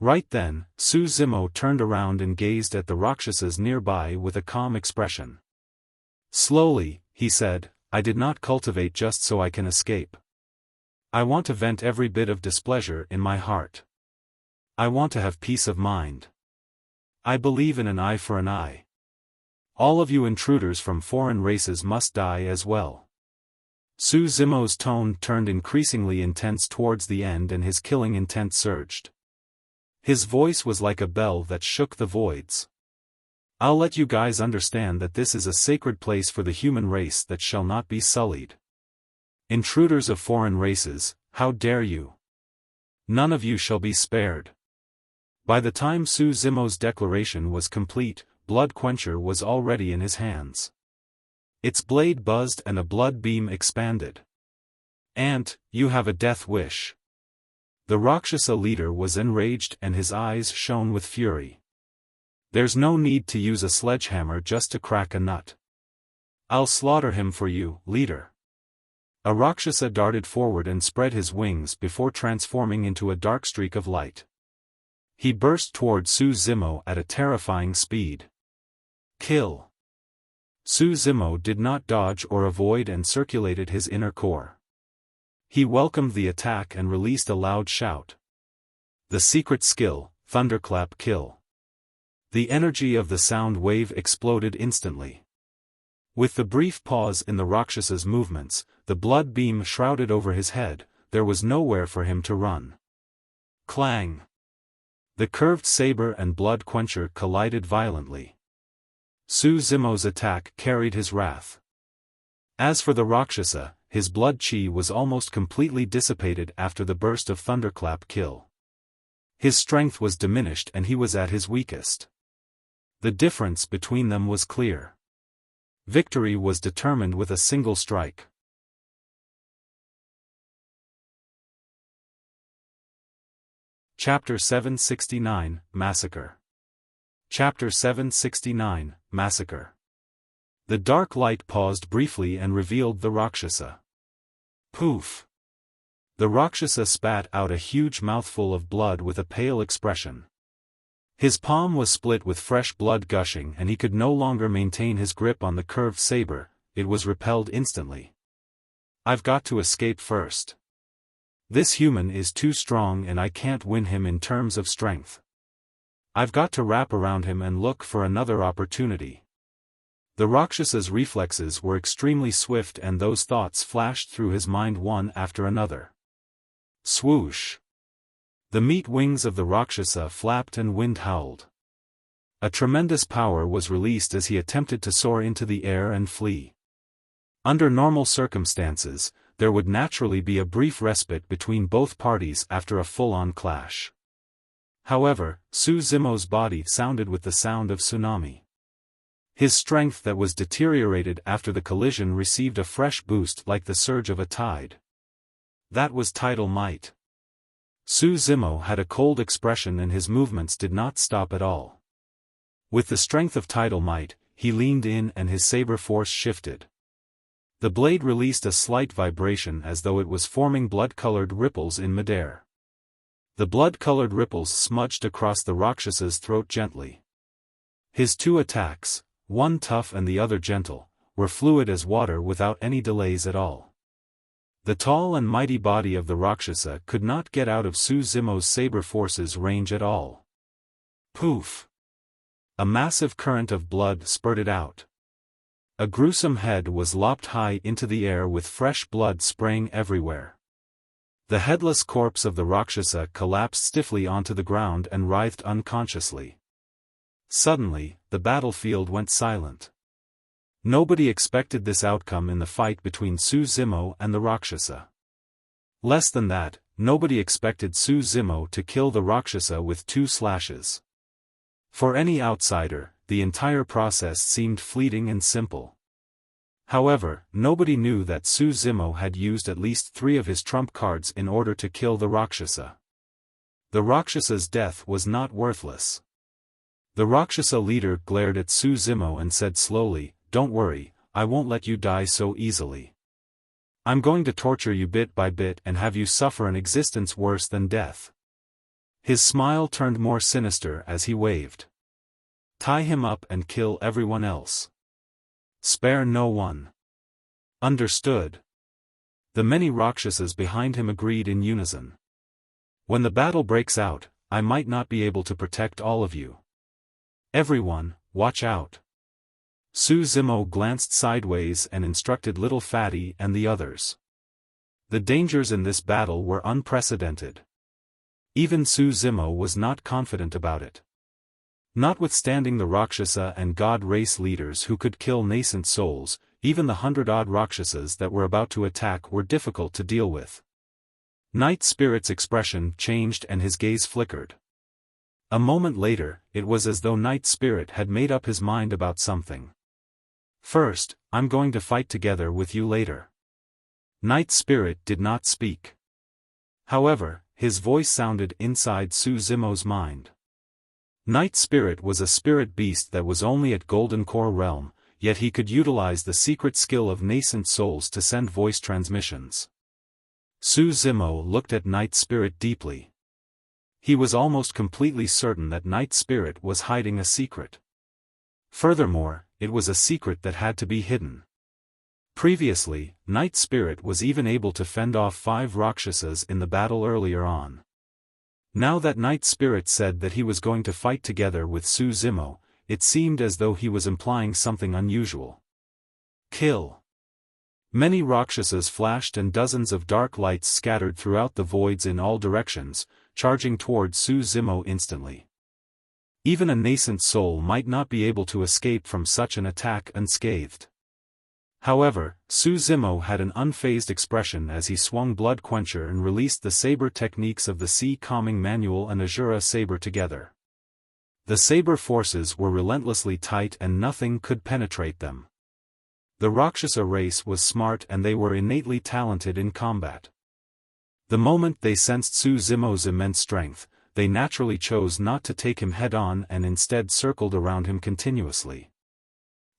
Right then, Su Zimo turned around and gazed at the Rakshasas nearby with a calm expression. Slowly, he said, "I did not cultivate just so I can escape. I want to vent every bit of displeasure in my heart. I want to have peace of mind. I believe in an eye for an eye. All of you intruders from foreign races must die as well." Su Zimo's tone turned increasingly intense towards the end and his killing intent surged. His voice was like a bell that shook the voids. "I'll let you guys understand that this is a sacred place for the human race that shall not be sullied. Intruders of foreign races, how dare you? None of you shall be spared." By the time Su Zimo's declaration was complete, Blood Quencher was already in his hands. Its blade buzzed and a blood beam expanded. "Ant, you have a death wish." The Rakshasa leader was enraged and his eyes shone with fury. "There's no need to use a sledgehammer just to crack a nut. I'll slaughter him for you, leader." A Rakshasa darted forward and spread his wings before transforming into a dark streak of light. He burst toward Su Zimo at a terrifying speed. Kill. Su Zimo did not dodge or avoid and circulated his inner core. He welcomed the attack and released a loud shout. The secret skill, Thunderclap Kill. The energy of the sound wave exploded instantly. With the brief pause in the Rakshas's movements, the blood beam shrouded over his head, there was nowhere for him to run. Clang! The curved saber and Blood Quencher collided violently. Su Zimo's attack carried his wrath. As for the Rakshasa, his blood chi was almost completely dissipated after the burst of Thunderclap Kill. His strength was diminished and he was at his weakest. The difference between them was clear. Victory was determined with a single strike. Chapter 769, Massacre. Chapter 769, Massacre. The dark light paused briefly and revealed the Rakshasa. Poof! The Rakshasa spat out a huge mouthful of blood with a pale expression. His palm was split with fresh blood gushing and he could no longer maintain his grip on the curved saber, it was repelled instantly. "I've got to escape first. This human is too strong and I can't win him in terms of strength. I've got to wrap around him and look for another opportunity." The Rakshasa's reflexes were extremely swift and those thoughts flashed through his mind one after another. Swoosh! The meat wings of the Rakshasa flapped and wind howled. A tremendous power was released as he attempted to soar into the air and flee. Under normal circumstances, there would naturally be a brief respite between both parties after a full-on clash. However, Su Zimo's body sounded with the sound of tsunami. His strength that was deteriorated after the collision received a fresh boost like the surge of a tide. That was tidal might. Su Zimo had a cold expression and his movements did not stop at all. With the strength of tidal might, he leaned in and his saber force shifted. The blade released a slight vibration as though it was forming blood-colored ripples in midair. The blood-colored ripples smudged across the Rakshasa's throat gently. His two attacks, one tough and the other gentle, were fluid as water without any delays at all. The tall and mighty body of the Rakshasa could not get out of Su Zimo's saber force's range at all. Poof! A massive current of blood spurted out. A gruesome head was lopped high into the air with fresh blood spraying everywhere. The headless corpse of the Rakshasa collapsed stiffly onto the ground and writhed unconsciously. Suddenly, the battlefield went silent. Nobody expected this outcome in the fight between Su Zimo and the Rakshasa. Less than that, nobody expected Su Zimo to kill the Rakshasa with 2 slashes. For any outsider, the entire process seemed fleeting and simple. However, nobody knew that Su Zimo had used at least 3 of his trump cards in order to kill the Rakshasa. The Rakshasa's death was not worthless. The Rakshasa leader glared at Su Zimo and said slowly, "Don't worry, I won't let you die so easily. I'm going to torture you bit by bit and have you suffer an existence worse than death." His smile turned more sinister as he waved. "Tie him up and kill everyone else. Spare no one." Understood. The many Rakshasas behind him agreed in unison. "When the battle breaks out, I might not be able to protect all of you. Everyone, watch out." Su Zimo glanced sideways and instructed Little Fatty and the others. The dangers in this battle were unprecedented. Even Su Zimo was not confident about it. Notwithstanding the Rakshasa and God race leaders who could kill nascent souls, even the 100-odd Rakshasas that were about to attack were difficult to deal with. Night Spirit's expression changed and his gaze flickered. A moment later, it was as though Night Spirit had made up his mind about something. "First, I'm going to fight together with you later." Night Spirit did not speak. However, his voice sounded inside Su Zimo's mind. Night Spirit was a spirit beast that was only at Golden Core realm, yet he could utilize the secret skill of nascent souls to send voice transmissions. Su Zimo looked at Night Spirit deeply. He was almost completely certain that Night Spirit was hiding a secret. Furthermore, it was a secret that had to be hidden. Previously, Night Spirit was even able to fend off 5 Rakshasas in the battle earlier on. Now that Night Spirit said that he was going to fight together with Su Zimo, it seemed as though he was implying something unusual. Kill. Many Rakshasas flashed and dozens of dark lights scattered throughout the voids in all directions, charging toward Su Zimo instantly. Even a nascent soul might not be able to escape from such an attack unscathed. However, Su Zimo had an unfazed expression as he swung Blood Quencher and released the saber techniques of the Sea Calming Manual and Azura Saber together. The saber forces were relentlessly tight and nothing could penetrate them. The Rakshasa race was smart and they were innately talented in combat. The moment they sensed Su Zimo's immense strength, they naturally chose not to take him head-on and instead circled around him continuously.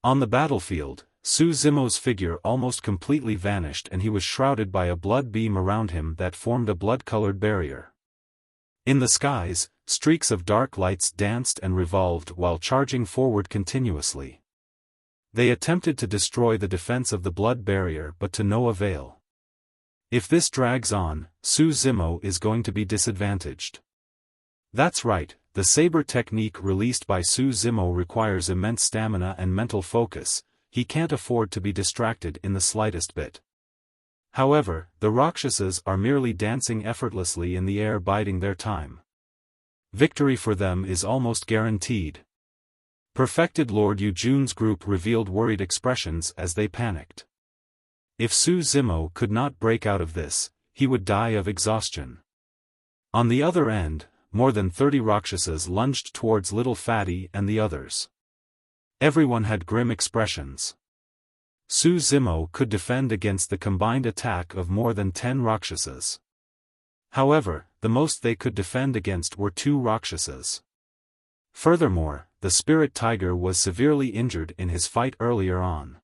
On the battlefield, Su Zimo's figure almost completely vanished and he was shrouded by a blood beam around him that formed a blood-colored barrier. In the skies, streaks of dark lights danced and revolved while charging forward continuously. They attempted to destroy the defense of the blood barrier but to no avail. If this drags on, Su Zimo is going to be disadvantaged. That's right, the saber technique released by Su Zimo requires immense stamina and mental focus. He can't afford to be distracted in the slightest bit. However, the Rakshasas are merely dancing effortlessly in the air biding their time. Victory for them is almost guaranteed. Perfected Lord Yujun's group revealed worried expressions as they panicked. If Su Zimo could not break out of this, he would die of exhaustion. On the other end, more than 30 Rakshasas lunged towards Little Fatty and the others. Everyone had grim expressions. Su Zimo could defend against the combined attack of more than 10 Rakshasas. However, the most they could defend against were 2 Rakshasas. Furthermore, the spirit tiger was severely injured in his fight earlier on.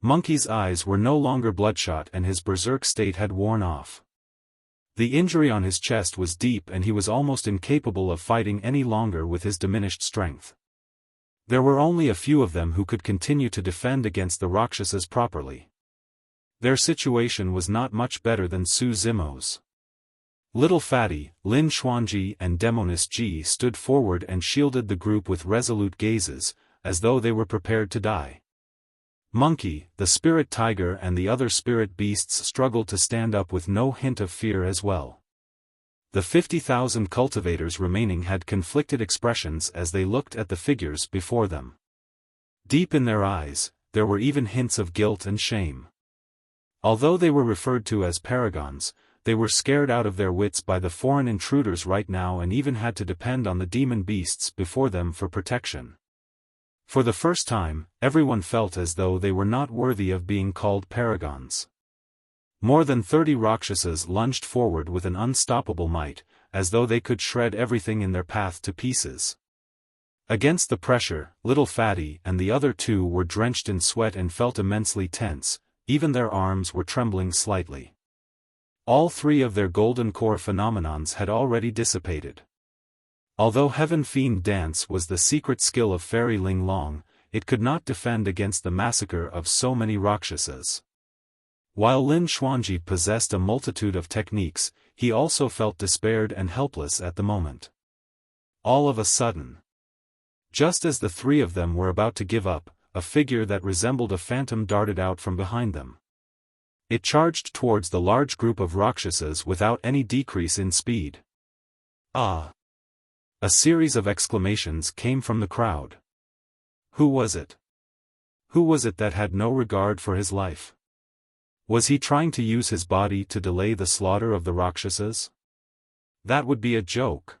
Monkey's eyes were no longer bloodshot and his berserk state had worn off. The injury on his chest was deep and he was almost incapable of fighting any longer with his diminished strength. There were only a few of them who could continue to defend against the Rakshasas properly. Their situation was not much better than Su Zimo's. Little Fatty, Lin Xuanji and Demonis Ji stood forward and shielded the group with resolute gazes, as though they were prepared to die. Monkey, the spirit tiger and the other spirit beasts struggled to stand up with no hint of fear as well. The 50,000 cultivators remaining had conflicted expressions as they looked at the figures before them. Deep in their eyes, there were even hints of guilt and shame. Although they were referred to as Paragons, they were scared out of their wits by the foreign intruders right now and even had to depend on the demon beasts before them for protection. For the first time, everyone felt as though they were not worthy of being called Paragons. More than 30 Rakshasas lunged forward with an unstoppable might, as though they could shred everything in their path to pieces. Against the pressure, Little Fatty and the other two were drenched in sweat and felt immensely tense, even their arms were trembling slightly. All three of their golden core phenomenons had already dissipated. Although Heaven Fiend Dance was the secret skill of Fairy Ling Long, it could not defend against the massacre of so many Rakshasas. While Lin Xuanji possessed a multitude of techniques, he also felt despaired and helpless at the moment. All of a sudden, just as the three of them were about to give up, a figure that resembled a phantom darted out from behind them. It charged towards the large group of Rakshasas without any decrease in speed. Ah! A series of exclamations came from the crowd. Who was it? Who was it that had no regard for his life? Was he trying to use his body to delay the slaughter of the Rakshasas? That would be a joke.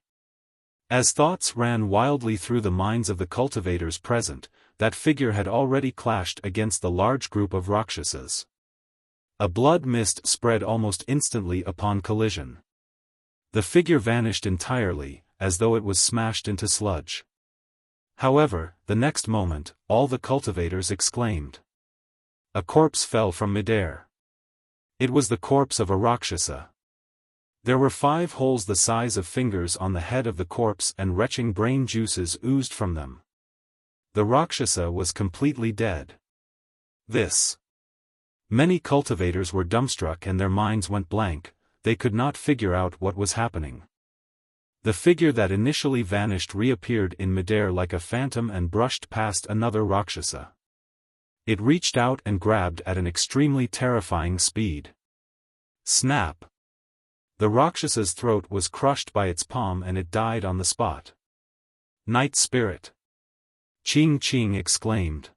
As thoughts ran wildly through the minds of the cultivators present, that figure had already clashed against the large group of Rakshasas. A blood mist spread almost instantly upon collision. The figure vanished entirely, as though it was smashed into sludge. However, the next moment, all the cultivators exclaimed. A corpse fell from midair. It was the corpse of a Rakshasa. There were 5 holes the size of fingers on the head of the corpse and retching brain juices oozed from them. The Rakshasa was completely dead. Many cultivators were dumbstruck and their minds went blank, they could not figure out what was happening. The figure that initially vanished reappeared in midair like a phantom and brushed past another Rakshasa. It reached out and grabbed at an extremely terrifying speed. Snap! The Raksasa's throat was crushed by its palm and it died on the spot. Night Spirit! Ching Ching exclaimed.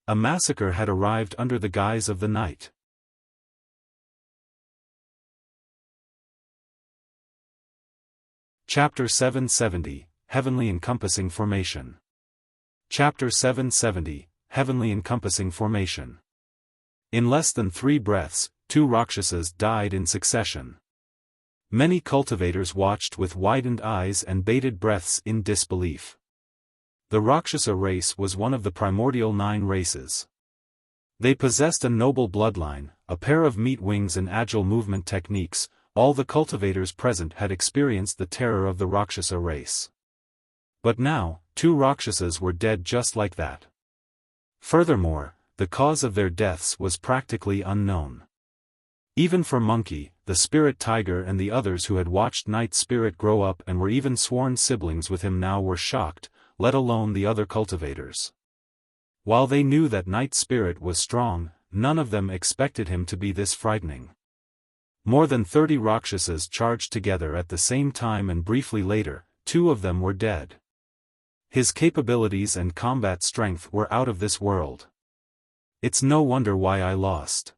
A massacre had arrived under the guise of the night. Chapter 770, Heavenly Encompassing Formation. Chapter 770, Heavenly Encompassing Formation. In less than 3 breaths, 2 Rakshasas died in succession. Many cultivators watched with widened eyes and bated breaths in disbelief. The Rakshasa race was one of the primordial 9 races. They possessed a noble bloodline, a pair of meat wings and agile movement techniques. All the cultivators present had experienced the terror of the Rakshasa race. But now, 2 Rakshasas were dead just like that. Furthermore, the cause of their deaths was practically unknown. Even for Monkey, the spirit tiger and the others who had watched Night Spirit grow up and were even sworn siblings with him now were shocked, let alone the other cultivators. While they knew that Night Spirit was strong, none of them expected him to be this frightening. More than 30 Rakshasas charged together at the same time and briefly later, 2 of them were dead. His capabilities and combat strength were out of this world. It's no wonder why I lost.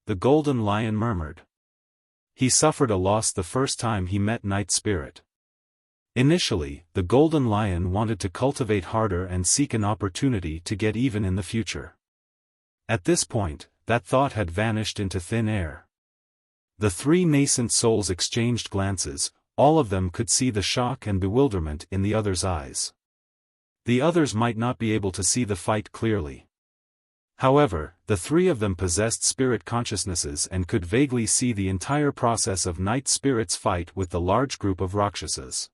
The Golden Lion murmured. He suffered a loss the first time he met Night Spirit. Initially, the Golden Lion wanted to cultivate harder and seek an opportunity to get even in the future. At this point, that thought had vanished into thin air. The 3 nascent souls exchanged glances, all of them could see the shock and bewilderment in the other's eyes. The others might not be able to see the fight clearly. However, the 3 of them possessed spirit consciousnesses and could vaguely see the entire process of Night Spirit's fight with the large group of Rakshasas.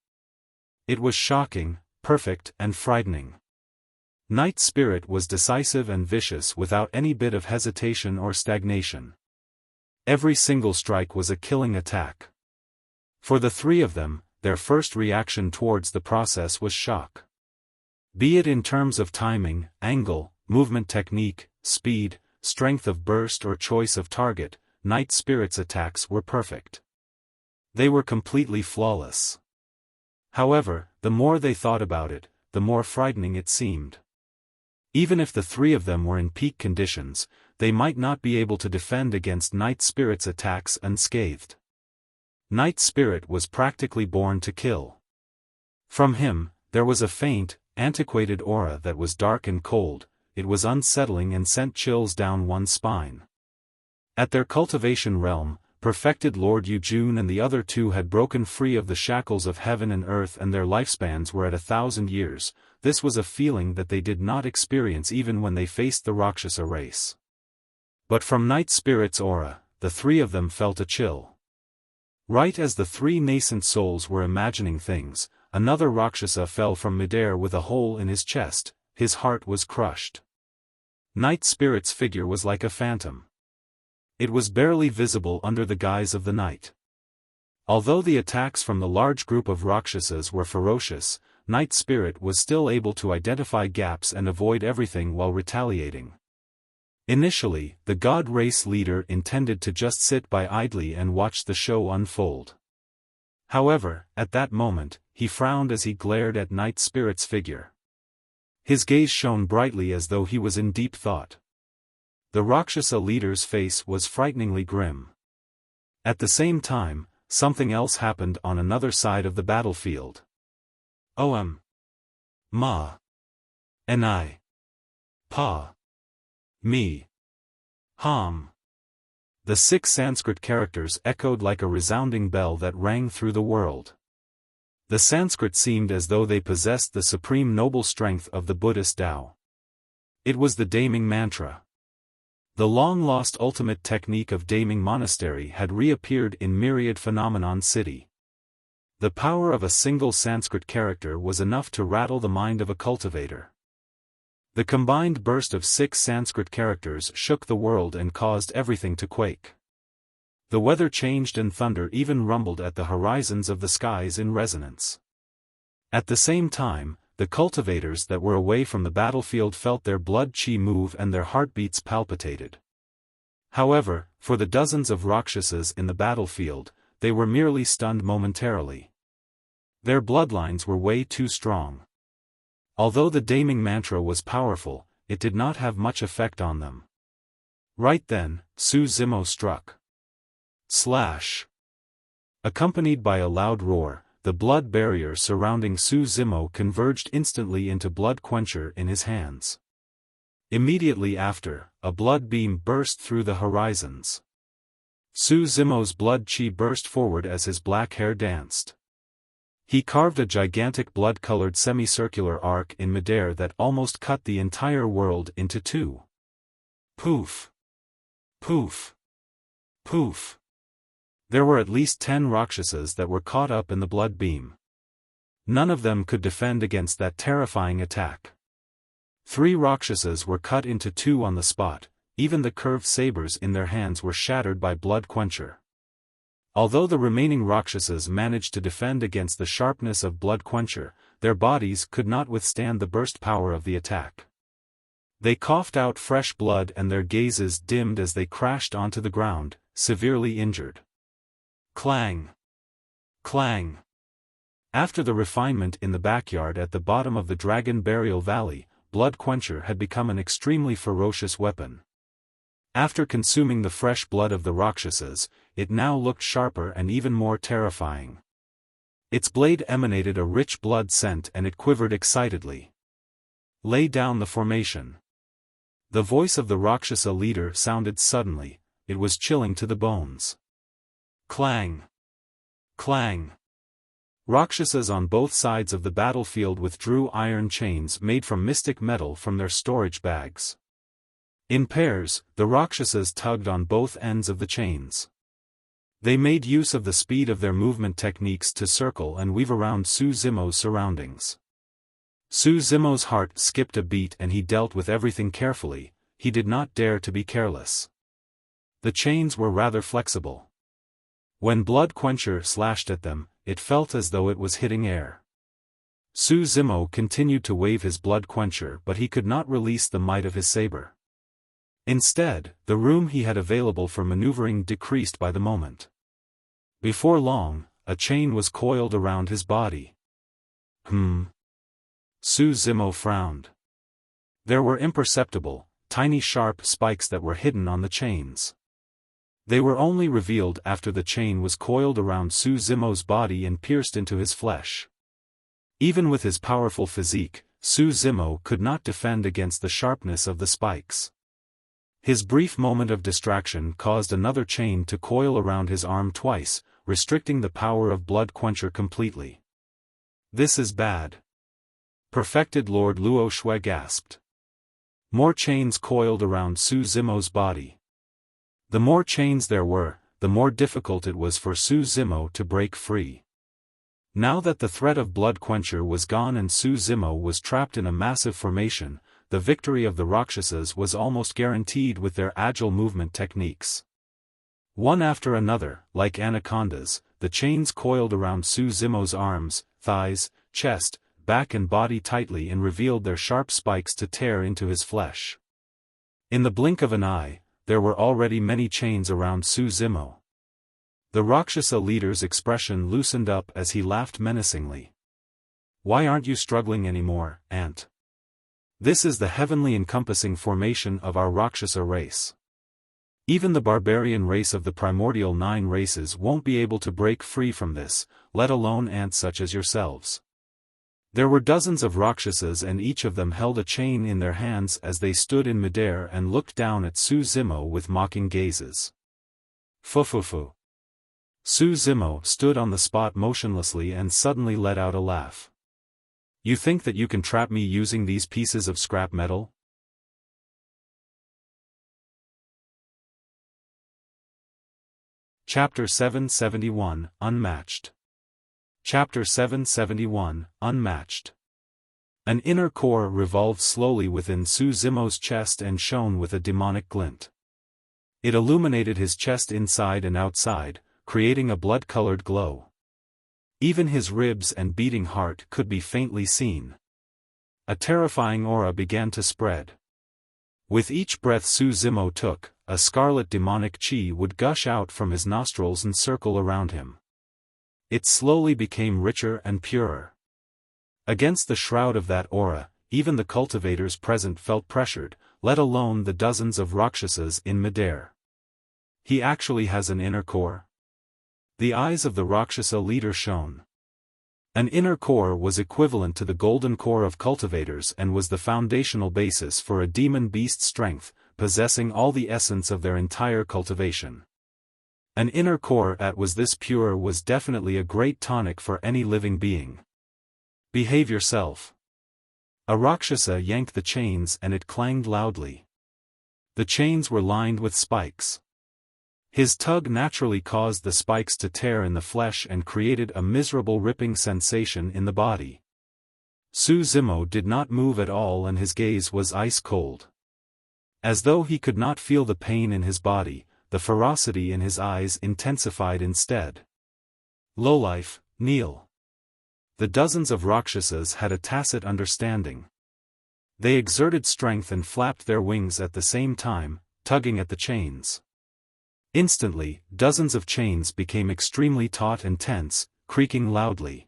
It was shocking, perfect and frightening. Night Spirit was decisive and vicious without any bit of hesitation or stagnation. Every single strike was a killing attack. For the three of them, their first reaction towards the process was shock. Be it in terms of timing, angle, movement technique, speed, strength of burst or choice of target, Night Spirit's attacks were perfect. They were completely flawless. However, the more they thought about it, the more frightening it seemed. Even if the three of them were in peak conditions, they might not be able to defend against Night Spirit's attacks unscathed. Night Spirit was practically born to kill. From him, there was a faint, antiquated aura that was dark and cold. It was unsettling and sent chills down one's spine. At their cultivation realm, perfected Lord Yujun and the other two had broken free of the shackles of heaven and earth, and their lifespans were at 1,000 years. This was a feeling that they did not experience even when they faced the Rakshasa race. But from Night Spirit's aura, the three of them felt a chill. Right as the three nascent souls were imagining things, another Rakshasa fell from midair with a hole in his chest. His heart was crushed. Night Spirit's figure was like a phantom. It was barely visible under the guise of the night. Although the attacks from the large group of Rakshasas were ferocious, Night Spirit was still able to identify gaps and avoid everything while retaliating. Initially, the God Race leader intended to just sit by idly and watch the show unfold. However, at that moment, he frowned as he glared at Night Spirit's figure. His gaze shone brightly as though he was in deep thought. The Rakshasa leader's face was frighteningly grim. At the same time, something else happened on another side of the battlefield. Ma. And I. Pa. Me. Ham. The 6 Sanskrit characters echoed like a resounding bell that rang through the world. The Sanskrit seemed as though they possessed the supreme noble strength of the Buddhist Tao. It was the Daming mantra. The long-lost ultimate technique of Daming Monastery had reappeared in Myriad Phenomenon City. The power of a single Sanskrit character was enough to rattle the mind of a cultivator. The combined burst of 6 Sanskrit characters shook the world and caused everything to quake. The weather changed and thunder even rumbled at the horizons of the skies in resonance. At the same time, the cultivators that were away from the battlefield felt their blood chi move and their heartbeats palpitated. However, for the dozens of Rakshasas in the battlefield, they were merely stunned momentarily. Their bloodlines were way too strong. Although the Daming mantra was powerful, it did not have much effect on them. Right then, Su Zimo struck. Slash. Accompanied by a loud roar, the blood barrier surrounding Su Zimo converged instantly into Blood Quencher in his hands. Immediately after, a blood beam burst through the horizons. Su Zimo's blood chi burst forward as his black hair danced. He carved a gigantic blood-colored semicircular arc in midair that almost cut the entire world into two. Poof! Poof! Poof! There were at least 10 Rakshasas that were caught up in the blood beam. None of them could defend against that terrifying attack. 3 Rakshasas were cut into 2 on the spot. Even the curved sabers in their hands were shattered by Blood Quencher. Although the remaining Rakshasas managed to defend against the sharpness of Blood Quencher, their bodies could not withstand the burst power of the attack. They coughed out fresh blood and their gazes dimmed as they crashed onto the ground, severely injured. Clang! Clang! After the refinement in the backyard at the bottom of the Dragon Burial Valley, Blood Quencher had become an extremely ferocious weapon. After consuming the fresh blood of the Rakshasas, it now looked sharper and even more terrifying. Its blade emanated a rich blood scent and it quivered excitedly. Lay down the formation. The voice of the Rakshasa leader sounded suddenly. It was chilling to the bones. Clang! Clang! Rakshasas on both sides of the battlefield withdrew iron chains made from mystic metal from their storage bags. In pairs, the Rakshasas tugged on both ends of the chains. They made use of the speed of their movement techniques to circle and weave around Su Zimo's surroundings. Su Zimo's heart skipped a beat and he dealt with everything carefully. He did not dare to be careless. The chains were rather flexible. When Blood Quencher slashed at them, it felt as though it was hitting air. Su Zimo continued to wave his Blood Quencher, but he could not release the might of his saber. Instead, the room he had available for maneuvering decreased by the moment. Before long, a chain was coiled around his body. Su Zimo frowned. There were imperceptible, tiny sharp spikes that were hidden on the chains. They were only revealed after the chain was coiled around Su Zimo's body and pierced into his flesh. Even with his powerful physique, Su Zimo could not defend against the sharpness of the spikes. His brief moment of distraction caused another chain to coil around his arm twice, restricting the power of Blood Quencher completely. This is bad. Perfected Lord Luo Shui gasped. More chains coiled around Su Zimo's body. The more chains there were, the more difficult it was for Su Zimo to break free. Now that the threat of Blood Quencher was gone and Su Zimo was trapped in a massive formation, the victory of the Rakshasas was almost guaranteed with their agile movement techniques. One after another, like anacondas, the chains coiled around Su Zimo's arms, thighs, chest, back and body tightly and revealed their sharp spikes to tear into his flesh. In the blink of an eye, there were already many chains around Su Zimo. The Rakshasa leader's expression loosened up as he laughed menacingly. Why aren't you struggling anymore, Ant? This is the heavenly encompassing formation of our Rakshasa race. Even the barbarian race of the primordial 9 races won't be able to break free from this, let alone ants such as yourselves. There were dozens of Rakshasas and each of them held a chain in their hands as they stood in midair and looked down at Su Zimo with mocking gazes. Fufufu. Su Zimo stood on the spot motionlessly and suddenly let out a laugh. You think that you can trap me using these pieces of scrap metal? Chapter 771, Unmatched. Chapter 771, Unmatched. An inner core revolved slowly within Su Zimo's chest and shone with a demonic glint. It illuminated his chest inside and outside, creating a blood-colored glow. Even his ribs and beating heart could be faintly seen. A terrifying aura began to spread. With each breath Su Zimo took, a scarlet demonic chi would gush out from his nostrils and circle around him. It slowly became richer and purer. Against the shroud of that aura, even the cultivators present felt pressured, let alone the dozens of Rakshasas in midair. He actually has an inner core? The eyes of the Rakshasa leader shone. An inner core was equivalent to the golden core of cultivators and was the foundational basis for a demon beast strength, possessing all the essence of their entire cultivation. An inner core that was this pure was definitely a great tonic for any living being. Behave yourself. A Rakshasa yanked the chains and it clanged loudly. The chains were lined with spikes. His tug naturally caused the spikes to tear in the flesh and created a miserable ripping sensation in the body. Su Zimo did not move at all and his gaze was ice cold. As though he could not feel the pain in his body, the ferocity in his eyes intensified instead. Lowlife, kneel. The dozens of Rakshasas had a tacit understanding. They exerted strength and flapped their wings at the same time, tugging at the chains. Instantly, dozens of chains became extremely taut and tense, creaking loudly.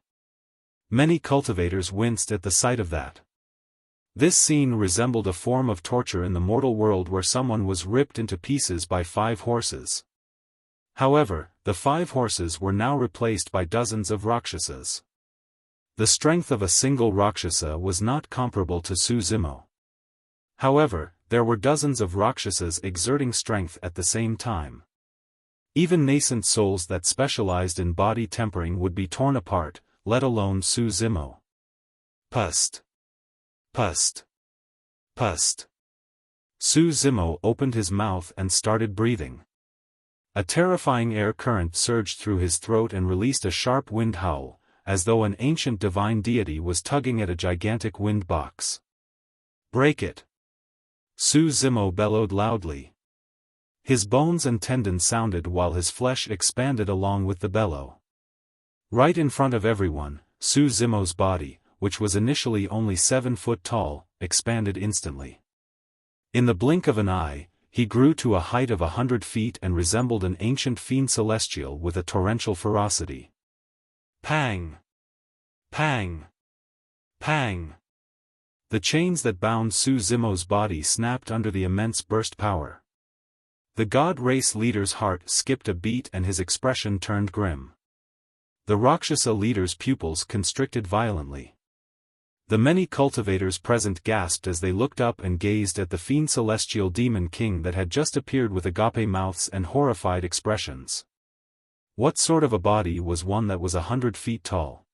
Many cultivators winced at the sight of that. This scene resembled a form of torture in the mortal world where someone was ripped into pieces by 5 horses. However, the 5 horses were now replaced by dozens of Rakshasas. The strength of a single Rakshasa was not comparable to Su Zimo. However, there were dozens of Rakshasas exerting strength at the same time. Even nascent souls that specialized in body tempering would be torn apart, let alone Su Zimo. Pust. Pust. Pust. Su Zimo opened his mouth and started breathing. A terrifying air current surged through his throat and released a sharp wind howl, as though an ancient divine deity was tugging at a gigantic wind box. "Break it!" Su Zimo bellowed loudly. His bones and tendons sounded while his flesh expanded along with the bellow. Right in front of everyone, Su Zimo's body, which was initially only 7 foot tall, expanded instantly. In the blink of an eye, he grew to a height of 100 feet and resembled an ancient fiend celestial with a torrential ferocity. Pang! Pang! Pang! The chains that bound Su Zimo's body snapped under the immense burst power. The god race leader's heart skipped a beat and his expression turned grim. The Rakshasa leader's pupils constricted violently. The many cultivators present gasped as they looked up and gazed at the fiend celestial demon king that had just appeared with agape mouths and horrified expressions. What sort of a body was one that was 100 feet tall?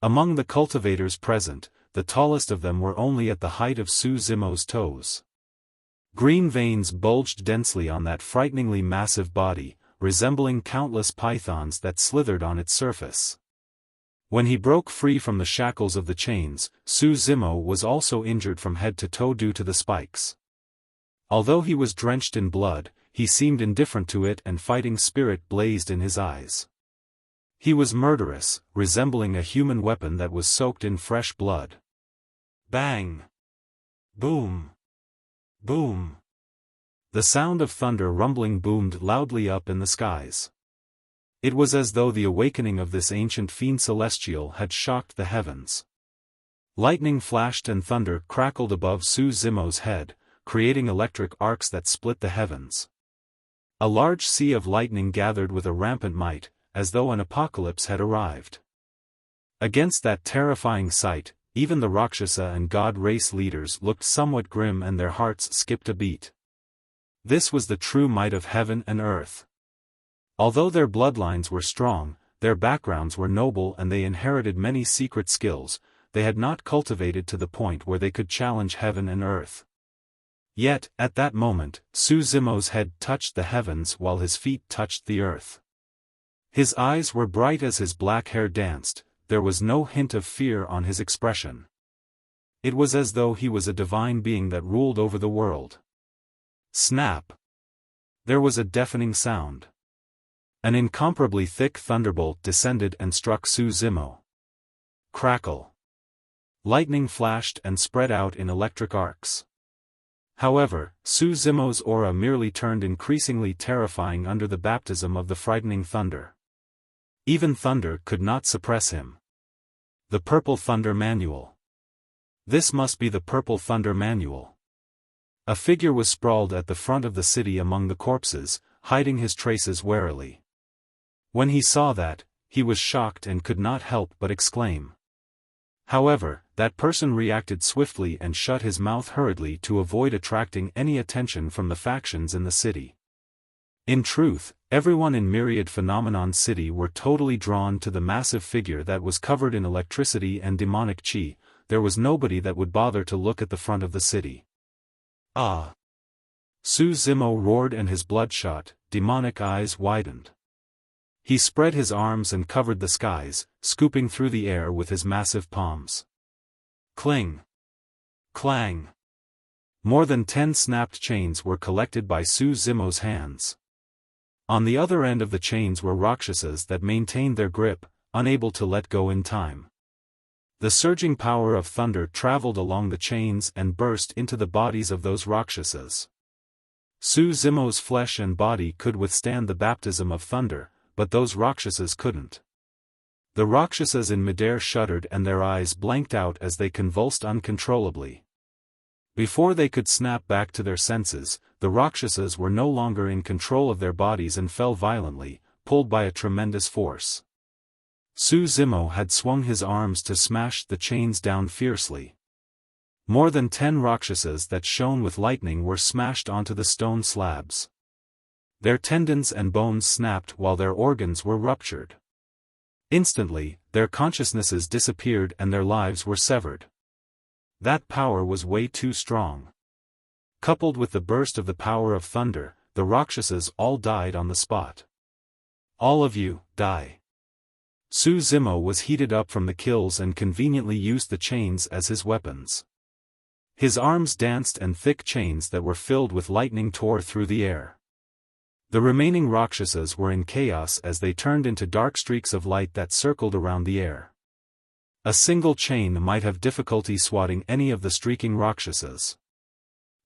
Among the cultivators present, the tallest of them were only at the height of Su Zimo's toes. Green veins bulged densely on that frighteningly massive body, resembling countless pythons that slithered on its surface. When he broke free from the shackles of the chains, Su Zimo was also injured from head to toe due to the spikes. Although he was drenched in blood, he seemed indifferent to it and fighting spirit blazed in his eyes. He was murderous, resembling a human weapon that was soaked in fresh blood. Bang! Boom! Boom! The sound of thunder rumbling boomed loudly up in the skies. It was as though the awakening of this ancient fiend celestial had shocked the heavens. Lightning flashed and thunder crackled above Su Zimo's head, creating electric arcs that split the heavens. A large sea of lightning gathered with a rampant might, as though an apocalypse had arrived. Against that terrifying sight, even the Rakshasa and god race leaders looked somewhat grim and their hearts skipped a beat. This was the true might of heaven and earth. Although their bloodlines were strong, their backgrounds were noble and they inherited many secret skills, they had not cultivated to the point where they could challenge heaven and earth. Yet, at that moment, Su Zimo's head touched the heavens while his feet touched the earth. His eyes were bright as his black hair danced, there was no hint of fear on his expression. It was as though he was a divine being that ruled over the world. Snap! There was a deafening sound. An incomparably thick thunderbolt descended and struck Su Zimo. Crackle! Lightning flashed and spread out in electric arcs. However, Su Zimo's aura merely turned increasingly terrifying under the baptism of the frightening thunder. Even thunder could not suppress him. The Purple Thunder Manual. This must be the Purple Thunder Manual. A figure was sprawled at the front of the city among the corpses, hiding his traces warily. When he saw that, he was shocked and could not help but exclaim. However, that person reacted swiftly and shut his mouth hurriedly to avoid attracting any attention from the factions in the city. In truth, everyone in Myriad Phenomenon City were totally drawn to the massive figure that was covered in electricity and demonic chi. There was nobody that would bother to look at the front of the city. Ah! Su Zimo roared and his bloodshot, demonic eyes widened. He spread his arms and covered the skies, scooping through the air with his massive palms. Cling! Clang! More than 10 snapped chains were collected by Su Zimo's hands. On the other end of the chains were Rakshasas that maintained their grip, unable to let go in time. The surging power of thunder traveled along the chains and burst into the bodies of those Rakshasas. Su Zimo's flesh and body could withstand the baptism of thunder, but those Rakshasas couldn't. The Rakshasas in midair shuddered and their eyes blanked out as they convulsed uncontrollably. Before they could snap back to their senses, the Rakshasas were no longer in control of their bodies and fell violently, pulled by a tremendous force. Su Zimo had swung his arms to smash the chains down fiercely. More than 10 Rakshasas that shone with lightning were smashed onto the stone slabs. Their tendons and bones snapped while their organs were ruptured. Instantly, their consciousnesses disappeared and their lives were severed. That power was way too strong. Coupled with the burst of the power of thunder, the Rakshasas all died on the spot. All of you, die. Su Zimo was heated up from the kills and conveniently used the chains as his weapons. His arms danced and thick chains that were filled with lightning tore through the air. The remaining Rakshasas were in chaos as they turned into dark streaks of light that circled around the air. A single chain might have difficulty swatting any of the streaking Rakshasas.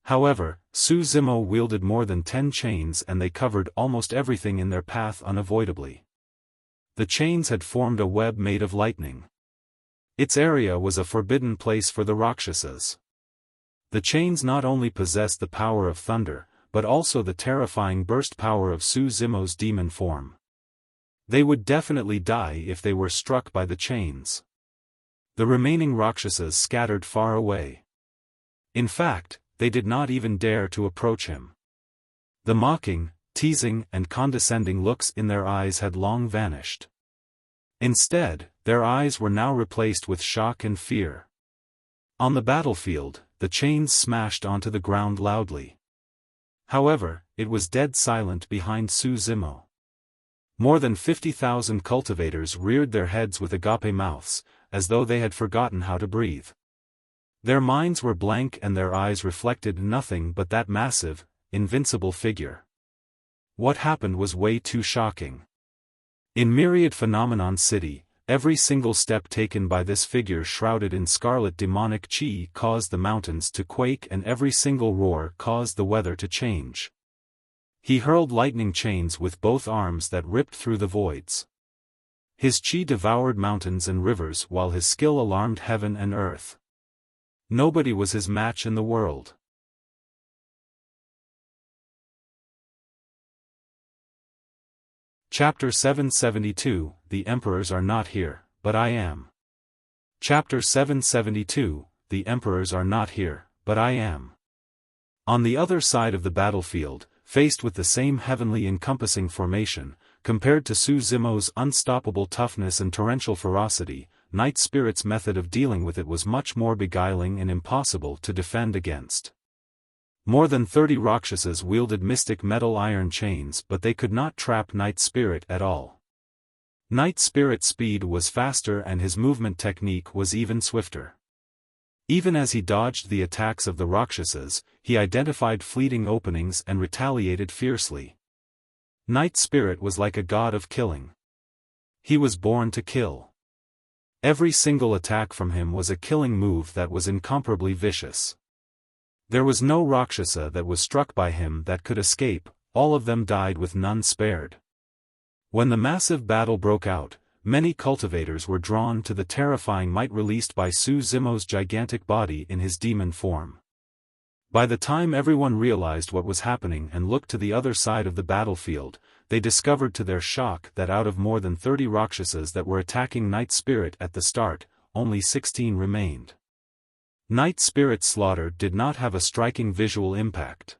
However, Su Zimo wielded more than 10 chains and they covered almost everything in their path unavoidably. The chains had formed a web made of lightning. Its area was a forbidden place for the Rakshasas. The chains not only possessed the power of thunder, but also the terrifying burst power of Su Zimo's demon form. They would definitely die if they were struck by the chains. The remaining Rakshasas scattered far away. In fact, they did not even dare to approach him. The mocking, teasing and condescending looks in their eyes had long vanished. Instead, their eyes were now replaced with shock and fear. On the battlefield, the chains smashed onto the ground loudly. However, it was dead silent behind Su Zimo. More than 50,000 cultivators reared their heads with agape mouths, as though they had forgotten how to breathe. Their minds were blank and their eyes reflected nothing but that massive, invincible figure. What happened was way too shocking. In Myriad Phenomenon City, every single step taken by this figure shrouded in scarlet demonic chi caused the mountains to quake and every single roar caused the weather to change. He hurled lightning chains with both arms that ripped through the voids. His chi devoured mountains and rivers while his skill alarmed heaven and earth. Nobody was his match in the world. Chapter 772, The Emperors Are Not Here, But I Am. Chapter 772, The Emperors Are Not Here, But I Am. On the other side of the battlefield, faced with the same heavenly encompassing formation, compared to Su Zimo's unstoppable toughness and torrential ferocity, Night Spirit's method of dealing with it was much more beguiling and impossible to defend against. More than 30 Rakshasas wielded mystic metal iron chains but they could not trap Night Spirit at all. Night Spirit's speed was faster and his movement technique was even swifter. Even as he dodged the attacks of the Rakshasas, he identified fleeting openings and retaliated fiercely. Night Spirit was like a god of killing. He was born to kill. Every single attack from him was a killing move that was incomparably vicious. There was no Rakshasa that was struck by him that could escape, all of them died with none spared. When the massive battle broke out, many cultivators were drawn to the terrifying might released by Su Zimo's gigantic body in his demon form. By the time everyone realized what was happening and looked to the other side of the battlefield, they discovered to their shock that out of more than 30 Rakshasas that were attacking Night Spirit at the start, only 16 remained. Night Spirit's slaughter did not have a striking visual impact.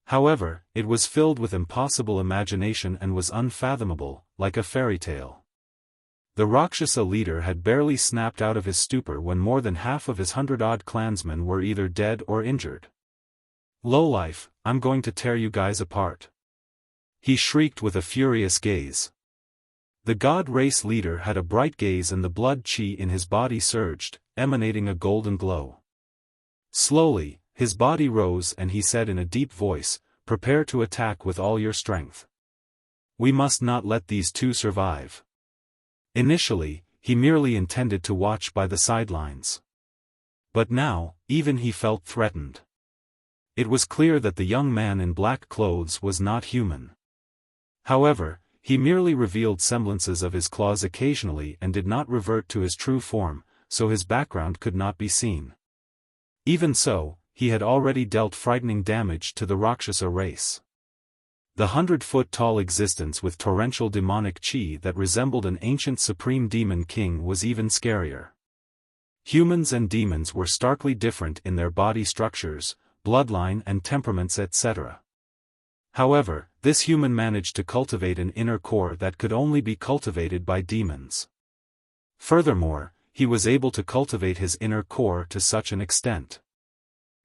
However, it was filled with impossible imagination and was unfathomable, like a fairy tale. The Rakshasa leader had barely snapped out of his stupor when more than half of his 100-odd clansmen were either dead or injured. "Lowlife, I'm going to tear you guys apart," he shrieked with a furious gaze. The god race leader had a bright gaze and the blood chi in his body surged, emanating a golden glow. Slowly, his body rose and he said in a deep voice, "Prepare to attack with all your strength. We must not let these two survive." Initially, he merely intended to watch by the sidelines. But now, even he felt threatened. It was clear that the young man in black clothes was not human. However, he merely revealed semblances of his claws occasionally and did not revert to his true form, so his background could not be seen. Even so, he had already dealt frightening damage to the Rakshasa race. The 100-foot-tall existence with torrential demonic chi that resembled an ancient supreme demon king was even scarier. Humans and demons were starkly different in their body structures, bloodline and temperaments etc. However, this human managed to cultivate an inner core that could only be cultivated by demons. Furthermore, he was able to cultivate his inner core to such an extent.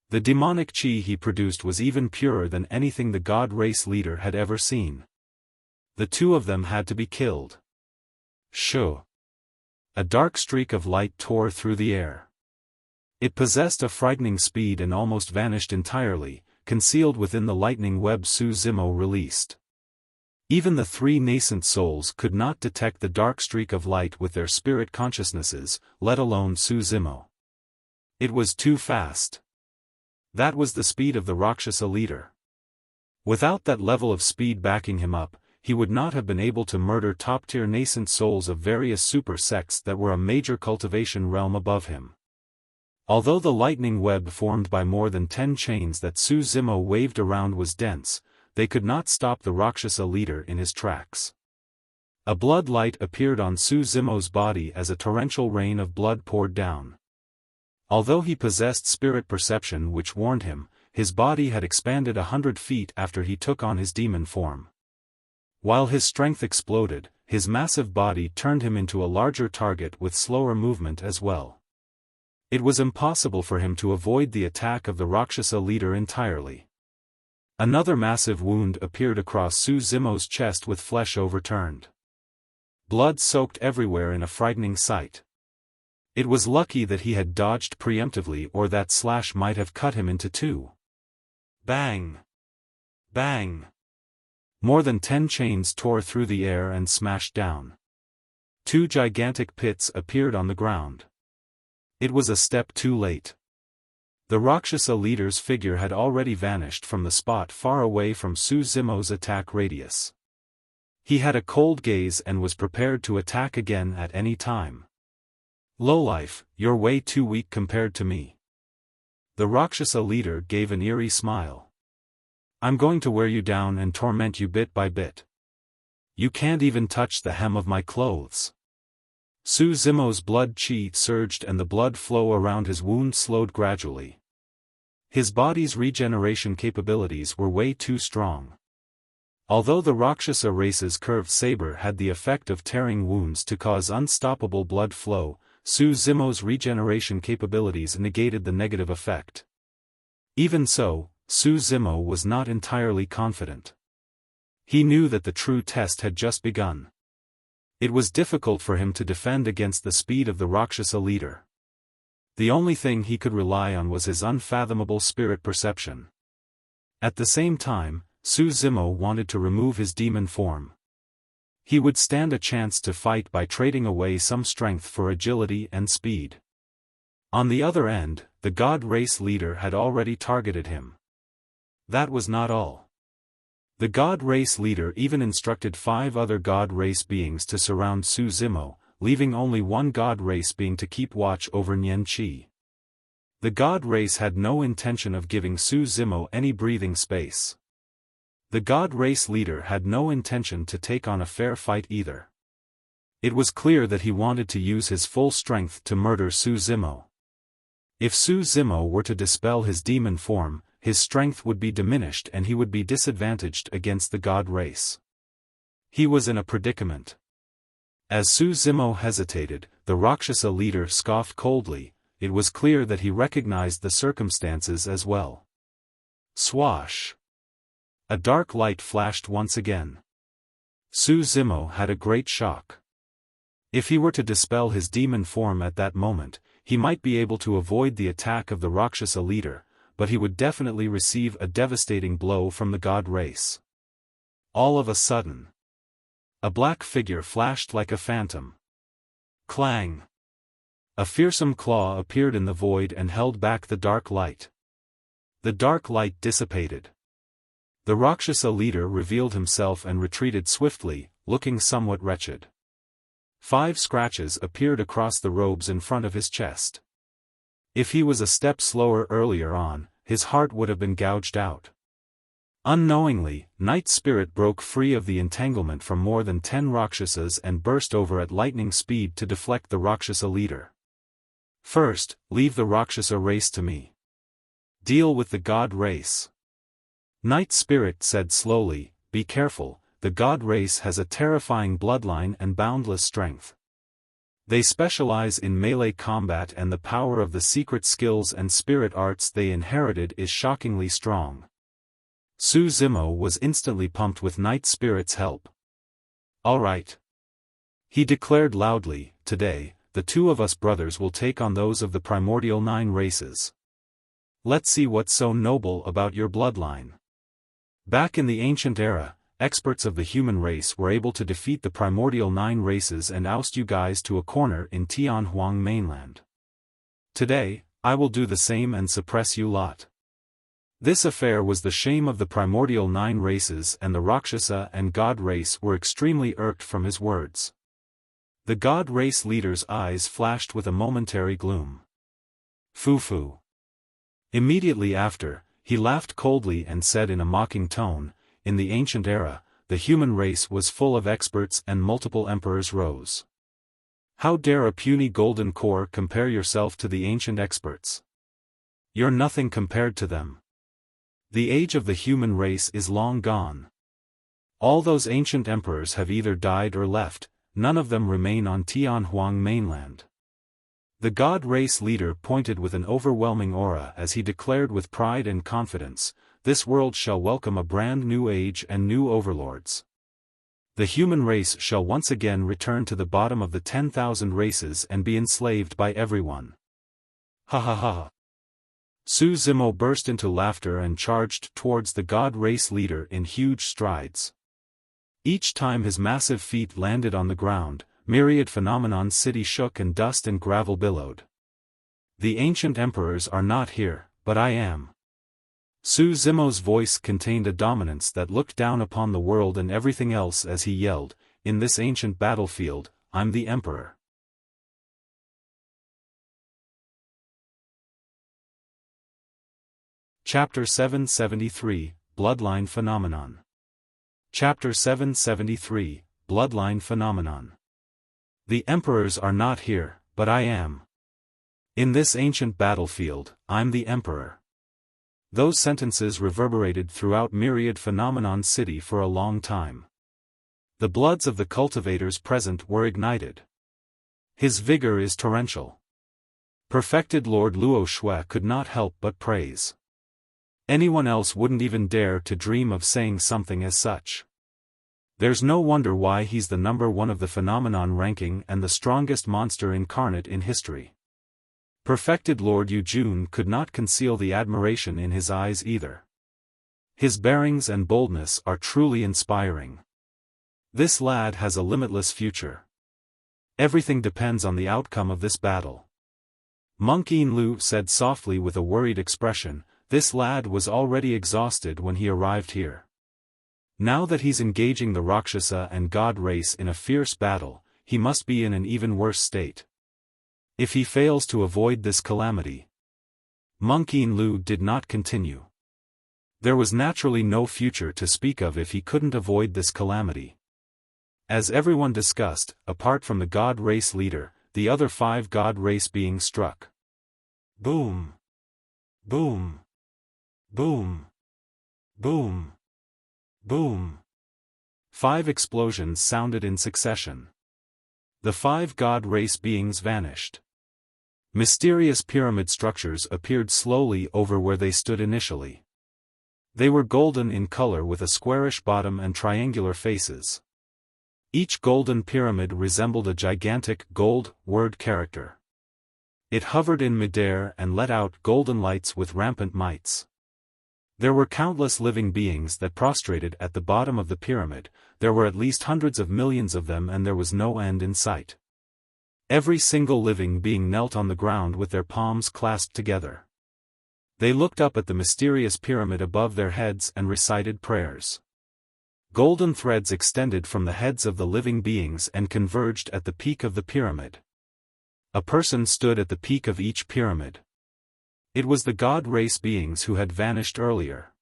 The demonic chi he produced was even purer than anything the god race leader had ever seen. The two of them had to be killed. Shoo! A dark streak of light tore through the air. It possessed a frightening speed and almost vanished entirely, concealed within the lightning web Su Zimo released. Even the three nascent souls could not detect the dark streak of light with their spirit consciousnesses, let alone Su Zimo. It was too fast. That was the speed of the Rakshasa leader. Without that level of speed backing him up, he would not have been able to murder top-tier nascent souls of various super sects that were a major cultivation realm above him. Although the lightning web formed by more than 10 chains that Su Zimo waved around was dense, they could not stop the Rakshasa leader in his tracks. A blood light appeared on Su Zimo's body as a torrential rain of blood poured down. Although he possessed spirit perception which warned him, his body had expanded 100 feet after he took on his demon form. While his strength exploded, his massive body turned him into a larger target with slower movement as well. It was impossible for him to avoid the attack of the Rakshasa leader entirely. Another massive wound appeared across Su Zimo's chest with flesh overturned. Blood soaked everywhere in a frightening sight. It was lucky that he had dodged preemptively or that slash might have cut him into two. Bang! Bang! More than 10 chains tore through the air and smashed down. 2 gigantic pits appeared on the ground. It was a step too late. The Rakshasa leader's figure had already vanished from the spot far away from Su Zimo's attack radius. He had a cold gaze and was prepared to attack again at any time. Lowlife, you're way too weak compared to me. The Rakshasa leader gave an eerie smile. I'm going to wear you down and torment you bit by bit. You can't even touch the hem of my clothes. Su Zimo's blood chi surged and the blood flow around his wound slowed gradually. His body's regeneration capabilities were way too strong. Although the Rakshasa race's curved saber had the effect of tearing wounds to cause unstoppable blood flow, Su Zimo's regeneration capabilities negated the negative effect. Even so, Su Zimo was not entirely confident. He knew that the true test had just begun. It was difficult for him to defend against the speed of the Rakshasa leader. The only thing he could rely on was his unfathomable spirit perception. At the same time, Su Zimo wanted to remove his demon form. He would stand a chance to fight by trading away some strength for agility and speed. On the other end, the God race leader had already targeted him. That was not all. The God race leader even instructed 5 other God race beings to surround Su Zimo, leaving only one God race being to keep watch over Nian Qi. The God race had no intention of giving Su Zimo any breathing space. The God race leader had no intention to take on a fair fight either. It was clear that he wanted to use his full strength to murder Su Zimo. If Su Zimo were to dispel his demon form, his strength would be diminished and he would be disadvantaged against the God race. He was in a predicament. As Su Zimo hesitated, the Rakshasa leader scoffed coldly. It was clear that he recognized the circumstances as well. Swash! A dark light flashed once again. Su Zimo had a great shock. If he were to dispel his demon form at that moment, he might be able to avoid the attack of the Rakshasa leader, but he would definitely receive a devastating blow from the God race. All of a sudden, a black figure flashed like a phantom. Clang! A fearsome claw appeared in the void and held back the dark light. The dark light dissipated. The Rakshasa leader revealed himself and retreated swiftly, looking somewhat wretched. 5 scratches appeared across the robes in front of his chest. If he was a step slower earlier on, his heart would have been gouged out. Unknowingly, Night Spirit broke free of the entanglement from more than 10 Rakshasas and burst over at lightning speed to deflect the Rakshasa leader. First, leave the Rakshasa race to me. Deal with the God race. Night Spirit said slowly, be careful, the God race has a terrifying bloodline and boundless strength. They specialize in melee combat and the power of the secret skills and spirit arts they inherited is shockingly strong. Su Zimo was instantly pumped with Night Spirit's help. All right. He declared loudly, "Today, the two of us brothers will take on those of the primordial 9 races. Let's see what's so noble about your bloodline." Back in the ancient era, experts of the human race were able to defeat the primordial 9 races and oust you guys to a corner in Tianhuang mainland. Today, I will do the same and suppress you lot. This affair was the shame of the primordial 9 races, and the Rakshasa and God race were extremely irked from his words. The God race leader's eyes flashed with a momentary gloom. Foo-foo. Immediately after, he laughed coldly and said in a mocking tone, "In the ancient era, the human race was full of experts and multiple emperors rose. How dare a puny golden core compare yourself to the ancient experts? You're nothing compared to them. The age of the human race is long gone. All those ancient emperors have either died or left, none of them remain on Tianhuang mainland." The God race leader pointed with an overwhelming aura as he declared with pride and confidence, "This world shall welcome a brand new age and new overlords. The human race shall once again return to the bottom of the 10,000 races and be enslaved by everyone." Ha ha ha. Su Zimo burst into laughter and charged towards the God race leader in huge strides. Each time his massive feet landed on the ground, Myriad Phenomenon City shook and dust and gravel billowed. "The ancient emperors are not here, but I am." Su Zimo's voice contained a dominance that looked down upon the world and everything else as he yelled, "In this ancient battlefield, I'm the emperor." Chapter 773, Bloodline Phenomenon. Chapter 773, Bloodline Phenomenon. "The emperors are not here, but I am. In this ancient battlefield, I'm the emperor." Those sentences reverberated throughout Myriad Phenomenon City for a long time. The bloods of the cultivators present were ignited. His vigor is torrential. Perfected Lord Luo Shui could not help but praise. Anyone else wouldn't even dare to dream of saying something as such. There's no wonder why he's the #1 of the phenomenon ranking and the strongest monster incarnate in history. Perfected Lord Yujun could not conceal the admiration in his eyes either. His bearings and boldness are truly inspiring. This lad has a limitless future. Everything depends on the outcome of this battle. Monk Yin Lu said softly with a worried expression, "This lad was already exhausted when he arrived here. Now that he's engaging the Rakshasa and God race in a fierce battle, he must be in an even worse state. If he fails to avoid this calamity." Monk Yin Lu did not continue. There was naturally no future to speak of if he couldn't avoid this calamity. As everyone discussed, apart from the God race leader, the other 5 God race beings struck. Boom! Boom! Boom! Boom! Boom! 5 explosions sounded in succession. The 5 God race beings vanished. Mysterious pyramid structures appeared slowly over where they stood initially. They were golden in color with a squarish bottom and triangular faces. Each golden pyramid resembled a gigantic gold word character. It hovered in midair and let out golden lights with rampant mites. There were countless living beings that prostrated at the bottom of the pyramid. There were at least hundreds of millions of them and there was no end in sight. Every single living being knelt on the ground with their palms clasped together. They looked up at the mysterious pyramid above their heads and recited prayers. Golden threads extended from the heads of the living beings and converged at the peak of the pyramid. A person stood at the peak of each pyramid. It was the God race beings who had vanished earlier.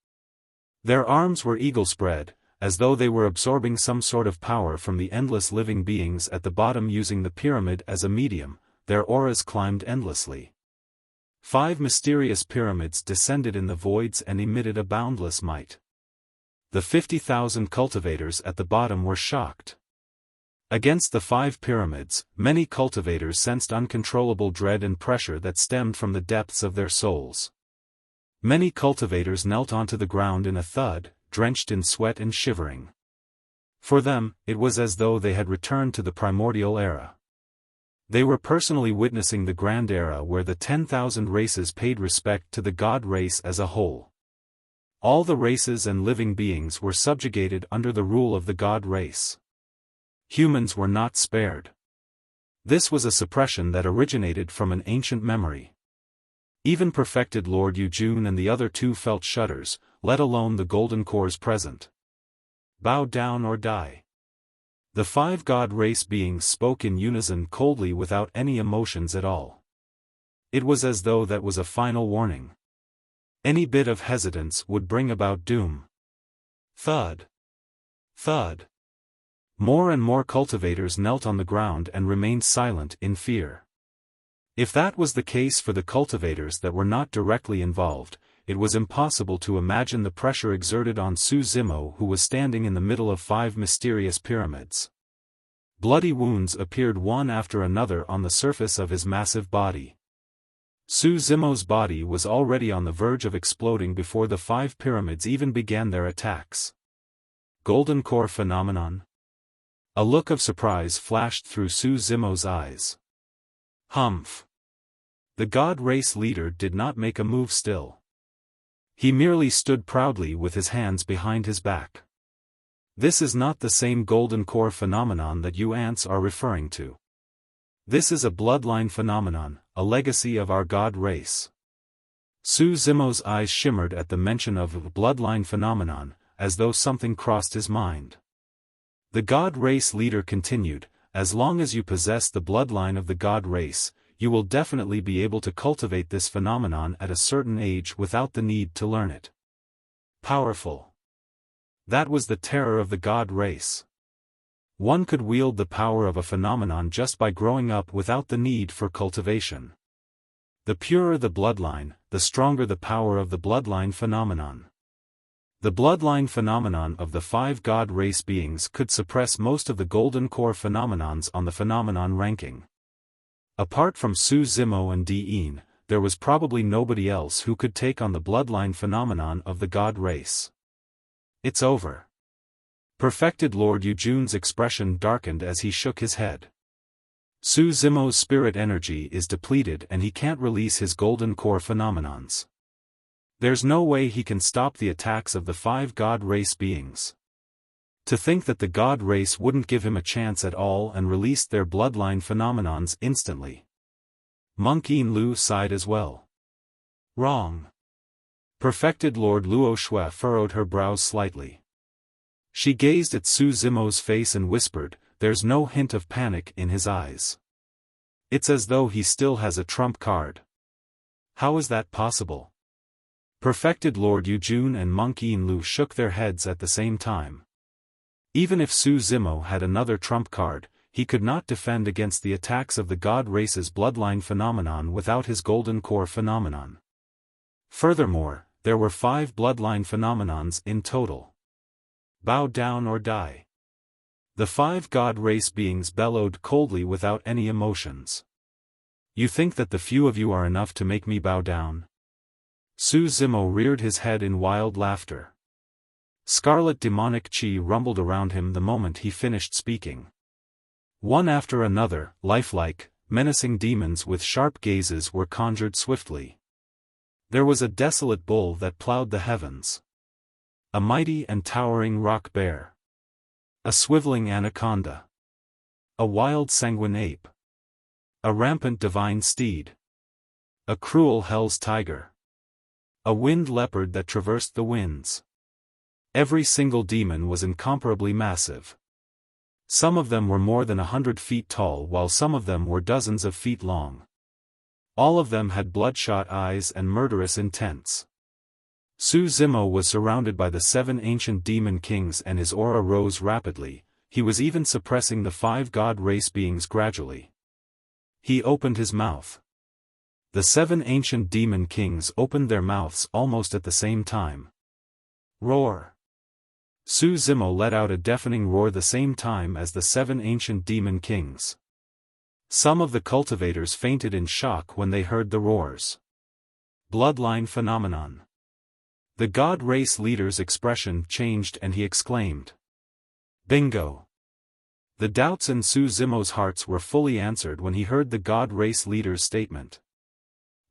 Their arms were eagle-spread, as though they were absorbing some sort of power from the endless living beings at the bottom using the pyramid as a medium. Their auras climbed endlessly. 5 mysterious pyramids descended in the voids and emitted a boundless might. The 50,000 cultivators at the bottom were shocked. Against the 5 pyramids, many cultivators sensed uncontrollable dread and pressure that stemmed from the depths of their souls. Many cultivators knelt onto the ground in a thud, drenched in sweat and shivering. For them, it was as though they had returned to the primordial era. They were personally witnessing the grand era where the 10,000 races paid respect to the god race as a whole. All the races and living beings were subjugated under the rule of the god race. Humans were not spared. This was a suppression that originated from an ancient memory. Even perfected Lord Yujun and the other two felt shudders, let alone the golden cores present. Bow down or die. The five god race beings spoke in unison coldly without any emotions at all. It was as though that was a final warning. Any bit of hesitance would bring about doom. Thud. Thud. More and more cultivators knelt on the ground and remained silent in fear. If that was the case for the cultivators that were not directly involved, it was impossible to imagine the pressure exerted on Su Zimo, who was standing in the middle of 5 mysterious pyramids. Bloody wounds appeared one after another on the surface of his massive body. Su Zimo's body was already on the verge of exploding before the 5 pyramids even began their attacks. Golden core phenomenon? A look of surprise flashed through Su Zimo's eyes. Humph. The god race leader did not make a move still. He merely stood proudly with his hands behind his back. This is not the same golden core phenomenon that you ants are referring to. This is a bloodline phenomenon, a legacy of our god race. Su Zimo's eyes shimmered at the mention of a bloodline phenomenon, as though something crossed his mind. The god race leader continued, as long as you possess the bloodline of the god race, you will definitely be able to cultivate this phenomenon at a certain age without the need to learn it. Powerful. That was the terror of the god race. One could wield the power of a phenomenon just by growing up without the need for cultivation. The purer the bloodline, the stronger the power of the bloodline phenomenon. The bloodline phenomenon of the 5 god race beings could suppress most of the golden core phenomenons on the phenomenon ranking. Apart from Su Zimo and Diin, there was probably nobody else who could take on the bloodline phenomenon of the god race. It's over. Perfected Lord Yujun's expression darkened as he shook his head. Su Zimo's spirit energy is depleted and he can't release his golden core phenomenons. There's no way he can stop the attacks of the 5 god race beings. To think that the god race wouldn't give him a chance at all and released their bloodline phenomenons instantly. Monk Yin Lu sighed as well. Wrong. Perfected Lord Luo Shui furrowed her brows slightly. She gazed at Su Zimo's face and whispered, there's no hint of panic in his eyes. It's as though he still has a trump card. How is that possible? Perfected Lord Yujun and Monk Yin Lu shook their heads at the same time. Even if Su Zimo had another trump card, he could not defend against the attacks of the god race's bloodline phenomenon without his golden core phenomenon. Furthermore, there were 5 bloodline phenomenons in total. Bow down or die. The 5 god race beings bellowed coldly without any emotions. You think that the few of you are enough to make me bow down? Su Zimo reared his head in wild laughter. Scarlet demonic chi rumbled around him the moment he finished speaking. One after another, lifelike, menacing demons with sharp gazes were conjured swiftly. There was a desolate bull that plowed the heavens. A mighty and towering rock bear. A swiveling anaconda. A wild sanguine ape. A rampant divine steed. A cruel hell's tiger. A wind leopard that traversed the winds. Every single demon was incomparably massive. Some of them were more than 100 feet tall while some of them were dozens of feet long. All of them had bloodshot eyes and murderous intents. Su Zimo was surrounded by the 7 ancient demon kings and his aura rose rapidly, he was even suppressing the 5 god race beings gradually. He opened his mouth. The 7 ancient demon kings opened their mouths almost at the same time. Roar! Su Zimo let out a deafening roar the same time as the 7 ancient demon kings. Some of the cultivators fainted in shock when they heard the roars. Bloodline phenomenon. The god race leader's expression changed and he exclaimed. Bingo! The doubts in Su Zimo's hearts were fully answered when he heard the god race leader's statement.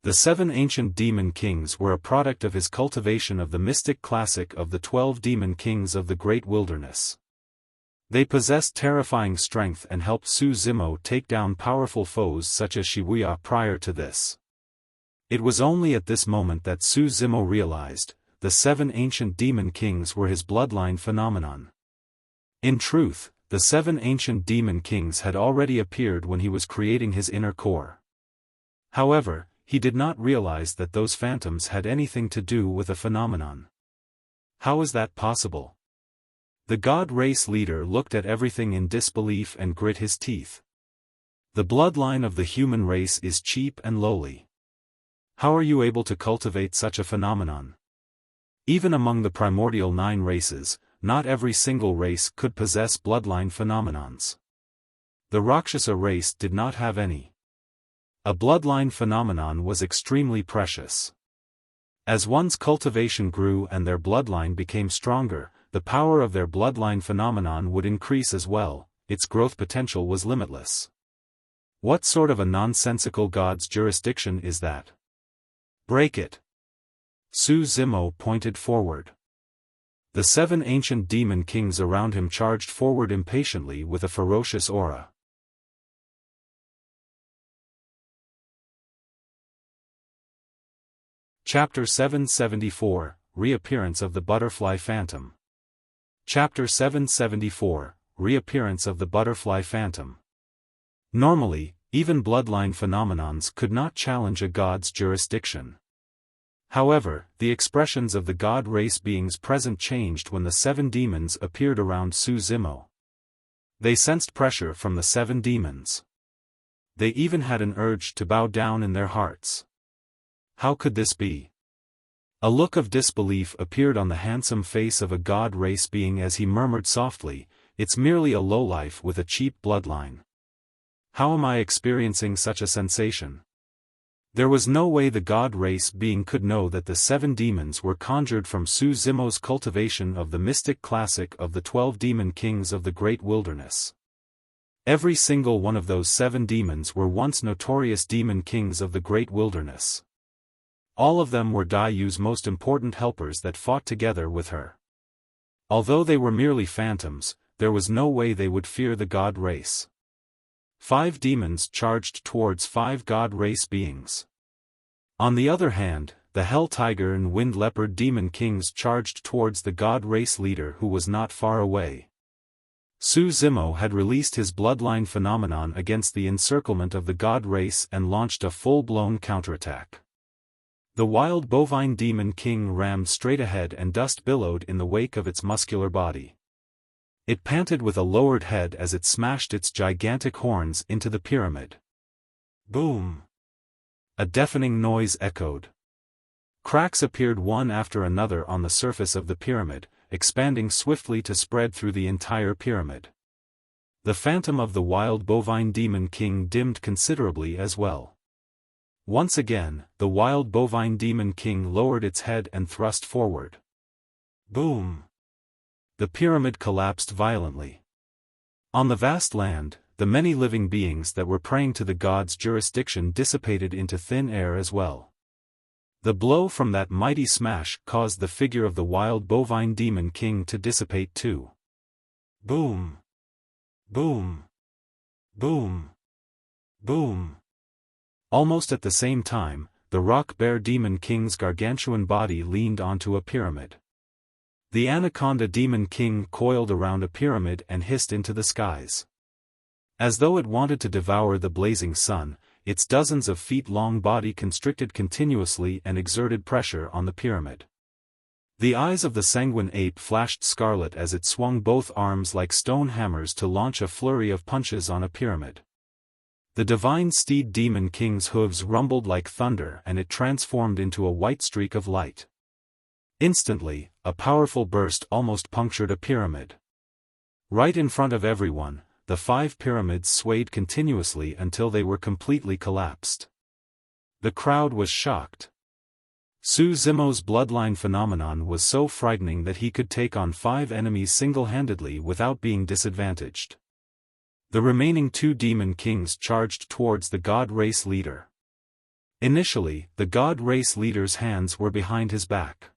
The 7 ancient demon kings were a product of his cultivation of the mystic classic of the 12 demon kings of the great wilderness. They possessed terrifying strength and helped Su Zimo take down powerful foes such as Wuxia prior to this. It was only at this moment that Su Zimo realized, the 7 ancient demon kings were his bloodline phenomenon. In truth, the 7 ancient demon kings had already appeared when he was creating his inner core. However, he did not realize that those phantoms had anything to do with a phenomenon. How is that possible? The god race leader looked at everything in disbelief and grit his teeth. The bloodline of the human race is cheap and lowly. How are you able to cultivate such a phenomenon? Even among the primordial 9 races, not every single race could possess bloodline phenomenons. The Rakshasa race did not have any. A bloodline phenomenon was extremely precious. As one's cultivation grew and their bloodline became stronger, the power of their bloodline phenomenon would increase as well. Its growth potential was limitless. What sort of a nonsensical god's jurisdiction is that? Break it! Su Zimo pointed forward. The 7 ancient demon kings around him charged forward impatiently with a ferocious aura. Chapter 774, Reappearance of the Butterfly Phantom. Chapter 774, Reappearance of the Butterfly Phantom. Normally, even bloodline phenomenons could not challenge a god's jurisdiction. However, the expressions of the god race beings present changed when the 7 demons appeared around Su Zimo. They sensed pressure from the 7 demons. They even had an urge to bow down in their hearts. How could this be? A look of disbelief appeared on the handsome face of a god race being as he murmured softly, "It's merely a lowlife with a cheap bloodline. How am I experiencing such a sensation?" There was no way the god race being could know that the 7 demons were conjured from Su Zimo's cultivation of the mystic classic of the 12 demon kings of the great wilderness. Every single one of those 7 demons were once notorious demon kings of the great wilderness. All of them were Dayu's most important helpers that fought together with her. Although they were merely phantoms, there was no way they would fear the god race. 5 demons charged towards 5 god race beings. On the other hand, the Hell Tiger and Wind Leopard demon kings charged towards the god race leader who was not far away. Su Zimo had released his bloodline phenomenon against the encirclement of the god race and launched a full-blown counterattack. The wild bovine demon king rammed straight ahead and dust billowed in the wake of its muscular body. It panted with a lowered head as it smashed its gigantic horns into the pyramid. Boom! A deafening noise echoed. Cracks appeared one after another on the surface of the pyramid, expanding swiftly to spread through the entire pyramid. The phantom of the wild bovine demon king dimmed considerably as well. Once again, the wild bovine demon king lowered its head and thrust forward. Boom! The pyramid collapsed violently. On the vast land, the many living beings that were praying to the god's jurisdiction dissipated into thin air as well. The blow from that mighty smash caused the figure of the wild bovine demon king to dissipate too. Boom! Boom! Boom! Boom! Almost at the same time, the rock bear demon king's gargantuan body leaned onto a pyramid. The anaconda demon king coiled around a pyramid and hissed into the skies. As though it wanted to devour the blazing sun, its dozens of feet-long body constricted continuously and exerted pressure on the pyramid. The eyes of the sanguine ape flashed scarlet as it swung both arms like stone hammers to launch a flurry of punches on a pyramid. The divine steed demon king's hooves rumbled like thunder and it transformed into a white streak of light. Instantly, a powerful burst almost punctured a pyramid. Right in front of everyone, the 5 pyramids swayed continuously until they were completely collapsed. The crowd was shocked. Su Zimo's bloodline phenomenon was so frightening that he could take on 5 enemies single-handedly without being disadvantaged. The remaining 2 demon kings charged towards the god race leader. Initially, the god race leader's hands were behind his back.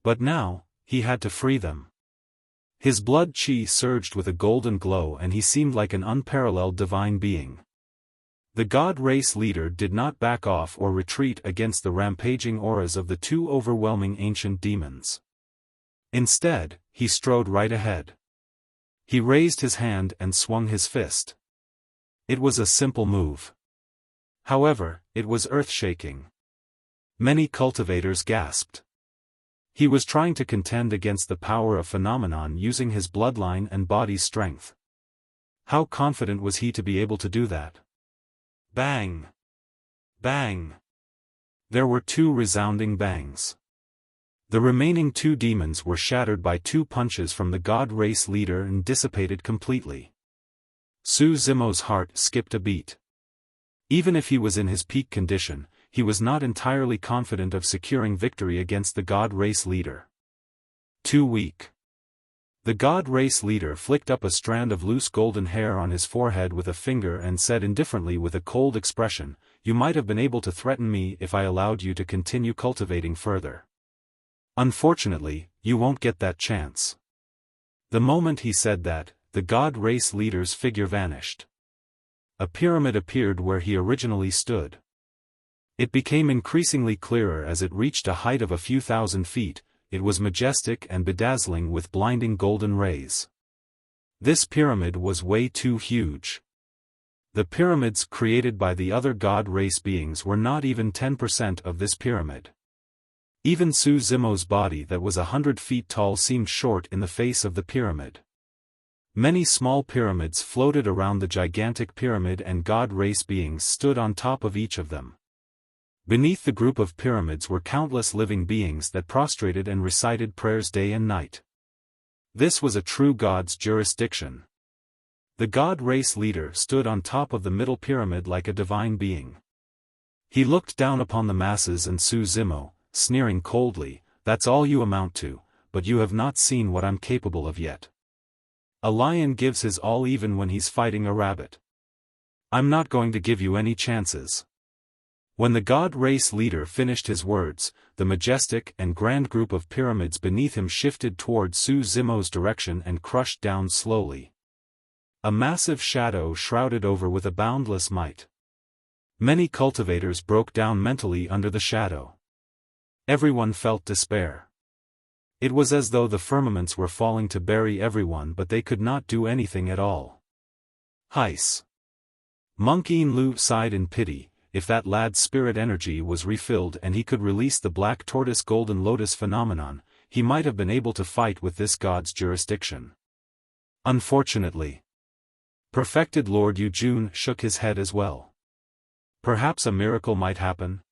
But now, he had to free them. His blood chi surged with a golden glow and he seemed like an unparalleled divine being. The god race leader did not back off or retreat against the rampaging auras of the 2 overwhelming ancient demons. Instead, he strode right ahead. He raised his hand and swung his fist. It was a simple move. However, it was earth-shaking. Many cultivators gasped. He was trying to contend against the power of phenomenon using his bloodline and body's strength. How confident was he to be able to do that? Bang! Bang! There were 2 resounding bangs. The remaining 2 demons were shattered by 2 punches from the god race leader and dissipated completely. Su Zimo's heart skipped a beat. Even if he was in his peak condition, he was not entirely confident of securing victory against the god race leader. Too weak. The god race leader flicked up a strand of loose golden hair on his forehead with a finger and said indifferently with a cold expression, "You might have been able to threaten me if I allowed you to continue cultivating further. Unfortunately, you won't get that chance." The moment he said that, the god race leader's figure vanished. A pyramid appeared where he originally stood. It became increasingly clearer as it reached a height of a few thousand feet. It was majestic and bedazzling with blinding golden rays. This pyramid was way too huge. The pyramids created by the other god race beings were not even 10% of this pyramid. Even Su Zimo's body that was 100 feet tall seemed short in the face of the pyramid. Many small pyramids floated around the gigantic pyramid and god race beings stood on top of each of them. Beneath the group of pyramids were countless living beings that prostrated and recited prayers day and night. This was a true god's jurisdiction. The god race leader stood on top of the middle pyramid like a divine being. He looked down upon the masses and Su Zimo, sneering coldly, "That's all you amount to, but you have not seen what I'm capable of yet. A lion gives his all even when he's fighting a rabbit. I'm not going to give you any chances." When the god race leader finished his words, the majestic and grand group of pyramids beneath him shifted toward Su Zimo's direction and crushed down slowly. A massive shadow shrouded over with a boundless might. Many cultivators broke down mentally under the shadow. Everyone felt despair. It was as though the firmaments were falling to bury everyone, but they could not do anything at all. Heis. Monk In Lu sighed in pity. If that lad's spirit energy was refilled and he could release the black tortoise golden lotus phenomenon, he might have been able to fight with this god's jurisdiction. Unfortunately. Perfected Lord Yujun shook his head as well. Perhaps a miracle might happen?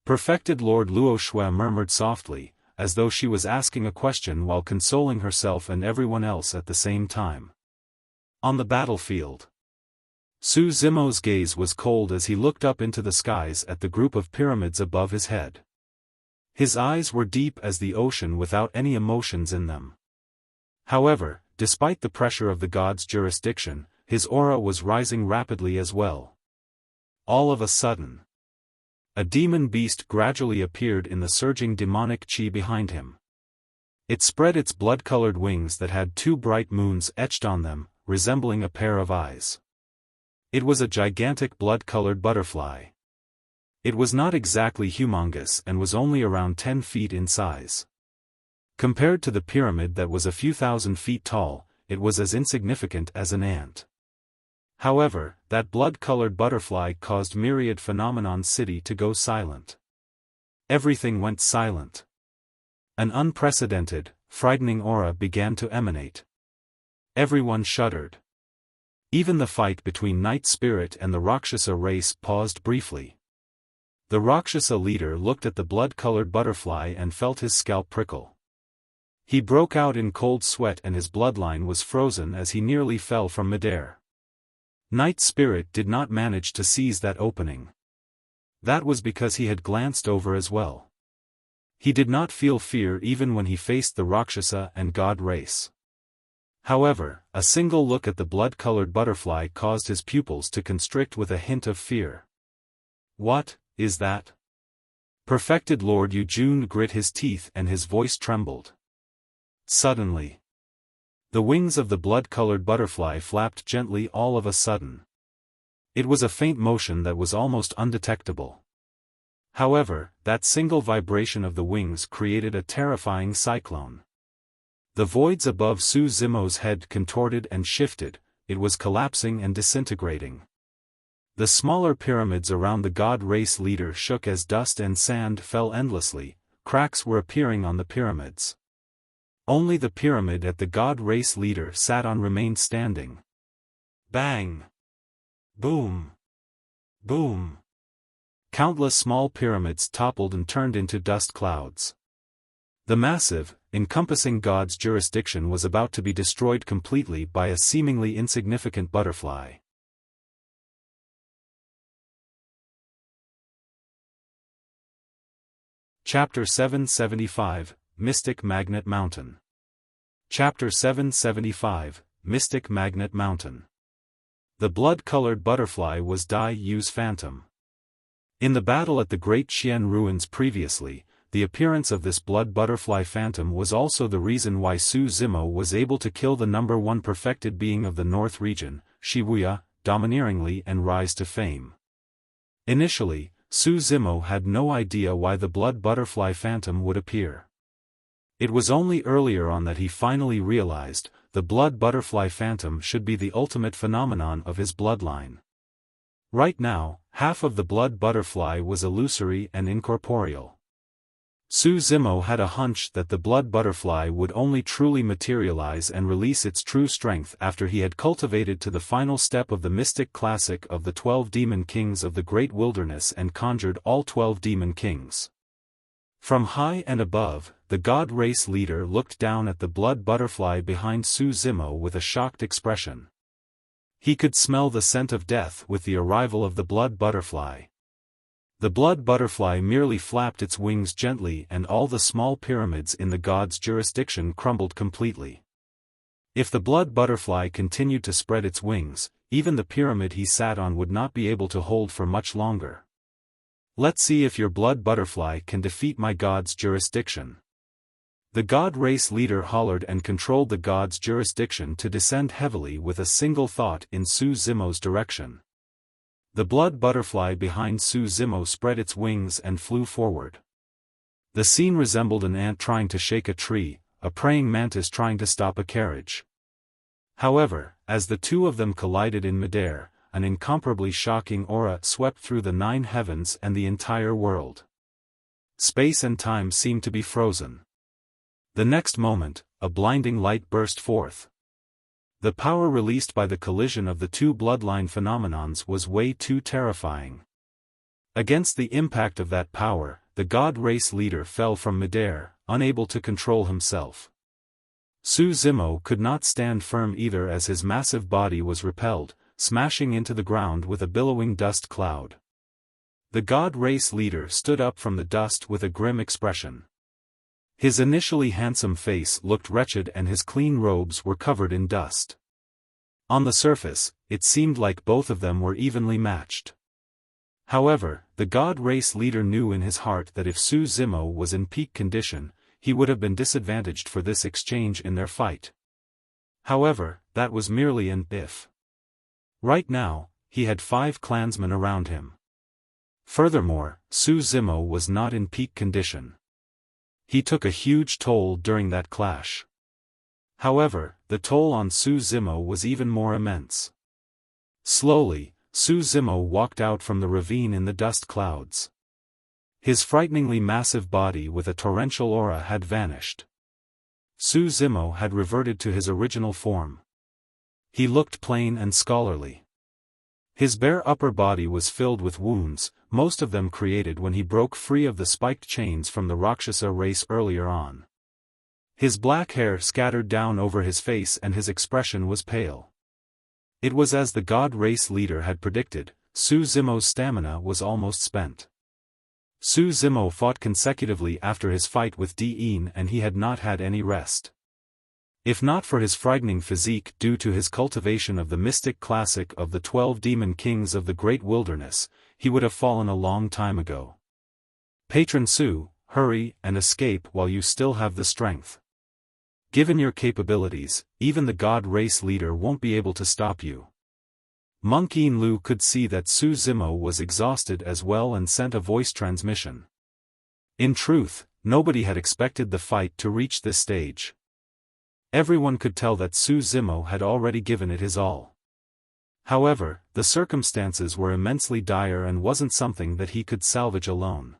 Perfected Lord Luoxue murmured softly, as though she was asking a question while consoling herself and everyone else at the same time. On the battlefield. Su Zimo's gaze was cold as he looked up into the skies at the group of pyramids above his head. His eyes were deep as the ocean without any emotions in them. However, despite the pressure of the god's jurisdiction, his aura was rising rapidly as well. All of a sudden, a demon beast gradually appeared in the surging demonic chi behind him. It spread its blood-colored wings that had 2 bright moons etched on them, resembling a pair of eyes. It was a gigantic blood-colored butterfly. It was not exactly humongous and was only around 10 feet in size. Compared to the pyramid that was a few thousand feet tall, it was as insignificant as an ant. However, that blood-colored butterfly caused Myriad Phenomenon City to go silent. Everything went silent. An unprecedented, frightening aura began to emanate. Everyone shuddered. Even the fight between Night Spirit and the Rakshasa race paused briefly. The Rakshasa leader looked at the blood-colored butterfly and felt his scalp prickle. He broke out in cold sweat and his bloodline was frozen as he nearly fell from midair. Night Spirit did not manage to seize that opening. That was because he had glanced over as well. He did not feel fear even when he faced the Rakshasa and god race. However, a single look at the blood-colored butterfly caused his pupils to constrict with a hint of fear. What is that? Perfected Lord Yujun grit his teeth and his voice trembled. Suddenly, the wings of the blood-colored butterfly flapped gently all of a sudden. It was a faint motion that was almost undetectable. However, that single vibration of the wings created a terrifying cyclone. The voids above Su Zimo's head contorted and shifted, it was collapsing and disintegrating. The smaller pyramids around the god race leader shook as dust and sand fell endlessly, cracks were appearing on the pyramids. Only the pyramid at the god race leader sat on remained standing. Bang! Boom! Boom! Countless small pyramids toppled and turned into dust clouds. The massive, encompassing god's jurisdiction was about to be destroyed completely by a seemingly insignificant butterfly. Chapter 775, Mystic Magnet Mountain. Chapter 775, Mystic Magnet Mountain. The blood-colored butterfly was Dai Yu's phantom. In the battle at the Great Xian ruins previously, the appearance of this blood butterfly phantom was also the reason why Su Zimo was able to kill the number one perfected being of the North region, Shibuya, domineeringly and rise to fame. Initially, Su Zimo had no idea why the blood butterfly phantom would appear. It was only earlier on that he finally realized, the blood butterfly phantom should be the ultimate phenomenon of his bloodline. Right now, half of the blood butterfly was illusory and incorporeal. Su Zimo had a hunch that the blood butterfly would only truly materialize and release its true strength after he had cultivated to the final step of the mystic classic of the 12 demon kings of the great wilderness and conjured all 12 demon kings. From high and above, the god race leader looked down at the blood butterfly behind Su Zimo with a shocked expression. He could smell the scent of death with the arrival of the blood butterfly. The blood butterfly merely flapped its wings gently and all the small pyramids in the god's jurisdiction crumbled completely. If the blood butterfly continued to spread its wings, even the pyramid he sat on would not be able to hold for much longer. Let's see if your blood butterfly can defeat my god's jurisdiction. The god race leader hollered and controlled the god's jurisdiction to descend heavily with a single thought in Su Zimo's direction. The blood butterfly behind Su Zimo spread its wings and flew forward. The scene resembled an ant trying to shake a tree, a praying mantis trying to stop a carriage. However, as the two of them collided in midair, an incomparably shocking aura swept through the 9 heavens and the entire world. Space and time seemed to be frozen. The next moment, a blinding light burst forth. The power released by the collision of the two bloodline phenomenons was way too terrifying. Against the impact of that power, the god race leader fell from midair, unable to control himself. Su Zimo could not stand firm either as his massive body was repelled, smashing into the ground with a billowing dust cloud. The god race leader stood up from the dust with a grim expression. His initially handsome face looked wretched and his clean robes were covered in dust. On the surface, it seemed like both of them were evenly matched. However, the god race leader knew in his heart that if Su Zimo was in peak condition, he would have been disadvantaged for this exchange in their fight. However, that was merely an if. Right now, he had 5 clansmen around him. Furthermore, Su Zimo was not in peak condition. He took a huge toll during that clash. However, the toll on Su Zimo was even more immense. Slowly, Su Zimo walked out from the ravine in the dust clouds. His frighteningly massive body with a torrential aura had vanished. Su Zimo had reverted to his original form. He looked plain and scholarly. His bare upper body was filled with wounds, most of them created when he broke free of the spiked chains from the Rakshasa race earlier on. His black hair scattered down over his face and his expression was pale. It was as the god race leader had predicted, Su Zimo's stamina was almost spent. Su Zimo fought consecutively after his fight with Diin and he had not had any rest. If not for his frightening physique due to his cultivation of the mystic classic of the 12 demon kings of the great wilderness, he would have fallen a long time ago. Patron Su, hurry and escape while you still have the strength. Given your capabilities, even the God race leader won't be able to stop you. Monk Yin Lu could see that Su Zimo was exhausted as well and sent a voice transmission. In truth, nobody had expected the fight to reach this stage. Everyone could tell that Su Zimo had already given it his all. However, the circumstances were immensely dire and wasn't something that he could salvage alone.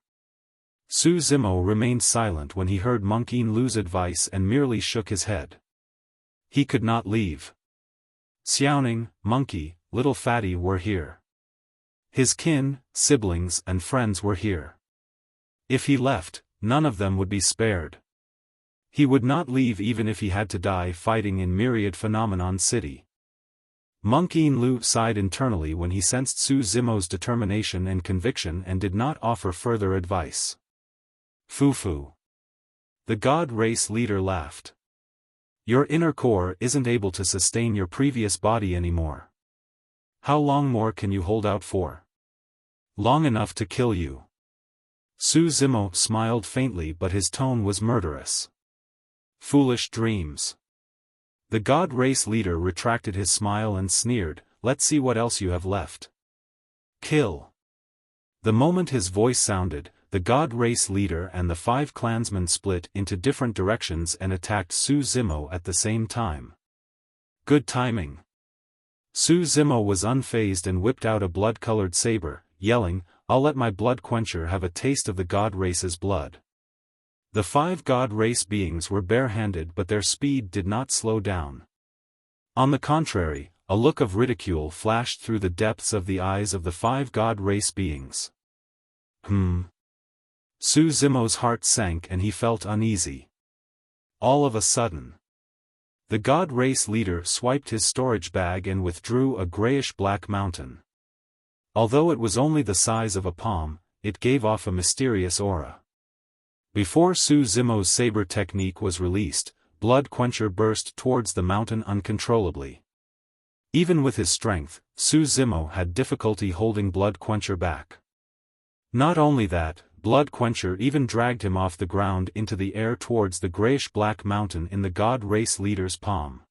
Su Zimo remained silent when he heard Monk Yin Lu's advice and merely shook his head. He could not leave. Xiaoning, Monkey, Little Fatty were here. His kin, siblings and friends were here. If he left, none of them would be spared. He would not leave even if he had to die fighting in Myriad Phenomenon City. Monk Yin Lu sighed internally when he sensed Su Zimo's determination and conviction and did not offer further advice. Fufu. The God race leader laughed. Your inner core isn't able to sustain your previous body anymore. How long more can you hold out for? Long enough to kill you. Su Zimo smiled faintly but his tone was murderous. Foolish dreams. The God race leader retracted his smile and sneered, let's see what else you have left. Kill. The moment his voice sounded, the God race leader and the 5 clansmen split into different directions and attacked Su Zimo at the same time. Good timing. Su Zimo was unfazed and whipped out a blood-colored saber, yelling, I'll let my blood quencher have a taste of the God race's blood. The 5 God race beings were barehanded but their speed did not slow down. On the contrary, a look of ridicule flashed through the depths of the eyes of the 5 God race beings. Su Zimo's heart sank and he felt uneasy. All of a sudden, the God race leader swiped his storage bag and withdrew a grayish-black mountain. Although it was only the size of a palm, it gave off a mysterious aura. Before Su Zimo's saber technique was released, Blood Quencher burst towards the mountain uncontrollably. Even with his strength, Su Zimo had difficulty holding Blood Quencher back. Not only that, Blood Quencher even dragged him off the ground into the air towards the grayish-black mountain in the God race leader's palm.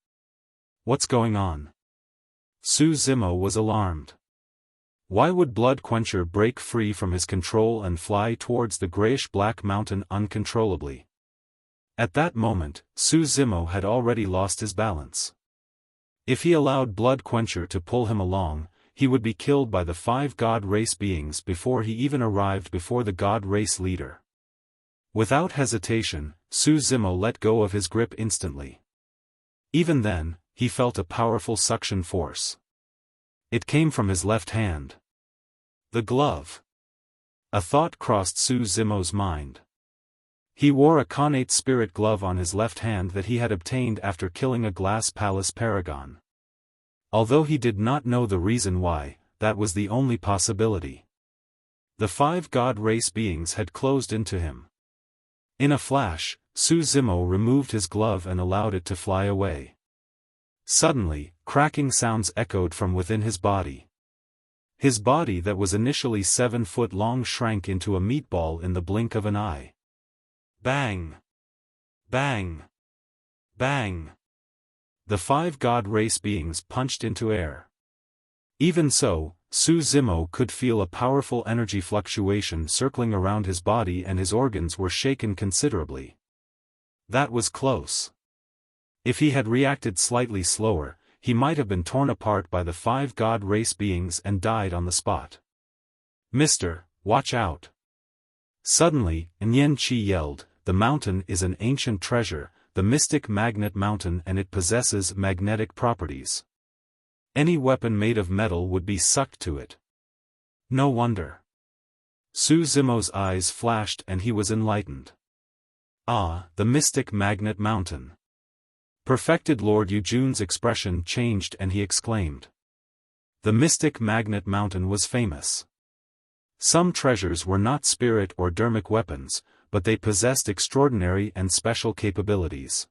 What's going on? Su Zimo was alarmed. Why would Blood Quencher break free from his control and fly towards the grayish-black mountain uncontrollably? At that moment, Su Zimo had already lost his balance. If he allowed Blood Quencher to pull him along, he would be killed by the 5 God race beings before he even arrived before the God race leader. Without hesitation, Su Zimo let go of his grip instantly. Even then, he felt a powerful suction force. It came from his left hand. The glove. A thought crossed Su Zimo's mind. He wore a connate spirit glove on his left hand that he had obtained after killing a glass palace paragon. Although he did not know the reason why, that was the only possibility. The 5 God race beings had closed into him. In a flash, Su Zimo removed his glove and allowed it to fly away. Suddenly, cracking sounds echoed from within his body. His body that was initially 7 foot long shrank into a meatball in the blink of an eye. Bang! Bang! Bang! The 5 God race beings punched into air. Even so, Su Zimo could feel a powerful energy fluctuation circling around his body and his organs were shaken considerably. That was close. If he had reacted slightly slower, he might have been torn apart by the 5 God race beings and died on the spot. Mister, watch out! Suddenly, Nyen Chi yelled, the mountain is an ancient treasure, the mystic magnet mountain, and it possesses magnetic properties. Any weapon made of metal would be sucked to it. No wonder. Su Zimo's eyes flashed and he was enlightened. Ah, the mystic magnet mountain. Perfected Lord Yujun's expression changed and he exclaimed. The mystic magnet mountain was famous. Some treasures were not spirit or Dharmic weapons, but they possessed extraordinary and special capabilities.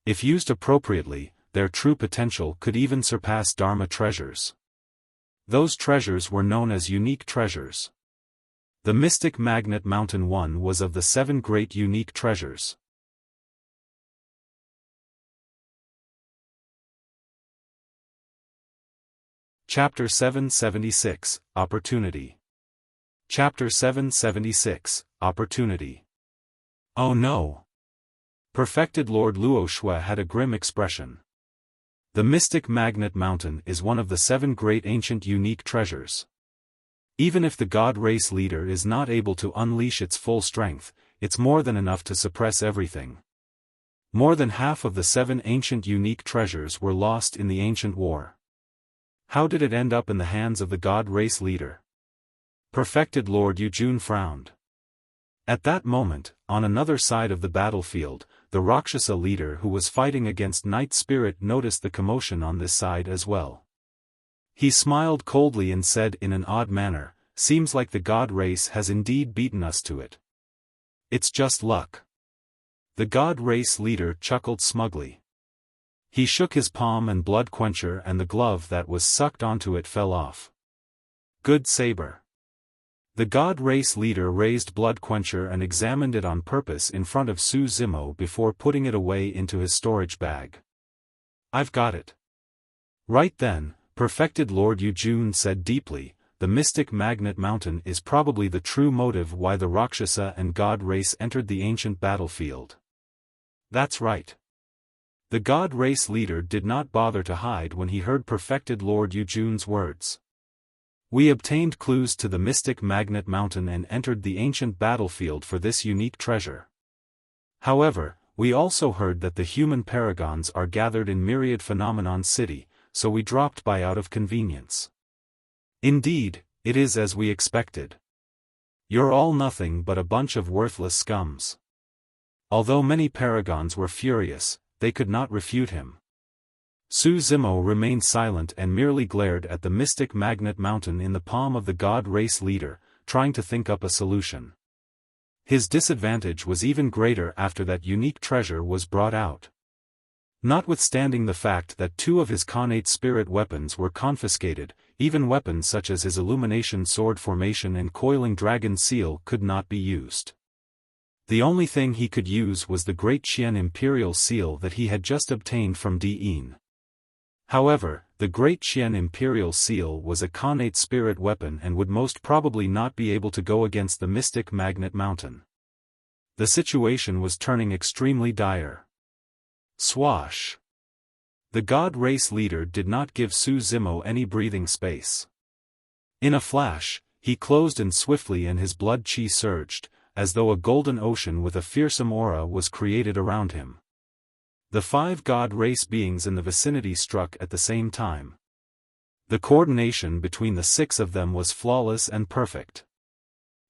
If used appropriately, their true potential could even surpass Dharma treasures. Those treasures were known as unique treasures. The mystic magnet mountain one was of the 7 great unique treasures. Chapter 776, Opportunity. Chapter 776, Opportunity. Oh no! Perfected Lord Luoxue had a grim expression. The mystic magnet mountain is one of the 7 great ancient unique treasures. Even if the god race leader is not able to unleash its full strength, it's more than enough to suppress everything. More than half of the 7 ancient unique treasures were lost in the ancient war. How did it end up in the hands of the god race leader? Perfected Lord Yujun frowned. At that moment, on another side of the battlefield, the Rakshasa leader who was fighting against Night Spirit noticed the commotion on this side as well. He smiled coldly and said in an odd manner, "Seems like the god race has indeed beaten us to it. It's just luck." The god race leader chuckled smugly. He shook his palm and blood quencher and the glove that was sucked onto it fell off. Good saber. The god race leader raised blood quencher and examined it on purpose in front of Su Zimo before putting it away into his storage bag. "I've got it." Right then, Perfected Lord Yujun said deeply, "The mystic magnet mountain is probably the true motive why the Rakshasa and god race entered the ancient battlefield." That's right. The god race leader did not bother to hide when he heard Perfected Lord Yujun's words. "We obtained clues to the mystic magnet mountain and entered the ancient battlefield for this unique treasure. However, we also heard that the human Paragons are gathered in Myriad Phenomenon City, so we dropped by out of convenience." Indeed, it is as we expected. You're all nothing but a bunch of worthless scums. Although many Paragons were furious, they could not refute him. Su Zimo remained silent and merely glared at the mystic magnet mountain in the palm of the god race leader, trying to think up a solution. His disadvantage was even greater after that unique treasure was brought out. Notwithstanding the fact that 2 of his connate spirit weapons were confiscated, even weapons such as his illumination sword formation and coiling dragon seal could not be used. The only thing he could use was the Great Qian Imperial Seal that he had just obtained from Di'in. However, the Great Qian Imperial Seal was a connate spirit weapon and would most probably not be able to go against the mystic magnet mountain. The situation was turning extremely dire. Swash! The god race leader did not give Su Zimo any breathing space. In a flash, he closed in swiftly and his blood chi surged, as though a golden ocean with a fearsome aura was created around him. The 5 god race beings in the vicinity struck at the same time. The coordination between the 6 of them was flawless and perfect.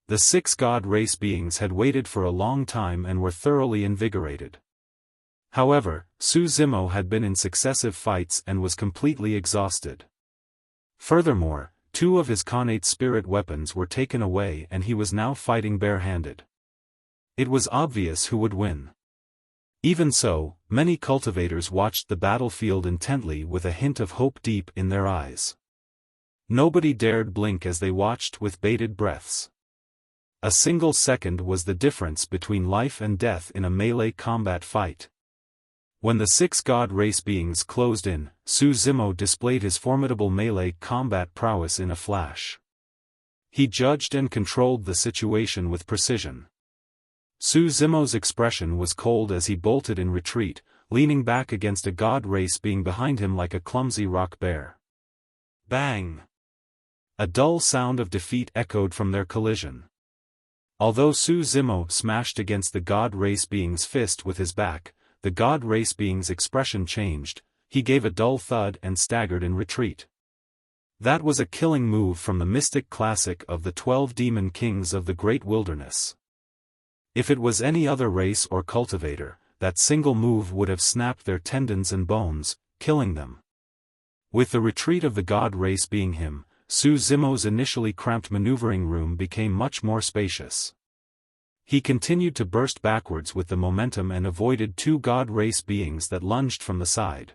The 6 god race beings had waited for a long time and were thoroughly invigorated. However, Su Zimo had been in successive fights and was completely exhausted. Furthermore, 2 of his connate spirit weapons were taken away and he was now fighting barehanded. It was obvious who would win. Even so, many cultivators watched the battlefield intently with a hint of hope deep in their eyes. Nobody dared blink as they watched with bated breaths. A single second was the difference between life and death in a melee combat fight. When the 6 god race beings closed in, Su Zimo displayed his formidable melee combat prowess in a flash. He judged and controlled the situation with precision. Su Zimo's expression was cold as he bolted in retreat, leaning back against a god race being behind him like a clumsy rock bear. Bang! A dull sound of defeat echoed from their collision. Although Su Zimo smashed against the god race being's fist with his back, the god race being's expression changed, he gave a dull thud and staggered in retreat. That was a killing move from the mystic classic of the 12 demon kings of the great wilderness. If it was any other race or cultivator, that single move would have snapped their tendons and bones, killing them. With the retreat of the god race being him, Su Zimo's initially cramped maneuvering room became much more spacious. He continued to burst backwards with the momentum and avoided two god race beings that lunged from the side.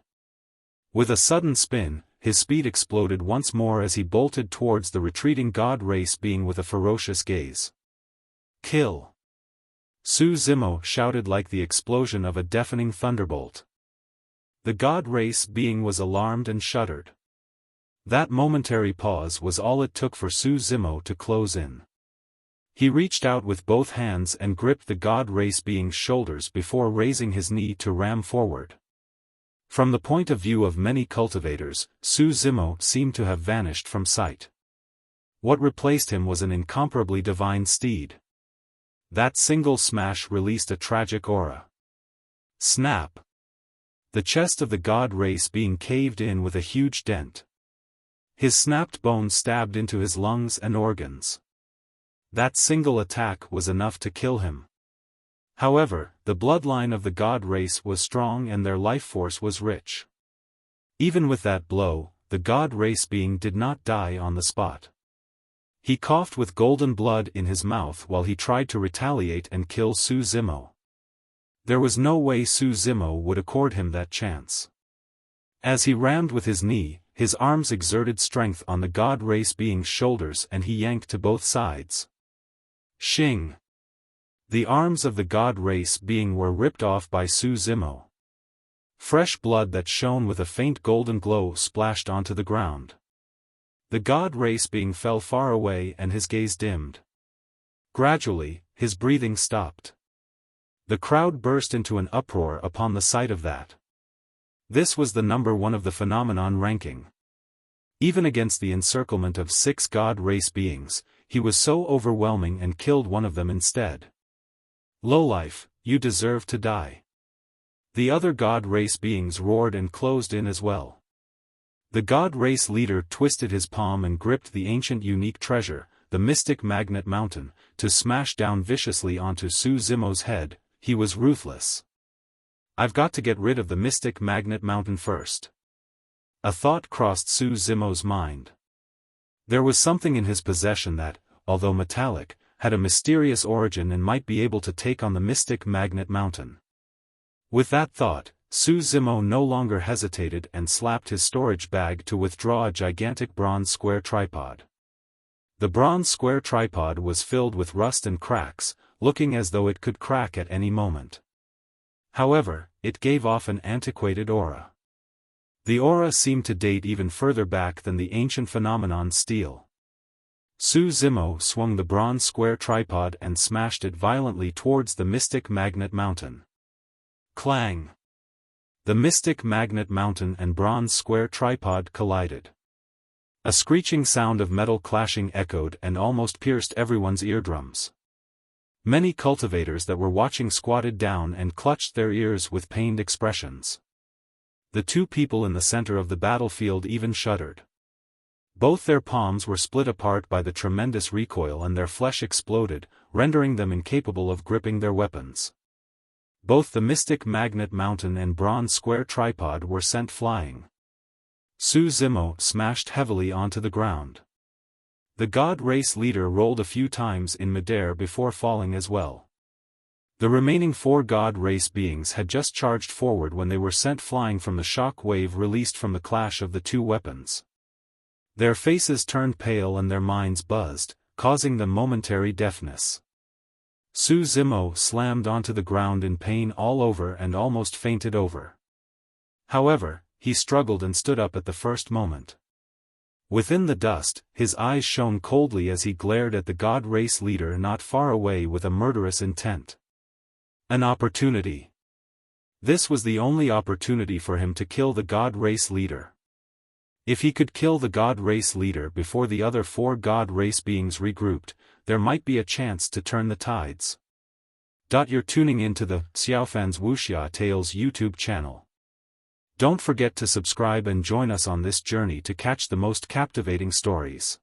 With a sudden spin, his speed exploded once more as he bolted towards the retreating god race being with a ferocious gaze. "Kill!" Su Zimo shouted like the explosion of a deafening thunderbolt. The god race being was alarmed and shuddered. That momentary pause was all it took for Su Zimo to close in. He reached out with both hands and gripped the god race being's shoulders before raising his knee to ram forward. From the point of view of many cultivators, Su Zimo seemed to have vanished from sight. What replaced him was an incomparably divine steed. That single smash released a tragic aura. Snap! The chest of the god race being caved in with a huge dent. His snapped bones stabbed into his lungs and organs. That single attack was enough to kill him. However, the bloodline of the god race was strong and their life force was rich. Even with that blow, the god race being did not die on the spot. He coughed with golden blood in his mouth while he tried to retaliate and kill Su Zimo. There was no way Su Zimo would accord him that chance. As he rammed with his knee, his arms exerted strength on the god race being's shoulders and he yanked to both sides. Shing! The arms of the god race being were ripped off by Su Zimo. Fresh blood that shone with a faint golden glow splashed onto the ground. The god race being fell far away and his gaze dimmed. Gradually, his breathing stopped. The crowd burst into an uproar upon the sight of that. This was the number one of the phenomenon ranking. Even against the encirclement of 6 god race beings, he was so overwhelming and killed one of them instead. Lowlife, you deserve to die. The other god race beings roared and closed in as well. The god race leader twisted his palm and gripped the ancient unique treasure, the mystic magnet mountain, to smash down viciously onto Su Zimo's head. He was ruthless. I've got to get rid of the mystic magnet mountain first. A thought crossed Su Zimo's mind. There was something in his possession that, although metallic, had a mysterious origin and might be able to take on the mystic magnet mountain. With that thought, Su Zimo no longer hesitated and slapped his storage bag to withdraw a gigantic bronze square tripod. The bronze square tripod was filled with rust and cracks, looking as though it could crack at any moment. However, it gave off an antiquated aura. The aura seemed to date even further back than the ancient phenomenon steel. Su Zimo swung the bronze square tripod and smashed it violently towards the mystic magnet mountain. Clang! The mystic magnet mountain and bronze square tripod collided. A screeching sound of metal clashing echoed and almost pierced everyone's eardrums. Many cultivators that were watching squatted down and clutched their ears with pained expressions. The two people in the center of the battlefield even shuddered. Both their palms were split apart by the tremendous recoil and their flesh exploded, rendering them incapable of gripping their weapons. Both the mystic magnet mountain and bronze square tripod were sent flying. Su Zimo smashed heavily onto the ground. The god race leader rolled a few times in midair before falling as well. The remaining 4 god race beings had just charged forward when they were sent flying from the shock wave released from the clash of the two weapons. Their faces turned pale and their minds buzzed, causing them momentary deafness. Su Zimo slammed onto the ground in pain all over and almost fainted over. However, he struggled and stood up at the first moment. Within the dust, his eyes shone coldly as he glared at the god race leader not far away with a murderous intent. An opportunity. This was the only opportunity for him to kill the god race leader. If he could kill the god race leader before the other 4 god race beings regrouped, there might be a chance to turn the tides. You're tuning into the Xiaofan's Wuxia Tales YouTube channel. Don't forget to subscribe and join us on this journey to catch the most captivating stories.